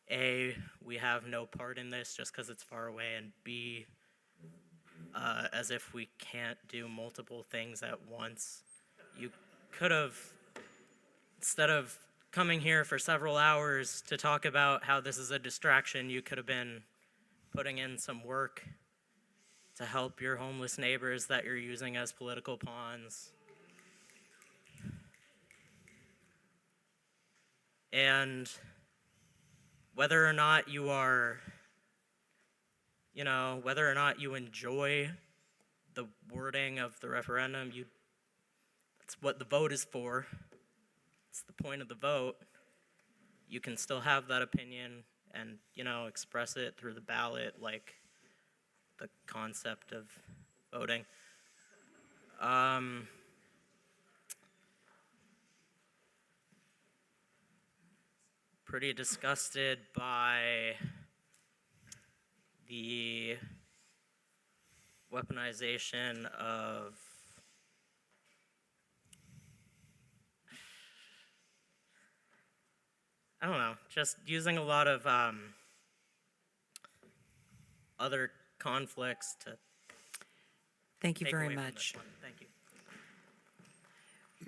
A, we have no part in this just because it's far away, and B, as if we can't do multiple things at once. You could have, instead of coming here for several hours to talk about how this is a distraction, you could have been putting in some work to help your homeless neighbors that you're using as political pawns. And whether or not you are, you know, whether or not you enjoy the wording of the referendum, that's what the vote is for. It's the point of the vote. You can still have that opinion and, you know, express it through the ballot, like the concept of voting. pretty disgusted by the weaponization of I don't know, just using a lot of other conflicts to Thank you take very away from much. this one. Thank you.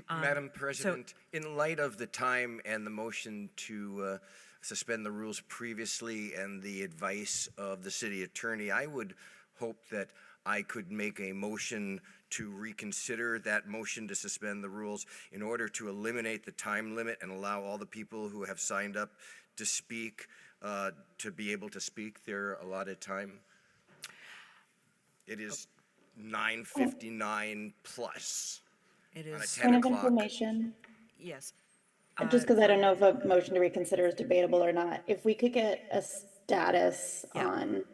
Madam President, in light of the time and the motion to suspend the rules previously and the advice of the city attorney, I would hope that I could make a motion to reconsider that motion to suspend the rules in order to eliminate the time limit and allow all the people who have signed up to speak to be able to speak their allotted time. It is 9:59 plus. It On a is. 10 Point of o'clock. information, Yes. just because I don't know if a motion to reconsider is debatable or not. If we could get a status on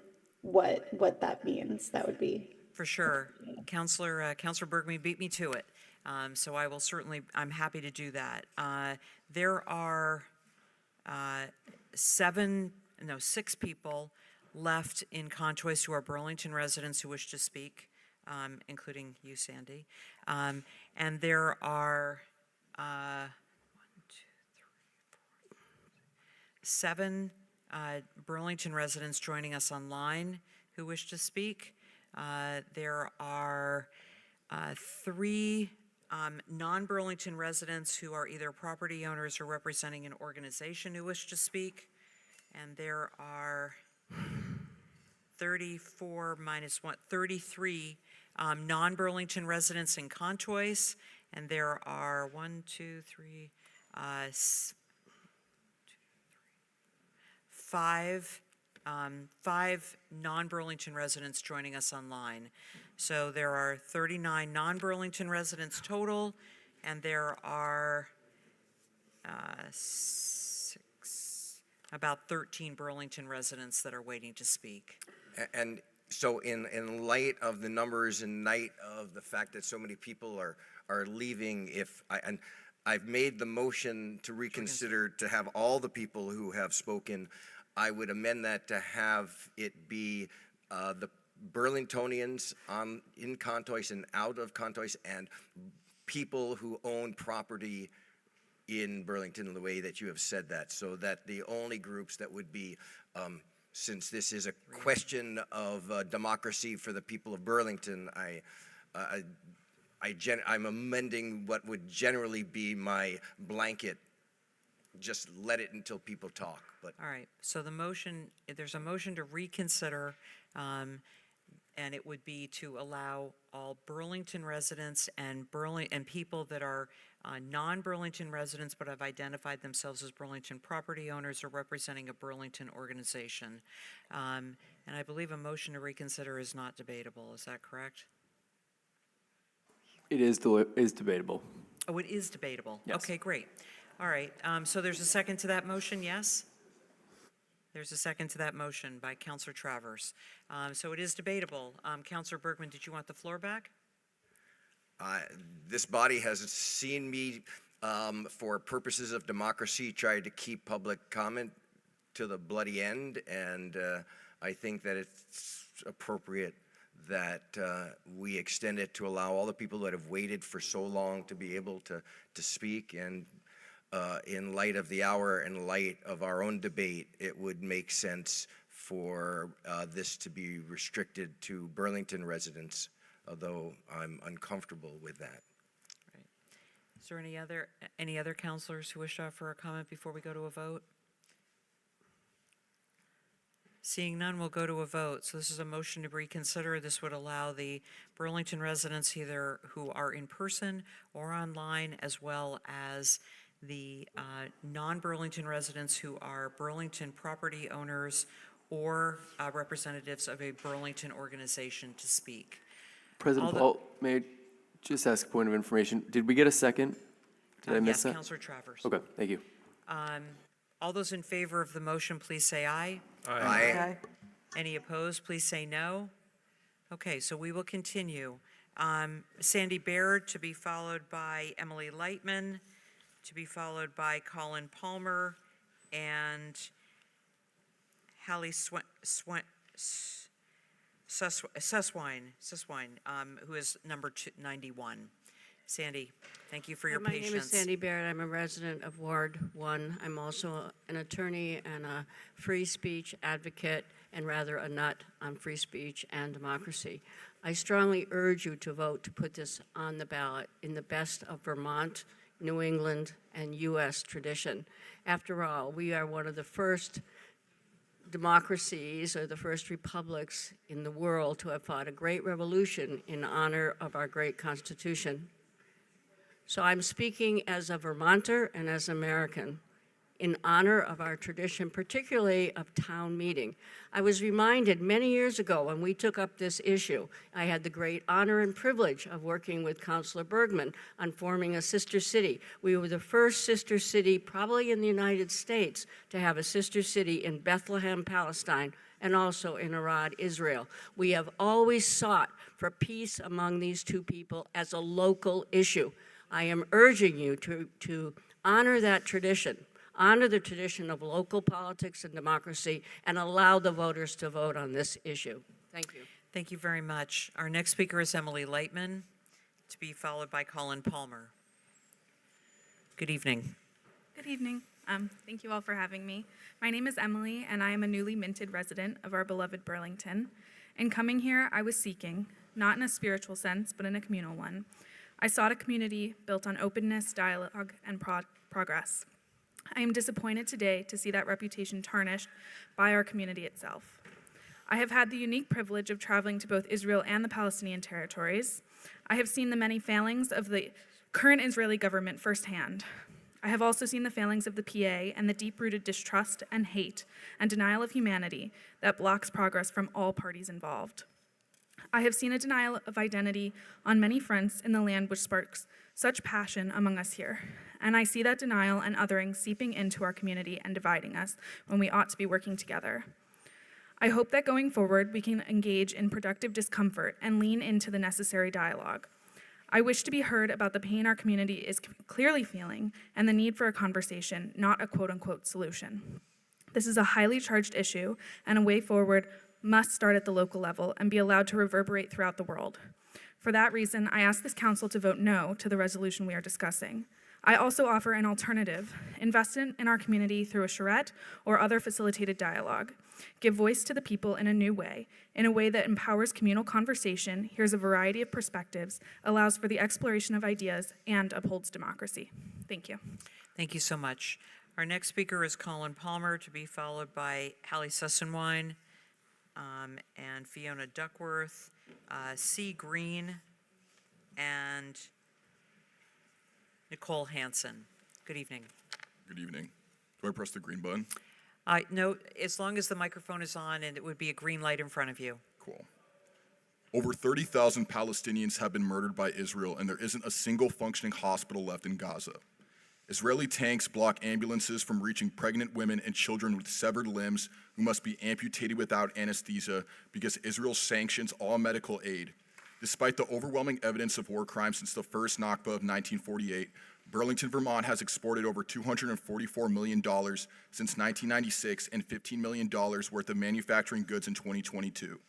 what that means, that would be. For sure. Counselor Bergman beat me to it. So I will certainly, I'm happy to do that. There are 6 people left in Contois who are Burlington residents who wish to speak, including you, Sandy. And there are 7 Burlington residents joining us online who wish to speak. There are 3 non-Burlington residents who are either property owners or representing an organization who wish to speak. And there are 34 minus 1, 33 non-Burlington residents in Contois. And there are 5 non-Burlington residents joining us online. So there are 39 non-Burlington residents total, and there are about 13 Burlington residents that are waiting to speak. And so in light of the numbers, in light of the fact that so many people are leaving, I've made the motion to reconsider to have all the people who have spoken. I would amend that to have it be the Burlingtonians in Contois and out of Contois and people who own property in Burlington, the way that you have said that, so that the only groups that would be, since this is a question of democracy for the people of Burlington, I'm amending what would generally be my blanket. Just let it until people talk. But All right, so the motion, there's a motion to reconsider, and it would be to allow all Burlington residents and people that are non-Burlington residents but have identified themselves as Burlington property owners or representing a Burlington organization. And I believe a motion to reconsider is not debatable, is that correct? It is debatable. Oh, it is debatable? Yes. Okay, great. All right, so there's a second to that motion, yes? There's a second to that motion by Councillor Travers. So it is debatable. Councillor Bergman, did you want the floor back? this body has seen me, for purposes of democracy, try to keep public comment to the bloody end, and I think that it's appropriate that we extend it to allow all the people that have waited for so long to be able to speak. And in light of the hour, in light of our own debate, it would make sense for this to be restricted to Burlington residents, although I'm uncomfortable with that. Right. Is there any other counselors who wish to offer a comment before we go to a vote? Seeing none, we'll go to a vote. So this is a motion to reconsider. This would allow the Burlington residents either who are in person or online, as well as the non-Burlington residents who are Burlington property owners or representatives of a Burlington organization to speak. President Paul, may I just ask a point of information? Did we get a second? Did I miss yes, that? Councillor Travers. Okay, thank you. All those in favor of the motion, please say aye. Aye. Aye. Aye. Any opposed, please say no. Okay, so we will continue. Sandy Baird, to be followed by Emily Lightman, to be followed by Colin Palmer, and Hallie Susswine, who is number 91. Sandy, thank you for your My patience. name is Sandy Barrett. I'm a resident of Ward 1. I'm also an attorney and a free speech advocate, and rather a nut on free speech and democracy. I strongly urge you to vote to put this on the ballot in the best of Vermont, New England, and U.S. tradition. After all, we are one of the first democracies or the first republics in the world to have fought a great revolution in honor of our great Constitution. So I'm speaking as a Vermonter and as an American in honor of our tradition, particularly of town meeting. I was reminded many years ago when we took up this issue, I had the great honor and privilege of working with Councilor Bergman on forming a sister city. We were the first sister city probably in the United States to have a sister city in Bethlehem, Palestine, and also in Arad, Israel. We have always sought for peace among these two people as a local issue. I am urging you to honor that tradition, honor the tradition of local politics and democracy, and allow the voters to vote on this issue. Thank you. Thank you very much. Our next speaker is Emily Lightman, to be followed by Colin Palmer. Good evening. Good evening. Thank you all for having me. My name is Emily, and I am a newly minted resident of our beloved Burlington. In coming here, I was seeking, not in a spiritual sense, but in a communal one. I sought a community built on openness, dialogue, and progress. I am disappointed today to see that reputation tarnished by our community itself. I have had the unique privilege of traveling to both Israel and the Palestinian territories. I have seen the many failings of the current Israeli government firsthand. I have also seen the failings of the PA and the deep-rooted distrust and hate and denial of humanity that blocks progress from all parties involved. I have seen a denial of identity on many fronts in the land which sparks such passion among us here. And I see that denial and othering seeping into our community and dividing us when we ought to be working together. I hope that going forward, we can engage in productive discomfort and lean into the necessary dialogue. I wish to be heard about the pain our community is clearly feeling and the need for a conversation, not a quote-unquote solution. This is a highly charged issue, and a way forward must start at the local level and be allowed to reverberate throughout the world. For that reason, I ask this council to vote no to the resolution we are discussing. I also offer an alternative: invest in our community through a charrette or other facilitated dialogue. Give voice to the people in a way that empowers communal conversation, hears a variety of perspectives, allows for the exploration of ideas, and upholds democracy. Thank you. Thank you so much. Our next speaker is Colin Palmer, to be followed by Hallie Susswine, and Fiona Duckworth, C. Green, and Nicole Hansen. Good evening. Good evening. Do I press the green button? No, as long as the microphone is on, and it would be a green light in front of you. Cool. Over 30,000 Palestinians have been murdered by Israel, and there isn't a single functioning hospital left in Gaza. Israeli tanks block ambulances from reaching pregnant women and children with severed limbs who must be amputated without anesthesia because Israel sanctions all medical aid. Despite the overwhelming evidence of war crimes since the first Nakba of 1948, Burlington, Vermont has exported over $244 million since 1996 and $15 million worth of manufacturing goods in 2022.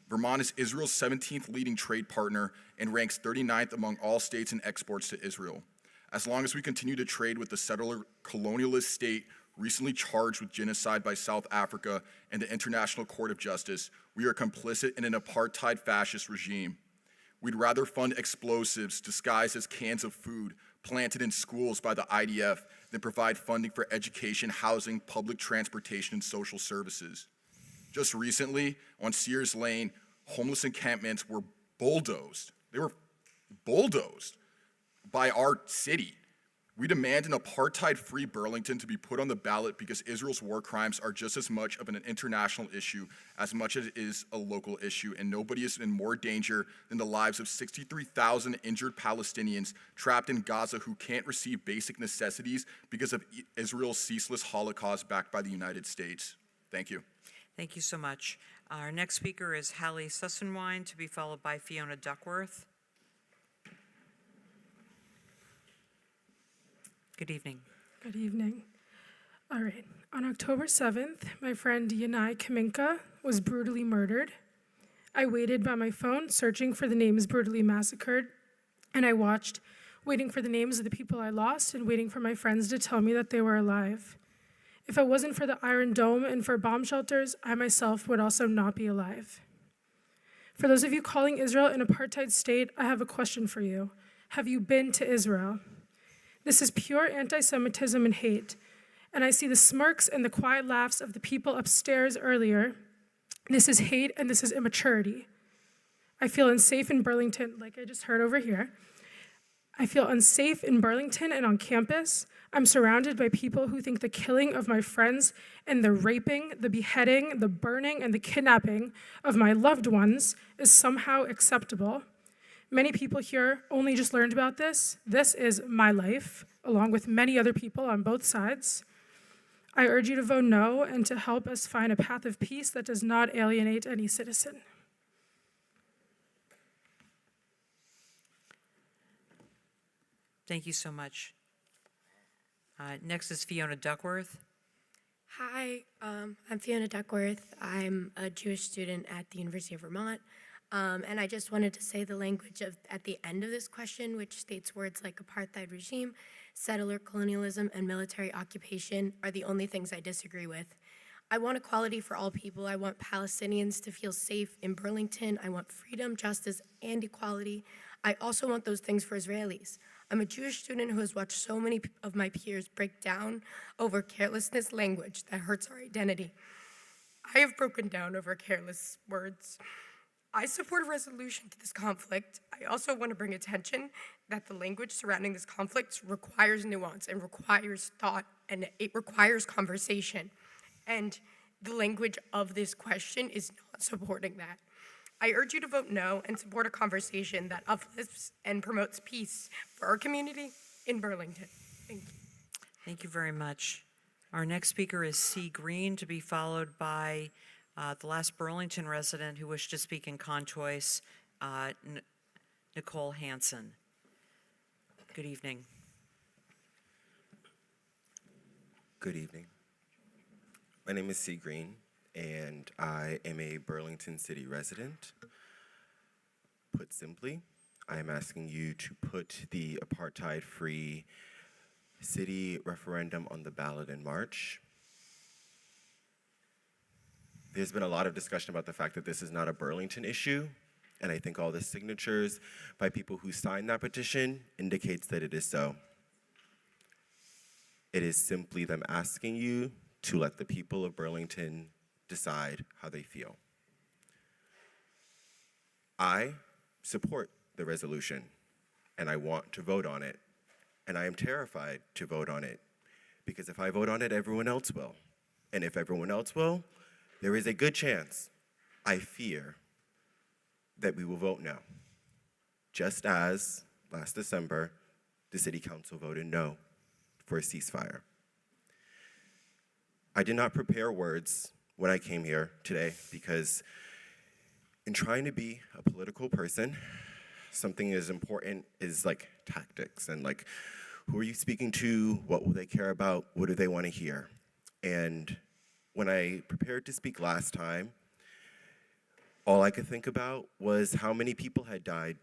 Vermont is Israel's 17th leading trade partner and ranks 39th among all states in exports to Israel. As long as we continue to trade with the settler colonialist state recently charged with genocide by South Africa and the International Court of Justice, we are complicit in an apartheid fascist regime. We'd rather fund explosives disguised as cans of food planted in schools by the IDF than provide funding for education, housing, public transportation, and social services. Just recently, on Sears Lane, homeless encampments were bulldozed. They were bulldozed by our city. We demand an apartheid-free Burlington to be put on the ballot because Israel's war crimes are just as much of an international issue as much as it is a local issue, and nobody is in more danger than the lives of 63,000 injured Palestinians trapped in Gaza who can't receive basic necessities because of Israel's ceaseless Holocaust backed by the United States. Thank you. Thank you so much. Our next speaker is Hallie Susswine, to be followed by Fiona Duckworth. Good evening. Good evening. All right. On October 7th, my friend Yanai Kaminka was brutally murdered. I waited by my phone, searching for the names brutally massacred, and I watched, waiting for the names of the people I lost and waiting for my friends to tell me that they were alive. If it wasn't for the Iron Dome and for bomb shelters, I myself would also not be alive. For those of you calling Israel an apartheid state, I have a question for you. Have you been to Israel? This is pure anti-Semitism and hate. And I see the smirks and the quiet laughs of the people upstairs earlier. This is hate and this is immaturity. I feel unsafe in Burlington, like I just heard over here. I feel unsafe in Burlington and on campus. I'm surrounded by people who think the killing of my friends and the raping, the beheading, the burning, and the kidnapping of my loved ones is somehow acceptable. Many people here only just learned about this. This is my life, along with many other people on both sides. I urge you to vote no and to help us find a path of peace that does not alienate any citizen. Thank you so much. Next is Fiona Duckworth. Hi, I'm Fiona Duckworth. I'm a Jewish student at the University of Vermont. And I just wanted to say the language at the end of this question, which states words like apartheid regime, settler colonialism, and military occupation are the only things I disagree with. I want equality for all people. I want Palestinians to feel safe in Burlington. I want freedom, justice, and equality. I also want those things for Israelis. I'm a Jewish student who has watched so many of my peers break down over carelessness language that hurts our identity. I have broken down over careless words. I support a resolution to this conflict. I also want to bring attention that the language surrounding this conflict requires nuance and requires thought and it requires conversation. And the language of this question is not supporting that. I urge you to vote no and support a conversation that uplifts and promotes peace for our community in Burlington. Thank you. Thank you very much. Our next speaker is C. Green, to be followed by the last Burlington resident who wished to speak in conchoice, Nicole Hansen. Good evening. Good evening. My name is C. Green, and I am a Burlington City resident. Put simply, I am asking you to put the apartheid-free city referendum on the ballot in March. There's been a lot of discussion about the fact that this is not a Burlington issue, and I think all the signatures by people who signed that petition indicates that it is so. It is simply them asking you to let the people of Burlington decide how they feel. I support the resolution, and I want to vote on it, and I am terrified to vote on it, because if I vote on it, everyone else will. And if everyone else will, there is a good chance, I fear, that we will vote no. Just as last December, the City Council voted no for a ceasefire. I did not prepare words when I came here today because in trying to be a political person, something as important is like tactics and like, who are you speaking to? What will they care about? What do they want to hear? And when I prepared to speak last time, all I could think about was how many people had died.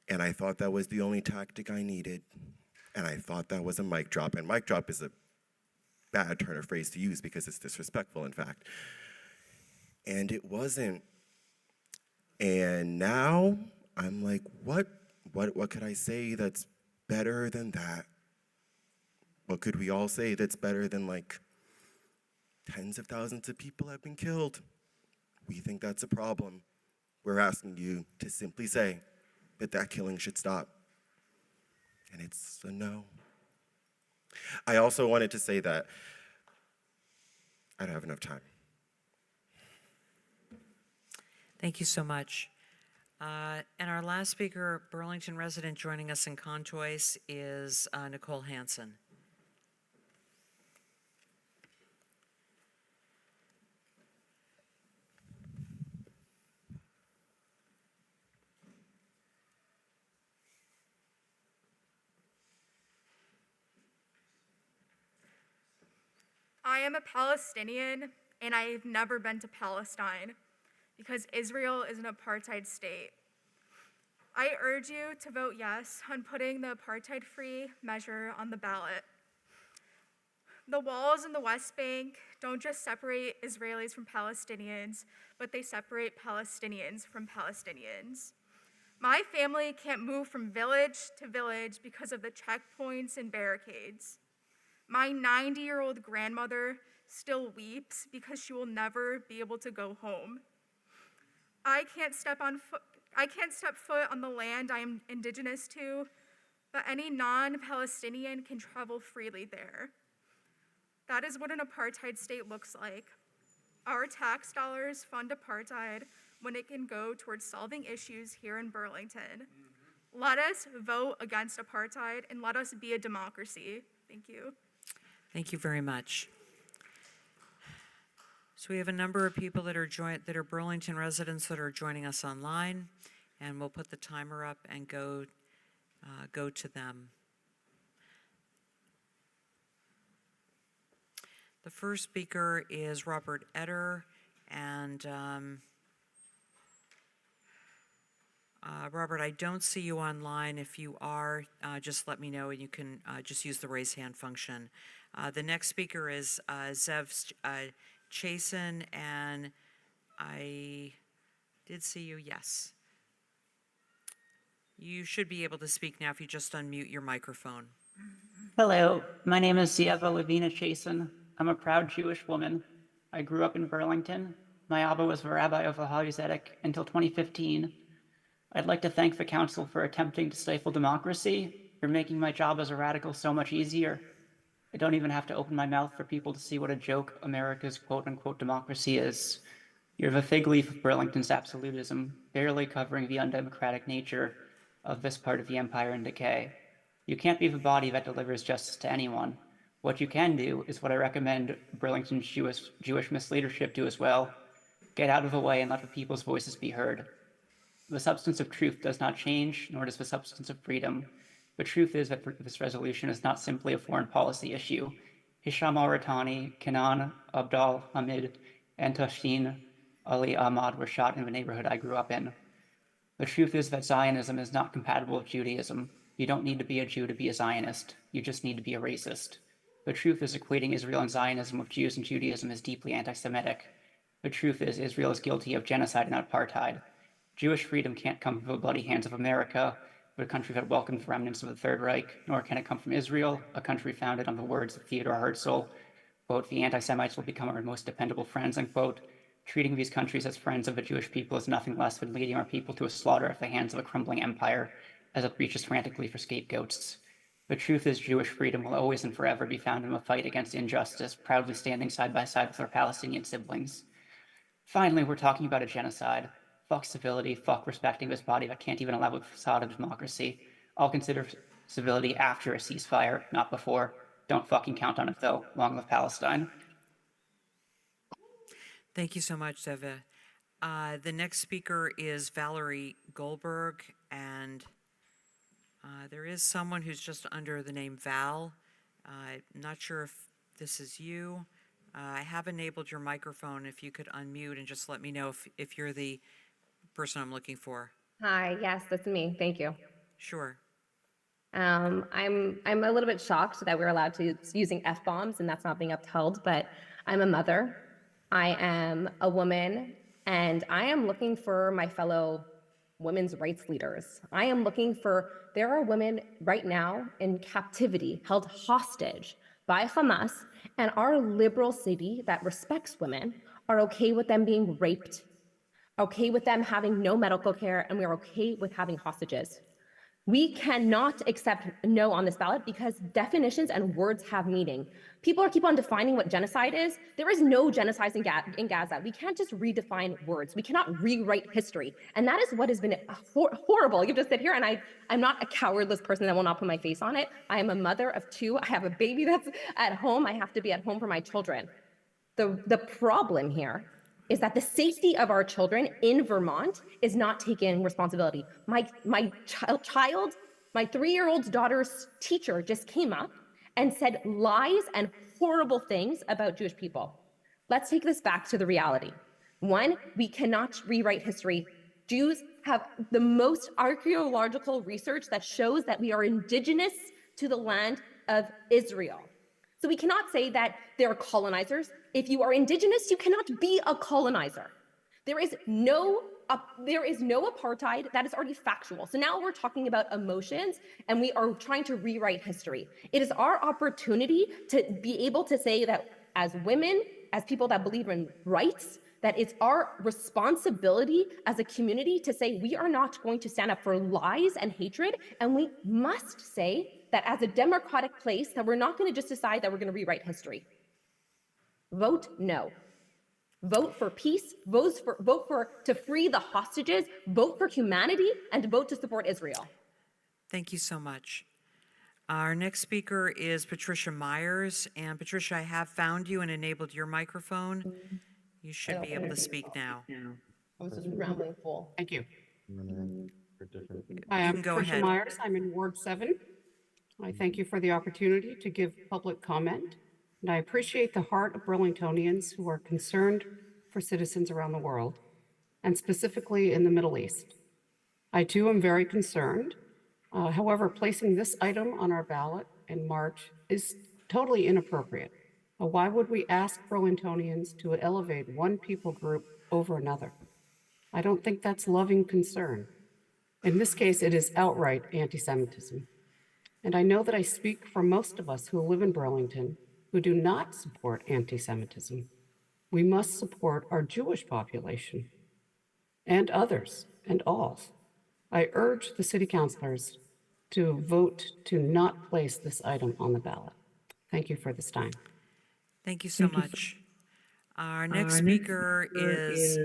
And I thought that was the only tactic I needed. And I thought that was a mic drop. And mic drop is a bad turn of phrase to use because it's disrespectful, in fact. And it wasn't. And now I'm like, what could I say that's better than that? What could we all say that's better than like tens of thousands of people have been killed? We think that's a problem. We're asking you to simply say that that killing should stop. And it's a no. I also wanted to say that I don't have enough time. Thank you so much. And our last speaker, Burlington resident joining us in conchoice, is Nicole Hansen. I am a Palestinian, and I've never been to Palestine because Israel is an apartheid state. I urge you to vote yes on putting the apartheid-free measure on the ballot. The walls in the West Bank don't just separate Israelis from Palestinians, but they separate Palestinians from Palestinians. My family can't move from village to village because of the checkpoints and barricades. My 90-year-old grandmother still weeps because she will never be able to go home. I can't step foot on the land I am indigenous to, but any non-Palestinian can travel freely there. That is what an apartheid state looks like. Our tax dollars fund apartheid when it can go towards solving issues here in Burlington. Let us vote against apartheid and let us be a democracy. Thank you. Thank you very much. So we have a number of people that are Burlington residents that are joining us online, and we'll put the timer up and go to them. The first speaker is Robert Etter, and Robert, I don't see you online. If you are, just let me know, and you can just use the raise hand function. The next speaker is Zev Chasen, and I did see you, yes. You should be able to speak now if you just unmute your microphone. Hello, my name is Zieva Levina Chasen. I'm a proud Jewish woman. I grew up in Burlington. My Abba was a rabbi of Ohio Zedek until 2015. I'd like to thank the council for attempting to stifle democracy. You're making my job as a radical so much easier. I don't even have to open my mouth for people to see what a joke America's quote-unquote democracy is. You're the fig leaf of Burlington's absolutism, barely covering the undemocratic nature of this part of the empire in decay. You can't be the body that delivers justice to anyone. What you can do is what I recommend Burlington's Jewish misleadership do as well. Get out of the way and let the people's voices be heard. The substance of truth does not change, nor does the substance of freedom. The truth is that this resolution is not simply a foreign policy issue. Hisham al-Ratani, Kenan, Abdal Hamid, and Tashin Ali Ahmad were shot in the neighborhood I grew up in. The truth is that Zionism is not compatible with Judaism. You don't need to be a Jew to be a Zionist. You just need to be a racist. The truth is equating Israel and Zionism with Jews and Judaism is deeply anti-Semitic. The truth is Israel is guilty of genocide and apartheid. Jewish freedom can't come from the bloody hands of America, a country that welcomed the remnants of the Third Reich, nor can it come from Israel, a country founded on the words of Theodore Herzl, quote, "The anti-Semites will become our most dependable friends," unquote. Treating these countries as friends of the Jewish people is nothing less than leading our people to a slaughter at the hands of a crumbling empire as it reaches frantically for scapegoats. The truth is Jewish freedom will always and forever be found in the fight against injustice, proudly standing side by side with our Palestinian siblings. Finally, we're talking about a genocide. Fuck civility, fuck respecting this body that can't even allow a facade of democracy. I'll consider civility after a ceasefire, not before. Don't fucking count on it, though. Long live Palestine. Thank you so much, Zeva. The next speaker is Valerie Goldberg, and there is someone who's just under the name Val. I'm not sure if this is you. I have enabled your microphone. If you could unmute and just let me know if you're the person I'm looking for. Hi, yes, that's me. Thank you. Sure. I'm a little bit shocked that we're allowed to use using F-bombs and that's not being upheld, but I'm a mother. I am a woman, and I am looking for my fellow women's rights leaders. I am looking for, there are women right now in captivity, held hostage by Hamas, and our liberal city that respects women are okay with them being raped, okay with them having no medical care, and we're okay with having hostages. We cannot accept no on this ballot because definitions and words have meaning. People keep on defining what genocide is. There is no genocide in Gaza. We can't just redefine words. We cannot rewrite history. And that is what has been horrible. You just sit here, and I'm not a cowardless person that will not put my face on it. I am a mother of two. I have a baby that's at home. I have to be at home for my children. The problem here is that the safety of our children in Vermont is not taking responsibility. My 3-year-old daughter's teacher just came up and said lies and horrible things about Jewish people. Let's take this back to the reality. One, we cannot rewrite history. Jews have the most archaeological research that shows that we are indigenous to the land of Israel. So we cannot say that they're colonizers. If you are indigenous, you cannot be a colonizer. There is no apartheid. That is already factual. So now we're talking about emotions and we are trying to rewrite history. It is our opportunity to be able to say that as women, as people that believe in rights, that it's our responsibility as a community to say we are not going to stand up for lies and hatred, and we must say that as a democratic place that we're not going to just decide that we're going to rewrite history. Vote no. Vote for peace, vote for to free the hostages, vote for humanity, and vote to support Israel. Thank you so much. Our next speaker is Patricia Myers. And Patricia, I have found you and enabled your microphone. You should be able to speak now. I was just rambling full. Thank you. Hi, You I'm can go Patricia ahead. Myers. I'm in Ward 7. I thank you for the opportunity to give public comment, and I appreciate the heart of Burlingtonians who are concerned for citizens around the world, and specifically in the Middle East. I too am very concerned. However, placing this item on our ballot in March is totally inappropriate. Why would we ask Burlingtonians to elevate one people group over another? I don't think that's loving concern. In this case, it is outright anti-Semitism. And I know that I speak for most of us who live in Burlington who do not support anti-Semitism. We must support our Jewish population and others and all. I urge the city councilors to vote to not place this item on the ballot. Thank you for this time. Thank you so much. Our next speaker is,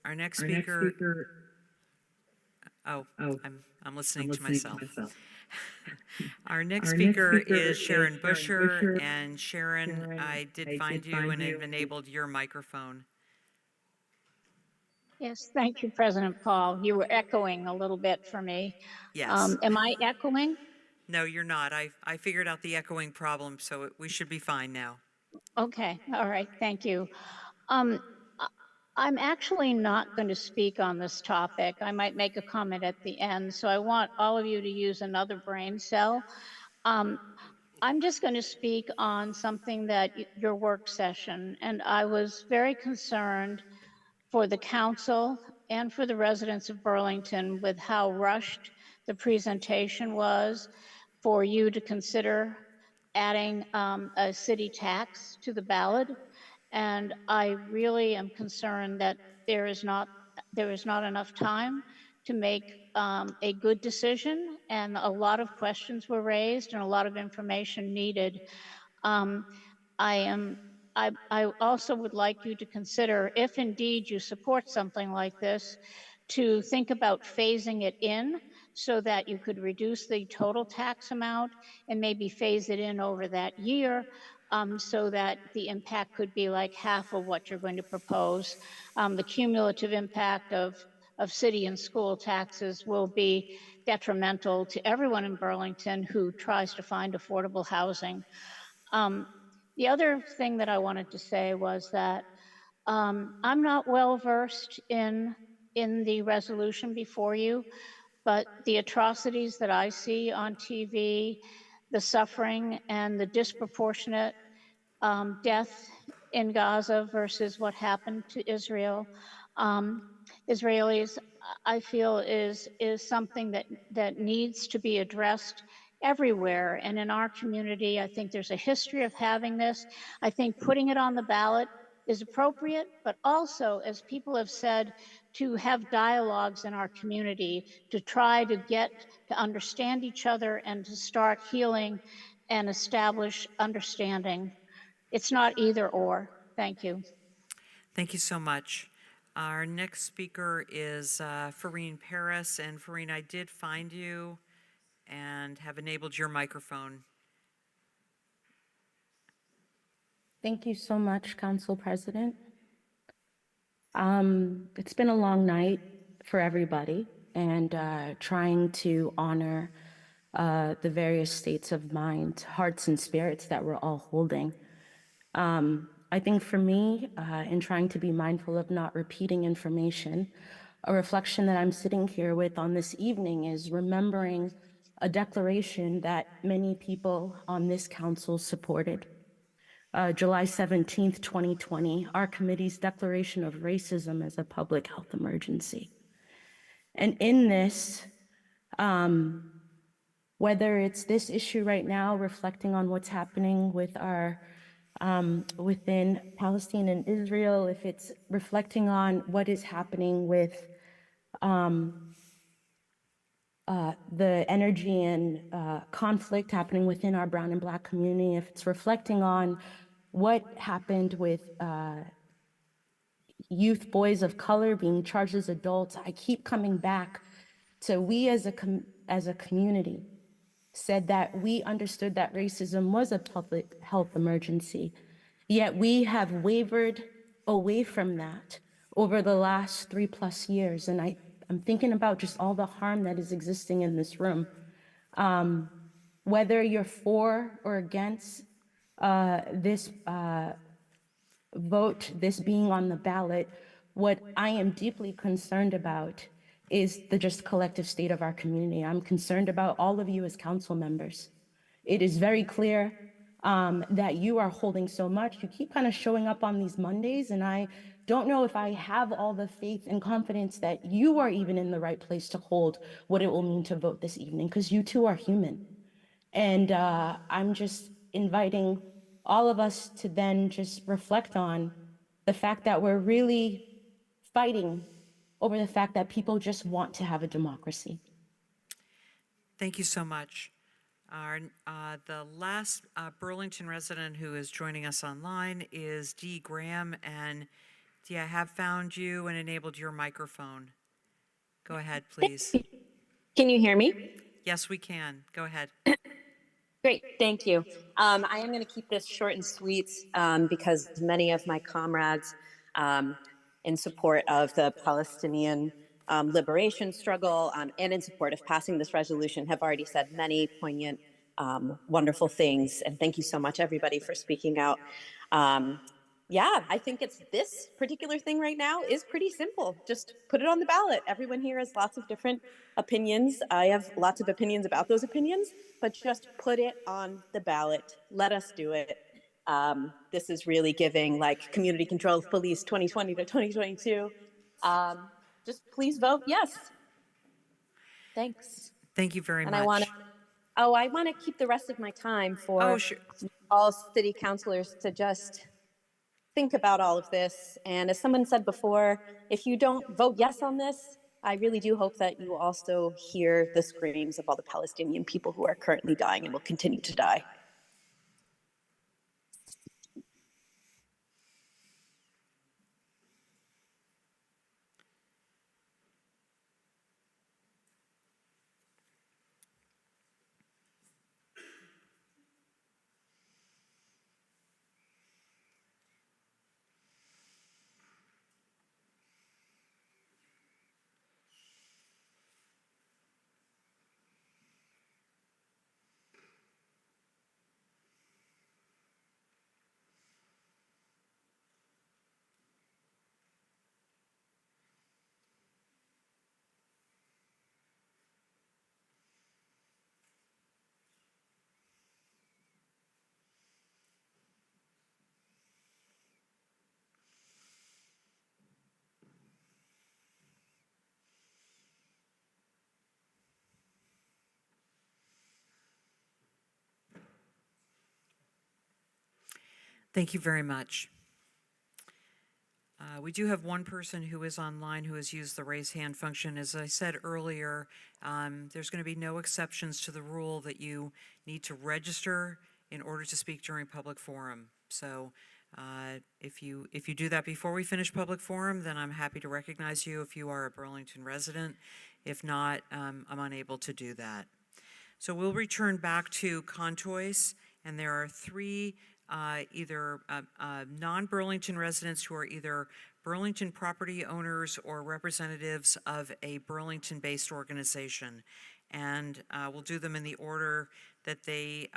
I'm listening to myself. Our next speaker is Sharon Busher, and Sharon, I did find you and have enabled your microphone. Yes, thank you, President Paul. You were echoing a little bit for me. Yes. Am I echoing? No, you're not. I figured out the echoing problem, so we should be fine now. Okay, all right, thank you. I- I'm actually not going to speak on this topic. I might make a comment at the end, so I want all of you to use another brain cell. I'm just going to speak on something that your work session, and I was very concerned for the council and for the residents of Burlington with how rushed the presentation was for you to consider adding a city tax to the ballot. And I really am concerned that there is not enough time to make a good decision, and a lot of questions were raised and a lot of information needed. I also would like you to consider, if indeed you support something like this, to think about phasing it in so that you could reduce the total tax amount and maybe phase it in over that year, so that the impact could be like half of what you're going to propose. The cumulative impact of city and school taxes will be detrimental to everyone in Burlington who tries to find affordable housing. The other thing that I wanted to say was that I'm not well versed in the resolution before you, but the atrocities that I see on TV, the suffering and the disproportionate death in Gaza versus what happened to Israel, Israelis, I feel is something that needs to be addressed everywhere. And in our community, I think there's a history of having this. I think putting it on the ballot is appropriate, but also, as people have said, to have dialogues in our community to try to get to understand each other and to start healing and establish understanding. It's not either or. Thank you. Thank you so much. Our next speaker is Farine Paris, and Farine, I did find you and have enabled your microphone. Thank you so much, Council President. It's been a long night for everybody, and trying to honor the various states of mind, hearts, and spirits that we're all holding. I think for me, in trying to be mindful of not repeating information, a reflection that I'm sitting here with on this evening is remembering a declaration that many people on this council supported. July 17th, 2020, our committee's declaration of racism as a public health emergency. And in this, whether it's this issue right now, reflecting on what's happening with our within Palestine and Israel, if it's reflecting on what is happening with the energy and conflict happening within our brown and black community, if it's reflecting on what happened with youth boys of color being charged as adults, I keep coming back to we as a community said that we understood that racism was a public health emergency, yet we have wavered away from that over the last 3+ years. And I'm thinking about just all the harm that is existing in this room. Whether you're for or against this vote, this being on the ballot, what I am deeply concerned about is the just collective state of our community. I'm concerned about all of you as council members. It is very clear that you are holding so much. You keep kind of showing up on these Mondays, and I don't know if I have all the faith and confidence that you are even in the right place to hold what it will mean to vote this evening, because you too are human. And I'm just inviting all of us to then just reflect on the fact that we're really fighting over the fact that people just want to have a democracy. Thank you so much. The last Burlington resident who is joining us online is Dee Graham, and Dee, I have found you and enabled your microphone. Go ahead, please. Can you hear me? Yes, we can. Go ahead. Great, thank you. I am going to keep this short and sweet because many of my comrades in support of the Palestinian liberation struggle and in support of passing this resolution have already said many poignant, wonderful things. And thank you so much, everybody, for speaking out. Yeah, I think it's this particular thing right now is pretty simple. Just put it on the ballot. Everyone here has lots of different opinions. I have lots of opinions about those opinions, but just put it on the ballot. Let us do it. This is really giving like community control of police 2020 to 2022. Just please vote yes. Thanks. Thank you very much. And I want to keep the rest of my time for all city councilors to just think about all of this. And as someone said before, if you don't vote yes on this, I really do hope that you also hear the screams of all the Palestinian people who are currently dying and will continue to die. Thank you very much. We do have one person who is online who has used the raise hand function. As I said earlier, there's going to be no exceptions to the rule that you need to register in order to speak during public forum. So if you do that before we finish public forum, then I'm happy to recognize you if you are a Burlington resident. If not, I'm unable to do that. So we'll return back to Contois, and there are three either non-Burlington residents who are either Burlington property owners or representatives of a Burlington-based organization. And we'll do them in the order that they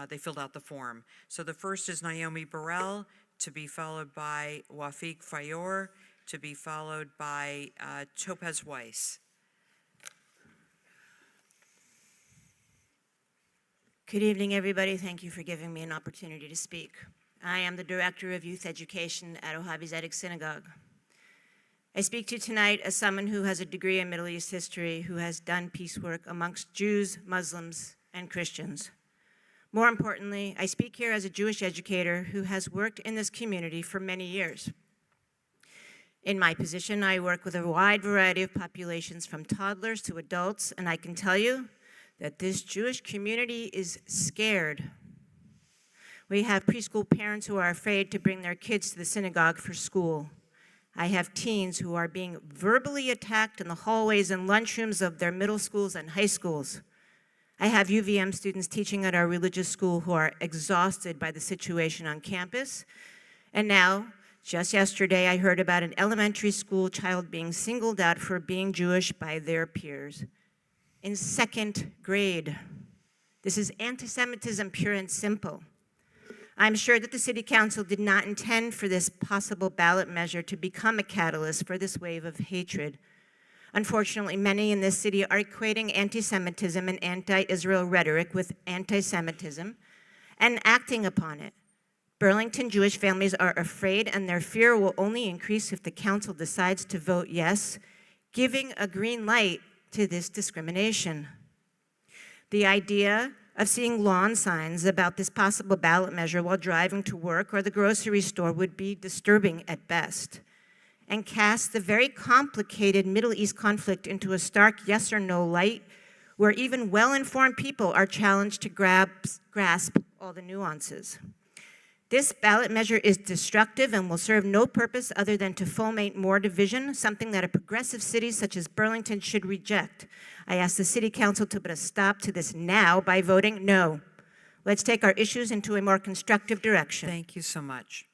they filled out the form. So the first is Naomi Burrell, to be followed by Wafik Fayor, to be followed by Topaz Weiss. Good evening, everybody. Thank you for giving me an opportunity to speak. I am the Director of Youth Education at Ohavi Zedek Synagogue. I speak to you tonight as someone who has a degree in Middle East history, who has done peace work amongst Jews, Muslims, and Christians. More importantly, I speak here as a Jewish educator who has worked in this community for many years. In my position, I work with a wide variety of populations from toddlers to adults, and I can tell you that this Jewish community is scared. We have preschool parents who are afraid to bring their kids to the synagogue for school. I have teens who are being verbally attacked in the hallways and lunchrooms of their middle schools and high schools. I have UVM students teaching at our religious school who are exhausted by the situation on campus. And now, just yesterday, I heard about an elementary school child being singled out for being Jewish by their peers. In second grade. This is anti-Semitism pure and simple. I'm sure that the City Council did not intend for this possible ballot measure to become a catalyst for this wave of hatred. Unfortunately, many in this city are equating anti-Semitism and anti-Israel rhetoric with anti-Semitism and acting upon it. Burlington Jewish families are afraid, and their fear will only increase if the council decides to vote yes, giving a green light to this discrimination. The idea of seeing lawn signs about this possible ballot measure while driving to work or the grocery store would be disturbing at best and cast the very complicated Middle East conflict into a stark yes or no light where even well-informed people are challenged to grasp all the nuances. This ballot measure is destructive and will serve no purpose other than to foment more division, something that a progressive city such as Burlington should reject. I ask the City Council to put a stop to this now by voting no. Let's take our issues into a more constructive direction. Thank you so much.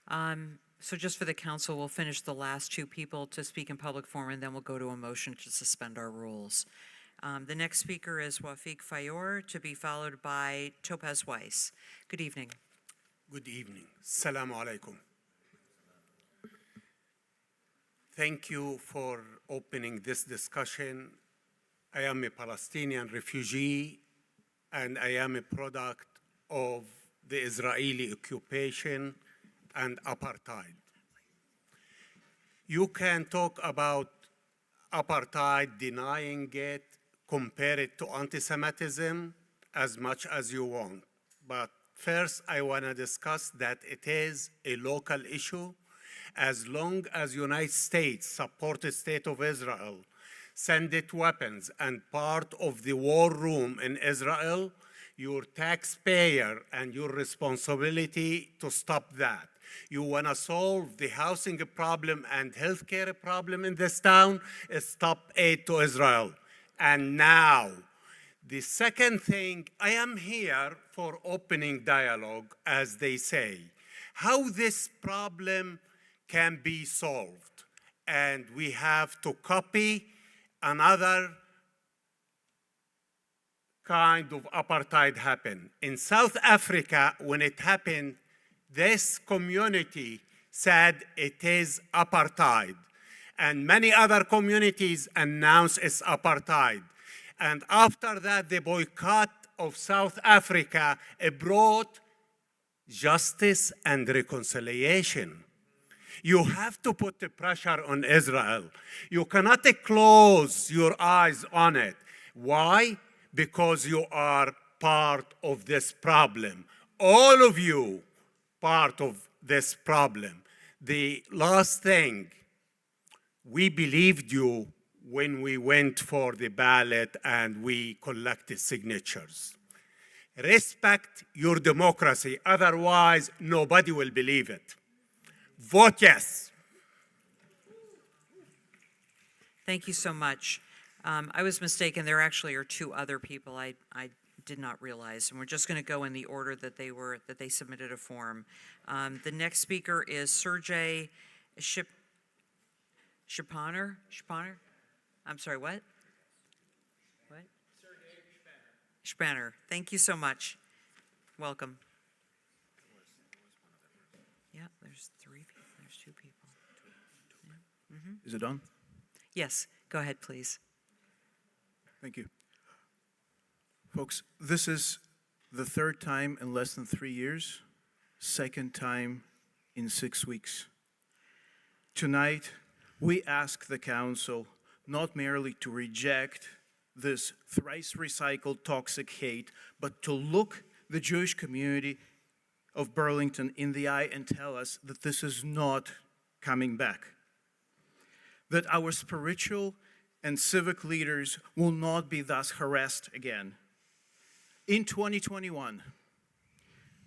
So just for the council, we'll finish the last two people to speak in public forum, and then we'll go to a motion to suspend our rules. The next speaker is Wafik Fayor, to be followed by Topaz Weiss. Good evening. Good evening. Assalamu alaikum. Thank you for opening this discussion. I am a Palestinian refugee, and I am a product of the Israeli occupation and apartheid. You can talk about apartheid, denying it, compare it to anti-Semitism as much as you want. But first, I want to discuss that it is a local issue. As long as United States support the state of Israel, send it weapons, and part of the war room in Israel, your taxpayer and your responsibility to stop that. You want to solve the housing problem and healthcare problem in this town, stop aid to Israel. And now, the second thing, I am here for opening dialogue, as they say, how this problem can be solved. And we have to copy another kind of apartheid happen. In South Africa, when it happened, this community said it is apartheid. And many other communities announced it's apartheid. And after that, the boycott of South Africa brought justice and reconciliation. You have to put the pressure on Israel. You cannot close your eyes on it. Why? Because you are part of this problem. All of you part of this problem. The last thing, we believed you when we went for the ballot and we collected signatures. Respect your democracy, otherwise nobody will believe it. Vote yes. Thank you so much. I was mistaken. There actually are two other people I did not realize, and we're just going to go in the order that they submitted a form. The next speaker is Sergey Shipaner. I'm sorry, what? What? Sergey Shipaner. Thank you so much. Welcome. Yeah, there's two people. Yeah. Mhm. Is it on? Yes, go ahead, please. Thank you. Folks, this is the third time in less than 3 years, second time in 6 weeks. Tonight, we ask the council not merely to reject this thrice recycled toxic hate, but to look the Jewish community of Burlington in the eye and tell us that this is not coming back. That our spiritual and civic leaders will not be thus harassed again. In 2021,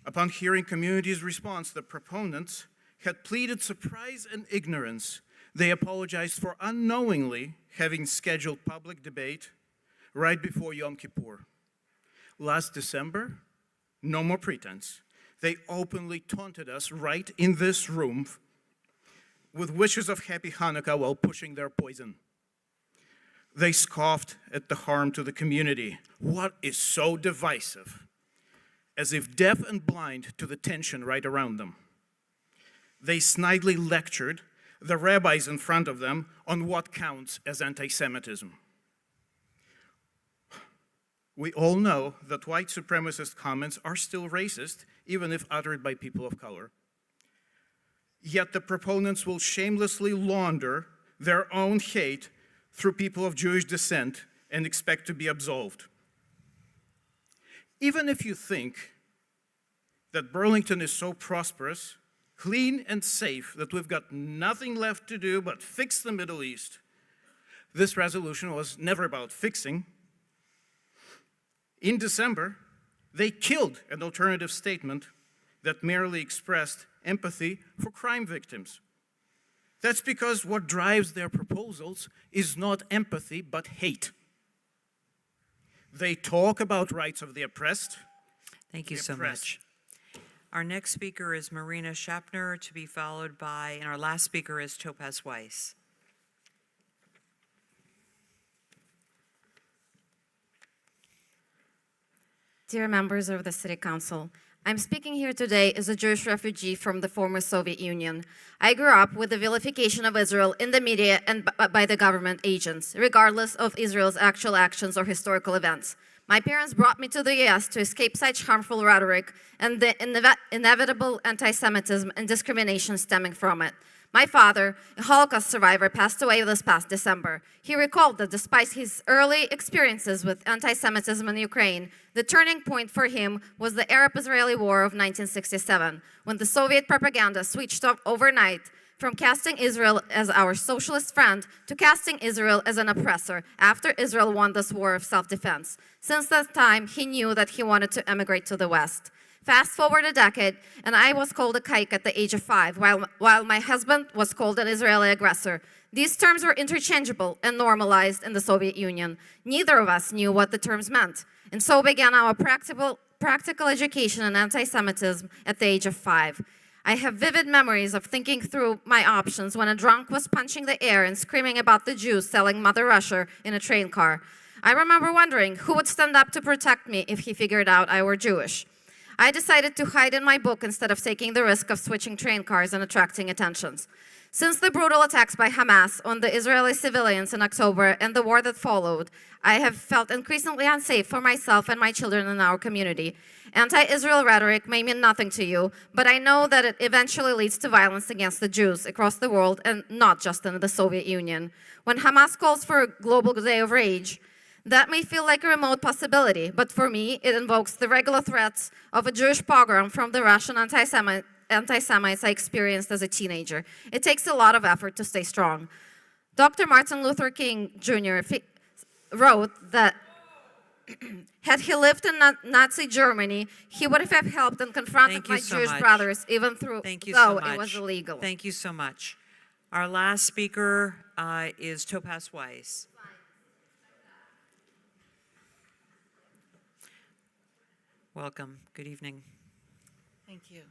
upon hearing community's response, the proponents had pleaded surprise and ignorance. They apologized for unknowingly having scheduled public debate right before Yom Kippur. Last December, no more pretense. They openly taunted us right in this room with wishes of happy Hanukkah while pushing their poison. They scoffed at the harm to the community. What is so divisive? As if deaf and blind to the tension right around them. They snidely lectured the rabbis in front of them on what counts as anti-Semitism. We all know that white supremacist comments are still racist, even if uttered by people of color. Yet the proponents will shamelessly launder their own hate through people of Jewish descent and expect to be absolved. Even if you think that Burlington is so prosperous, clean and safe that we've got nothing left to do but fix the Middle East, this resolution was never about fixing. In December, they killed an alternative statement that merely expressed empathy for crime victims. That's because what drives their proposals is not empathy, but hate. They talk about rights of the oppressed. Thank you so much. Our next speaker is Marina Schapner, to be followed by, and our last speaker is Topaz Weiss. Dear members of the City Council, I'm speaking here today as a Jewish refugee from the former Soviet Union. I grew up with the vilification of Israel in the media and by the government agents, regardless of Israel's actual actions or historical events. My parents brought me to the US to escape such harmful rhetoric and the inevitable anti-Semitism and discrimination stemming from it. My father, a Holocaust survivor, passed away this past December. He recalled that despite his early experiences with anti-Semitism in Ukraine, the turning point for him was the Arab-Israeli War of 1967, when the Soviet propaganda switched off overnight from casting Israel as our socialist friend to casting Israel as an oppressor after Israel won this war of self-defense. Since that time, he knew that he wanted to emigrate to the West. Fast forward a decade, and I was called a kike at the age of 5, while my husband was called an Israeli aggressor. These terms were interchangeable and normalized in the Soviet Union. Neither of us knew what the terms meant, and so began our practical education in anti-Semitism at the age of 5. I have vivid memories of thinking through my options when a drunk was punching the air and screaming about the Jews selling Mother Russia in a train car. I remember wondering who would stand up to protect me if he figured out I were Jewish. I decided to hide in my book instead of taking the risk of switching train cars and attracting attentions. Since the brutal attacks by Hamas on the Israeli civilians in October and the war that followed, I have felt increasingly unsafe for myself and my children in our community. Anti-Israel rhetoric may mean nothing to you, but I know that it eventually leads to violence against the Jews across the world and not just in the Soviet Union. When Hamas calls for a global day of rage, that may feel like a remote possibility, but for me, it invokes the regular threats of a Jewish pogrom from the Russian anti-Semites I experienced as a teenager. It takes a lot of effort to stay strong. Dr. Martin Luther King Jr. wrote that had he lived in Nazi Germany, he would have helped and confronted my Jewish brothers, even though it was illegal. Thank you so much. Our last speaker is Topaz Weiss. Welcome. Good evening. Thank you.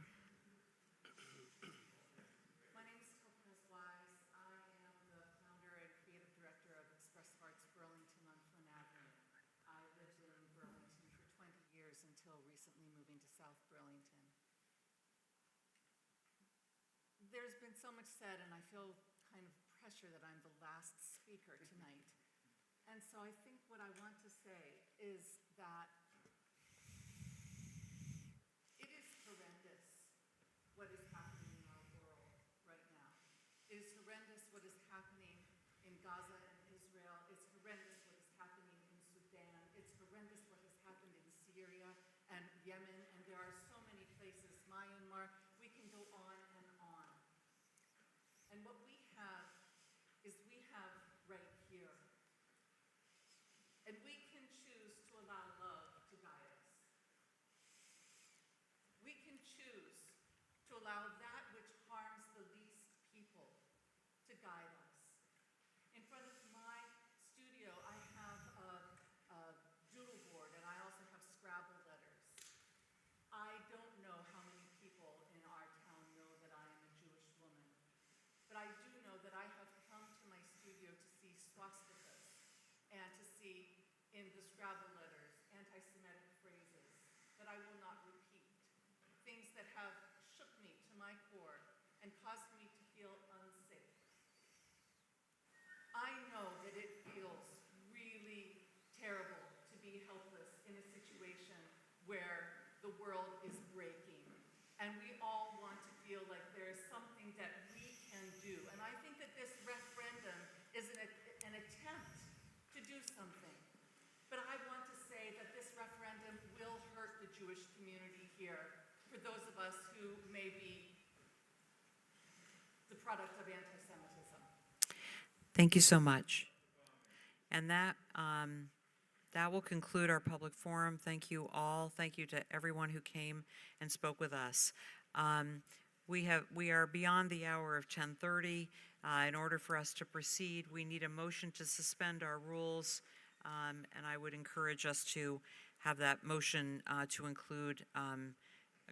My name is Topaz Wise. I am the founder and creative director of Express Arts Burlington on Flynn Avenue. I lived in Burlington for 20 years until recently moving to South so much said, and I feel kind of pressure that I'm the last speaker tonight. And so I think what I want to say is that it is horrendous what is happening in our world right now. It is horrendous what is happening in Gaza and Israel. It's horrendous what is happening in Sudan. It's horrendous what has happened in Syria and Yemen, and there are so many places, Myanmar, we can go on and on. And what we have is we have right here. And we can choose to allow love to guide us. We can choose to allow that which harms the least people to guide us. In front of my studio, I have a doodle board, and I also have Scrabble letters. I don't know how many people in our town know that I am a Jewish woman, but I do know that I have come to my studio to see swastikas and to see in the Scrabble letters anti-Semitic phrases that I will not repeat, things that have shook me to my core and caused me to feel unsafe. I know that it feels really terrible to be helpless in a situation where the world is breaking, and we all want to feel like there is something that we can do. And I think that this referendum is an attempt to do something. But I want to say that this referendum will hurt the Jewish community here, for those of us who may be the product of anti-Semitism. Thank you so much. And that will conclude our public forum. Thank you all. Thank you to everyone who came and spoke with us. We are beyond the hour of 10:30. In order for us to proceed, we need a motion to suspend our rules, and I would encourage us to have that motion to include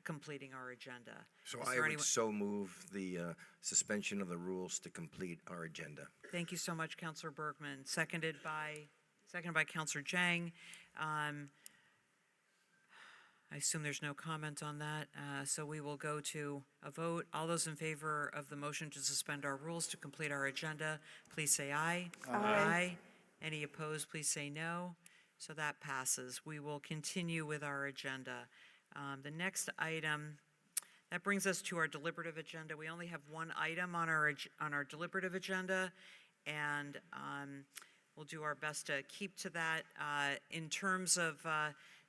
completing our agenda. So Is I there would anyone- so move the suspension of the rules to complete our agenda. Thank you so much, Councilor Bergman. Seconded by Councilor Jang. I assume there's no comment on that, so we will go to a vote. All those in favor of the motion to suspend our rules to complete our agenda, please say aye. Aye. Any opposed, please say no. So that passes. We will continue with our agenda. The next item, that brings us to our deliberative agenda. We only have one item on our deliberative agenda, and we'll do our best to keep to that. In terms of,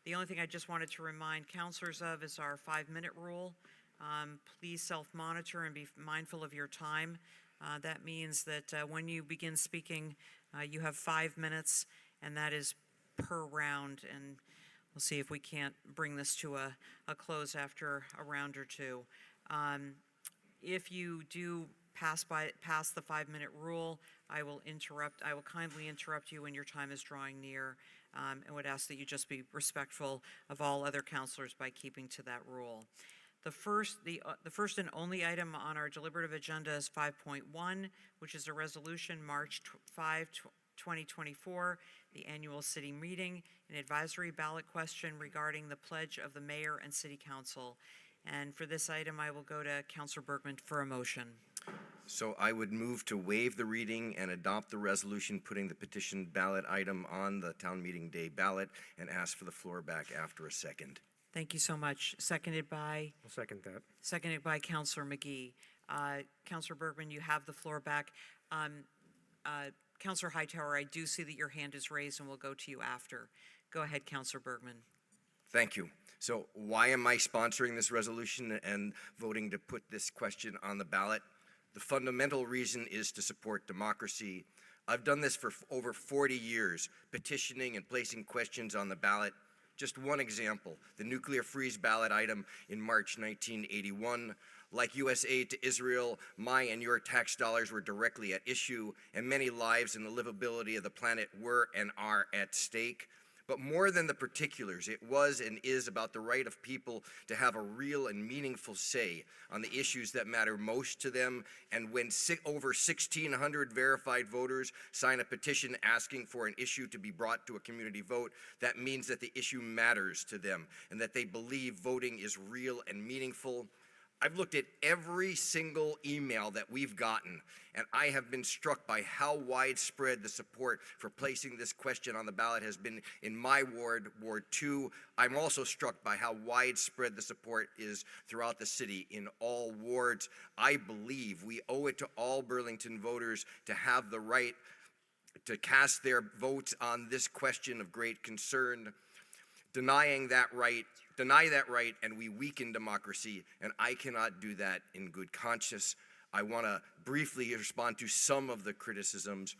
the only thing I just wanted to remind councilors of is our 5-minute rule. Please self-monitor and be mindful of your time. That means that when you begin speaking, you have 5 minutes, and that is per round, and we'll see if we can't bring this to a close after a round or two. If you do pass the 5-minute rule, I will kindly interrupt you when your time is drawing near, and would ask that you just be respectful of all other counselors by keeping to that rule. The first and only item on our deliberative agenda is 5.1, which is a resolution, March 5, 2024, the annual city meeting, an advisory ballot question regarding the pledge of the mayor and city council. And for this item, I will go to Councilor Bergman for a motion. So I would move to waive the reading and adopt the resolution putting the petition ballot item on the town meeting day ballot and ask for the floor back after a second. Thank you so much. Seconded by? I'll second that. Seconded by Councilor McGee. Councilor Bergman, you have the floor back. Councilor Hightower, I do see that your hand is raised, and we'll go to you after. Go ahead, Councilor Bergman. Thank you. So why am I sponsoring this resolution and voting to put this question on the ballot? The fundamental reason is to support democracy. I've done this for over 40 years, petitioning and placing questions on the ballot. Just one example, the nuclear freeze ballot item in March 1981. Like U.S. aid to Israel, my and your tax dollars were directly at issue, and many lives and the livability of the planet were and are at stake. But more than the particulars, it was and is about the right of people to have a real and meaningful say on the issues that matter most to them. And when over 1,600 verified voters sign a petition asking for an issue to be brought to a community vote, that means that the issue matters to them and that they believe voting is real and meaningful. I've looked at every single email that we've gotten, and I have been struck by how widespread the support for placing this question on the ballot has been in my ward, Ward 2. I'm also struck by how widespread the support is throughout the city in all wards. I believe we owe it to all Burlington voters to have the right to cast their votes on this question of great concern. Deny that right, and we weaken democracy, and I cannot do that in good conscience. I want to briefly respond to some of the criticisms.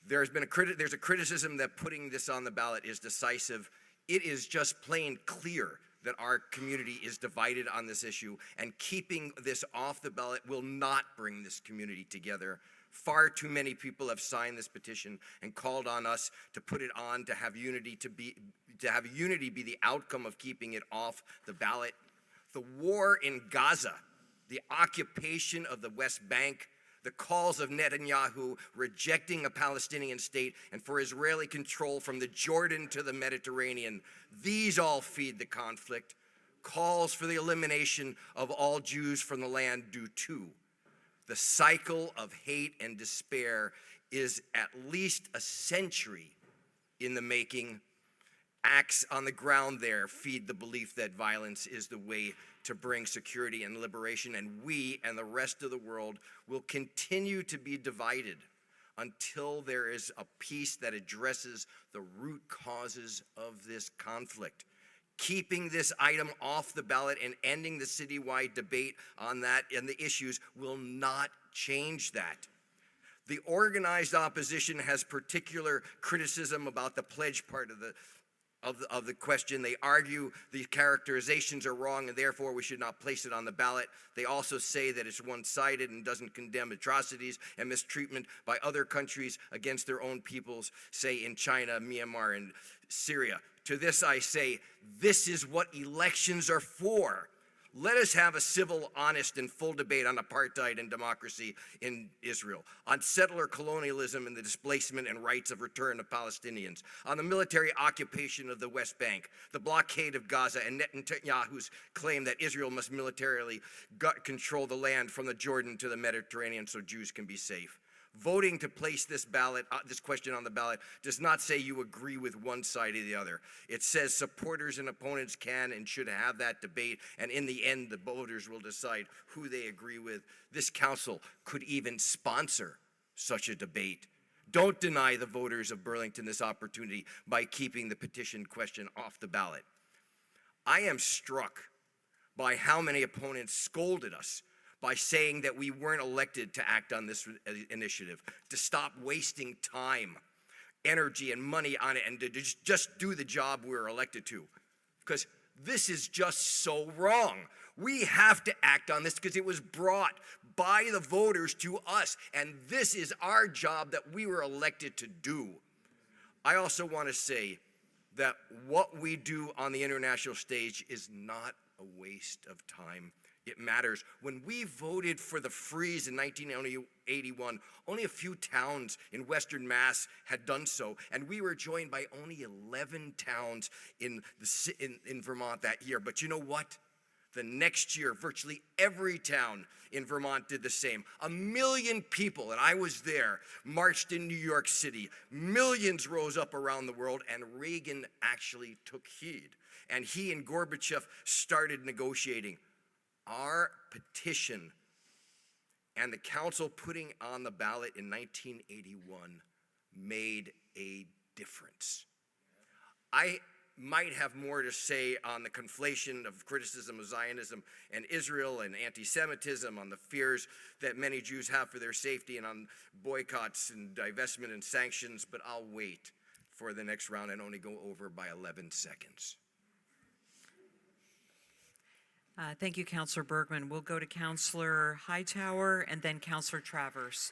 There's a criticism that putting this on the ballot is decisive. It is just plain clear that our community is divided on this issue, and keeping this off the ballot will not bring this community together. Far too many people have signed this petition and called on us to put it on, to have unity be the outcome of keeping it off the ballot. The war in Gaza, the occupation of the West Bank, the calls of Netanyahu rejecting a Palestinian state and for Israeli control from the Jordan to the Mediterranean, these all feed the conflict. Calls for the elimination of all Jews from the land do too. The cycle of hate and despair is at least a century in the making. Acts on the ground there feed the belief that violence is the way to bring security and liberation, and we and the rest of the world will continue to be divided until there is a peace that addresses the root causes of this conflict. Keeping this item off the ballot and ending the citywide debate on that and the issues will not change that. The organized opposition has particular criticism about the pledge part of the question. They argue the characterizations are wrong and therefore we should not place it on the ballot. They also say that it's one-sided and doesn't condemn atrocities and mistreatment by other countries against their own peoples, say in China, Myanmar, and Syria. To this I say, this is what elections are for. Let us have a civil, honest, and full debate on apartheid and democracy in Israel, on settler colonialism and the displacement and rights of return of Palestinians, on the military occupation of the West Bank, the blockade of Gaza, and Netanyahu's claim that Israel must militarily control the land from the Jordan to the Mediterranean so Jews can be safe. Voting to place this question on the ballot does not say you agree with one side or the other. It says supporters and opponents can and should have that debate, and in the end, the voters will decide who they agree with. This council could even sponsor such a debate. Don't deny the voters of Burlington this opportunity by keeping the petition question off the ballot. I am struck by how many opponents scolded us by saying that we weren't elected to act on this initiative, to stop wasting time, energy, and money on it, and to just do the job we were elected to. Because this is just so wrong. We have to act on this because it was brought by the voters to us, and this is our job that we were elected to do. I also want to say that what we do on the international stage is not a waste of time. It matters. When we voted for the freeze in 1981, only a few towns in Western Mass had done so, and we were joined by only 11 towns in Vermont that year. But you know what? The next year, virtually every town in Vermont did the same. 1 million people, and I was there, marched in New York City. Millions rose up around the world, and Reagan actually took heed. And he and Gorbachev started negotiating. Our petition and the council putting on the ballot in 1981 made a difference. I might have more to say on the conflation of criticism of Zionism and Israel and anti-Semitism, on the fears that many Jews have for their safety, and on boycotts and divestment and sanctions, but I'll wait for the next round and only go over by 11 seconds. Thank you, Councillor Bergman. We'll go to Councillor Hightower and then Councillor Travers.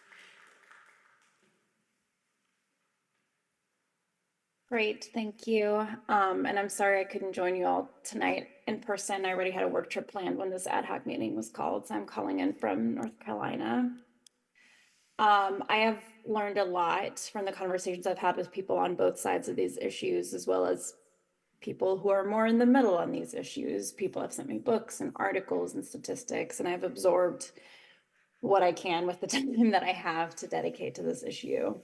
Great, thank you. And I'm sorry I couldn't join you all tonight in person. I already had a work trip planned when this ad hoc meeting was called, so I'm calling in from North Carolina. I have learned a lot from the conversations I've had with people on both sides of these issues, as well as people who are more in the middle on these issues. People have sent me books and articles and statistics, and I've absorbed what I can with the time that I have to dedicate to this issue.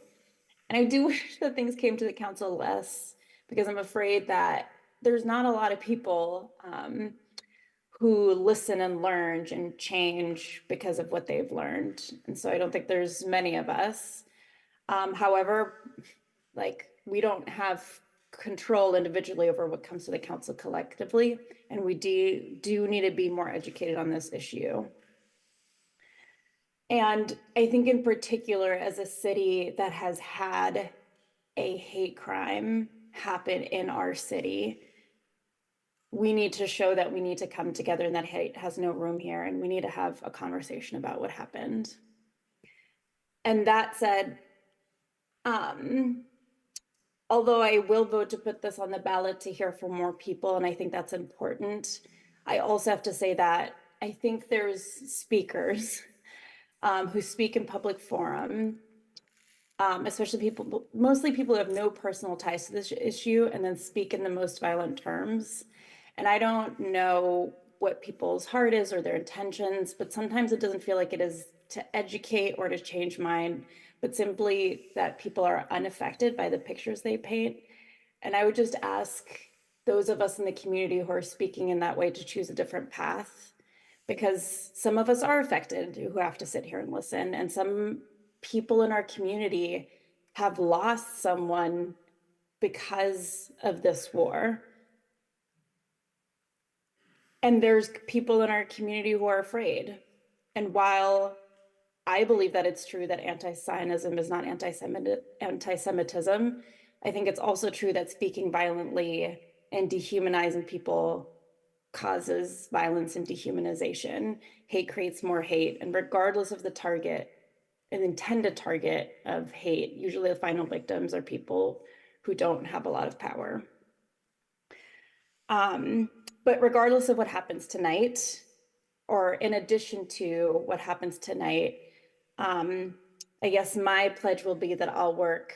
And I do wish that things came to the council less, because I'm afraid that there's not a lot of people who listen and learn and change because of what they've learned. And so I don't think there's many of us. However, like, we don't have control individually over what comes to the council collectively, and we do need to be more educated on this issue. And I think in particular, as a city that has had a hate crime happen in our city, we need to show that we need to come together and that hate has no room here, and we need to have a conversation about what happened. And that said, although I will vote to put this on the ballot to hear from more people, and I think that's important, I also have to say that I think there's speakers who speak in public forum, especially mostly people who have no personal ties to this issue, and then speak in the most violent terms. And I don't know what people's heart is or their intentions, but sometimes it doesn't feel like it is to educate or to change mind, but simply that people are unaffected by the pictures they paint. And I would just ask those of us in the community who are speaking in that way to choose a different path, because some of us are affected who have to sit here and listen, and some people in our community have lost someone because of this war. And there's people in our community who are afraid. And while I believe that it's true that anti-Zionism is not anti-Semitism, I think it's also true that speaking violently and dehumanizing people causes violence and dehumanization. Hate creates more hate, and regardless of the target, an intended target of hate, usually the final victims are people who don't have a lot of power. But regardless of what happens tonight, or in addition to what happens tonight, I guess my pledge will be that I'll work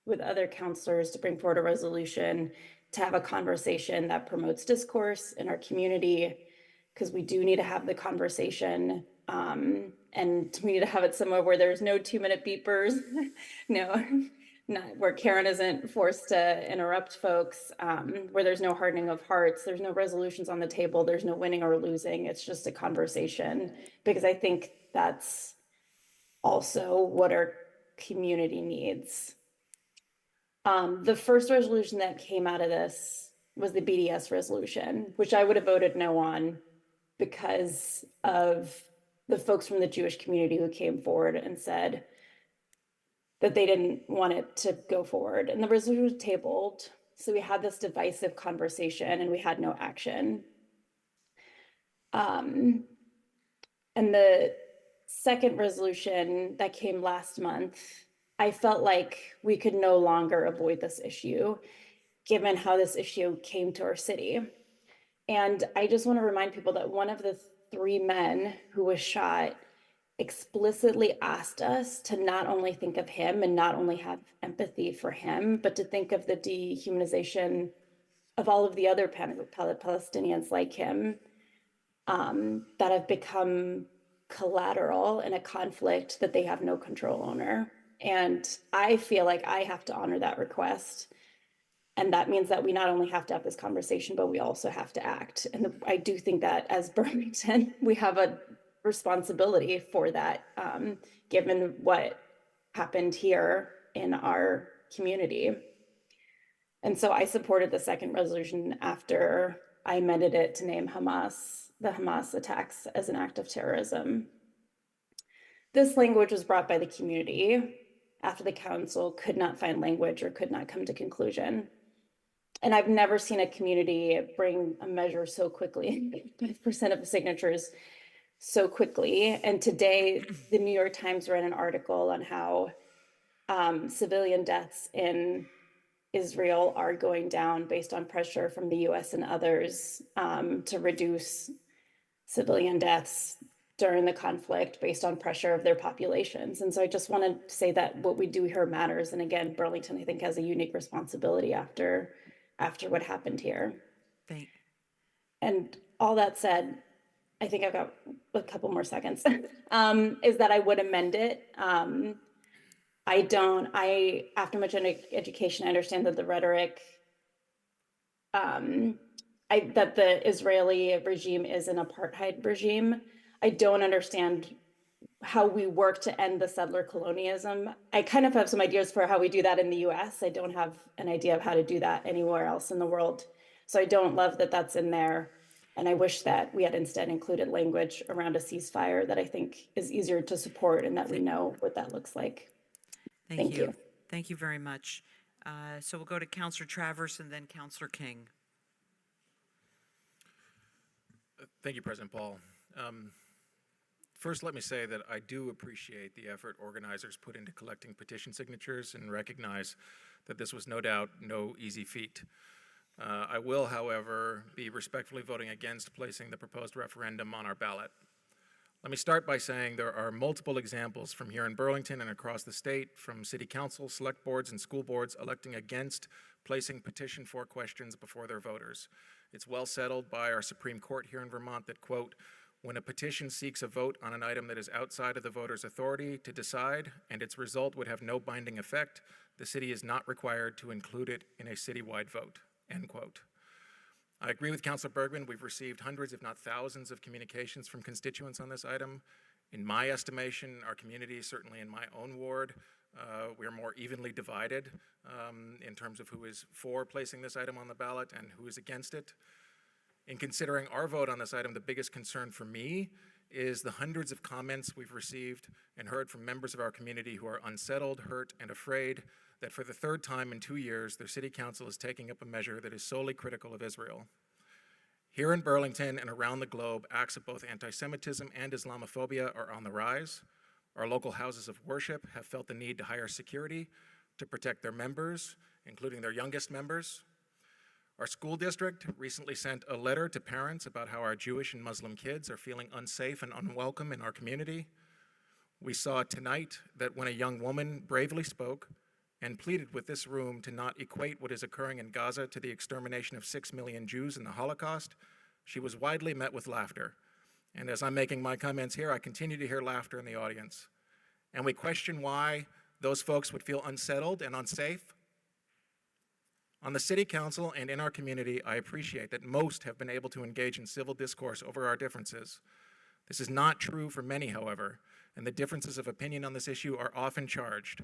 with other counselors to bring forward a resolution to have a conversation that promotes discourse in our community, because we do need to have the conversation, and we need to have it somewhere where there's no 2-minute beepers, where Karen isn't forced to interrupt folks, where there's no hardening of hearts, there's no resolutions on the table, there's no winning or losing, it's just a conversation, because I think that's also what our community needs. The first resolution that came out of this was the BDS resolution, which I would have voted no on because of the folks from the Jewish community who came forward and said that they didn't want it to go forward. And the resolution was tabled. So we had this divisive conversation and we had no action. And the second resolution that came last month, I felt like we could no longer avoid this issue, given how this issue came to our city. And I just want to remind people that one of the 3 men who was shot explicitly asked us to not only think of him and not only have empathy for him, but to think of the dehumanization of all of the other Palestinians like him that have become collateral in a conflict that they have no control over. And I feel like I have to honor that request. And that means that we not only have to have this conversation, but we also have to act. And I do think that as Burlington, we have a responsibility for that, given what happened here in our community. And so I supported the second resolution after I amended it to name the Hamas attacks as an act of terrorism. This language was brought by the community after the council could not find language or could not come to conclusion. And I've never seen a community bring a measure so quickly, 5% of the signatures so quickly. And today, the New York Times ran an article on how civilian deaths in Israel are going down based on pressure from the US and others to reduce civilian deaths during the conflict based on pressure of their populations. And so I just want to say that what we do here matters. And again, Burlington, I think, has a unique responsibility after after what happened here. Thank, And all that said, I think I've got a couple more seconds, is that I would amend it. After much education, I understand that the rhetoric, that the Israeli regime is an apartheid regime. I don't understand how we work to end the settler colonialism. I kind of have some ideas for how we do that in the US. I don't have an idea of how to do that anywhere else in the world. So I don't love that that's in there. And I wish that we had instead included language around a ceasefire that I think is easier to support and that we know what that looks like. Thank you. Thank you very much. So we'll go to Councillor Travers and then Councillor King. Thank you, President Paul. First, let me say that I do appreciate the effort organizers put into collecting petition signatures and recognize that this was no doubt no easy feat. I will, however, be respectfully voting against placing the proposed referendum on our ballot. Let me start by saying there are multiple examples from here in Burlington and across the state, from city council, select boards, and school boards electing against placing petition for questions before their voters. It's well settled by our Supreme Court here in Vermont that, quote, when a petition seeks a vote on an item that is outside of the voter's authority to decide and its result would have no binding effect, the city is not required to include it in a citywide vote, end quote. I agree with Councilor Bergman. We've received hundreds, if not thousands, of communications from constituents on this item. In my estimation, our community, certainly in my own ward, we are more evenly divided in terms of who is for placing this item on the ballot and who is against it. In considering our vote on this item, the biggest concern for me is the hundreds of comments we've received and heard from members of our community who are unsettled, hurt, and afraid that for the third time in 2 years, their city council is taking up a measure that is solely critical of Israel. Here in Burlington and around the globe, acts of both anti-Semitism and Islamophobia are on the rise. Our local houses of worship have felt the need to hire security to protect their members, including their youngest members. Our school district recently sent a letter to parents about how our Jewish and Muslim kids are feeling unsafe and unwelcome in our community. We saw tonight that when a young woman bravely spoke and pleaded with this room to not equate what is occurring in Gaza to the extermination of 6 million Jews in the Holocaust, she was widely met with laughter. And as I'm making my comments here, I continue to hear laughter in the audience. And we question why those folks would feel unsettled and unsafe. On the City Council and in our community, I appreciate that most have been able to engage in civil discourse over our differences. This is not true for many, however, and the differences of opinion on this issue are often charged.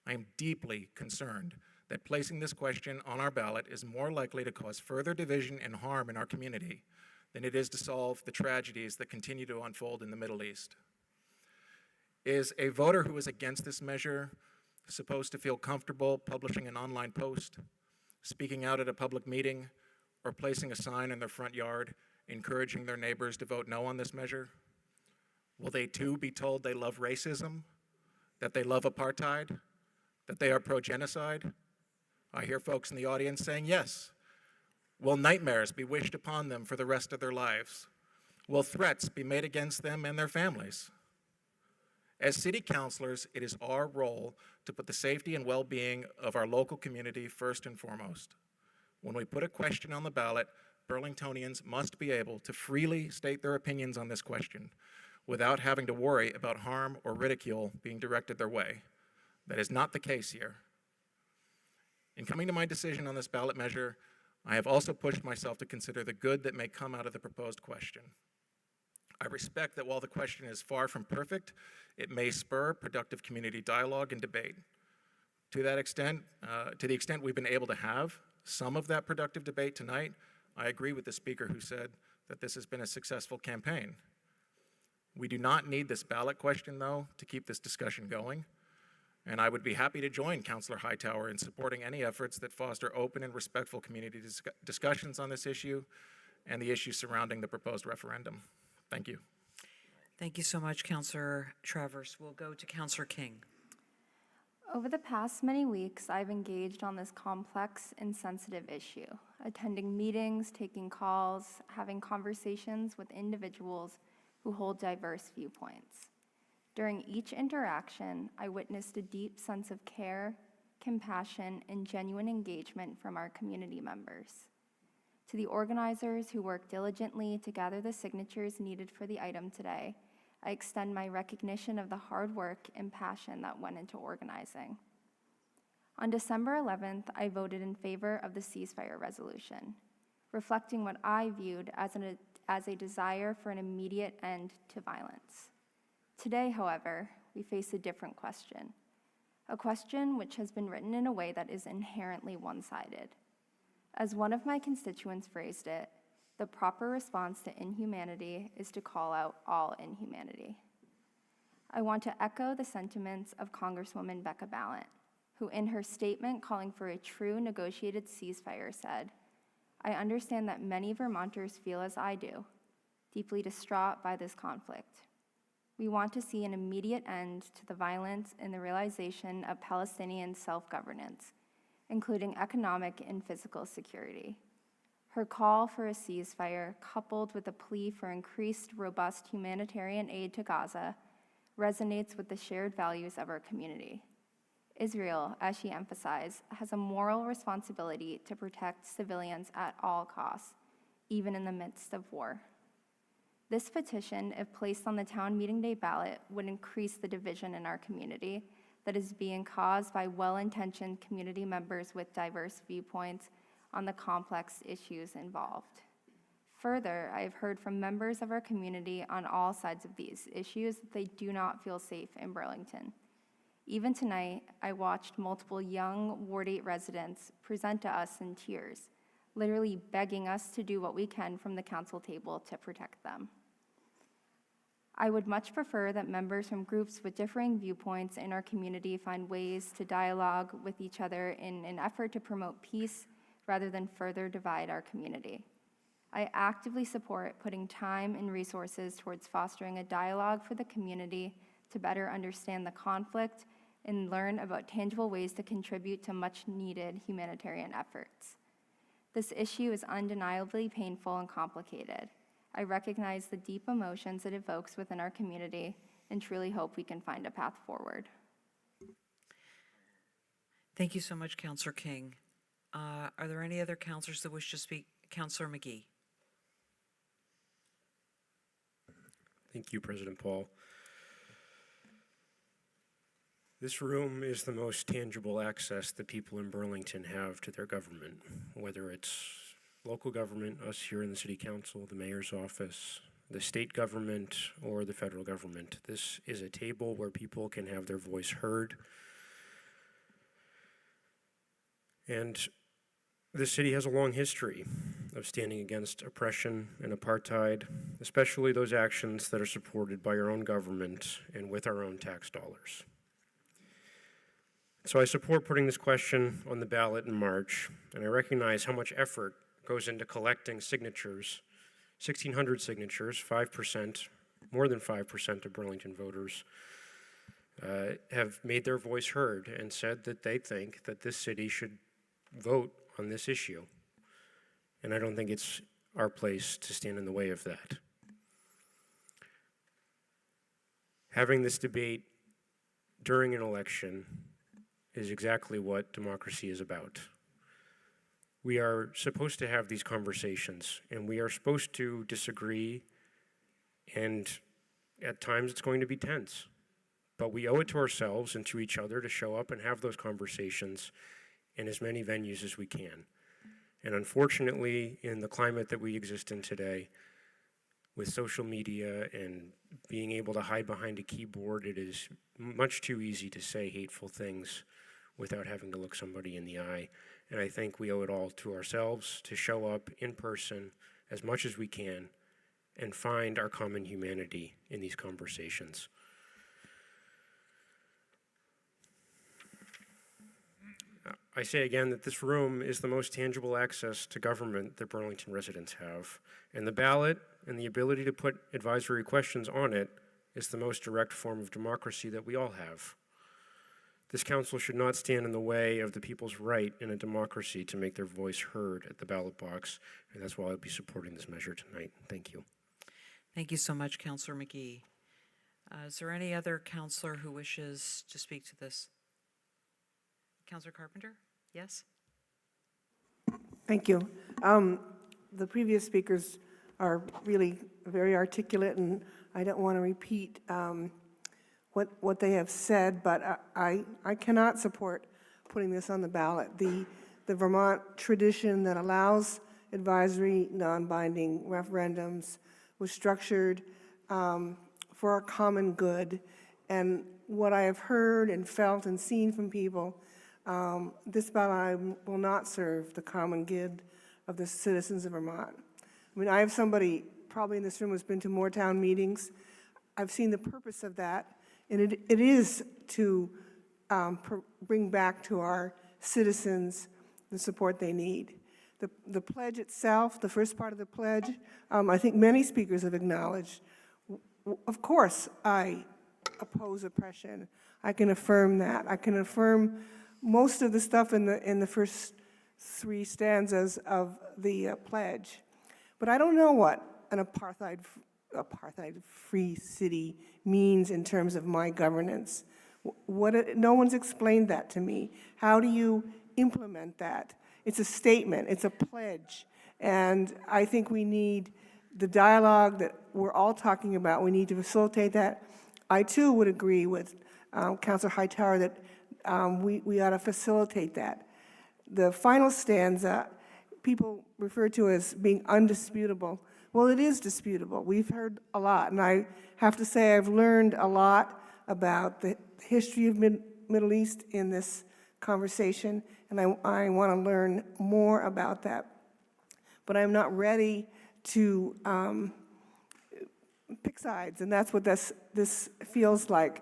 I am deeply concerned that placing this question on our ballot is more likely to cause further division and harm in our community than it is to solve the tragedies that continue to unfold in the Middle East. Is a voter who is against this measure supposed to feel comfortable publishing an online post, speaking out at a public meeting, or placing a sign in their front yard encouraging their neighbors to vote no on this measure? Will they too be told they love racism, that they love apartheid, that they are pro-genocide? I hear folks in the audience saying yes. Will nightmares be wished upon them for the rest of their lives? Will threats be made against them and their families? As city councilors, it is our role to put the safety and well-being of our local community first and foremost. When we put a question on the ballot, Burlingtonians must be able to freely state their opinions on this question without having to worry about harm or ridicule being directed their way. That is not the case here. In coming to my decision on this ballot measure, I have also pushed myself to consider the good that may come out of the proposed question. I respect that while the question is far from perfect, it may spur productive community dialogue and debate. To the extent we've been able to have some of that productive debate tonight, I agree with the speaker who said that this has been a successful campaign. We do not need this ballot question, though, to keep this discussion going, and I would be happy to join Councillor Hightower in supporting any efforts that foster open and respectful community discussions on this issue and the issues surrounding the proposed referendum. Thank you. Thank you so much, Councillor Travers. We'll go to Councillor King. Over the past many weeks, I've engaged on this complex and sensitive issue, attending meetings, taking calls, having conversations with individuals who hold diverse viewpoints. During each interaction, I witnessed a deep sense of care, compassion, and genuine engagement from our community members. To the organizers who worked diligently to gather the signatures needed for the item today, I extend my recognition of the hard work and passion that went into organizing. On December 11th, I voted in favor of the ceasefire resolution, reflecting what I viewed as a desire for an immediate end to violence. Today, however, we face a different question, a question which has been written in a way that is inherently one-sided. As one of my constituents phrased it, the proper response to inhumanity is to call out all inhumanity. I want to echo the sentiments of Congresswoman Becca Balint, who in her statement calling for a true negotiated ceasefire said, "I understand that many Vermonters feel as I do, deeply distraught by this conflict. We want to see an immediate end to the violence and the realization of Palestinian self-governance, including economic and physical security." Her call for a ceasefire, coupled with a plea for increased, robust humanitarian aid to Gaza, resonates with the shared values of our community. Israel, as she emphasized, has a moral responsibility to protect civilians at all costs, even in the midst of war. This petition, if placed on the town meeting day ballot, would increase the division in our community that is being caused by well-intentioned community members with diverse viewpoints on the complex issues involved. Further, I have heard from members of our community on all sides of these issues that they do not feel safe in Burlington. Even tonight, I watched multiple young Ward 8 residents present to us in tears, literally begging us to do what we can from the council table to protect them. I would much prefer that members from groups with differing viewpoints in our community find ways to dialogue with each other in an effort to promote peace rather than further divide our community. I actively support putting time and resources towards fostering a dialogue for the community to better understand the conflict and learn about tangible ways to contribute to much-needed humanitarian efforts. This issue is undeniably painful and complicated. I recognize the deep emotions it evokes within our community and truly hope we can find a path forward. Thank you so much, Councillor King. Are there any other councillors that wish to speak? Councillor McGee. Thank you, President Paul. This room is the most tangible access that people in Burlington have to their government, whether it's local government, us here in the City Council, the Mayor's office, the state government, or the federal government. This is a table where people can have their voice heard. And this city has a long history of standing against oppression and apartheid, especially those actions that are supported by our own government and with our own tax dollars. So I support putting this question on the ballot in March, and I recognize how much effort goes into collecting signatures, 1,600 signatures, 5%, more than 5% of Burlington voters have made their voice heard and said that they think that this city should vote on this issue. And I don't think it's our place to stand in the way of that. Having this debate during an election is exactly what democracy is about. We are supposed to have these conversations, and we are supposed to disagree, and at times it's going to be tense. But we owe it to ourselves and to each other to show up and have those conversations in as many venues as we can. And unfortunately, in the climate that we exist in today, with social media and being able to hide behind a keyboard, it is much too easy to say hateful things without having to look somebody in the eye. And I think we owe it all to ourselves to show up in person as much as we can and find our common humanity in these conversations. I say again that this room is the most tangible access to government that Burlington residents have, and the ballot and the ability to put advisory questions on it is the most direct form of democracy that we all have. This council should not stand in the way of the people's right in a democracy to make their voice heard at the ballot box, and that's why I'll be supporting this measure tonight. Thank you. Thank you so much, Councillor McGee. Is there any other councillor who wishes to speak to this? Counselor Carpenter? Yes? Thank you. The previous speakers are really very articulate, and I don't want to repeat what they have said, but I cannot support putting this on the ballot. The Vermont tradition that allows advisory, non-binding referendums was structured for our common good. And what I have heard and felt and seen from people, this ballot will not serve the common good of the citizens of Vermont. I mean, I have somebody probably in this room who's been to more town meetings. I've seen the purpose of that, and it is to bring back to our citizens the support they need. The pledge itself, the first part of the pledge, I think many speakers have acknowledged. Of course, I oppose oppression. I can affirm that. I can affirm most of the stuff in the first 3 stanzas of the pledge. But I don't know what an apartheid-free city means in terms of my governance. No one's explained that to me. How do you implement that? It's a statement, it's a pledge, and I think we need the dialogue that we're all talking about. We need to facilitate that. I too would agree with Councilor Hightower that we ought to facilitate that. The final stanza, people refer to as being undisputable. Well, it is disputable. We've heard a lot, and I have to say I've learned a lot about the history of Middle East in this conversation, and I want to learn more about that. But I'm not ready to pick sides, and that's what this feels like.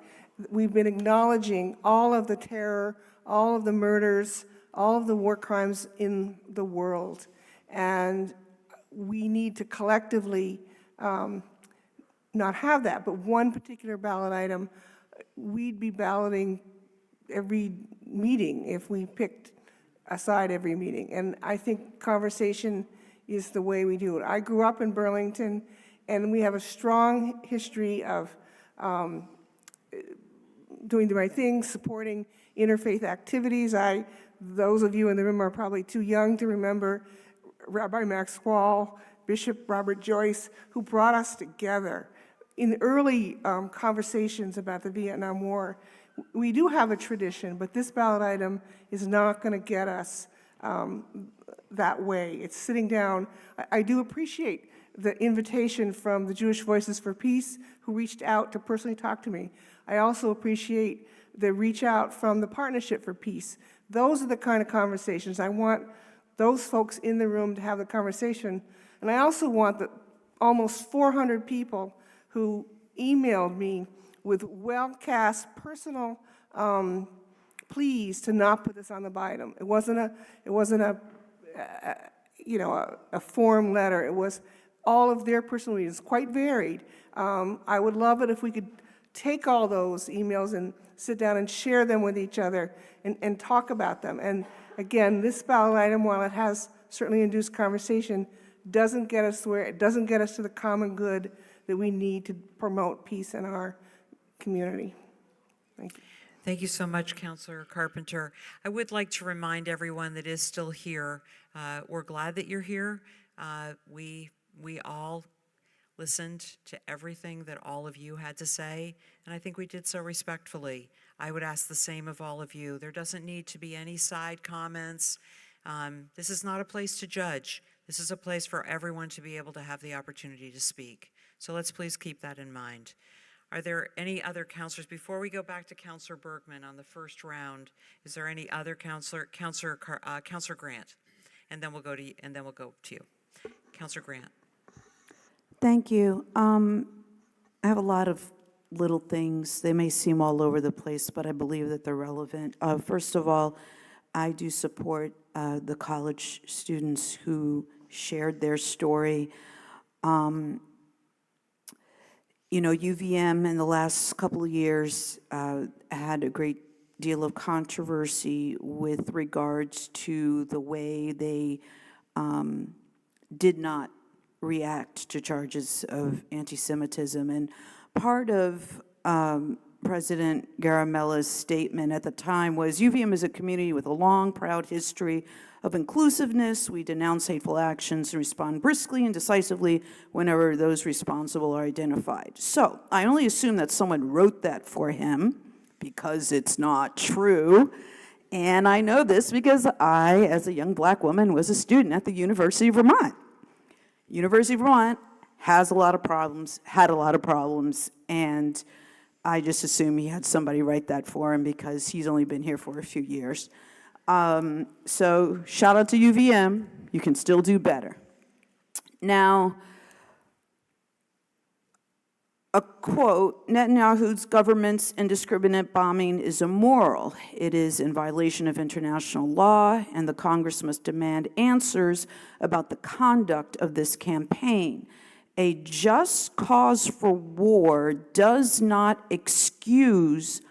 We've been acknowledging all of the terror, all of the murders, all of the war crimes in the world, and we need to collectively not have that. But one particular ballot item, we'd be balloting every meeting if we picked a side every meeting. And I think conversation is the way we do it. I grew up in Burlington, and we have a strong history of doing the right thing, supporting interfaith activities. Those of you in the room are probably too young to remember Rabbi Max Wall, Bishop Robert Joyce, who brought us together in the early conversations about the Vietnam War. We do have a tradition, but this ballot item is not going to get us that way. It's sitting down. I do appreciate the invitation from the Jewish Voices for Peace, who reached out to personally talk to me. I also appreciate the reach out from the Partnership for Peace. Those are the kind of conversations. I want those folks in the room to have the conversation. And I also want the almost 400 people who emailed me with well-cast personal pleas to not put this on the bottom. It wasn't a form letter. It was all of their personal reasons, quite varied. I would love it if we could take all those emails and sit down and share them with each other and talk about them. And again, this ballot item, while it has certainly induced conversation, doesn't get us where it doesn't get us to the common good that we need to promote peace in our community. Thank you. Thank you so much, Councilor Carpenter. I would like to remind everyone that is still here, we're glad that you're here. We all listened to everything that all of you had to say, and I think we did so respectfully. I would ask the same of all of you. There doesn't need to be any side comments. This is not a place to judge. This is a place for everyone to be able to have the opportunity to speak. So let's please keep that in mind. Are there any other counselors? Before we go back to Councilor Bergman on the first round, is there any other Councilor Grant? And then we'll go to you. Councilor Grant. Thank you. I have a lot of little things. They may seem all over the place, but I believe that they're relevant. First of all, I do support the college students who shared their story. UVM in the last couple of years had a great deal of controversy with regards to the way they did not react to charges of anti-Semitism. And part of President Garamella's statement at the time was, UVM is a community with a long, proud history of inclusiveness. We denounce hateful actions and respond briskly and decisively whenever those responsible are identified. So I only assume that someone wrote that for him because it's not true. And I know this because I, as a young black woman, was a student at the University of Vermont. University of Vermont has a lot of problems, had a lot of problems, and I just assume he had somebody write that for him because he's only been here for a few years. So shout out to UVM, you can still do better. Now, a quote, Netanyahu's government's indiscriminate bombing is immoral. It is in violation of international law, and the Congress must demand answers about the conduct of this campaign. A just cause for war does not excuse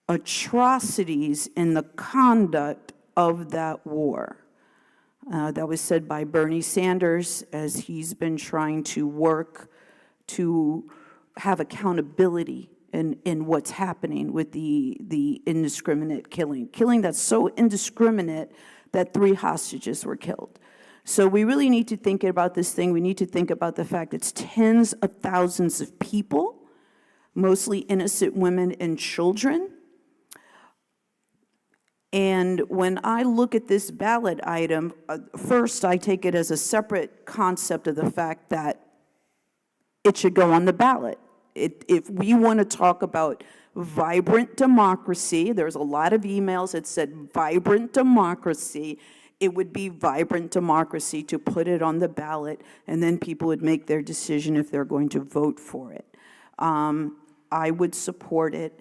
atrocities in the conduct of that war. That was said by Bernie Sanders as he's been trying to work to have accountability in what's happening with the indiscriminate killing that's so indiscriminate that 3 hostages were killed. So we really need to think about this thing. We need to think about the fact it's tens of thousands of people, mostly innocent women and children. And when I look at this ballot item, first I take it as a separate concept of the fact that it should go on the ballot. If we want to talk about vibrant democracy, there's a lot of emails that said vibrant democracy, it would be vibrant democracy to put it on the ballot, and then people would make their decision if they're going to vote for it. I would support it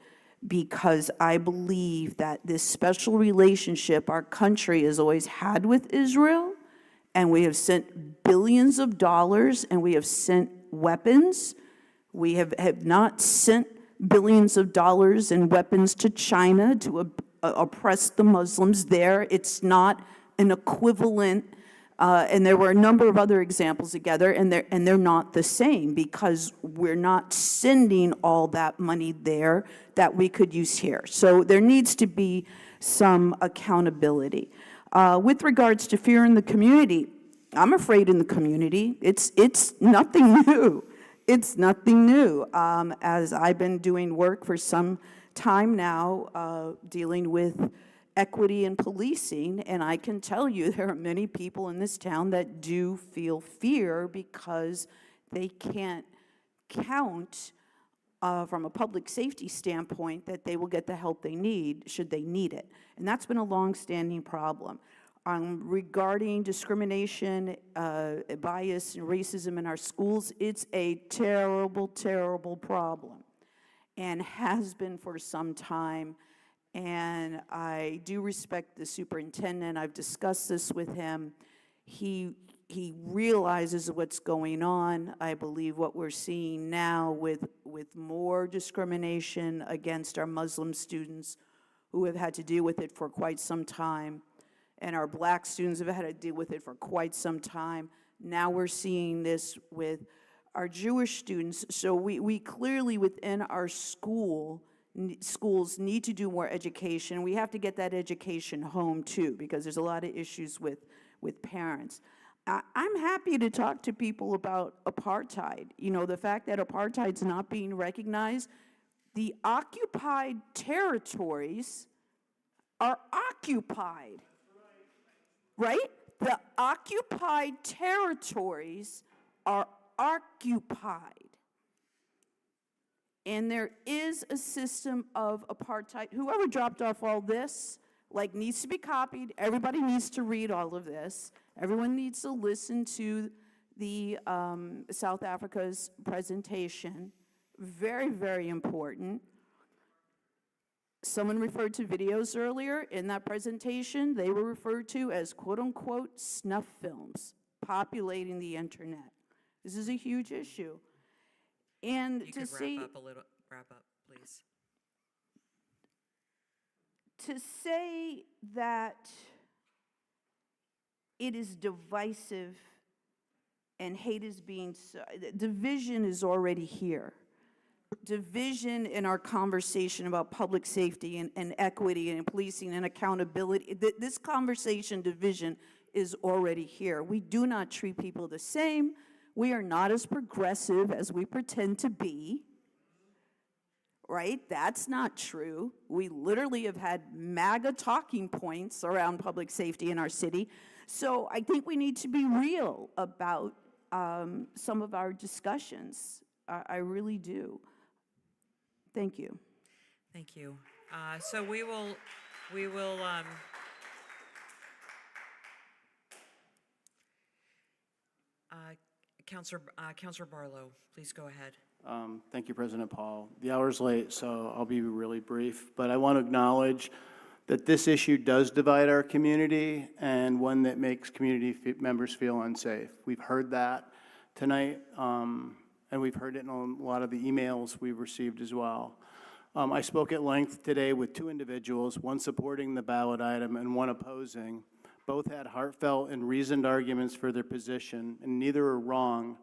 because I believe that this special relationship our country has always had with Israel, and we have sent billions of dollars, and we have sent weapons. We have not sent billions of dollars and weapons to China to oppress the Muslims there. It's not an equivalent, and there were a number of other examples together, and they're not the same because we're not sending all that money there that we could use here. So there needs to be some accountability. With regards to fear in the community, I'm afraid in the community. It's nothing new. It's nothing new. As I've been doing work for some time now, dealing with equity and policing, and I can tell you there are many people in this town that do feel fear because they can't count from a public safety standpoint that they will get the help they need should they need it. And that's been a long-standing problem. Regarding discrimination, bias, and racism in our schools, it's a terrible, terrible problem and has been for some time. And I do respect the superintendent. I've discussed this with him. He realizes what's going on. I believe what we're seeing now with more discrimination against our Muslim students who have had to deal with it for quite some time, and our black students have had to deal with it for quite some time. Now we're seeing this with our Jewish students. So we clearly within our schools need to do more education. We have to get that education home too, because there's a lot of issues with parents. I'm happy to talk to people about apartheid. You know, the fact that apartheid's not being recognized, the occupied territories are occupied. Right? The occupied territories are occupied. And there is a system of apartheid. Whoever dropped off all this, needs to be copied. Everybody needs to read all of this. Everyone needs to listen to the South Africa's presentation. Very, very important. Someone referred to videos earlier. In that presentation, they were referred to as quote-unquote snuff films populating the internet. This is a huge issue. And You to could say, wrap up, please. to say that it is divisive and hate is being, division is already here. division in our conversation about public safety and equity and policing and accountability. This conversation division is already here. We do not treat people the same. We are not as progressive as we pretend to be. Right? That's not true. We literally have had MAGA talking points around public safety in our city. So I think we need to be real about some of our discussions. I really do. Thank you. Thank you. So we will, Councilor Barlow, please go ahead. Thank you, President Paul. The hour's late, so I'll be really brief, but I want to acknowledge that this issue does divide our community and one that makes community members feel unsafe. We've heard that tonight, and we've heard it in a lot of the emails we've received as well. I spoke at length today with two individuals, one supporting the ballot item and one opposing. Both had heartfelt and reasoned arguments for their position, and neither are wrong.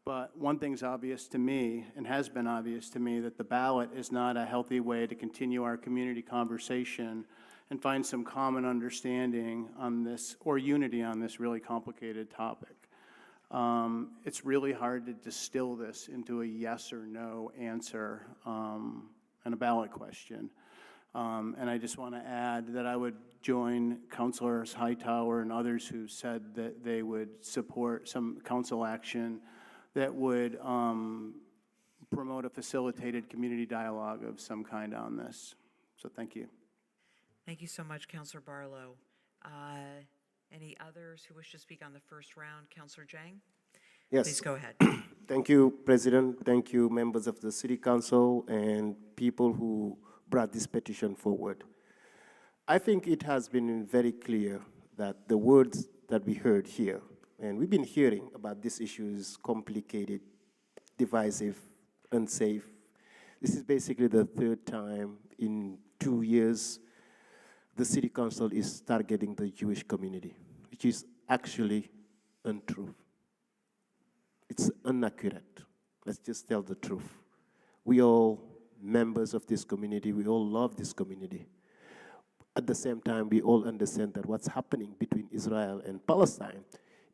But one thing's obvious to me, and has been obvious to me, that the ballot is not a healthy way to continue our community conversation and find some common understanding on this, or unity on this really complicated topic. It's really hard to distill this into a yes or no answer on a ballot question. And I just want to add that I would join Councilors Hightower and others who said that they would support some council action that would promote a facilitated community dialogue of some kind on this. So thank you. Thank you so much, Councilor Barlow. Any others who wish to speak on the first round? Councilor Jang? Yes. Please go ahead. Thank you, President. Thank you, members of the City Council and people who brought this petition forward. I think it has been very clear that the words that we heard here, and we've been hearing about this issue, is complicated, divisive, unsafe. This is basically the third time in 2 years the City Council is targeting the Jewish community, which is actually untrue. It's inaccurate. Let's just tell the truth. We all members of this community, we all love this community. At the same time, we all understand that what's happening between Israel and Palestine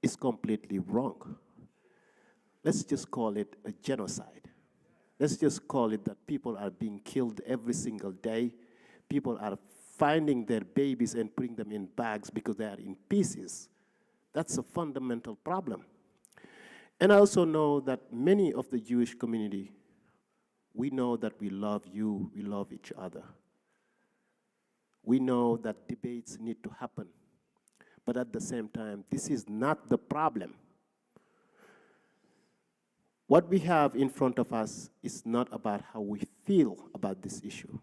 is completely wrong. Let's just call it a genocide. Let's just call it that people are being killed every single day. People are finding their babies and putting them in bags because they are in pieces. That's a fundamental problem. And I also know that many of the Jewish community, we know that we love you, we love each other. We know that debates need to happen. But at the same time, this is not the problem. What we have in front of us is not about how we feel about this issue.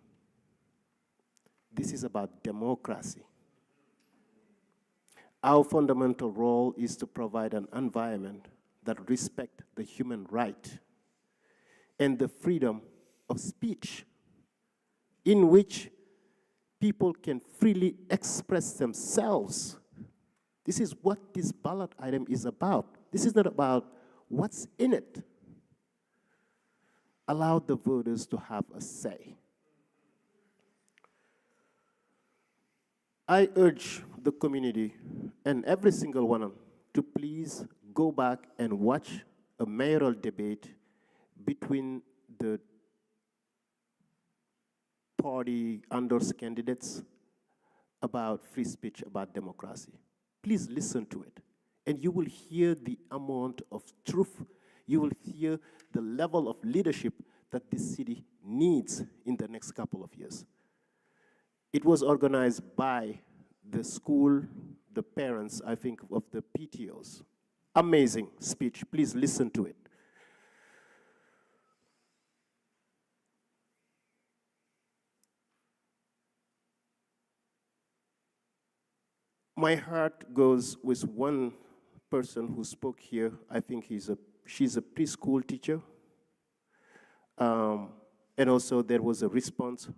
This is about democracy. Our fundamental role is to provide an environment that respects the human right and the freedom of speech, in which people can freely express themselves. This is what this ballot item is about. This is not about what's in it. Allow the voters to have a say. I urge the community and every single one of them to please go back and watch a mayoral debate between the party endorsed candidates about free speech, about democracy. Please listen to it, and you will hear the amount of truth. You will hear the level of leadership that this city needs in the next couple of years. It was organized by the school, the parents, I think, of the PTOs. Amazing speech. Please listen to it. My heart goes with one person who spoke here. I think she's a preschool teacher. And also there was a response.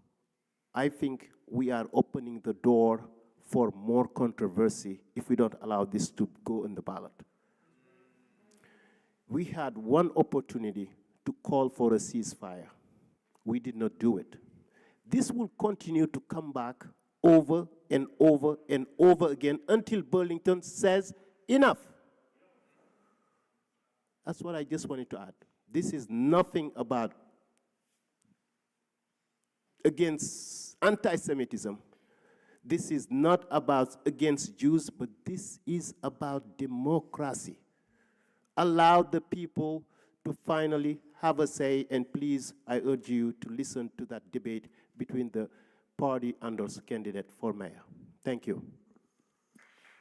I think we are opening the door for more controversy if we don't allow this to go in the ballot. We had one opportunity to call for a ceasefire. We did not do it. This will continue to come back over and over and over again until Burlington says enough. That's what I just wanted to add. This is nothing about against anti-Semitism. This is not about against Jews, but this is about democracy. Allow the people to finally have a say, and please, I urge you to listen to that debate between the party and our candidate for mayor. Thank you.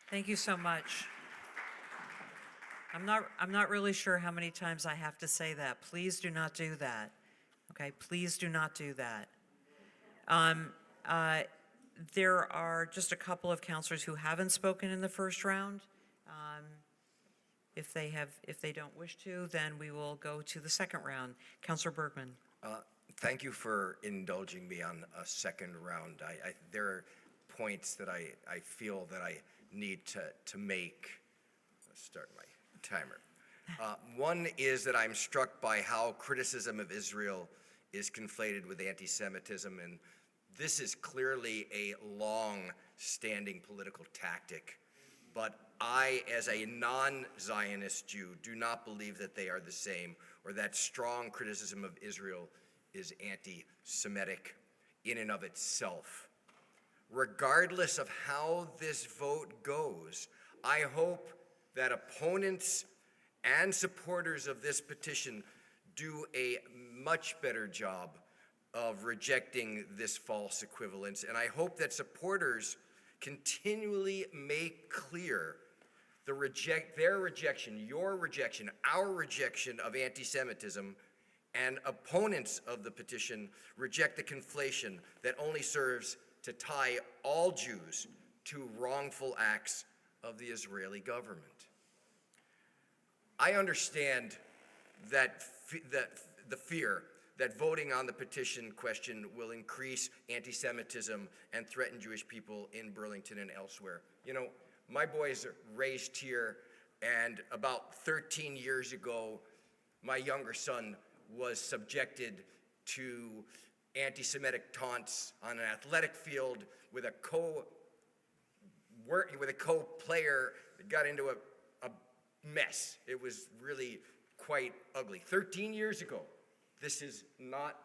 Thank you so much. I'm not really sure how many times I have to say that. Please do not do that. Okay, please do not do that. There are just a couple of counselors who haven't spoken in the first round. If they don't wish to, then we will go to the second round. Councilor Bergman. Thank you for indulging me on a second round. There are points that I feel that I need to make. Let's start my timer. One is that I'm struck by how criticism of Israel is conflated with anti-Semitism, and this is clearly a long-standing political tactic. But I, as a non-Zionist Jew, do not believe that they are the same, or that strong criticism of Israel is anti-Semitic in and of itself. Regardless of how this vote goes, I hope that opponents and supporters of this petition do a much better job of rejecting this false equivalence. And I hope that supporters continually make clear their rejection, your rejection, our rejection of anti-Semitism, and opponents of the petition reject the conflation that only serves to tie all Jews to wrongful acts of the Israeli government. I understand that the fear that voting on the petition question will increase anti-Semitism and threaten Jewish people in Burlington and elsewhere. You know, my boys are raised here, and about 13 years ago, my younger son was subjected to anti-Semitic taunts on an athletic field with a co-player that got into a mess. It was really quite ugly. 13 years ago. This is not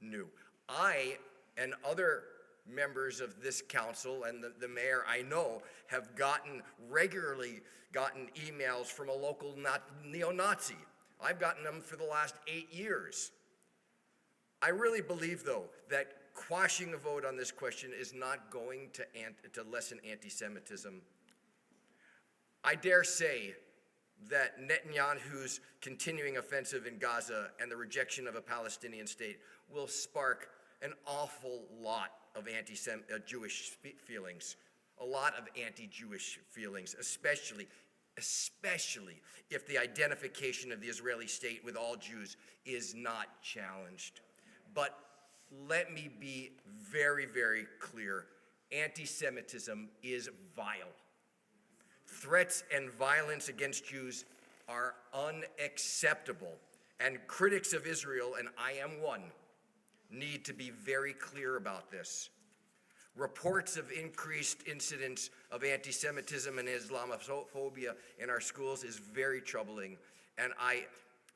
new. I and other members of this council and the mayor I know have regularly gotten emails from a local neo-Nazi. I've gotten them for the last 8 years. I really believe, though, that quashing a vote on this question is not going to lessen anti-Semitism. I dare say that Netanyahu's continuing offensive in Gaza and the rejection of a Palestinian state will spark an awful lot of anti-Jewish feelings, a lot of anti-Jewish feelings, especially if the identification of the Israeli state with all Jews is not challenged. But let me be very, very clear. Anti-Semitism is vile. Threats and violence against Jews are unacceptable, and critics of Israel, and I am one, need to be very clear about this. Reports of increased incidents of anti-Semitism and Islamophobia in our schools is very troubling, and I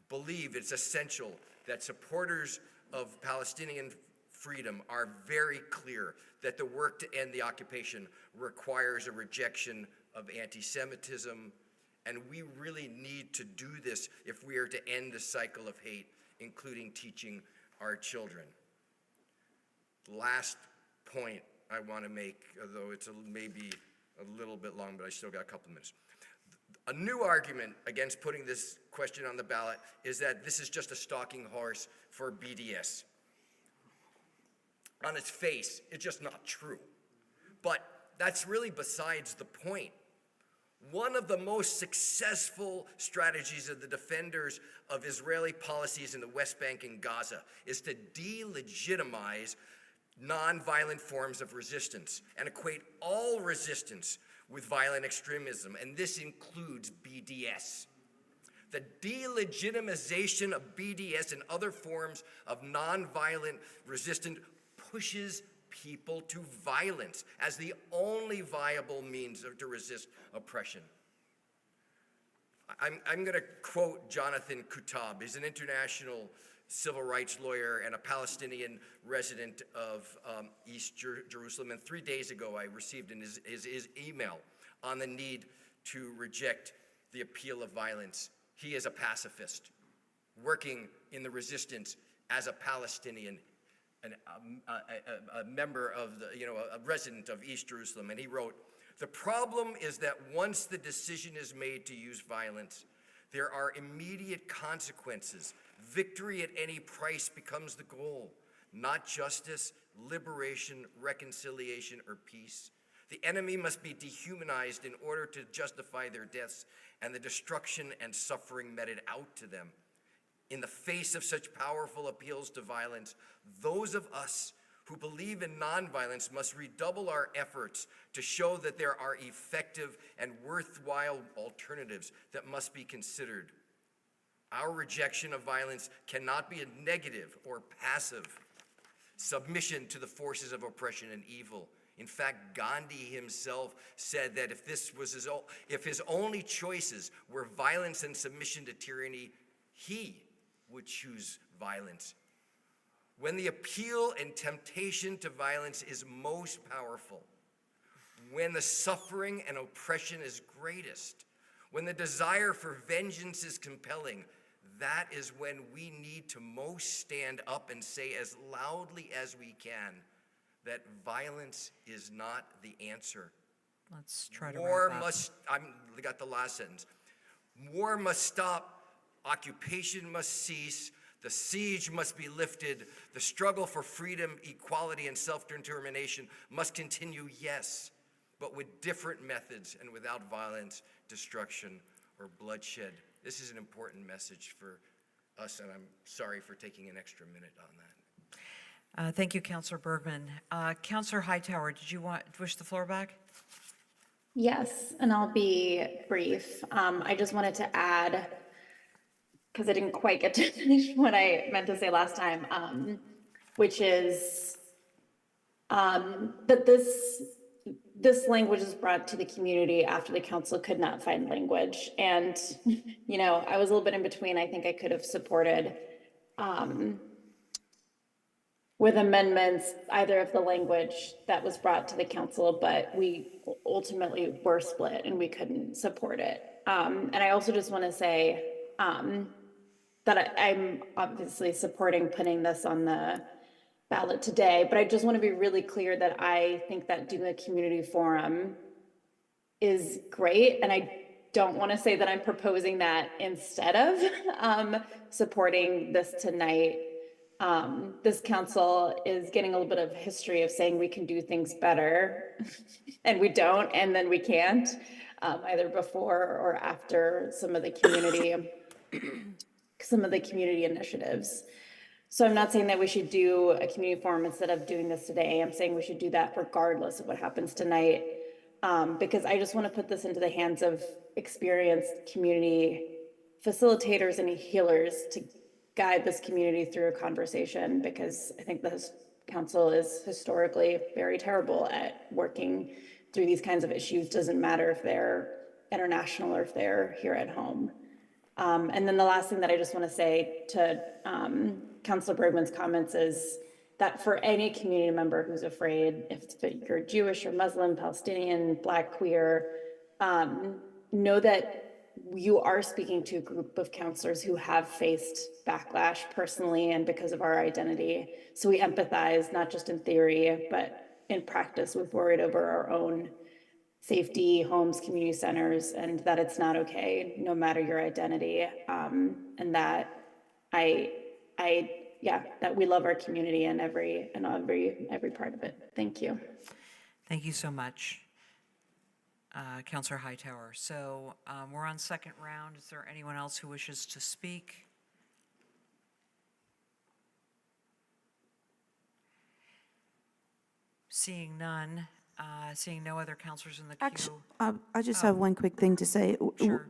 believe it's essential that supporters of Palestinian freedom are very clear that the work to end the occupation requires a rejection of anti-Semitism, and we really need to do this if we are to end the cycle of hate, including teaching our children. Last point I want to make, although it's maybe a little bit long, but I still got a couple minutes. A new argument against putting this question on the ballot is that this is just a stalking horse for BDS. On its face, it's just not true. But that's really besides the point. One of the most successful strategies of the defenders of Israeli policies in the West Bank and Gaza is to delegitimize nonviolent forms of resistance and equate all resistance with violent extremism, and this includes BDS. The delegitimization of BDS and other forms of nonviolent resistance pushes people to violence as the only viable means to resist oppression. I'm going to quote Jonathan Kutab. He's an international civil rights lawyer and a Palestinian resident of East Jerusalem. And 3 days ago, I received his email on the need to reject the appeal of violence. He is a pacifist, working in the resistance as a Palestinian, and a member of the, a resident of East Jerusalem. And he wrote, "The problem is that once the decision is made to use violence, there are immediate consequences. Victory at any price becomes the goal, not justice, liberation, reconciliation, or peace. The enemy must be dehumanized in order to justify their deaths and the destruction and suffering meted out to them. In the face of such powerful appeals to violence, those of us who believe in nonviolence must redouble our efforts to show that there are effective and worthwhile alternatives that must be considered. Our rejection of violence cannot be a negative or passive submission to the forces of oppression and evil. In fact, Gandhi himself said that if his only choices were violence and submission to tyranny, he would choose violence. When the appeal and temptation to violence is most powerful, when the suffering and oppression is greatest, when the desire for vengeance is compelling, that is when we need to most stand up and say as loudly as we can that violence is not the answer. Let's try to War wrap up. must, I got the last sentence. War must stop, occupation must cease, the siege must be lifted, the struggle for freedom, equality, and self-determination must continue, yes, but with different methods and without violence, destruction, or bloodshed. This is an important message for us, and I'm sorry for taking an extra minute on that. Thank you, Councilor Bergman. Councilor Hightower, did you wish the floor back? Yes, and I'll be brief. I just wanted to add, because I didn't quite get to finish what I meant to say last time, which is that this language is brought to the community after the council could not find language. And, I was a little bit in between. I think I could have supported with amendments, either of the language that was brought to the council, but we ultimately were split and we couldn't support it. And I also just want to say that I'm obviously supporting putting this on the ballot today, but I just want to be really clear that I think that doing a community forum is great. And I don't want to say that I'm proposing that instead of supporting this tonight. This council is getting a little bit of history of saying we can do things better and we don't, and then we can't, either before or after some of the community initiatives. So I'm not saying that we should do a community forum instead of doing this today. I'm saying we should do that regardless of what happens tonight, because I just want to put this into the hands of experienced community facilitators and healers to guide this community through a conversation, because I think this council is historically very terrible at working through these kinds of issues. Doesn't matter if they're international or if they're here at home. And then the last thing that I just want to say to Councilor Bergman's comments is that for any community member who's afraid, if you're Jewish or Muslim, Palestinian, Black, queer, know that you are speaking to a group of counselors who have faced backlash personally and because of our identity. So we empathize, not just in theory, but in practice. We've worried over our own safety, homes, community centers, and that it's not okay, no matter your identity. And that that we love our community and every part of it. Thank you. Thank you so much, Councilor Hightower. So we're on second round. Is there anyone else who wishes to speak? Seeing none, seeing no other counselors in the queue. I just have one quick thing to say. Sure.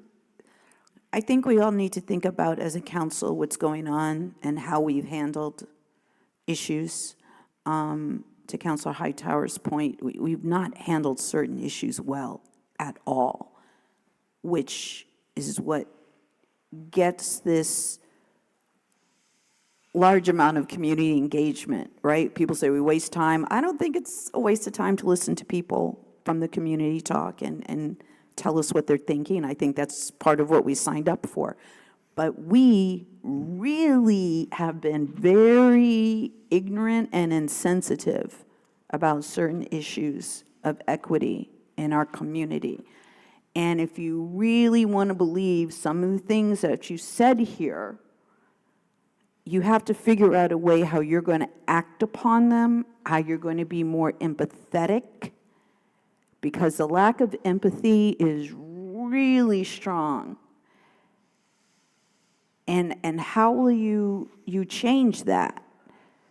I think we all need to think about as a council what's going on and how we've handled issues. To Councilor Hightower's point, we've not handled certain issues well at all, which is what gets this large amount of community engagement, right? People say we waste time. I don't think it's a waste of time to listen to people from the community talk and tell us what they're thinking. I think that's part of what we signed up for. But we really have been very ignorant and insensitive about certain issues of equity in our community. And if you really want to believe some of the things that you said here, you have to figure out a way how you're going to act upon them, how you're going to be more empathetic, because the lack of empathy is really strong. And how will you change that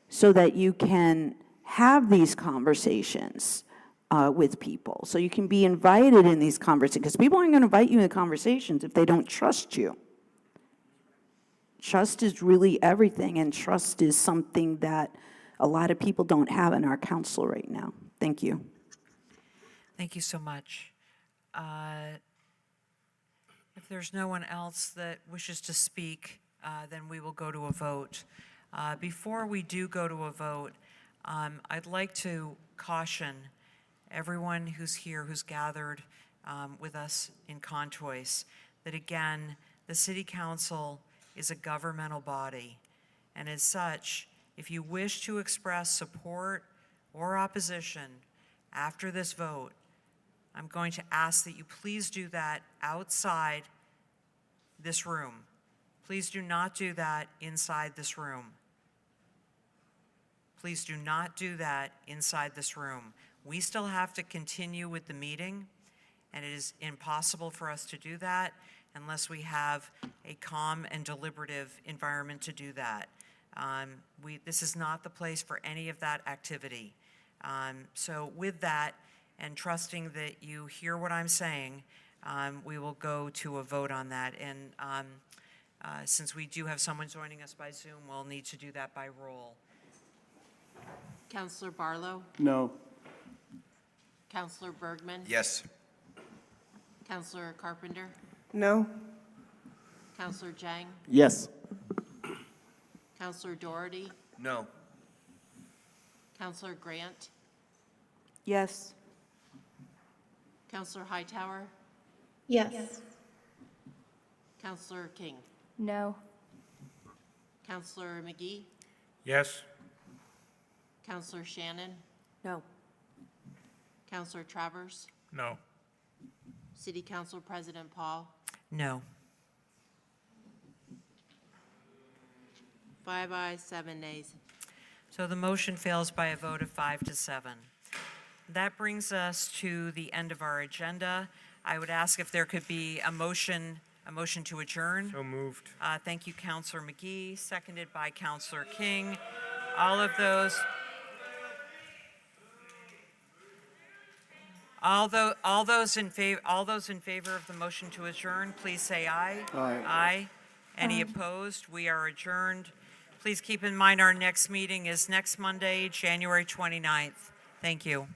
so that you can have these conversations with people, so you can be invited in these conversations, because people aren't going to invite you in the conversations if they don't trust you. Trust is really everything, and trust is something that a lot of people don't have in our council right now. Thank you. Thank you so much. If there's no one else that wishes to speak, then we will go to a vote. Before we do go to a vote, I'd like to caution everyone who's here, who's gathered with us in Contois, that again, the City Council is a governmental body, and as such, if you wish to express support or opposition after this vote, I'm going to ask that you please do that outside this room. Please do not do that inside this room. Please do not do that inside this room. We still have to continue with the meeting, and it is impossible for us to do that unless we have a calm and deliberative environment to do that. This is not the place for any of that activity. So with that, and trusting that you hear what I'm saying, we will go to a vote on that. And since we do have someone joining us by Zoom, we'll need to do that by roll. Councillor Barlow? No. Councillor Bergman? Yes. Councillor Carpenter? No? Councillor Jang? Yes. Councillor Doherty? No. Councillor Grant? Yes. Councillor Hightower? Yes. Councillor King? No. Councillor McGee? Yes? Councillor Shannon? No. Councillor Travers? No. City Council President Paul? No. 5 ayes, 7 nays. So the motion fails by a vote of 5 to 7. That brings us to the end of our agenda. I would ask if there could be a motion to adjourn. So moved. Thank you, Councillor McGee, seconded by Councillor King. All those in favor of the motion to adjourn, please say aye. Aye. Aye. Any opposed? We are adjourned. Please keep in mind our next meeting is next Monday, January 29th. Thank you.